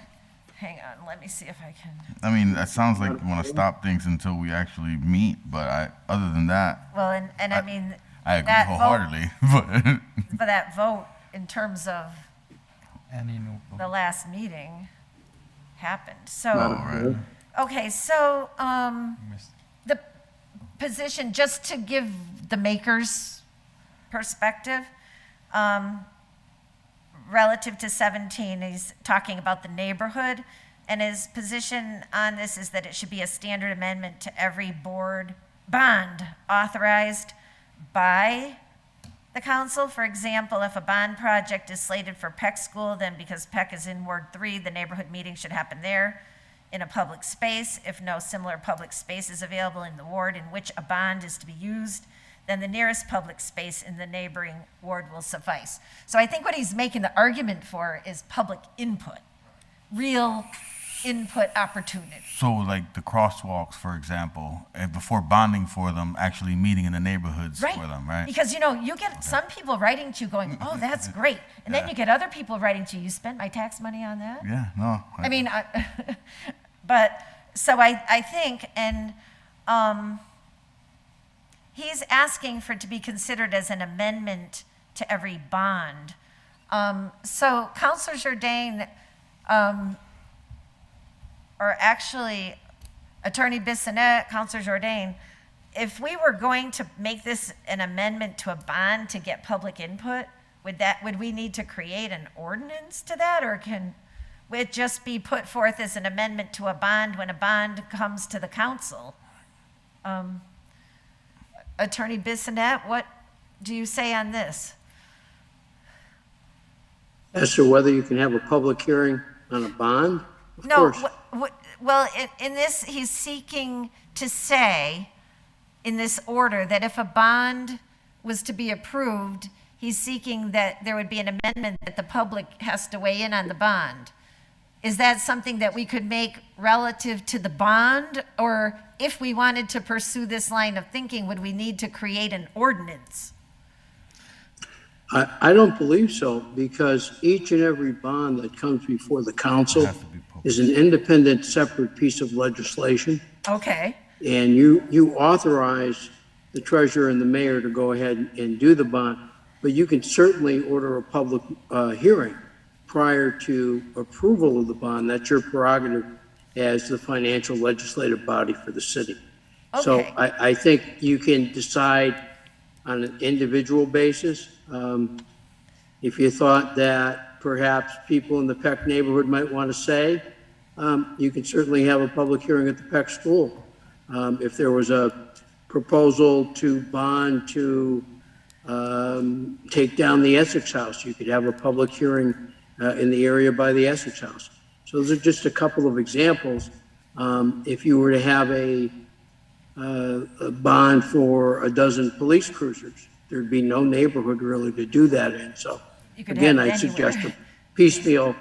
[SPEAKER 1] Hang on, let me see if I can.
[SPEAKER 4] I mean, that sounds like you want to stop things until we actually meet, but other than that,
[SPEAKER 1] Well, and I mean.
[SPEAKER 4] I agree
[SPEAKER 1] that
[SPEAKER 4] wholeheartedly.
[SPEAKER 1] vote- But that vote in terms of
[SPEAKER 2] Any new
[SPEAKER 1] the last meeting happened,
[SPEAKER 4] Oh,
[SPEAKER 1] so.
[SPEAKER 4] right.
[SPEAKER 1] Okay, so, the position, just to give the maker's perspective, relative to 17, he's talking about the neighborhood, and his position on this is that it should be a standard amendment to every bond authorized by the council. For example, if a bond project is slated for Peck School, then because Peck is in Ward 3, the neighborhood meeting should happen there in a public space. If no similar public space is available in the ward in which a bond is to be used, then the nearest public space in the neighboring ward will suffice. So I think what he's making the argument for is public input, real input opportunity.
[SPEAKER 4] So like the crosswalks, for example, before bonding for them, actually meeting in the neighborhoods for them, right?
[SPEAKER 1] Because, you get some people writing to you going, oh, that's great. And then you get other people writing to you, you spent my tax money on that?
[SPEAKER 4] Yeah, no.
[SPEAKER 1] I mean, but, so I think, and he's asking for it to be considered as an amendment to every bond. So Counselor Jourdain, or actually Attorney Bissonnette, Counselor Jourdain, if we were going to make this an amendment to a bond to get public input, would we need to create an ordinance to that, or can it just be put forth as an amendment to a bond when a bond comes to the council? Attorney Bissonnette, what do you say on this?
[SPEAKER 3] As to whether you can have a public hearing on a bond? Of
[SPEAKER 1] No,
[SPEAKER 3] course.
[SPEAKER 1] well, in this, he's seeking to say in this order that if a bond was to be approved, he's seeking that there would be an amendment that the public has to weigh in on the bond. Is that something that we could make relative to the bond? Or if we wanted to pursue this line of thinking, would we need to create an ordinance?
[SPEAKER 3] I don't believe so, because each and every bond that comes before the council is an independent, separate piece of legislation.
[SPEAKER 1] Okay.
[SPEAKER 3] And you authorize the treasurer and the mayor to go ahead and do the bond, but you can certainly order a public hearing prior to approval of the bond. That's your prerogative as the financial legislative body for the city. So
[SPEAKER 1] Okay.
[SPEAKER 3] I think you can decide on an individual basis. If you thought that perhaps people in the Peck neighborhood might want to say, you can certainly have a public hearing at the Peck School. If there was a proposal to bond to take down the Essex House, you could have a public hearing in the area by the Essex House. So those are just a couple of examples. If you were to have a bond for a dozen police cruisers, there'd be no neighborhood really to do that in. So
[SPEAKER 1] You could
[SPEAKER 3] again,
[SPEAKER 1] have it
[SPEAKER 3] I suggest
[SPEAKER 1] anywhere.
[SPEAKER 3] a piecemeal,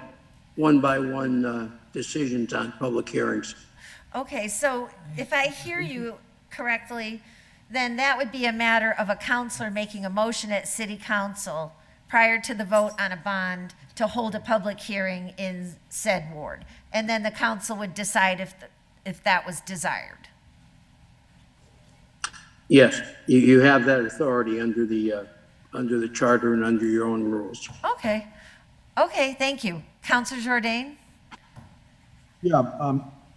[SPEAKER 3] one by one decisions on public hearings.
[SPEAKER 1] Okay, so if I hear you correctly, then that would be a matter of a counselor making a motion at city council prior to the vote on a bond to hold a public hearing in said ward. And then the council would decide if that was desired.
[SPEAKER 3] Yes, you have that authority under the charter and under your own rules.
[SPEAKER 1] Okay. Okay, thank you. Counselor Jordan?
[SPEAKER 15] Yeah,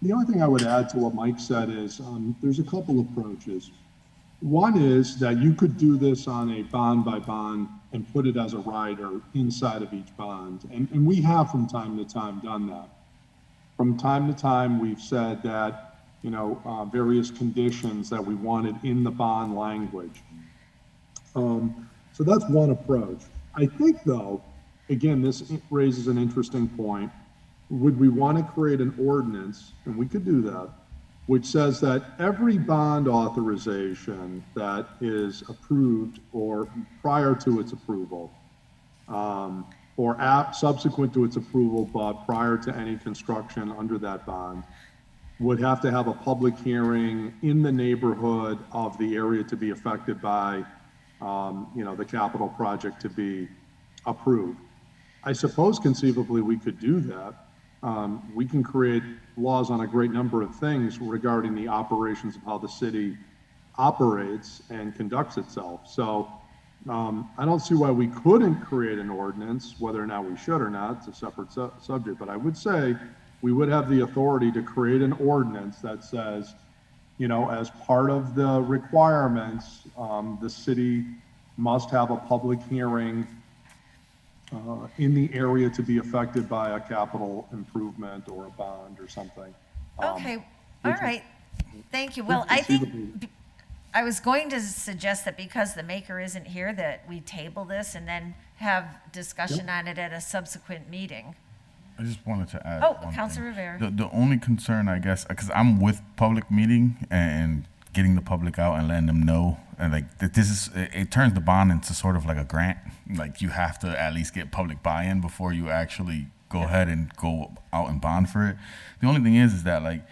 [SPEAKER 15] the only thing I would add to what Mike said is there's a couple approaches. One is that you could do this on a bond by bond and put it as a rider inside of each bond. And we have from time to time done that. From time to time, we've said that, various conditions that we wanted in the bond language. So that's one approach. I think though, again, this raises an interesting point. Would we want to create an ordinance, and we could do that, which says that every bond authorization that is approved or prior to its approval, or subsequent to its approval, but prior to any construction under that bond, would have to have a public hearing in the neighborhood of the area to be affected by, the capital project to be approved. I suppose conceivably we could do that. We can create laws on a great number of things regarding the operations of how the city operates and conducts itself. So I don't see why we couldn't create an ordinance. Whether or not we should or not, it's a separate subject. But I would say we would have the authority to create an ordinance that says, as part of the requirements, the city must have a public hearing in the area to be affected by a capital improvement or a bond or something.
[SPEAKER 1] Okay, all right. Thank you. Well, I think I was going to suggest that because the maker isn't here, that we table this and then have discussion on it at a subsequent meeting.
[SPEAKER 4] I just wanted to add.
[SPEAKER 1] Oh,
[SPEAKER 4] one
[SPEAKER 1] Councilor
[SPEAKER 4] thing.
[SPEAKER 1] Rivera.
[SPEAKER 4] The only concern, I guess, because I'm with public meeting and getting the public out and letting them know, and like that this is, it turns the bond into sort of like a grant. Like you have to at least get public buy-in before you actually go ahead and go out and bond for it. The only thing is that like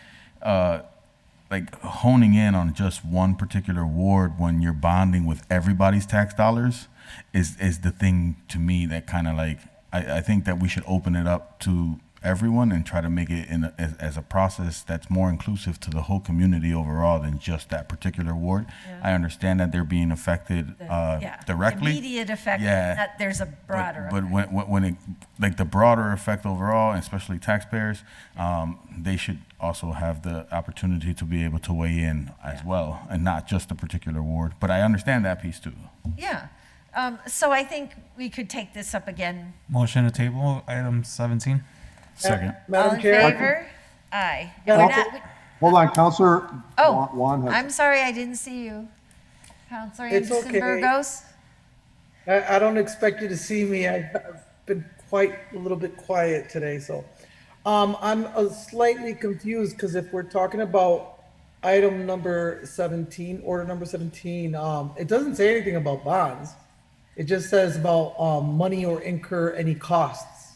[SPEAKER 4] honing in on just one particular ward when you're bonding with everybody's tax dollars is the thing to me that kind of like, I think that we should open it up to everyone and try to make it as a process that's more inclusive to the whole community overall than just that particular ward.
[SPEAKER 1] Yeah.
[SPEAKER 4] I understand that they're being affected directly.
[SPEAKER 1] Immediate effect,
[SPEAKER 4] Yeah.
[SPEAKER 1] not there's a broader
[SPEAKER 4] But
[SPEAKER 1] effect.
[SPEAKER 4] when it, like the broader effect overall, and especially taxpayers, they should also have the opportunity to be able to weigh in as well, and not just a particular ward. But I understand that piece too.
[SPEAKER 1] Yeah. So I think we could take this up again.
[SPEAKER 2] Motion to table item 17.
[SPEAKER 4] Second.
[SPEAKER 1] All
[SPEAKER 10] Madam
[SPEAKER 1] in
[SPEAKER 10] Chair?
[SPEAKER 1] favor? Aye.
[SPEAKER 10] Yeah.
[SPEAKER 1] We're not-
[SPEAKER 15] Hold on, Counselor.
[SPEAKER 1] Oh,
[SPEAKER 15] Juan has.
[SPEAKER 1] I'm sorry, I didn't see you. Counselor
[SPEAKER 10] It's
[SPEAKER 1] Anderson
[SPEAKER 10] okay.
[SPEAKER 1] Burgos?
[SPEAKER 10] I don't expect you to see me. I have been quite a little bit quiet today, so. I'm slightly confused, because if we're talking about item number 17, order number 17, it doesn't say anything about bonds. It just says about, money or incur any costs.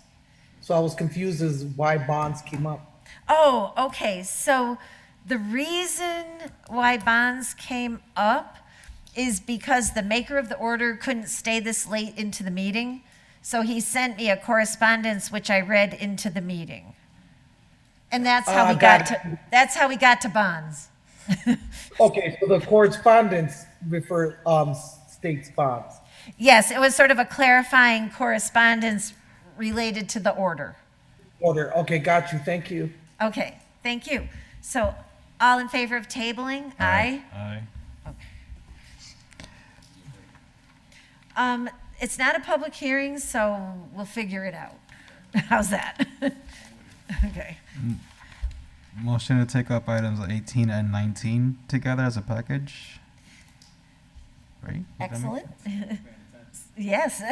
[SPEAKER 10] So I was confused as why bonds came up.
[SPEAKER 1] Oh, okay, so the reason why bonds came up is because the maker of the order couldn't stay this late into the meeting. So he sent me a correspondence which I read into the meeting. And that's how we that's how we got to bonds.
[SPEAKER 10] Okay, so the correspondence states bonds.
[SPEAKER 1] Yes, it was sort of a clarifying correspondence related to the order.
[SPEAKER 10] Order, okay, got you, thank you.
[SPEAKER 1] Okay, thank you. So all in favor of tabling? Aye.
[SPEAKER 2] Aye.
[SPEAKER 1] It's not a public hearing, so we'll figure it out. How's that? Okay.
[SPEAKER 2] Motion to take up items 18 and 19 together as a package. Right?
[SPEAKER 1] Excellent. Yes.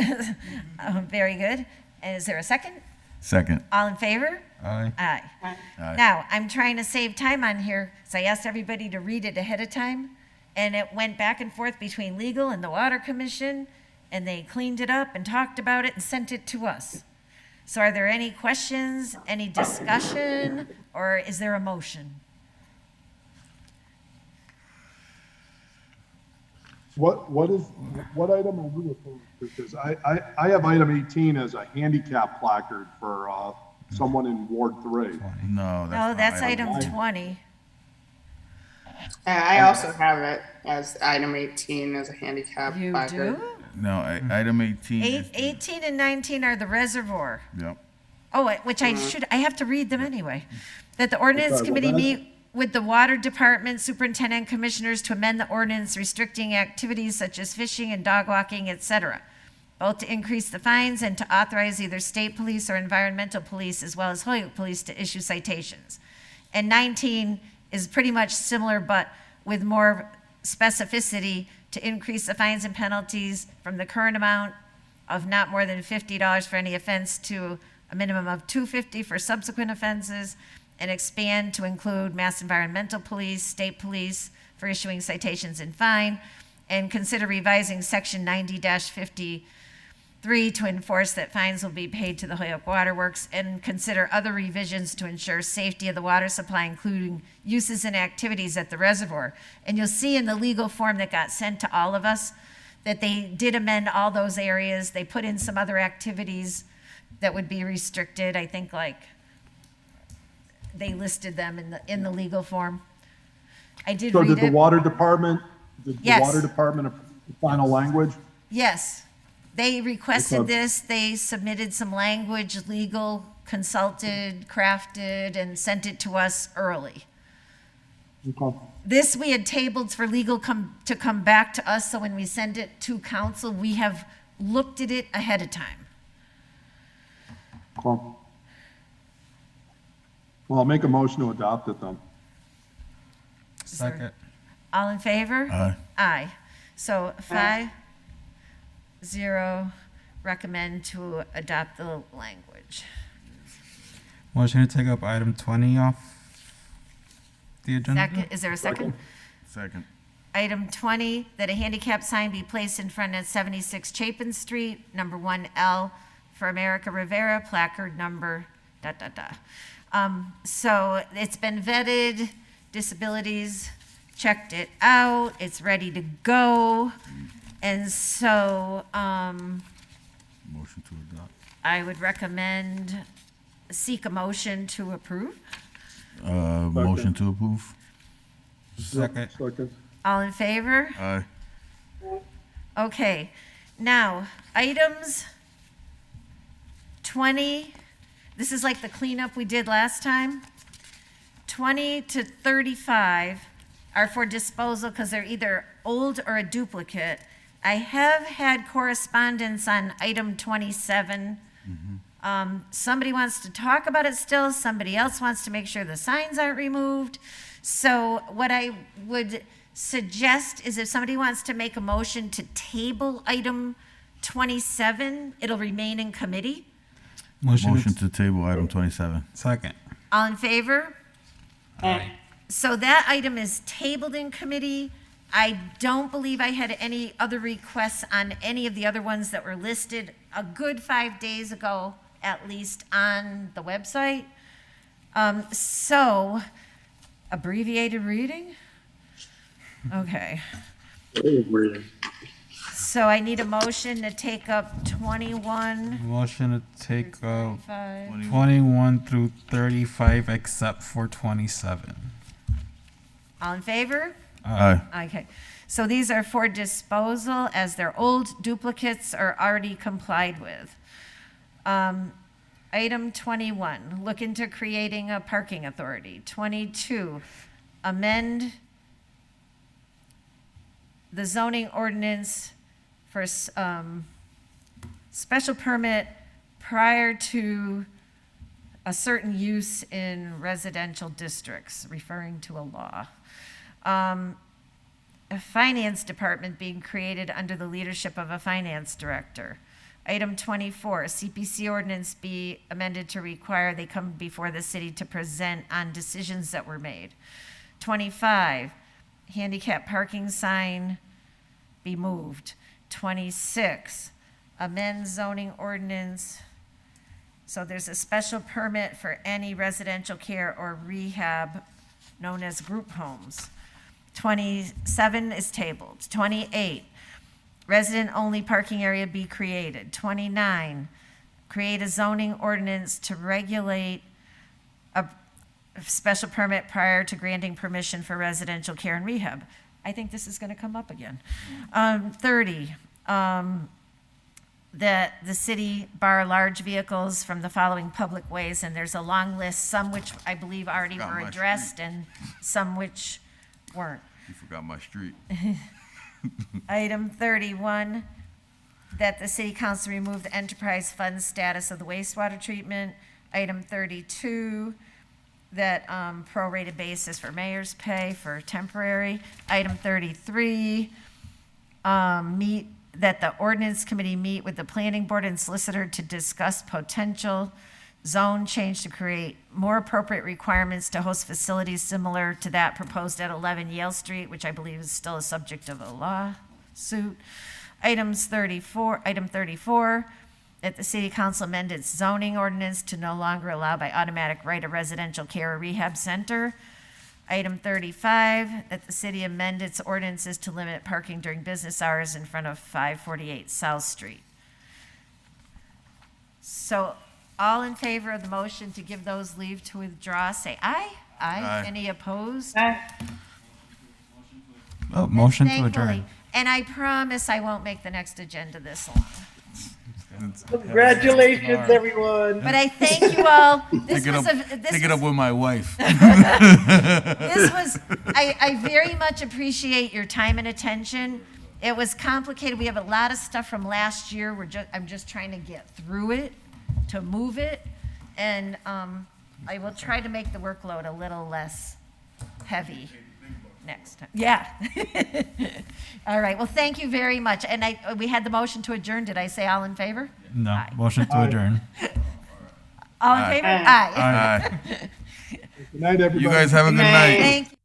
[SPEAKER 1] Very good. And is there a second?
[SPEAKER 4] Second.
[SPEAKER 1] All in favor?
[SPEAKER 2] Aye.
[SPEAKER 1] Aye.
[SPEAKER 4] Aye.
[SPEAKER 1] Now, I'm trying to save time on here, so I asked everybody to read it ahead of time, and it went back and forth between legal and the Water Commission, and they cleaned it up and talked about it and sent it to us. So are there any questions, any discussion, or is there a motion?
[SPEAKER 15] What item are we opposed to? Because I have item 18 as a handicap placard for someone in Ward 3.
[SPEAKER 4] No,
[SPEAKER 1] No, that's item 20.
[SPEAKER 7] I also have it as item 18 as a handicap
[SPEAKER 1] You
[SPEAKER 7] placard.
[SPEAKER 1] do?
[SPEAKER 4] No, item 18. is-
[SPEAKER 1] 18 and 19 are the reservoir.
[SPEAKER 4] Yep.
[SPEAKER 1] Oh, which I have to read them anyway. That the ordinance
[SPEAKER 15] Okay, well,
[SPEAKER 1] committee
[SPEAKER 15] that's-
[SPEAKER 1] meet with the water department, superintendent, commissioners to amend the ordinance restricting activities such as fishing and dog walking, etc., both to increase the fines and to authorize either state police or environmental police as well as Holyoke police to issue citations. And 19 is pretty much similar, but with more specificity to increase the fines and penalties from the current amount of not more than $50 for any offense to a minimum of $250 for subsequent offenses, and expand to include Mass Environmental Police, state police for issuing citations and fine, and consider revising section 90-53 to enforce that fines will be paid to the Holyoke Water Works, and consider other revisions to ensure safety of the water supply, including uses and activities at the reservoir. And you'll see in the legal form that got sent to all of us that they did amend all those areas. They put in some other activities that would be restricted, I think, like, they listed them in the legal form. I did
[SPEAKER 15] So
[SPEAKER 1] read
[SPEAKER 15] did the
[SPEAKER 1] it.
[SPEAKER 15] water department,
[SPEAKER 1] Yes.
[SPEAKER 15] approve the final language?
[SPEAKER 1] Yes, they requested
[SPEAKER 15] Okay.
[SPEAKER 1] this, they submitted some language, legal, consulted, crafted, and sent it to us early.
[SPEAKER 15] Okay.
[SPEAKER 1] This we had tabled for legal to come back to us, so when we send it to council, we have looked at it ahead of time.
[SPEAKER 15] Cool. Well, I'll make a motion to adopt it then.
[SPEAKER 2] Second.
[SPEAKER 1] All in favor?
[SPEAKER 4] Aye.
[SPEAKER 1] Aye. So 5-0 recommend to adopt the language.
[SPEAKER 2] Motion to take up item 20 off the agenda.
[SPEAKER 1] Second, is there a second?
[SPEAKER 4] Second.
[SPEAKER 1] Item 20, that a handicap sign be placed in front of 76 Chapin Street, number 1L for America Rivera, placard number ... So it's been vetted, disabilities checked it out, it's ready to go. And so
[SPEAKER 4] Motion to adopt.
[SPEAKER 1] I would seek a motion to approve.
[SPEAKER 4] Motion to approve.
[SPEAKER 2] Second.
[SPEAKER 15] Second.
[SPEAKER 1] All in favor?
[SPEAKER 4] Aye.
[SPEAKER 1] Okay, now, items 20, this is like the cleanup we did last time. 20 to 35 are for disposal because they're either old or a duplicate. I have had correspondence on item 27. Somebody wants to talk about it still, somebody else wants to make sure the signs aren't removed. So what I would suggest is if somebody wants to make a motion to table item 27, it'll remain in committee.
[SPEAKER 4] Motion to table item 27.
[SPEAKER 2] Second.
[SPEAKER 1] All in favor?
[SPEAKER 21] Aye.
[SPEAKER 1] So that item is tabled in committee. I don't believe I had any other requests on any of the other ones that were listed a good 5 days ago, at least on the website. So, abbreviated reading? Okay. So I need a motion to take up 21.
[SPEAKER 2] Motion to take up
[SPEAKER 1] 35.
[SPEAKER 2] 21 through 35 except for 27.
[SPEAKER 1] All in favor?
[SPEAKER 4] Aye.
[SPEAKER 1] Okay. So these are for disposal as they're old duplicates are already complied with. Item 21, look into creating a parking authority. 22, amend the zoning ordinance for special permit prior to a certain use in residential districts, referring to a law. A finance department being created under the leadership of a finance director. Item 24, CPC ordinance be amended to require they come before the city to present on decisions that were made. 25, handicap parking sign be moved. 26, amend zoning ordinance. So there's a special permit for any residential care or rehab known as group homes. 27 is tabled. 28, resident-only parking area be created. 29, create a zoning ordinance to regulate a special permit prior to granting permission for residential care and rehab. I think this is going to come up again. 30, that the city bar large vehicles from the following public ways, and there's a long list, some which I believe already
[SPEAKER 4] Forgot
[SPEAKER 1] were
[SPEAKER 4] my
[SPEAKER 1] addressed and some which weren't.
[SPEAKER 4] You forgot my street.
[SPEAKER 1] Item 31, that the city council remove the enterprise fund status of the wastewater treatment. Item 32, that prorated basis for mayor's pay for temporary. Item 33, that the ordinance committee meet with the planning board and solicitor to discuss potential zone change to create more appropriate requirements to host facilities similar to that proposed at 11 Yale Street, which I believe is still a subject of a lawsuit. Item 34, that the city council amend its zoning ordinance to no longer allow by automatic right a residential care or rehab center. Item 35, that the city amend its ordinances to limit parking during business hours in front of 548 South Street. So, all in favor of the motion to give those leave to withdraw, say aye. Aye. Any opposed?
[SPEAKER 2] Oh, motion to
[SPEAKER 1] Thankfully.
[SPEAKER 2] adjourn.
[SPEAKER 1] And I promise I won't make the next agenda this long.
[SPEAKER 10] Congratulations, everyone.
[SPEAKER 1] But I thank you all.
[SPEAKER 4] Take it up with my wife.
[SPEAKER 1] I very much appreciate your time and attention. It was complicated. We have a lot of stuff from last year. I'm just trying to get through it, to move it, and I will try to make the workload a little less heavy next time. Yeah. All right. Well, thank you very much. And we had the motion to adjourn. Did I say all in favor?
[SPEAKER 2] No.
[SPEAKER 1] Aye.
[SPEAKER 2] Motion to adjourn.
[SPEAKER 1] All in favor? Aye.
[SPEAKER 4] Aye.
[SPEAKER 15] Good night, everybody.
[SPEAKER 4] You guys have a good night.
[SPEAKER 1] Thank you.